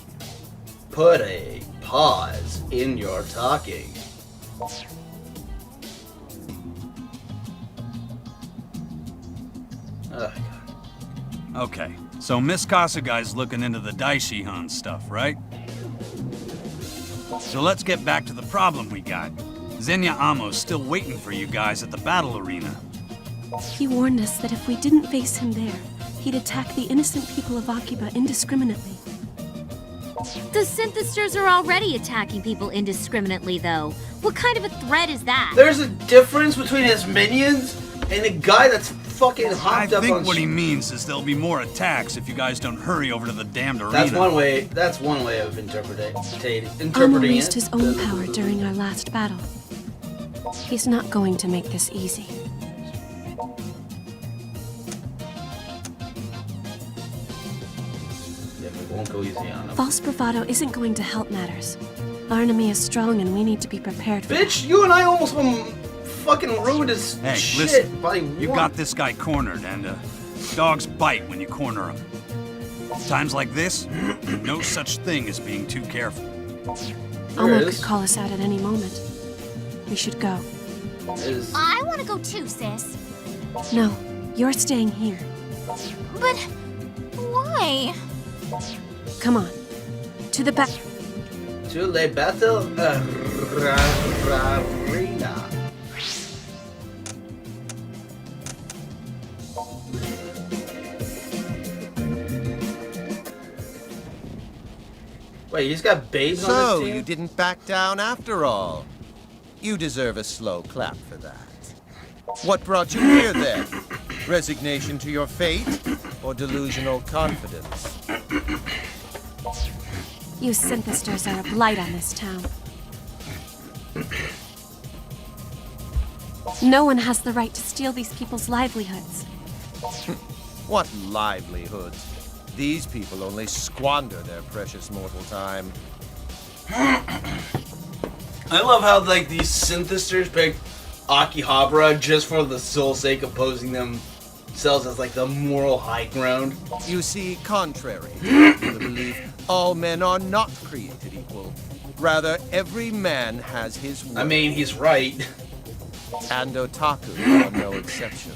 Speaker 2: put a pause in your talking? Ugh.
Speaker 5: Okay, so Miss Kasugai's looking into the Daishihan stuff, right? So let's get back to the problem we got. Zenya Amo's still waiting for you guys at the battle arena.
Speaker 3: He warned us that if we didn't face him there, he'd attack the innocent people of Akiba indiscriminately.
Speaker 4: The Synthesters are already attacking people indiscriminately, though. What kind of a threat is that?
Speaker 2: There's a difference between his minions and a guy that's fucking hopped
Speaker 5: I
Speaker 2: up
Speaker 5: think
Speaker 2: on.
Speaker 5: what he means is there'll be more attacks if you guys don't hurry over to the damned arena.
Speaker 2: That's one way. That's one way of interpreting
Speaker 3: Amo
Speaker 2: it.
Speaker 3: used his own power during our last battle. He's not going to make this easy.
Speaker 2: Yeah, we won't go easy on him.
Speaker 3: False bravado isn't going to help matters. Our enemy is strong and we need to be prepared for
Speaker 2: Bitch, you and I almost fucking ruined his
Speaker 5: Hey,
Speaker 2: shit
Speaker 5: listen,
Speaker 2: by
Speaker 5: you
Speaker 2: one.
Speaker 5: got this guy cornered, and dogs bite when you corner them. Times like this, no such thing as being too careful.
Speaker 3: Alma could call us out at any moment. We should go.
Speaker 8: I want to go too, sis.
Speaker 3: No, you're staying here.
Speaker 8: But why?
Speaker 3: Come on. To the back.
Speaker 2: To the battle arena. Wait, he's got babes on his
Speaker 7: So,
Speaker 2: team?
Speaker 7: you didn't back down after all. You deserve a slow clap for that. What brought you here, then? Resignation to your fate, or delusional confidence?
Speaker 3: You synthesters are a blight on this town. No one has the right to steal these people's livelihoods.
Speaker 7: What livelihoods? These people only squander their precious mortal time.
Speaker 2: I love how like these synthesters picked Akihabara just for the sole sake of posing themselves as like the moral high ground.
Speaker 7: You see, contrary to the belief, all men are not created equal. Rather, every man has his worth.
Speaker 2: I mean, he's right.
Speaker 7: And otaku are no exception.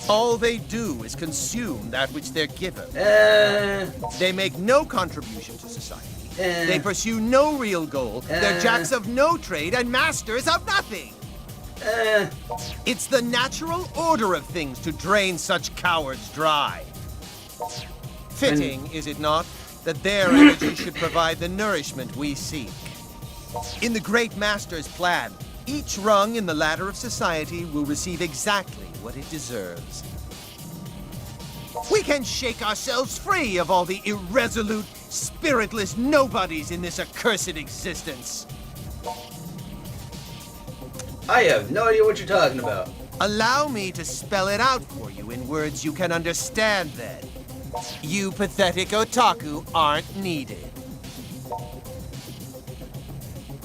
Speaker 7: All they do is consume that which they're given. They make no contribution to society. They pursue no real goal. They're jacks of no trade and masters of nothing. It's the natural order of things to drain such cowards dry. Fitting, is it not, that their energy should provide the nourishment we seek. In the great master's plan, each rung in the ladder of society will receive exactly what it deserves. We can shake ourselves free of all the irresolute, spiritless nobodies in this accursed existence.
Speaker 2: I have no idea what you're talking about.
Speaker 7: Allow me to spell it out for you in words you can understand, then. You pathetic otaku aren't needed.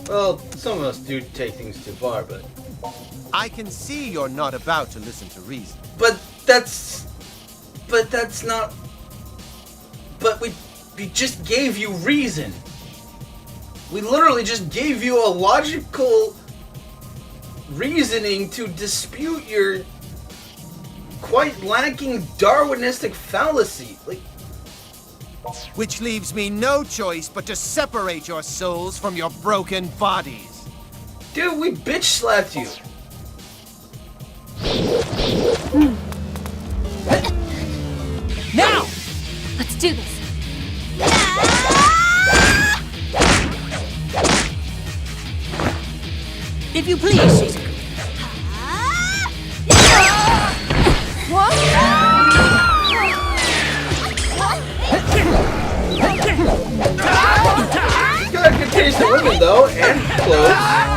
Speaker 2: Well, some of us do take things too far, but...
Speaker 7: I can see you're not about to listen to reason.
Speaker 2: But that's not... But we just gave you reason. We literally just gave you a logical reasoning to dispute your quite lacking Darwinistic fallacy. Like,
Speaker 7: which leaves me no choice but to separate your souls from your broken bodies.
Speaker 2: Dude, we bitch slapped you.
Speaker 3: Now! Let's do this.
Speaker 16: If you please, Shizuku.
Speaker 2: He's got a good taste in women, though, and clothes.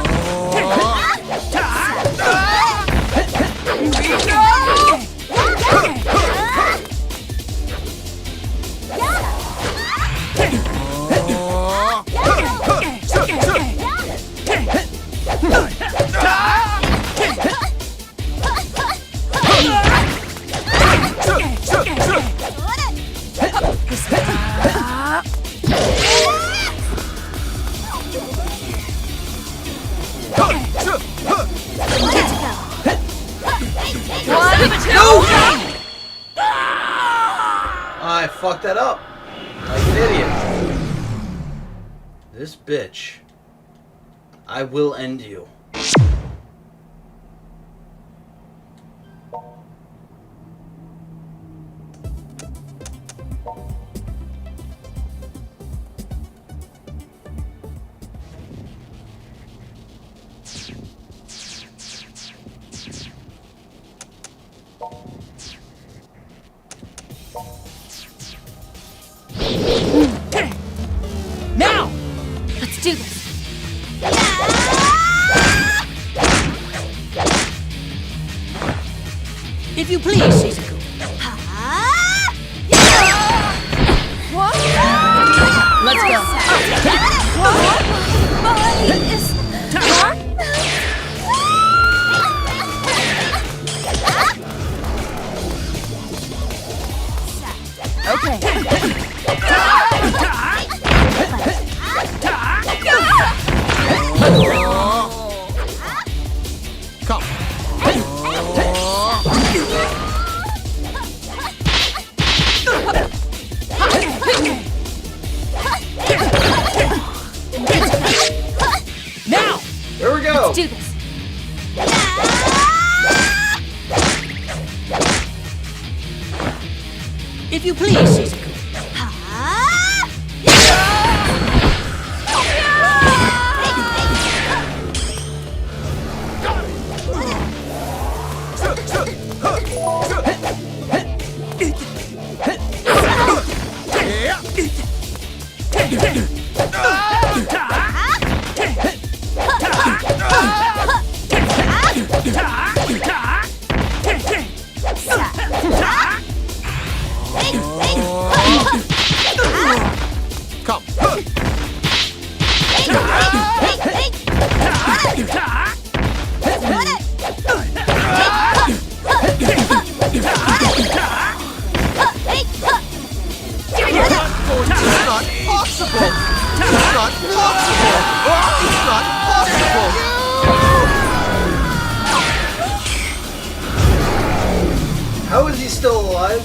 Speaker 2: I fucked that up. Like an idiot. This bitch. I will end you.
Speaker 3: Now! Let's do this.
Speaker 16: If you please, Shizuku. Let's go.
Speaker 2: Let's
Speaker 3: do this.
Speaker 16: If you please, Shizuku.
Speaker 7: Come. It's not possible! It's not possible! It's not possible!
Speaker 2: How is he still alive?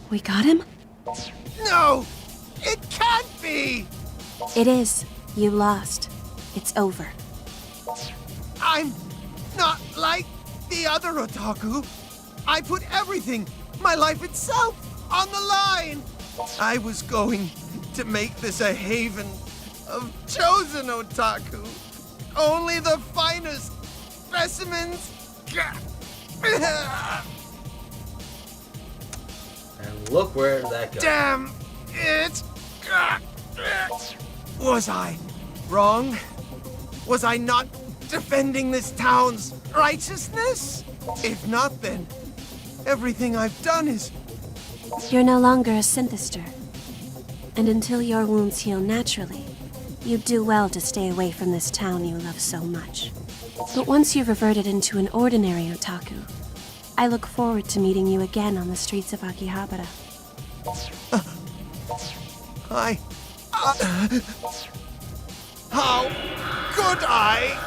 Speaker 3: We got him?
Speaker 7: No! It can't be!
Speaker 3: It is. You lost. It's over.
Speaker 7: I'm not like the other otaku. I put everything, my life itself, on the line. I was going to make this a haven of chosen otaku. Only the finest specimens.
Speaker 2: And look where that goes.
Speaker 7: Damn it! Was I wrong? Was I not defending this town's righteousness? If not, then everything I've done is...
Speaker 3: You're no longer a synthester. And until your wounds heal naturally, you'd do well to stay away from this town you love so much. But once you've reverted into an ordinary otaku, I look forward to meeting you again on the streets of Akihabara.
Speaker 7: How could I?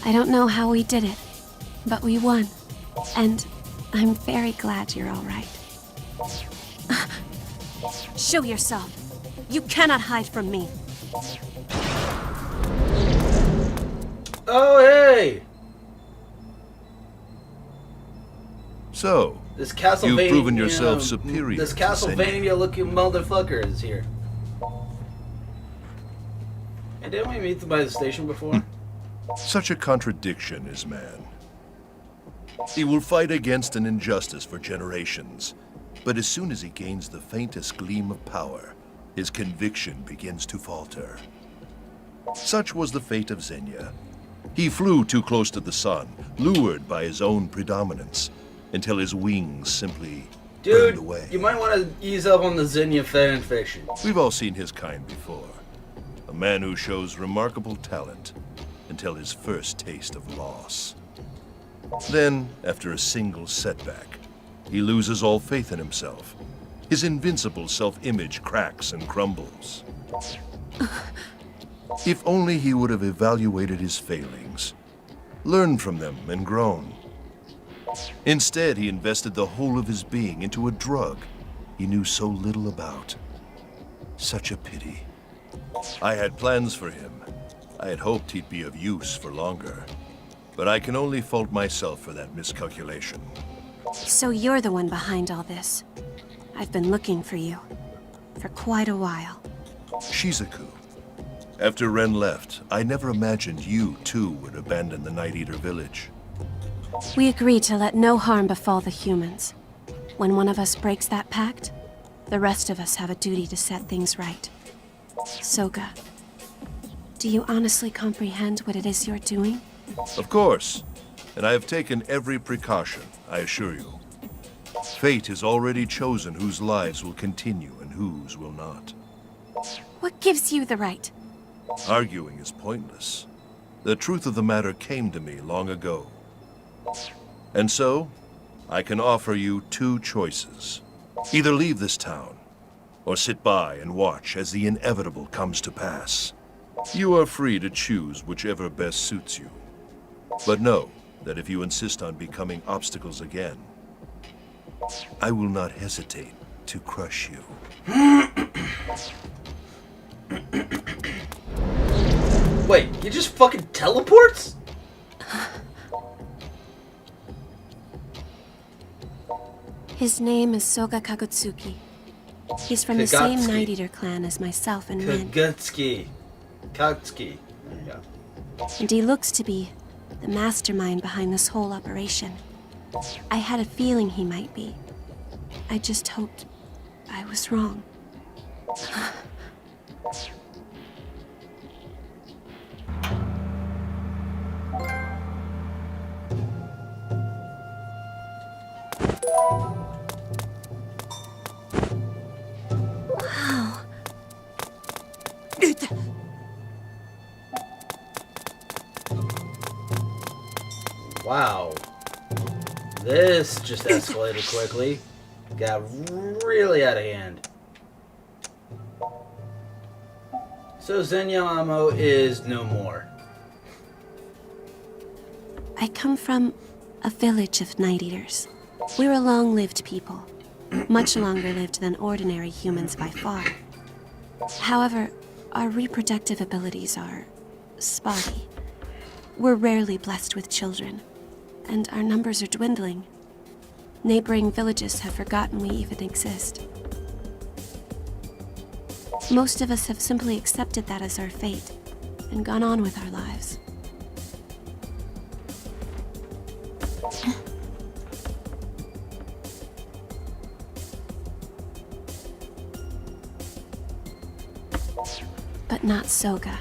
Speaker 3: I don't know how we did it, but we won. And I'm very glad you're all right. Show yourself. You cannot hide from me.
Speaker 2: Oh, hey!
Speaker 10: So,
Speaker 2: This Castlevania,
Speaker 10: you've proven yourself superior.
Speaker 2: This
Speaker 10: to Senua.
Speaker 2: Castlevania-looking motherfucker is here. And didn't we meet them by the station before?
Speaker 10: Such a contradiction is man. He will fight against an injustice for generations, but as soon as he gains the faintest gleam of power, his conviction begins to falter. Such was the fate of Xenia. He flew too close to the sun, lured by his own predominance, until his wings simply burned away.
Speaker 2: You might want to ease up on the Xenia fan fiction.
Speaker 10: We've all seen his kind before. A man who shows remarkable talent until his first taste of loss. Then, after a single setback, he loses all faith in himself. His invincible self-image cracks and crumbles. If only he would have evaluated his failings, learned from them and grown. Instead, he invested the whole of his being into a drug he knew so little about. Such a pity. I had plans for him. I had hoped he'd be of use for longer. But I can only fault myself for that miscalculation.
Speaker 3: So you're the one behind all this. I've been looking for you. For quite a while.
Speaker 10: Shizuku. After Ren left, I never imagined you, too, would abandon the Night Eater village.
Speaker 3: We agreed to let no harm befall the humans. When one of us breaks that pact, the rest of us have a duty to set things right. Soga, do you honestly comprehend what it is you're doing?
Speaker 10: Of course. And I have taken every precaution, I assure you. Fate has already chosen whose lives will continue and whose will not.
Speaker 3: What gives you the right?
Speaker 10: Arguing is pointless. The truth of the matter came to me long ago. And so, I can offer you two choices. Either leave this town, or sit by and watch as the inevitable comes to pass. You are free to choose whichever best suits you. But know that if you insist on becoming obstacles again, I will not hesitate to crush you.
Speaker 2: Wait, he just fucking teleports?
Speaker 3: His name is Soga Kagutsuki. He's from the same Night Eater clan as myself and Rin.
Speaker 2: Kagutsuki. There you go.
Speaker 3: And he looks to be the mastermind behind this whole operation. I had a feeling he might be. I just hoped I was wrong. Wow.
Speaker 2: Wow. This just escalated quickly. Got really out of hand. So Zenyamo is no more.
Speaker 3: I come from a village of Night Eaters. We're a long-lived people, much longer lived than ordinary humans by far. However, our reproductive abilities are spotty. We're rarely blessed with children, and our numbers are dwindling. Neighboring villages have forgotten we even exist. Most of us have simply accepted that as our fate and gone on with our lives. But not Soga.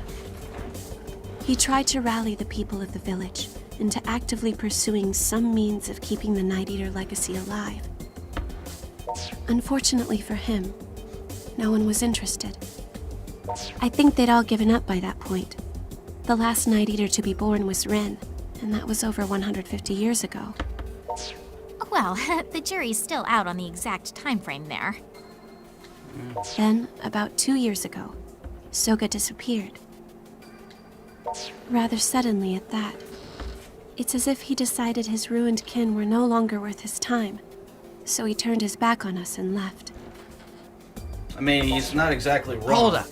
Speaker 3: He tried to rally the people of the village into actively pursuing some means of keeping the Night Eater legacy alive. Unfortunately for him, no one was interested. I think they'd all given up by that point. The last Night Eater to be born was Rin, and that was over 150 years ago.
Speaker 19: Well, the jury's still out on the exact time frame there.
Speaker 3: Then, about 2 years ago, Soga disappeared. Rather suddenly at that. It's as if he decided his ruined kin were no longer worth his time, so he turned his back on us and left.
Speaker 2: I mean, he's not exactly wrong.
Speaker 12: Hold up.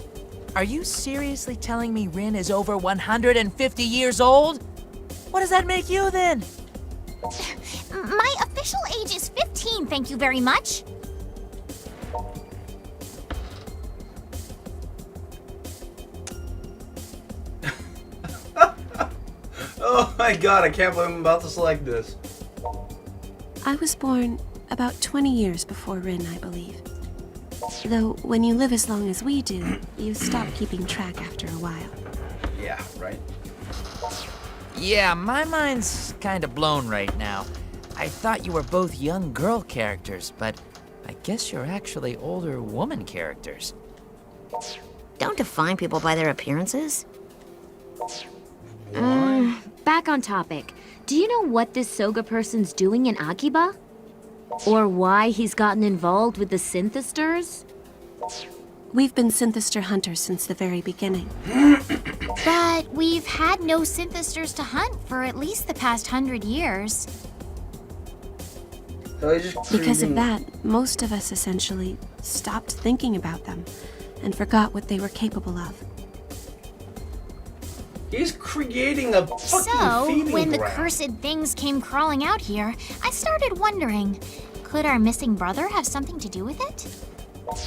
Speaker 12: Are you seriously telling me Rin is over 150 years old? What does that make you then?
Speaker 19: My official age is 15, thank you very much.
Speaker 2: Oh my god, I can't believe I'm about to select this.
Speaker 3: I was born about 20 years before Rin, I believe. Though, when you live as long as we do, you stop keeping track after a while.
Speaker 2: Yeah, right?
Speaker 12: Yeah, my mind's kinda blown right now. I thought you were both young girl characters, but I guess you're actually older woman characters.
Speaker 1: Don't define people by their appearances.
Speaker 4: Back on topic. Do you know what this Soga person's doing in Akiba? Or why he's gotten involved with the synthesters?
Speaker 3: We've been synthester hunters since the very beginning.
Speaker 19: But we've had no synthesters to hunt for at least the past 100 years.
Speaker 2: So he's just
Speaker 3: Because of
Speaker 2: creating-
Speaker 3: that, most of us essentially stopped thinking about them and forgot what they were capable of.
Speaker 2: He's creating a fucking
Speaker 19: So,
Speaker 2: feeding
Speaker 19: when the
Speaker 2: ground.
Speaker 19: cursed things came crawling out here, I started wondering, could our missing brother have something to do with it?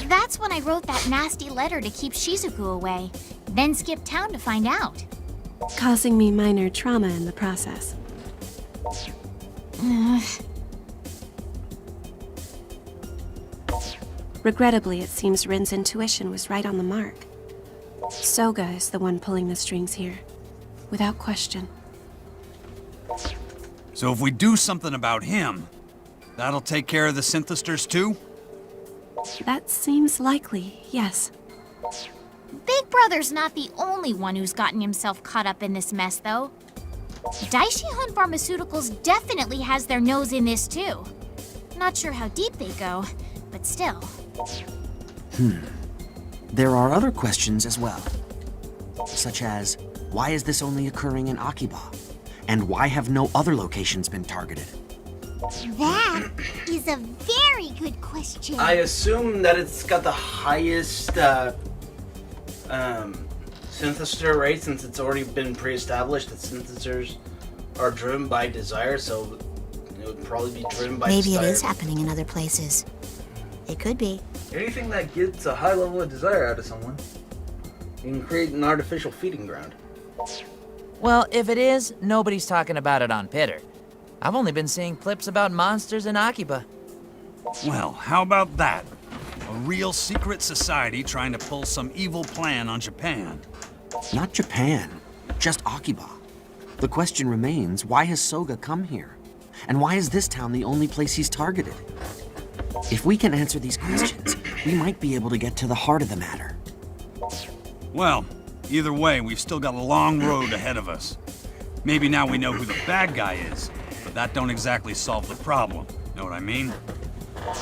Speaker 19: That's when I wrote that nasty letter to keep Shizuku away, then skipped town to find out.
Speaker 3: Causing me minor trauma in the process. Regrettably, it seems Rin's intuition was right on the mark. Soga is the one pulling the strings here, without question.
Speaker 5: So if we do something about him, that'll take care of the synthesters too?
Speaker 3: That seems likely, yes.
Speaker 19: Big Brother's not the only one who's gotten himself caught up in this mess, though. Daishihon Pharmaceuticals definitely has their nose in this, too. Not sure how deep they go, but still.
Speaker 11: There are other questions as well. Such as, why is this only occurring in Akiba? And why have no other locations been targeted?
Speaker 8: That is a very good question.
Speaker 2: I assume that it's got the highest synthesizer rate, since it's already been pre-established that synthesizers are driven by desire, so it would probably be driven by
Speaker 1: Maybe
Speaker 2: desire.
Speaker 1: it is happening in other places. It could be.
Speaker 2: Anything that gets a high level of desire out of someone, you can create an artificial feeding ground.
Speaker 12: Well, if it is, nobody's talking about it on Pitter. I've only been seeing clips about monsters in Akiba.
Speaker 5: Well, how about that? A real secret society trying to pull some evil plan on Japan.
Speaker 11: Not Japan, just Akiba. The question remains, why has Soga come here? And why is this town the only place he's targeted? If we can answer these questions, we might be able to get to the heart of the matter.
Speaker 5: Well, either way, we've still got a long road ahead of us. Maybe now we know who the bad guy is, but that don't exactly solve the problem. Know what I mean?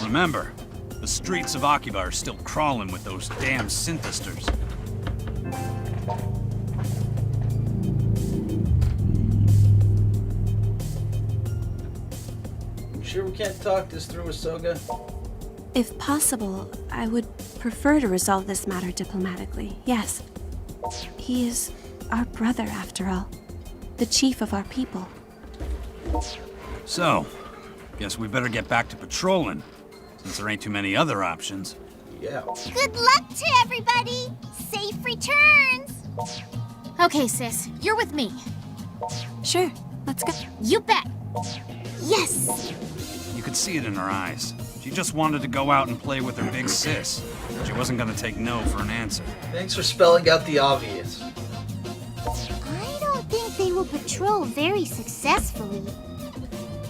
Speaker 5: Remember, the streets of Akiba are still crawling with those damn synthesters.
Speaker 2: You sure we can't talk this through with Soga?
Speaker 3: If possible, I would prefer to resolve this matter diplomatically, yes. He is our brother, after all. The chief of our people.
Speaker 5: So, guess we better get back to patrolling, since there ain't too many other options.
Speaker 2: Yeah.
Speaker 8: Good luck to everybody! Safe returns!
Speaker 19: Okay, sis, you're with me.
Speaker 3: Sure, let's go.
Speaker 19: You bet. Yes!
Speaker 5: You could see it in her eyes. She just wanted to go out and play with her big sis. She wasn't gonna take no for an answer.
Speaker 2: Thanks for spelling out the obvious.
Speaker 8: I don't think they will patrol very successfully.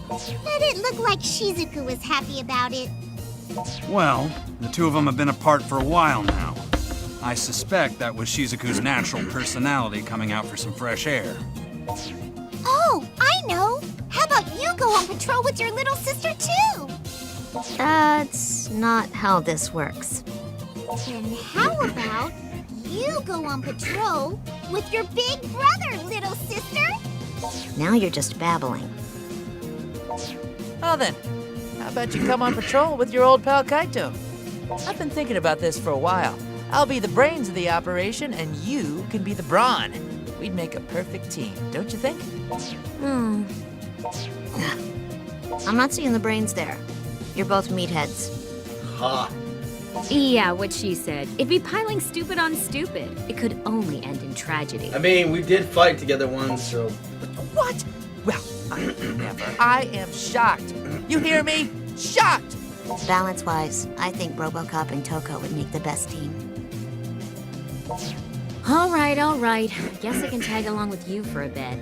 Speaker 8: But it looked like Shizuku was happy about it.
Speaker 5: Well, the two of them have been apart for a while now. I suspect that was Shizuku's natural personality coming out for some fresh air.
Speaker 8: Oh, I know! How about you go on patrol with your little sister too?
Speaker 1: That's not how this works.
Speaker 8: Then how about you go on patrol with your big brother, little sister?
Speaker 1: Now you're just babbling.
Speaker 12: Well then, how about you come on patrol with your old pal Kaito? I've been thinking about this for a while. I'll be the brains of the operation, and you can be the brawn. We'd make a perfect team, don't you think?
Speaker 1: I'm not seeing the brains there. You're both meatheads.
Speaker 2: Ha.
Speaker 4: Yeah, what she said. It'd be piling stupid on stupid. It could only end in tragedy.
Speaker 2: I mean, we did fight together once, so...
Speaker 12: What? Well, I never. I am shocked. You hear me? Shocked!
Speaker 1: Balance-wise, I think Robocop and Toko would make the best team.
Speaker 4: All right. Guess I can tag along with you for a bit.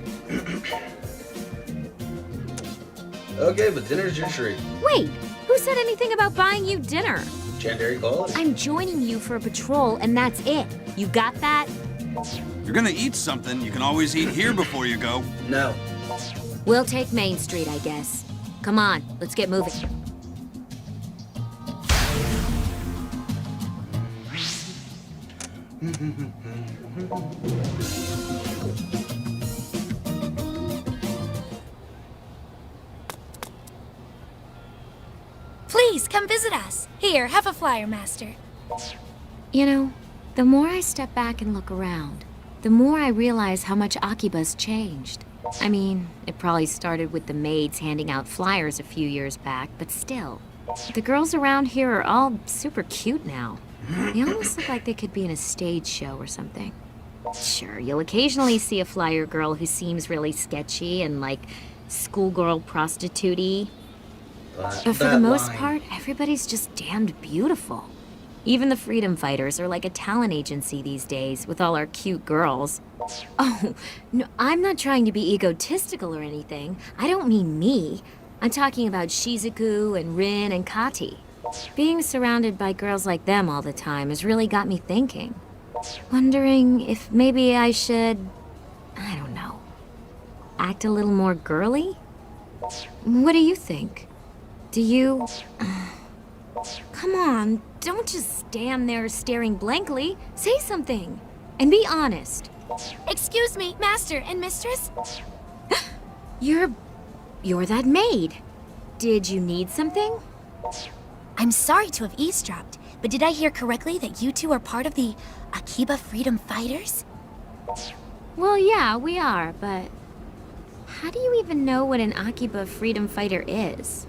Speaker 2: Okay, but dinner's your treat.
Speaker 4: Wait, who said anything about buying you dinner?
Speaker 2: Legendary quality.
Speaker 4: I'm joining you for a patrol, and that's it. You got that?
Speaker 5: You're gonna eat something, you can always eat here before you go.
Speaker 2: No.
Speaker 4: We'll take Main Street, I guess. Come on, let's get moving.
Speaker 20: Please, come visit us. Here, have a flyer, Master.
Speaker 4: You know, the more I step back and look around, the more I realize how much Akiba's changed. I mean, it probably started with the maids handing out flyers a few years back, but still. The girls around here are all super cute now. They almost look like they could be in a stage show or something. Sure, you'll occasionally see a flyer girl who seems really sketchy and like schoolgirl prostitute-y. But for the most part, everybody's just damned beautiful. Even the freedom fighters are like a talent agency these days with all our cute girls. Oh, no, I'm not trying to be egotistical or anything. I don't mean me. I'm talking about Shizuku and Rin and Kati. Being surrounded by girls like them all the time has really got me thinking. Wondering if maybe I should, I don't know, act a little more girly? What do you think? Do you... Come on, don't just stand there staring blankly. Say something. And be honest.
Speaker 20: Excuse me, Master and Mistress?
Speaker 4: You're that maid. Did you need something?
Speaker 20: I'm sorry to have eavesdropped, but did I hear correctly that you two are part of the Akiba Freedom Fighters?
Speaker 4: Well, yeah, we are, but... How do you even know what an Akiba Freedom Fighter is?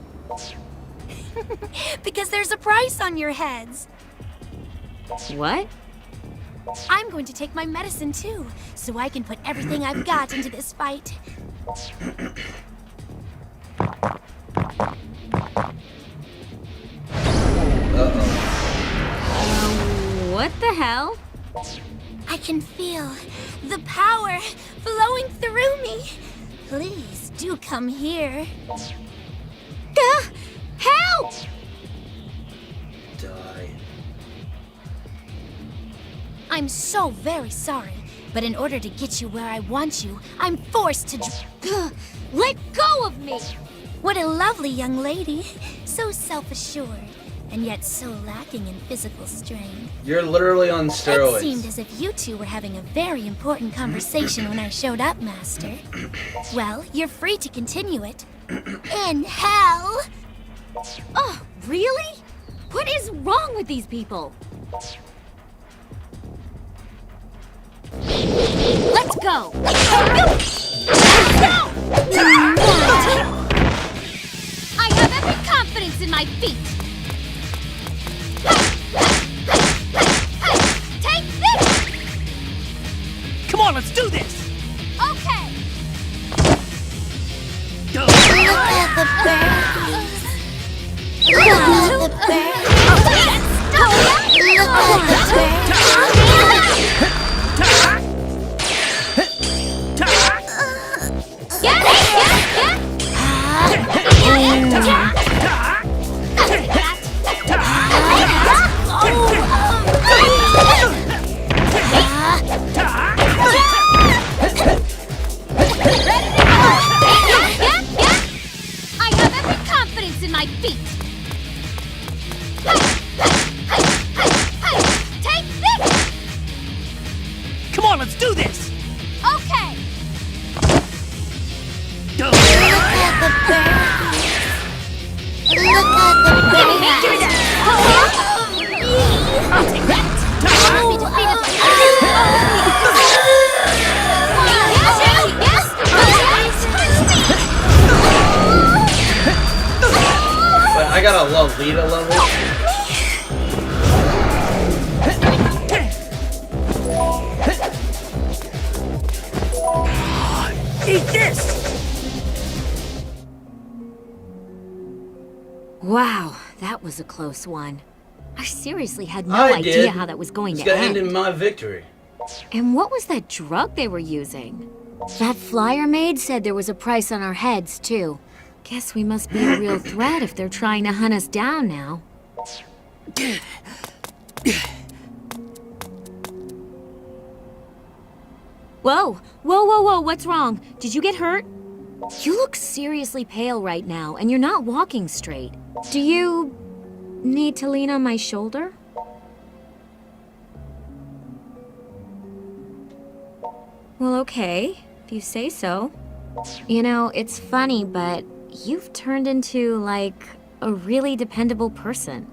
Speaker 20: Because there's a price on your heads.
Speaker 4: What?
Speaker 20: I'm going to take my medicine too, so I can put everything I've got into this fight.
Speaker 4: What the hell?
Speaker 20: I can feel the power flowing through me. Please do come here.
Speaker 4: Help!
Speaker 2: Die.
Speaker 20: I'm so very sorry, but in order to get you where I want you, I'm forced to let go of me. What a lovely young lady. So self-assured, and yet so lacking in physical strength.
Speaker 2: You're literally on steroids.
Speaker 20: It seemed as if you two were having a very important conversation when I showed up, Master. Well, you're free to continue it. In hell!
Speaker 4: Oh, really? What is wrong with these people? Let's go!
Speaker 20: I have every confidence in my feet! Take this!
Speaker 16: Come on, let's do this!
Speaker 20: Okay!
Speaker 16: Go!
Speaker 8: Look at the berries. Look at the berries. Look at the berries.
Speaker 20: Get it! I have every confidence in my feet. Take this!
Speaker 16: Come on, let's do this!
Speaker 20: Okay!
Speaker 16: Go!
Speaker 8: Look at the berries. Look at the berries.
Speaker 20: Give me that! I'll take that!
Speaker 2: But I got a Lolita level.
Speaker 16: Eat this!
Speaker 4: Wow, that was a close one. I seriously had no
Speaker 2: I
Speaker 4: idea
Speaker 2: did.
Speaker 4: how that was going
Speaker 2: It's
Speaker 4: to
Speaker 2: gonna
Speaker 4: end.
Speaker 2: end in my victory.
Speaker 4: And what was that drug they were using? That flyer maid said there was a price on our heads, too. Guess we must be a real threat if they're trying to hunt us down now. Whoa! Whoa, what's wrong? Did you get hurt? You look seriously pale right now, and you're not walking straight. Do you need to lean on my shoulder? Well, okay, if you say so. You know, it's funny, but you've turned into, like, a really dependable person.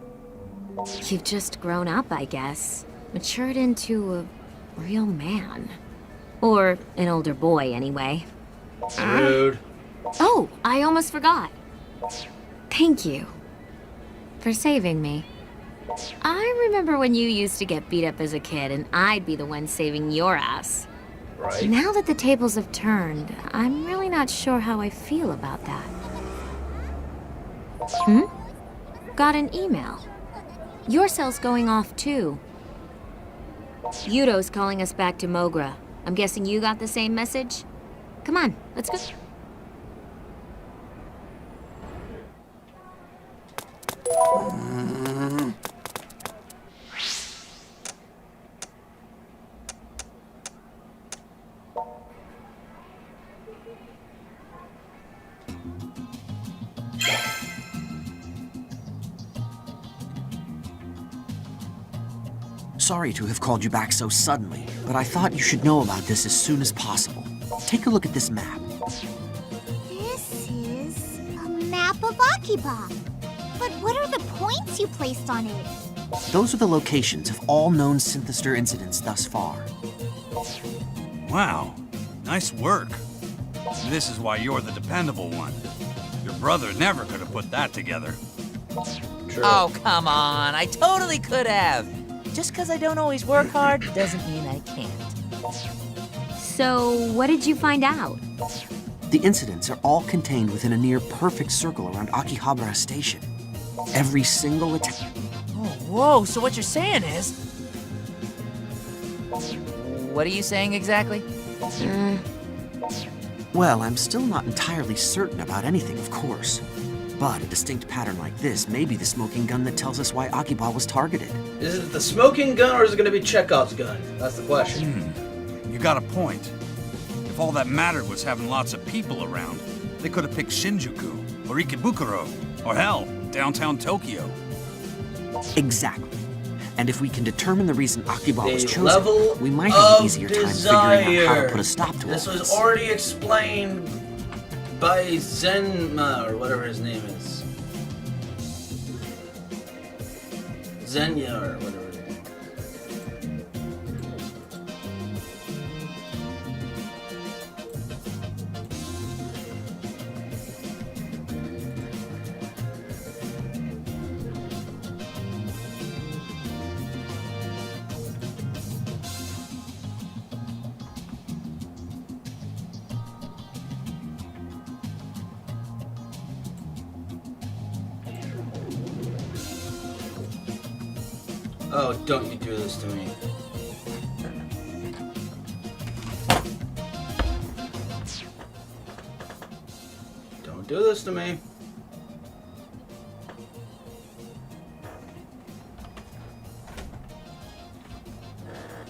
Speaker 4: You've just grown up, I guess. Matured into a real man. Or an older boy, anyway.
Speaker 2: Rude.
Speaker 4: Oh, I almost forgot. Thank you for saving me. I remember when you used to get beat up as a kid, and I'd be the one saving your ass.
Speaker 2: Right.
Speaker 4: Now that the tables have turned, I'm really not sure how I feel about that. Got an email. Your cell's going off too. Yudo's calling us back to Mogra. I'm guessing you got the same message? Come on, let's go.
Speaker 11: Sorry to have called you back so suddenly, but I thought you should know about this as soon as possible. Take a look at this map.
Speaker 8: This is a map of Akiba. But what are the points you placed on it?
Speaker 11: Those are the locations of all known Synthester incidents thus far.
Speaker 5: Wow, nice work. This is why you're the dependable one. Your brother never could have put that together.
Speaker 2: True.
Speaker 12: Oh, come on. I totally could have. Just because I don't always work hard doesn't mean I can't.
Speaker 4: So, what did you find out?
Speaker 11: The incidents are all contained within a near-perfect circle around Akihabara Station. Every single attack...
Speaker 12: Oh, whoa, so what you're saying is... What are you saying exactly?
Speaker 11: Well, I'm still not entirely certain about anything, of course. But a distinct pattern like this may be the smoking gun that tells us why Akiba was targeted.
Speaker 2: Is it the smoking gun or is it going to be Chekhov's gun? That's the question.
Speaker 5: You got a point. If all that mattered was having lots of people around, they could have picked Shinjuku, or Ikebukuro, or hell, downtown Tokyo.
Speaker 11: Exactly. And if we can determine the reason Akiba was
Speaker 2: A
Speaker 11: chosen,
Speaker 2: level
Speaker 11: we might have an
Speaker 2: of
Speaker 11: easier time figuring out how to put a stop to
Speaker 2: This
Speaker 11: all
Speaker 2: was
Speaker 11: this.
Speaker 2: already explained by Zenma, or whatever his name is. Zenya, or whatever his name is. Oh, don't you do this to me. Don't do this to me.